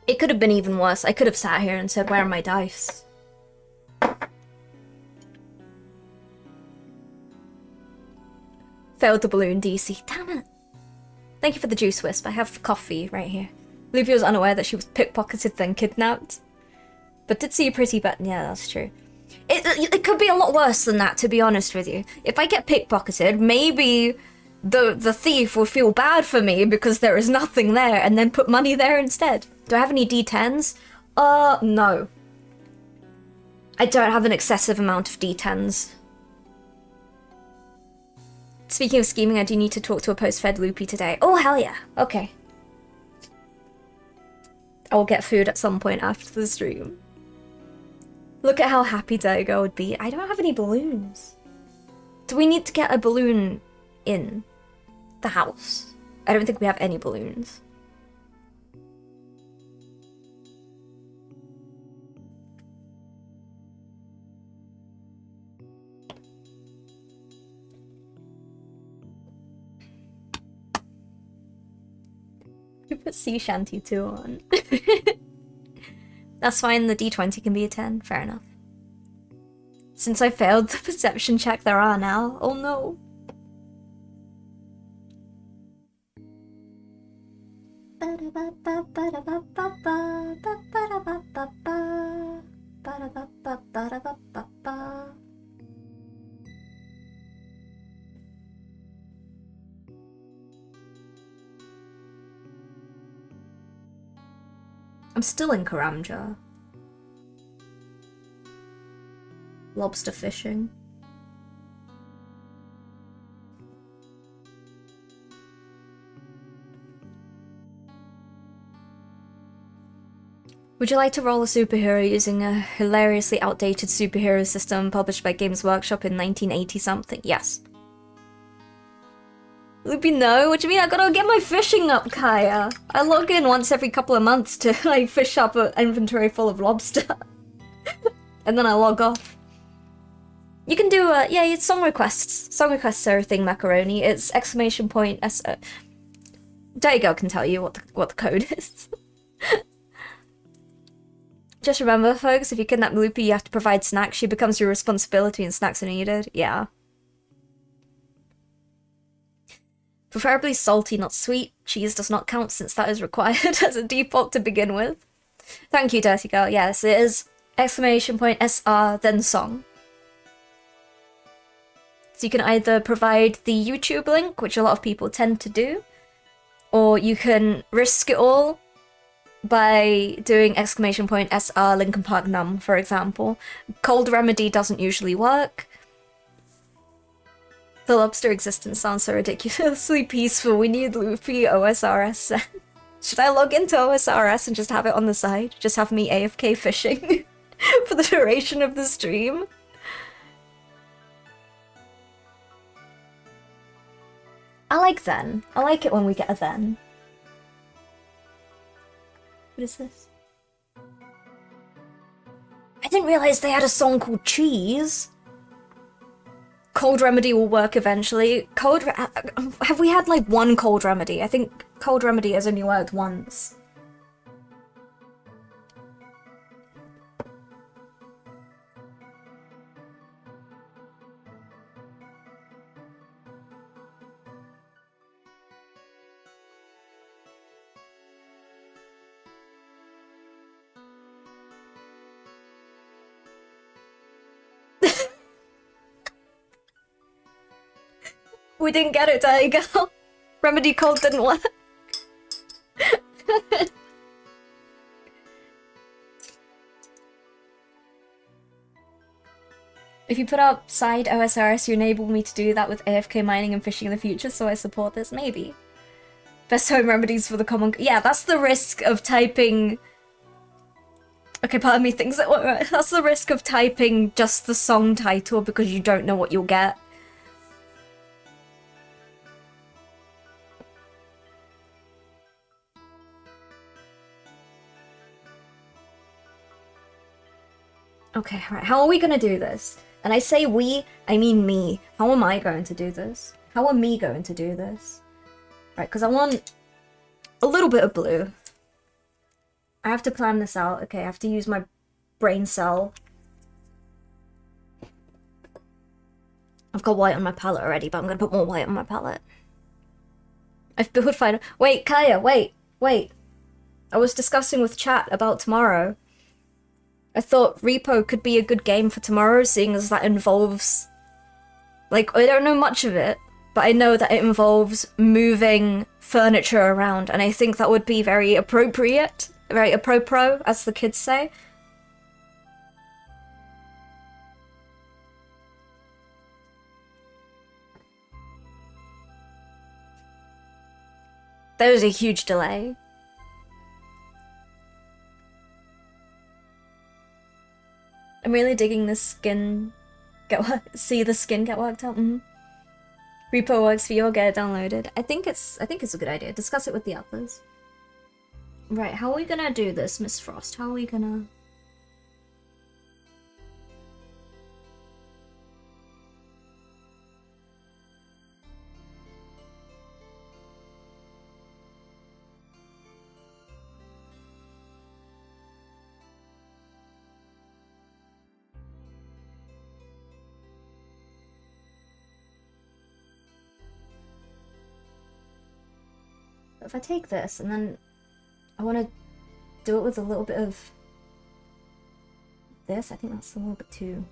It could have been even worse. I could have sat here and said, where are my dice? Failed the balloon, DC. Damn it. Thank you for the juice wisp. I have coffee right here. Luffy was unaware that she was pickpocketed then kidnapped. But did see a pretty button. Yeah, that's true. It could be a lot worse than that, to be honest with you. If I get pickpocketed, maybe the thief will feel bad for me because there is nothing there and then put money there instead. Do I have any D10s? No. I don't have an excessive amount of D10s. Speaking of scheming, I do need to talk to a post-fed Loopy today. Oh, hell yeah. Okay. I will get food at some point after the stream. Look at how happy Daigo would be. I don't have any balloons. Do we need to get a balloon in the house? I don't think we have any balloons. We put Sea Shanty 2 on. That's fine, the D20 can be a 10, fair enough. Since I failed the perception check, there are now. Oh no. I'm still in Karamja. Lobster fishing. Would you like to roll a superhero using a hilariously outdated superhero system published by Games Workshop in 1980-something? Yes. Loopy, no? What do you mean? I gotta get my fishing up, Kaya. I log in once every couple of months to like fish up an inventory full of lobster. And then I log off. You can do yeah, it's song requests. Song requests are a thing, Macaroni. It's exclamation point S. There you go. Can tell you what the code is. Just remember, folks, if you kidnap Loopy, you have to provide snacks. She becomes your responsibility and snacks are needed. Yeah. Preferably salty, not sweet. Cheese does not count since that is required as a default to begin with. Thank you, Dirty Girl. Yes, it is exclamation point SR, then song. So you can either provide the YouTube link, which a lot of people tend to do, or you can risk it all by doing exclamation point SR Linkin Park Numb, for example. Cold Remedy doesn't usually work. The lobster existence sounds so ridiculously peaceful. We need Luffy OSRS. Should I log into OSRS and just have it on the side? Just have me AFK fishing for the duration of the stream? I like then. I like it when we get a then. What is this? I didn't realize they had a song called Cheese. Cold Remedy will work eventually. Have we had like one Cold Remedy? I think Cold Remedy has only worked once. We didn't get it, there you go. Remedy Cold didn't work. If you put up side OSRS, you enable me to do that with AFK mining and fishing in the future, so I support this, maybe. Best home remedies for the common... Yeah, that's the risk of typing... Okay, part of me thinks that that's the risk of typing just the song title because you don't know what you'll get. Okay, right, how are we gonna do this? And I say we, I mean me. How am I going to do this? How are me going to do this? Right, because I want a little bit of blue. I have to plan this out. Okay, I have to use my brain cell. I've got white on my palette already, but I'm gonna put more white on my palette. I've built final. Wait, Kaya, wait. I was discussing with chat about tomorrow. I thought Repo could be a good game for tomorrow, seeing as that involves... Like, I don't know much of it, but I know that it involves moving furniture around, and I think that would be very appropriate. Very apropos, as the kids say. There was a huge delay. I'm really digging this skin. See the skin get worked out. Repo works for you. I'll get it downloaded. I think it's a good idea. Discuss it with the others. Right, how are we gonna do this, Miss Frost? How are we gonna... If I take this and then I want to do it with a little bit of this, I think that's a little bit too...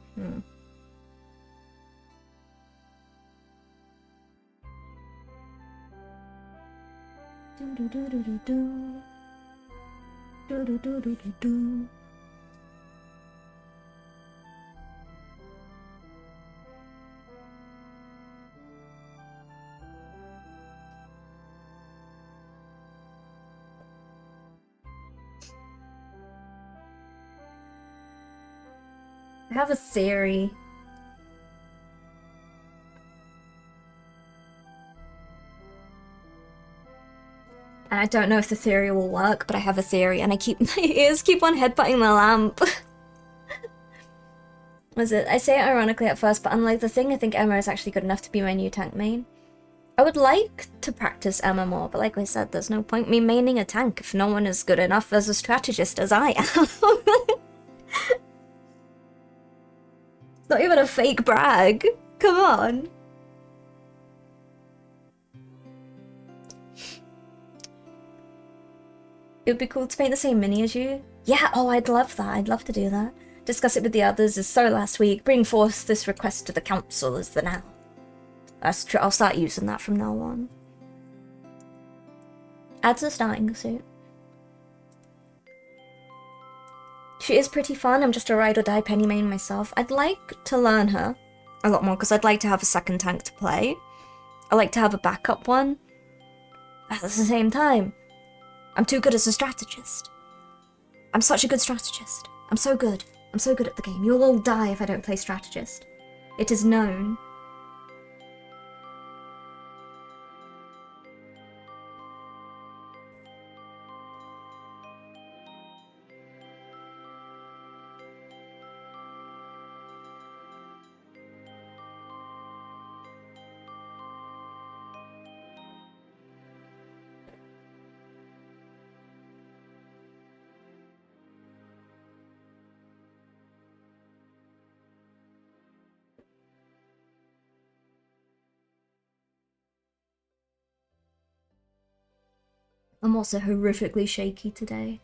I have a theory. And I don't know if the theory will work, but I have a theory, and my ears keep on headbutting the lamp. Was it? I say it ironically at first, but unlike the thing, I think Emma is actually good enough to be my new tank main. I would like to practice Emma more, but like I said, there's no point me maining a tank if no one is good enough as a strategist as I am. It's not even a fake brag. Come on. It would be cool to paint the same mini as you. Yeah, oh, I'd love that. I'd love to do that. Discuss it with the others as so last week. Bring forth this request to the council as the now. That's true. I'll start using that from now on. Adds a starting suit. She is pretty fun. I'm just a ride or die penny main myself. I'd like to learn her a lot more because I'd like to have a second tank to play. I like to have a backup one. At the same time, I'm too good as a strategist. I'm such a good strategist. I'm so good. I'm so good at the game. You'll all die if I don't play strategist. It is known. I'm also horrifically shaky today.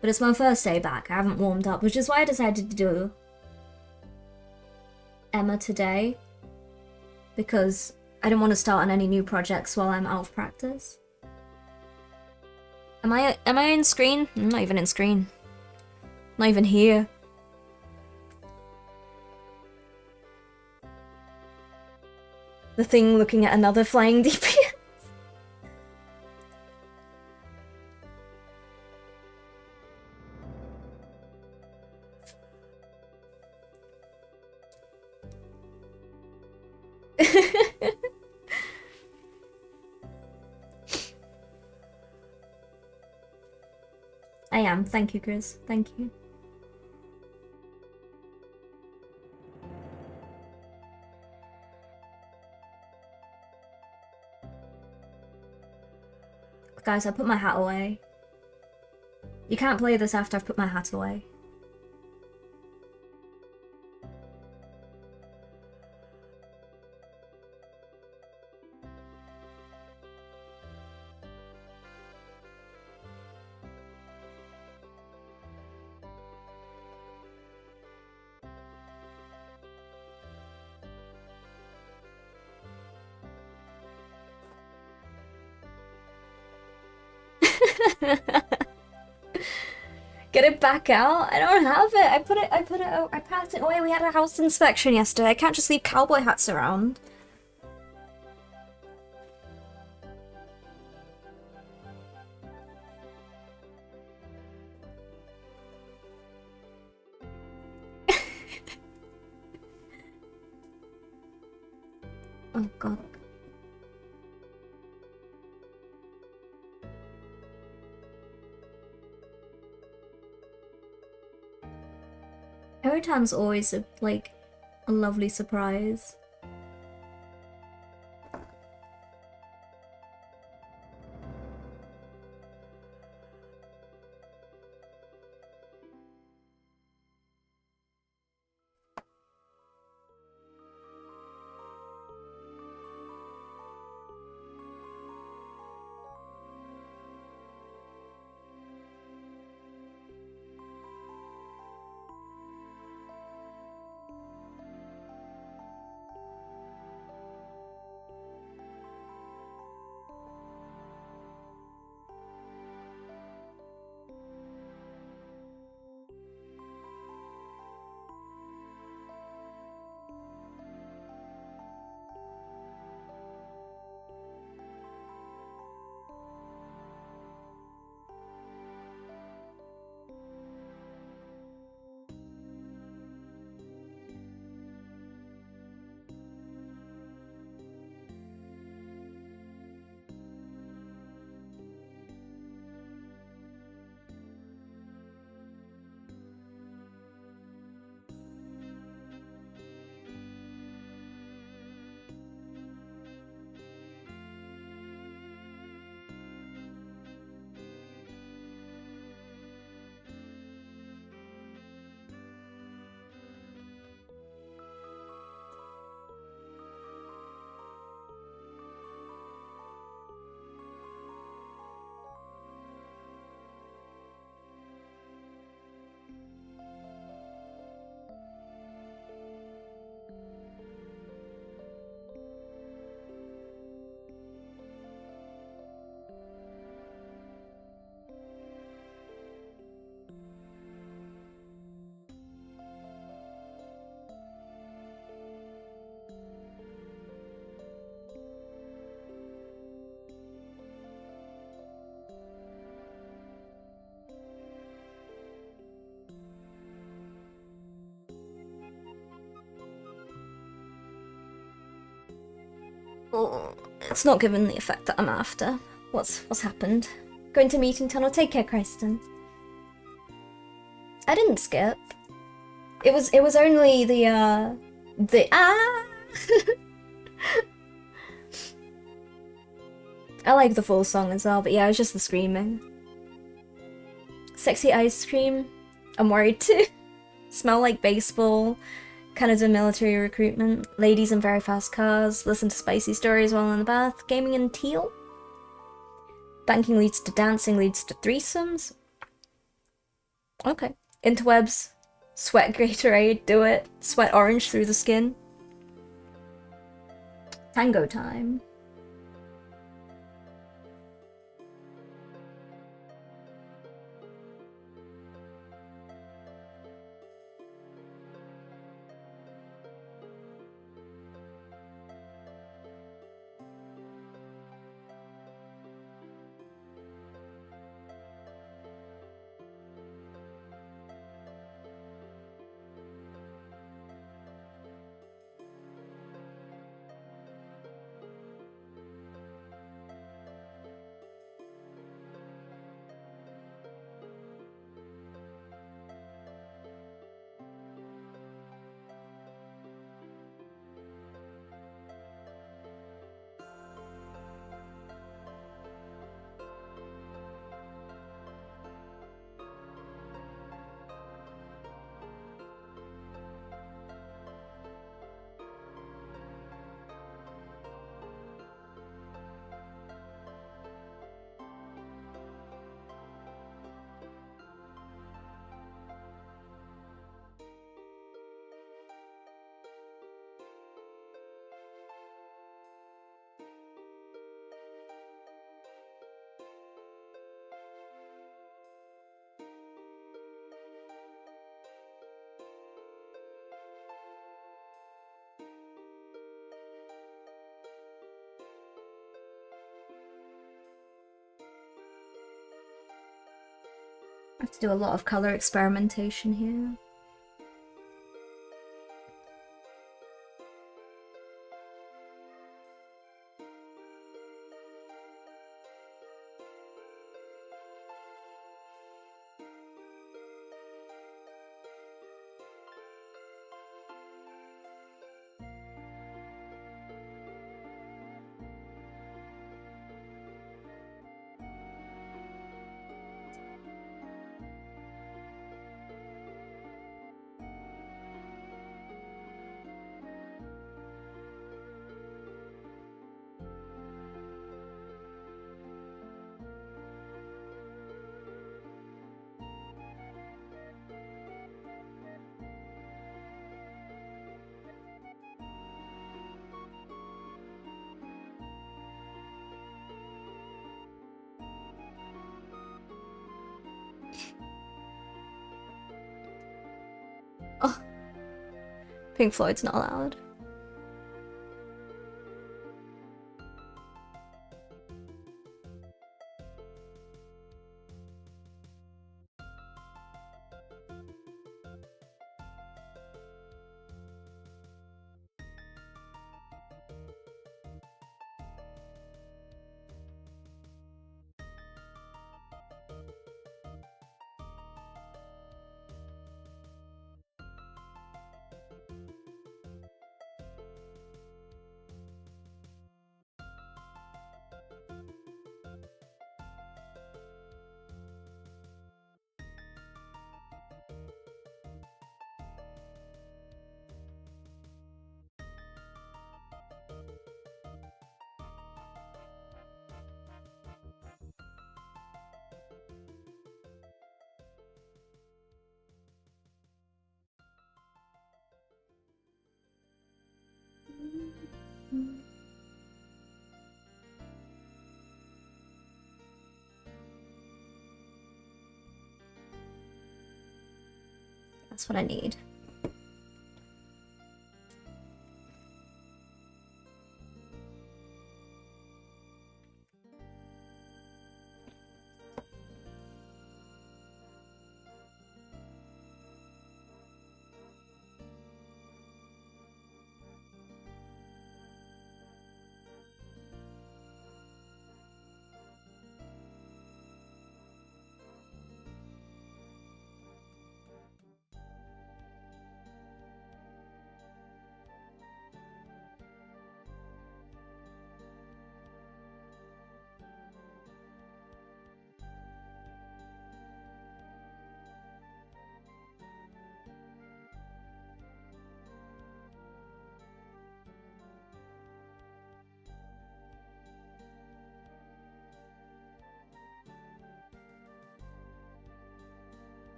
But it's my first day back. I haven't warmed up, which is why I decided to do Emma today. Because I don't want to start on any new projects while I'm out of practice. Am I in screen? I'm not even in screen. Not even here. The thing looking at another flying DPS. I am. Thank you, Chris. Thank you. Guys, I put my hat away. You can't play this after I've put my hat away. Get it back out? I don't have it. I passed it away. We had a house inspection yesterday. I can't just leave cowboy hats around. Oh god. Erotan's always a lovely surprise. Oh, it's not given the effect that I'm after. What's happened? Going to meeting tunnel. Take care, Kristen. I didn't skip. It was only the I like the full song as well, but yeah, it was just the screaming. Sexy ice cream. I'm worried too. Smell like baseball. Canada military recruitment. Ladies in very fast cars. Listen to spicy stories while in the bath. Gaming in teal. Banking leads to dancing, leads to threesomes. Okay. Interwebs. Sweat Gatorade, do it. Sweat orange through the skin. Tango time. I have to do a lot of color experimentation here. Oh, Pink Floyd's not allowed. That's what I need.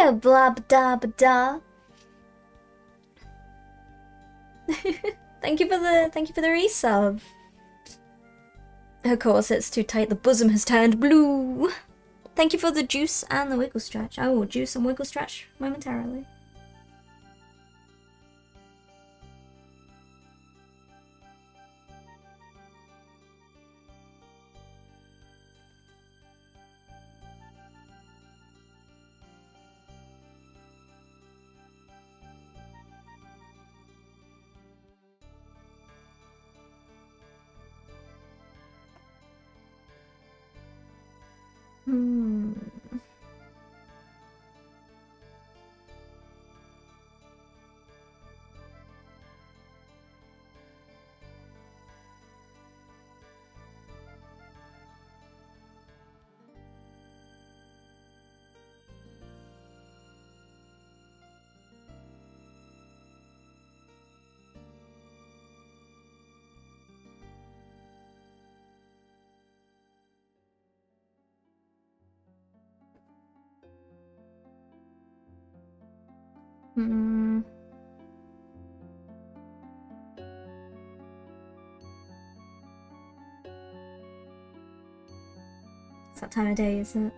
Hiya, blab dab da. Thank you for the resub. Her corset's too tight, the bosom has turned blue. Thank you for the juice and the wiggle stretch. I will juice and wiggle stretch momentarily. Hmm. Hmm. It's that time of day, isn't it?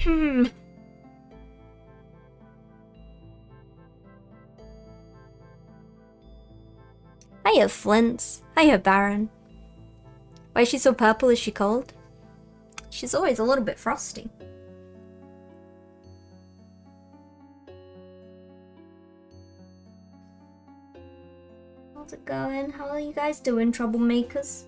Hmm. Hiya, Flints. Hiya, Baron. Why is she so purple? Is she cold? She's always a little bit frosty. How's it going? How are you guys doing, troublemakers?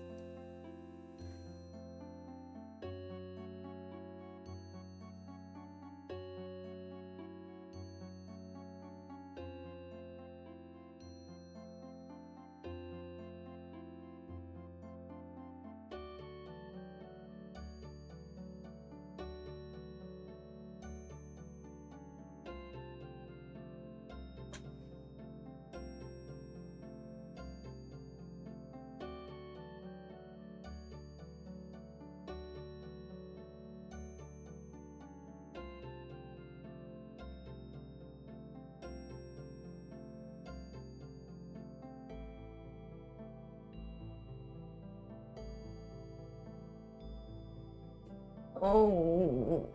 Oh,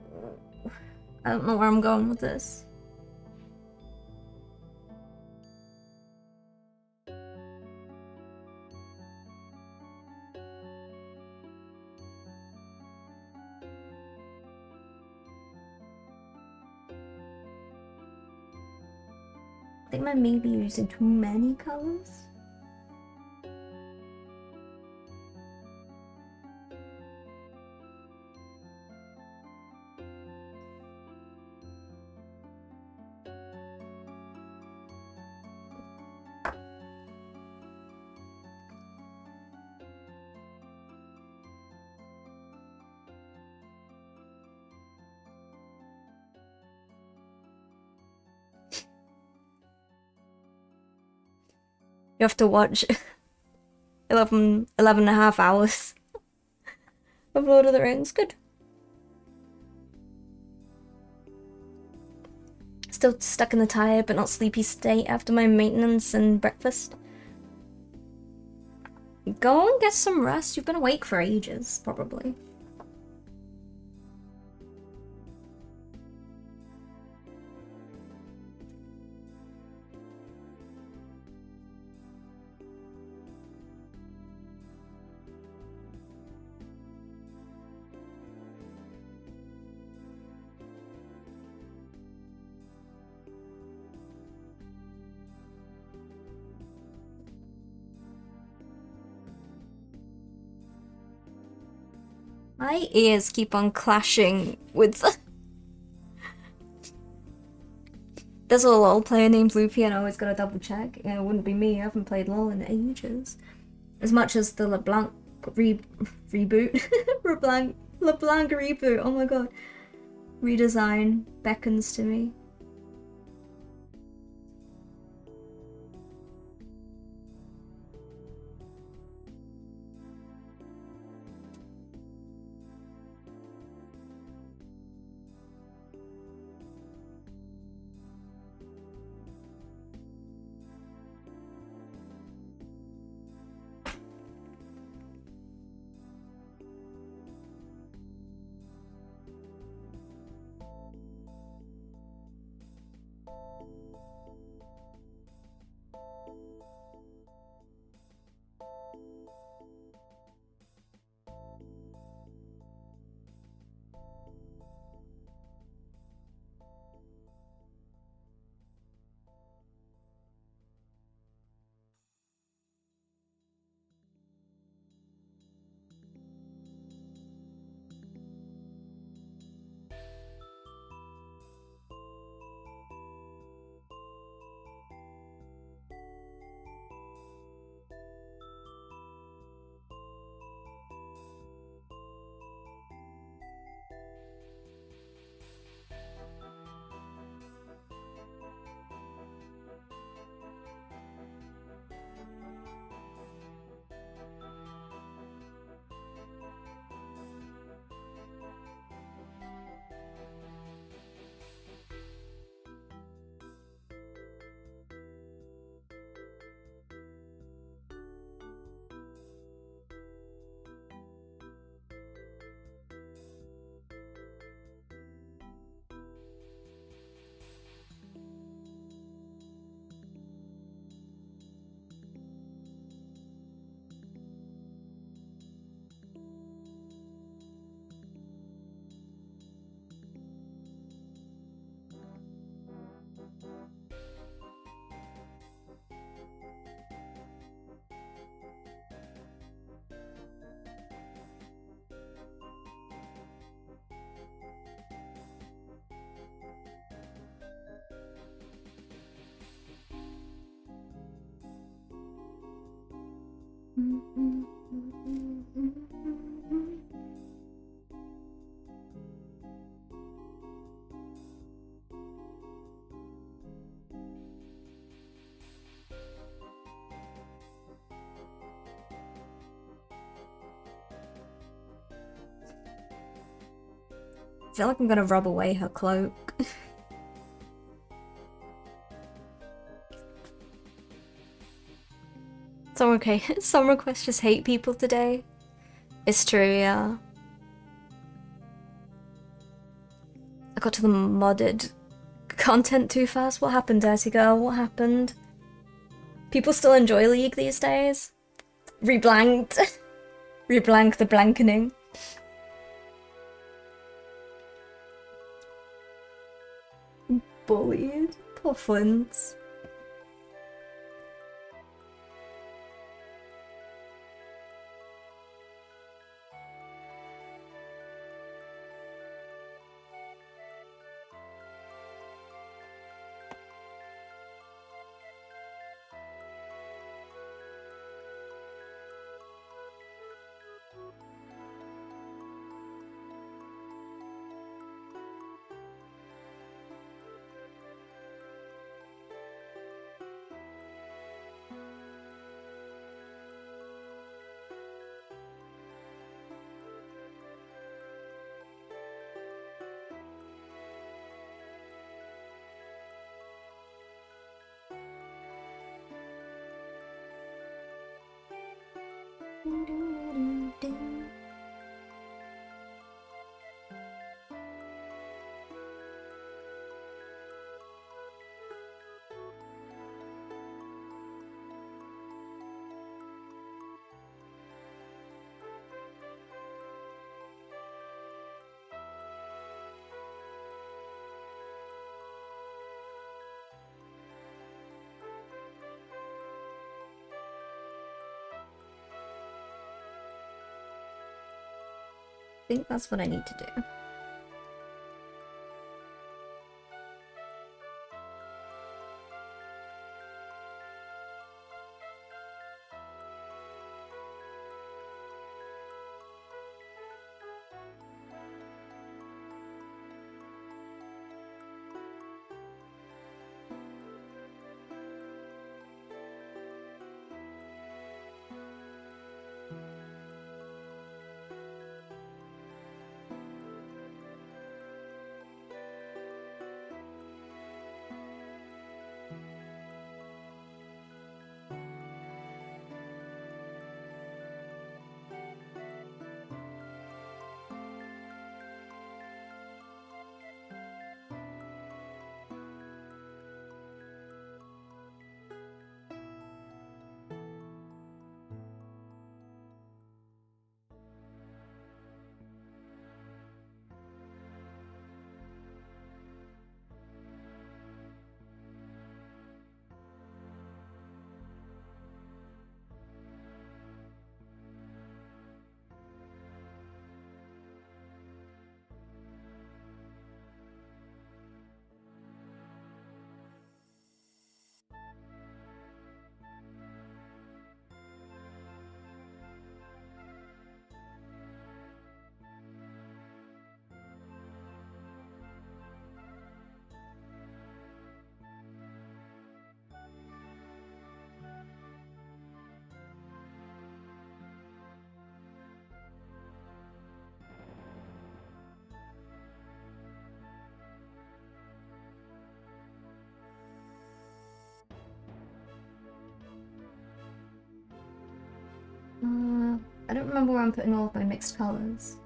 I don't know where I'm going with this. I think I may be using too many colors. You have to watch 11 and a half hours of Lord of the Rings. Good. Still stuck in the tired but not sleepy state after my maintenance and breakfast. Go and get some rest. You've been awake for ages, probably. My ears keep on clashing with... There's a LOL player named Loopy and I always gotta double check. It wouldn't be me, I haven't played LOL in ages. As much as the LeBlanc reboot. LeBlanc reboot, oh my god. Redesign beckons to me. I feel like I'm gonna rub away her cloak. Some requests just hate people today. It's true, yeah. I got to the modded content too fast. What happened, Dirty Girl? What happened? People still enjoy League these days? Reblanked. Reblank the blankening. Bullied. Poor Flint's. I think that's what I need to do. I don't remember where I'm putting all of my mixed colors.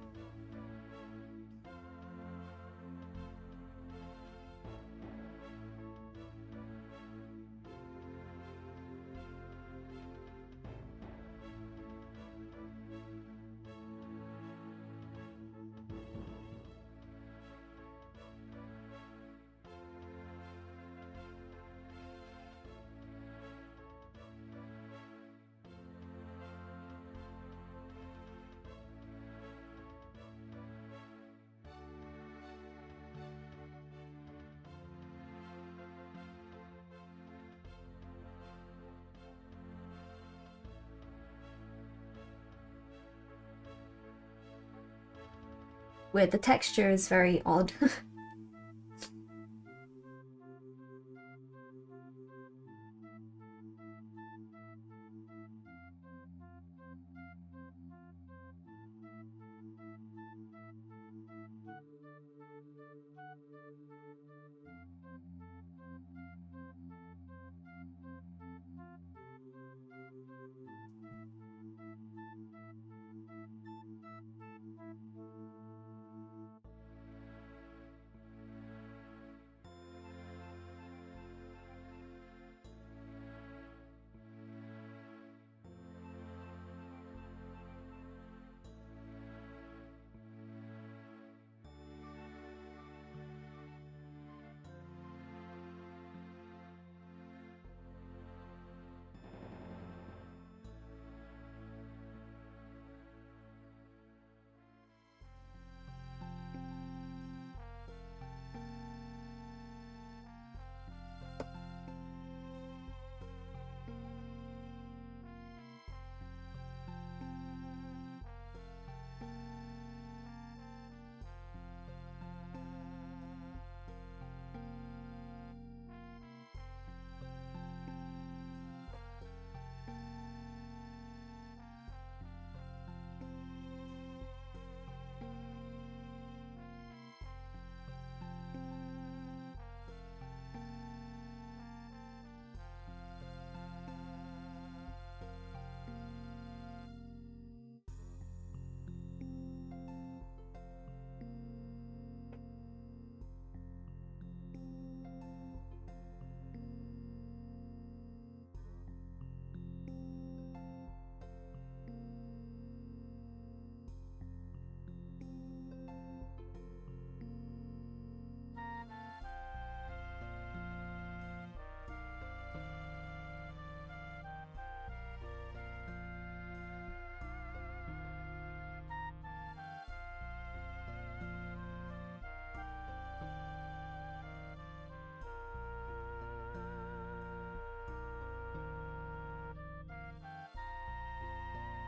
Weird, the texture is very odd.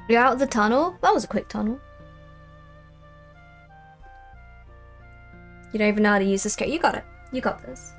You're out of the tunnel? That was a quick tunnel. You don't even know how to use the skate. You got it. You got this.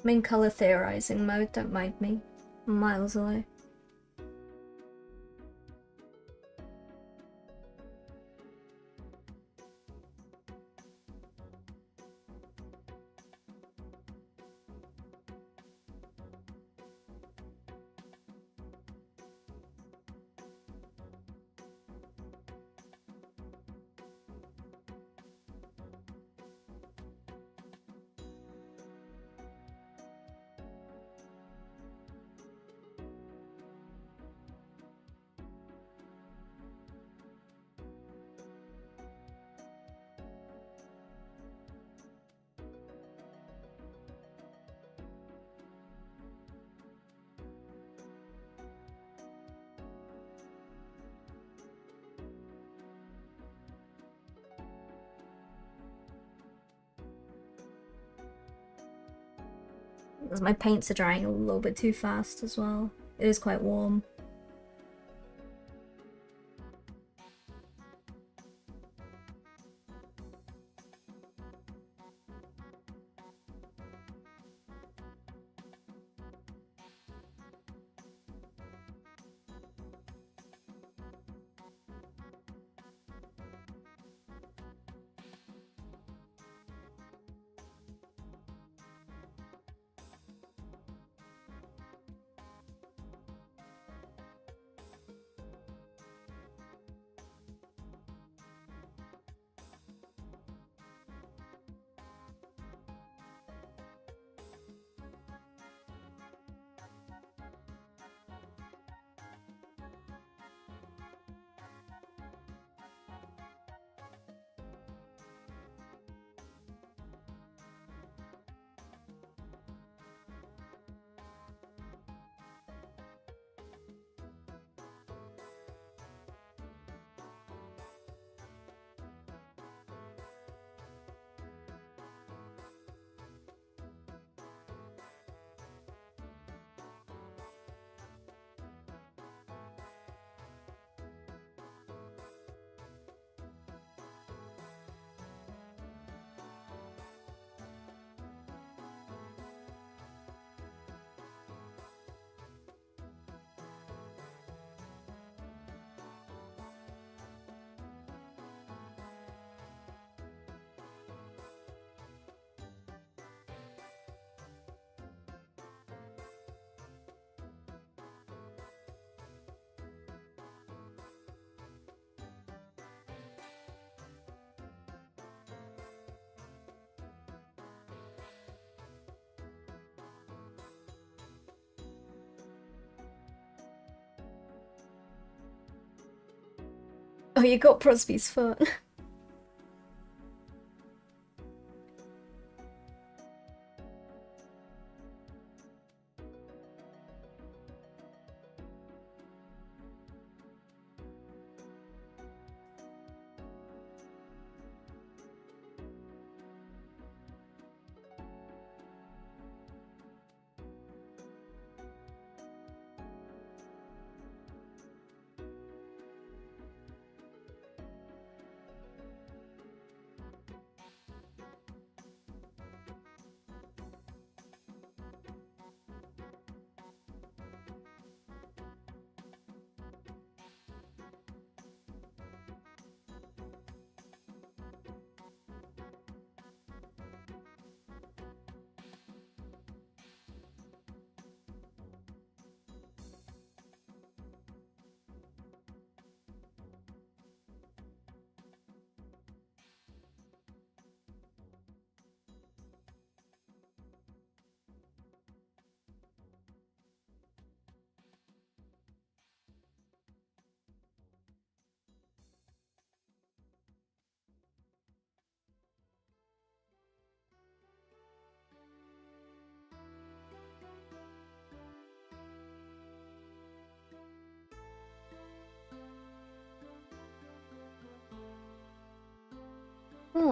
I'm in color theorizing mode, don't mind me. I'm miles away. Because my paints are drying a little bit too fast as well. It is quite warm. Oh, you got Prosby's foot.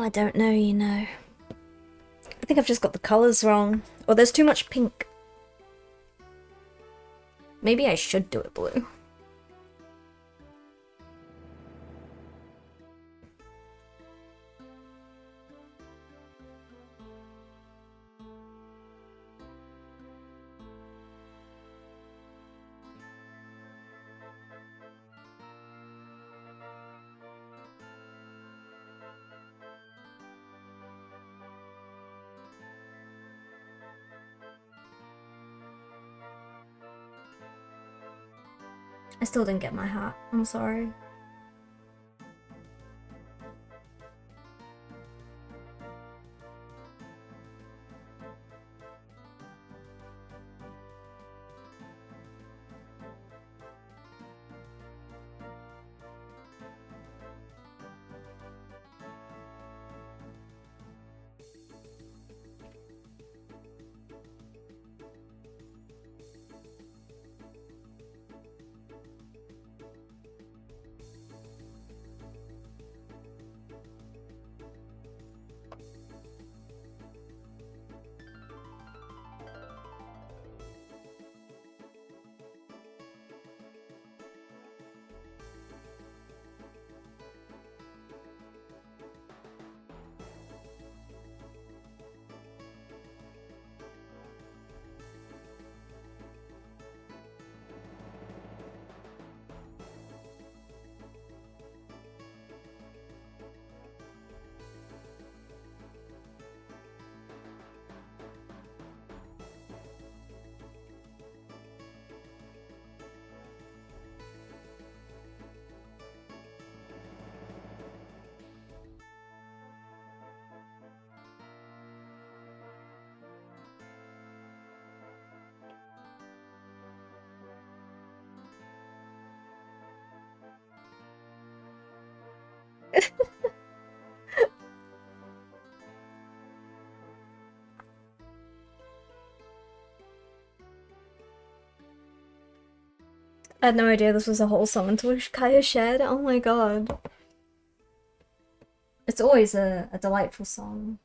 I don't know, you know. I think I've just got the colours wrong. Or there's too much pink. Maybe I should do it blue. I still didn't get my hat. I'm sorry. I had no idea this was a whole song until Kaya shared it. Oh my god. It's always a delightful song.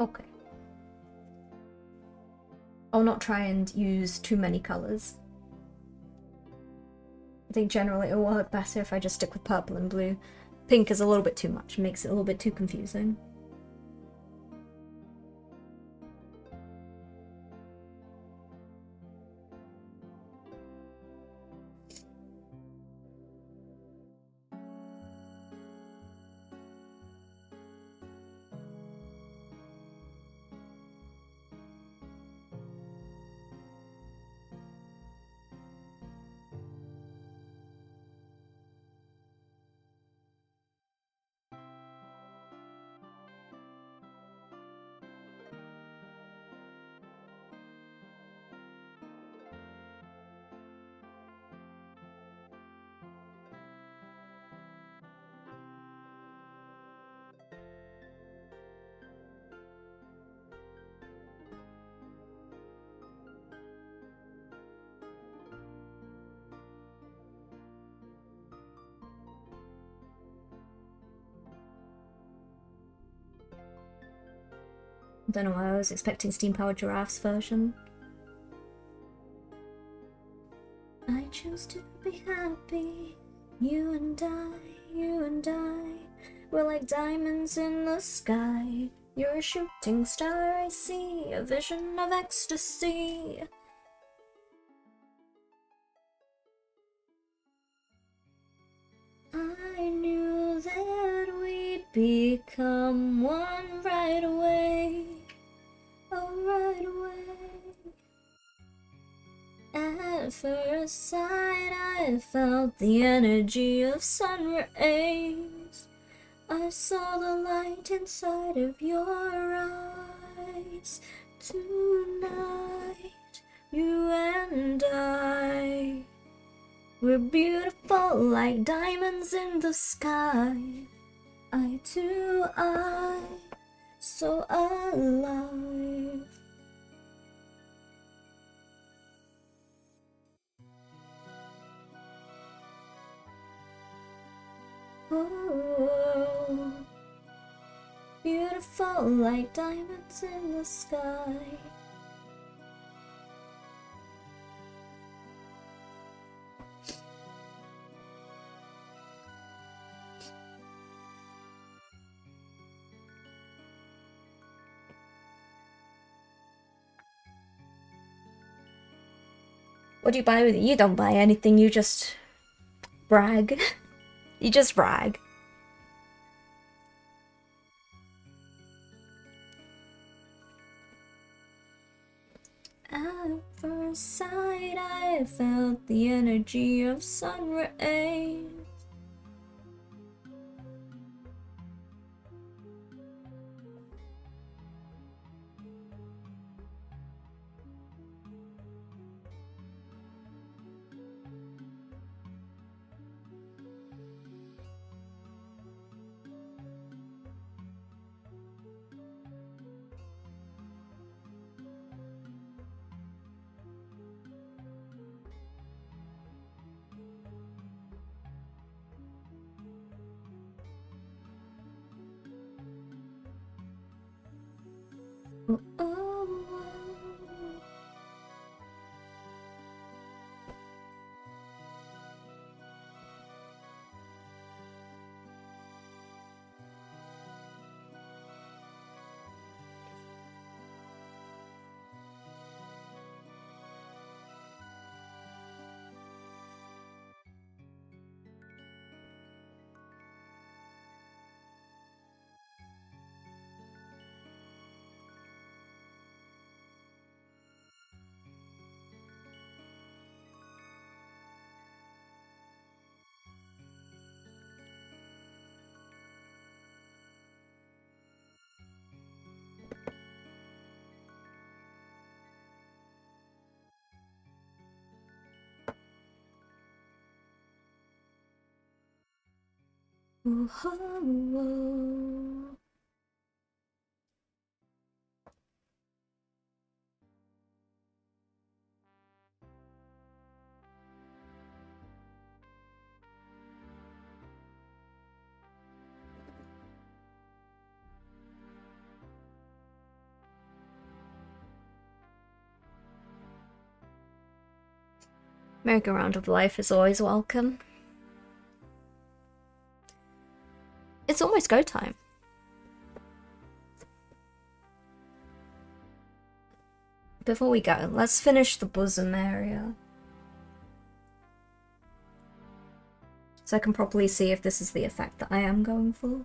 Okay. I'll not try and use too many colours. I think generally it will work better if I just stick with purple and blue. Pink is a little bit too much, makes it a little bit too confusing. I don't know why I was expecting Steam Powered Giraffes version. I choose to be happy. You and I, we're like diamonds in the sky. You're a shooting star, I see, a vision of ecstasy. I knew that we'd become one right away. Oh, right away. At first sight, I felt the energy of sun rays. I saw the light inside of your eyes. Tonight, you and I, we're beautiful like diamonds in the sky. Eye to eye, so alive. Oh, beautiful like diamonds in the sky. What do you buy with it? You don't buy anything, you just brag. You just brag. At first sight, I felt the energy of sun rays. Oh, oh, oh. Oh, oh, oh. Merry-go-round of life is always welcome. It's almost go time. Before we go, let's finish the bosom area. So I can properly see if this is the effect that I am going for.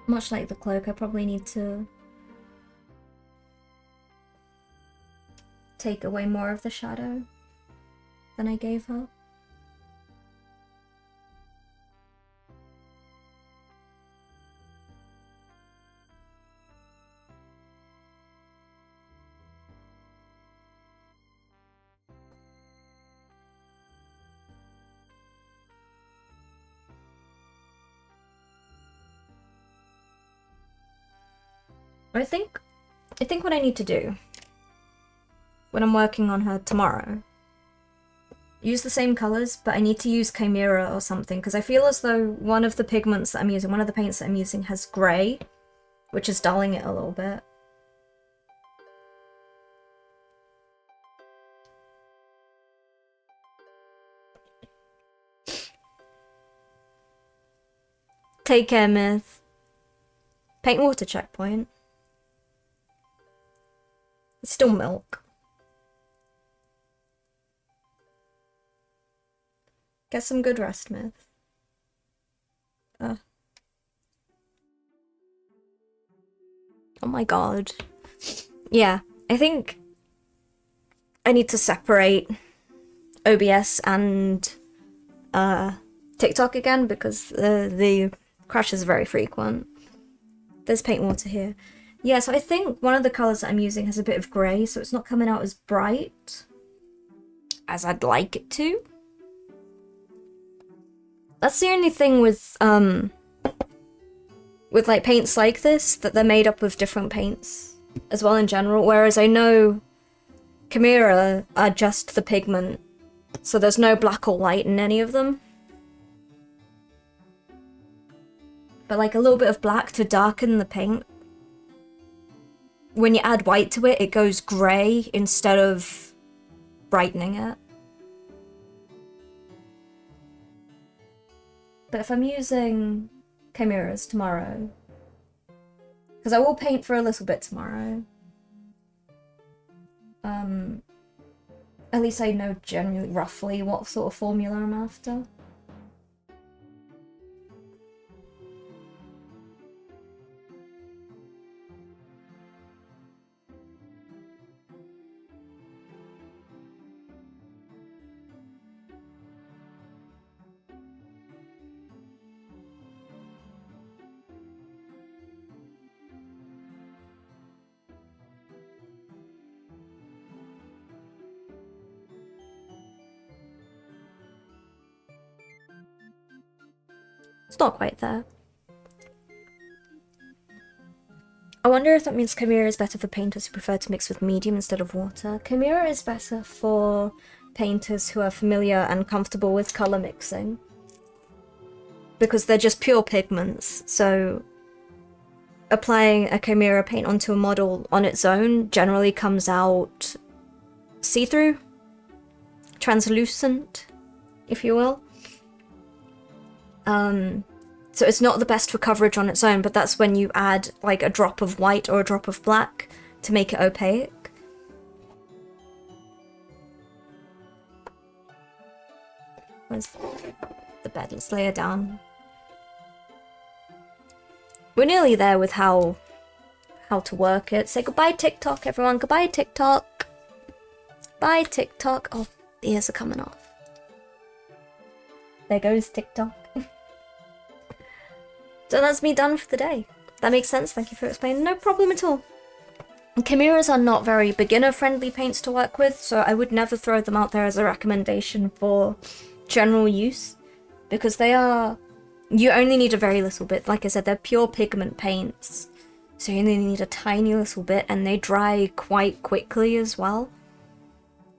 Much like the cloak, I probably need to take away more of the shadow than I gave her. I think what I need to do when I'm working on her tomorrow, use the same colors, but I need to use Chimera or something, because I feel as though one of the pigments that I'm using, one of the paints that I'm using has grey, which is dulling it a little bit. Take care, Myth. Paint water checkpoint. It's still milk. Get some good rest, Myth. Oh my god. Yeah, I think I need to separate OBS and TikTok again, because the crash is very frequent. There's paint water here. Yeah, so I think one of the colours that I'm using has a bit of grey, so it's not coming out as bright as I'd like it to. That's the only thing with like paints like this, that they're made up of different paints as well in general, whereas I know Chimera are just the pigment, so there's no black or white in any of them. But like a little bit of black to darken the paint. When you add white to it, it goes grey instead of brightening it. But if I'm using Chimeras tomorrow, because I will paint for a little bit tomorrow, at least I know generally roughly what sort of formula I'm after. It's not quite there. I wonder if that means Chimera is better for painters who prefer to mix with medium instead of water. Chimera is better for painters who are familiar and comfortable with colour mixing, because they're just pure pigments, so applying a Chimera paint onto a model on its own generally comes out see-through, translucent, if you will. So it's not the best for coverage on its own, but that's when you add like a drop of white or a drop of black to make it opaque. Where's the bed? Let's lay her down. We're nearly there with how to work it. Say goodbye, TikTok, everyone. Goodbye, TikTok. Bye, TikTok. Oh, the ears are coming off. There goes TikTok. So that's me done for the day. That makes sense. Thank you for explaining. No problem at all. Chimeras are not very beginner-friendly paints to work with, so I would never throw them out there as a recommendation for general use, because they are... You only need a very little bit. Like I said, they're pure pigment paints, so you only need a tiny little bit, and they dry quite quickly as well.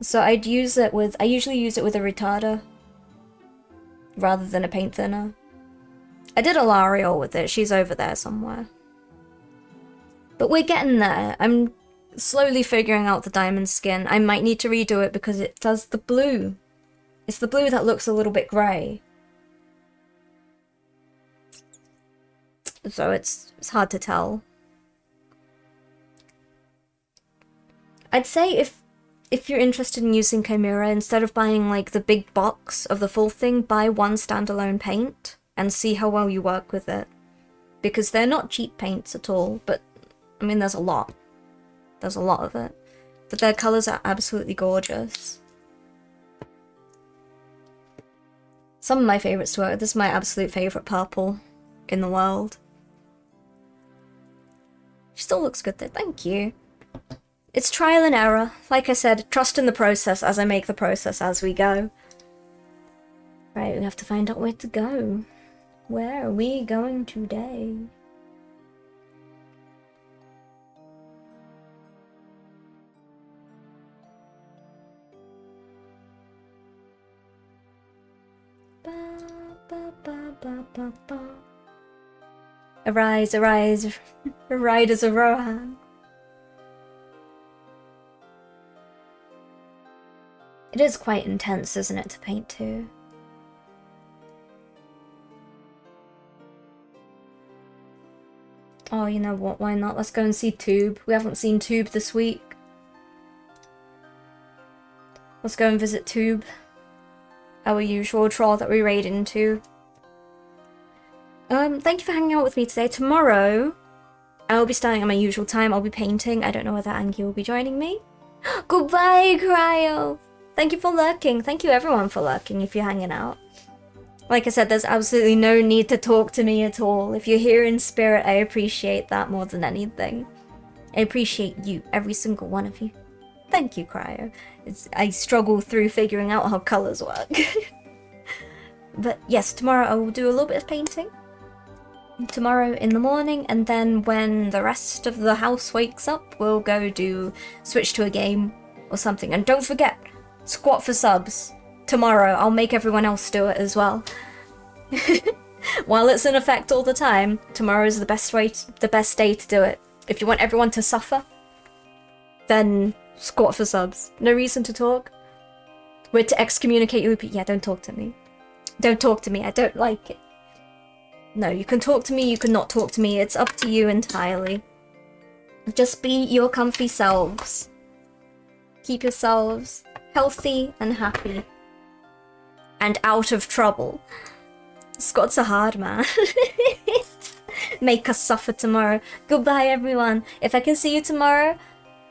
So I'd use it with... I usually use it with a retarder rather than a paint thinner. I did a L'Oreal with it. She's over there somewhere. But we're getting there. I'm slowly figuring out the diamond skin. I might need to redo it because it does the blue. It's the blue that looks a little bit grey. So it's hard to tell. I'd say if you're interested in using Chimera, instead of buying like the big box of the full thing, buy one standalone paint and see how well you work with it. Because they're not cheap paints at all, but I mean there's a lot. There's a lot of it. But their colours are absolutely gorgeous. Some of my favourites to work with. This is my absolute favourite purple in the world. She still looks good though, thank you. It's trial and error. Like I said, trust in the process as I make the process as we go. Right, we have to find out where to go. Where are we going today? Arise, arise, riders of Rohan. It is quite intense, isn't it, to paint too? Oh, you know what, why not? Let's go and see Tube. We haven't seen Tube this week. Let's go and visit Tube. Our usual troll that we raid into. Thank you for hanging out with me today. Tomorrow, I will be starting at my usual time. I'll be painting. I don't know whether Angie will be joining me. Goodbye, Cryo! Thank you for lurking. Thank you everyone for lurking if you're hanging out. Like I said, there's absolutely no need to talk to me at all. If you're here in spirit, I appreciate that more than anything. I appreciate you, every single one of you. Thank you, Cryo. I struggle through figuring out how colours work. But yes, tomorrow I will do a little bit of painting. Tomorrow in the morning, and then when the rest of the house wakes up, we'll go switch to a game or something. And don't forget, squat for subs. Tomorrow, I'll make everyone else do it as well. While it's in effect all the time, tomorrow is the best day to do it. If you want everyone to suffer, then squat for subs. No reason to talk. We're to excommunicate you. Yeah, don't talk to me. Don't talk to me, I don't like it. No, you can talk to me, you can not talk to me. It's up to you entirely. Just be your comfy selves. Keep yourselves healthy and happy. And out of trouble. Squats are hard, man. Make us suffer tomorrow. Goodbye, everyone. If I can see you tomorrow,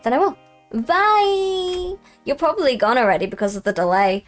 then I will. Bye! You're probably gone already because of the delay.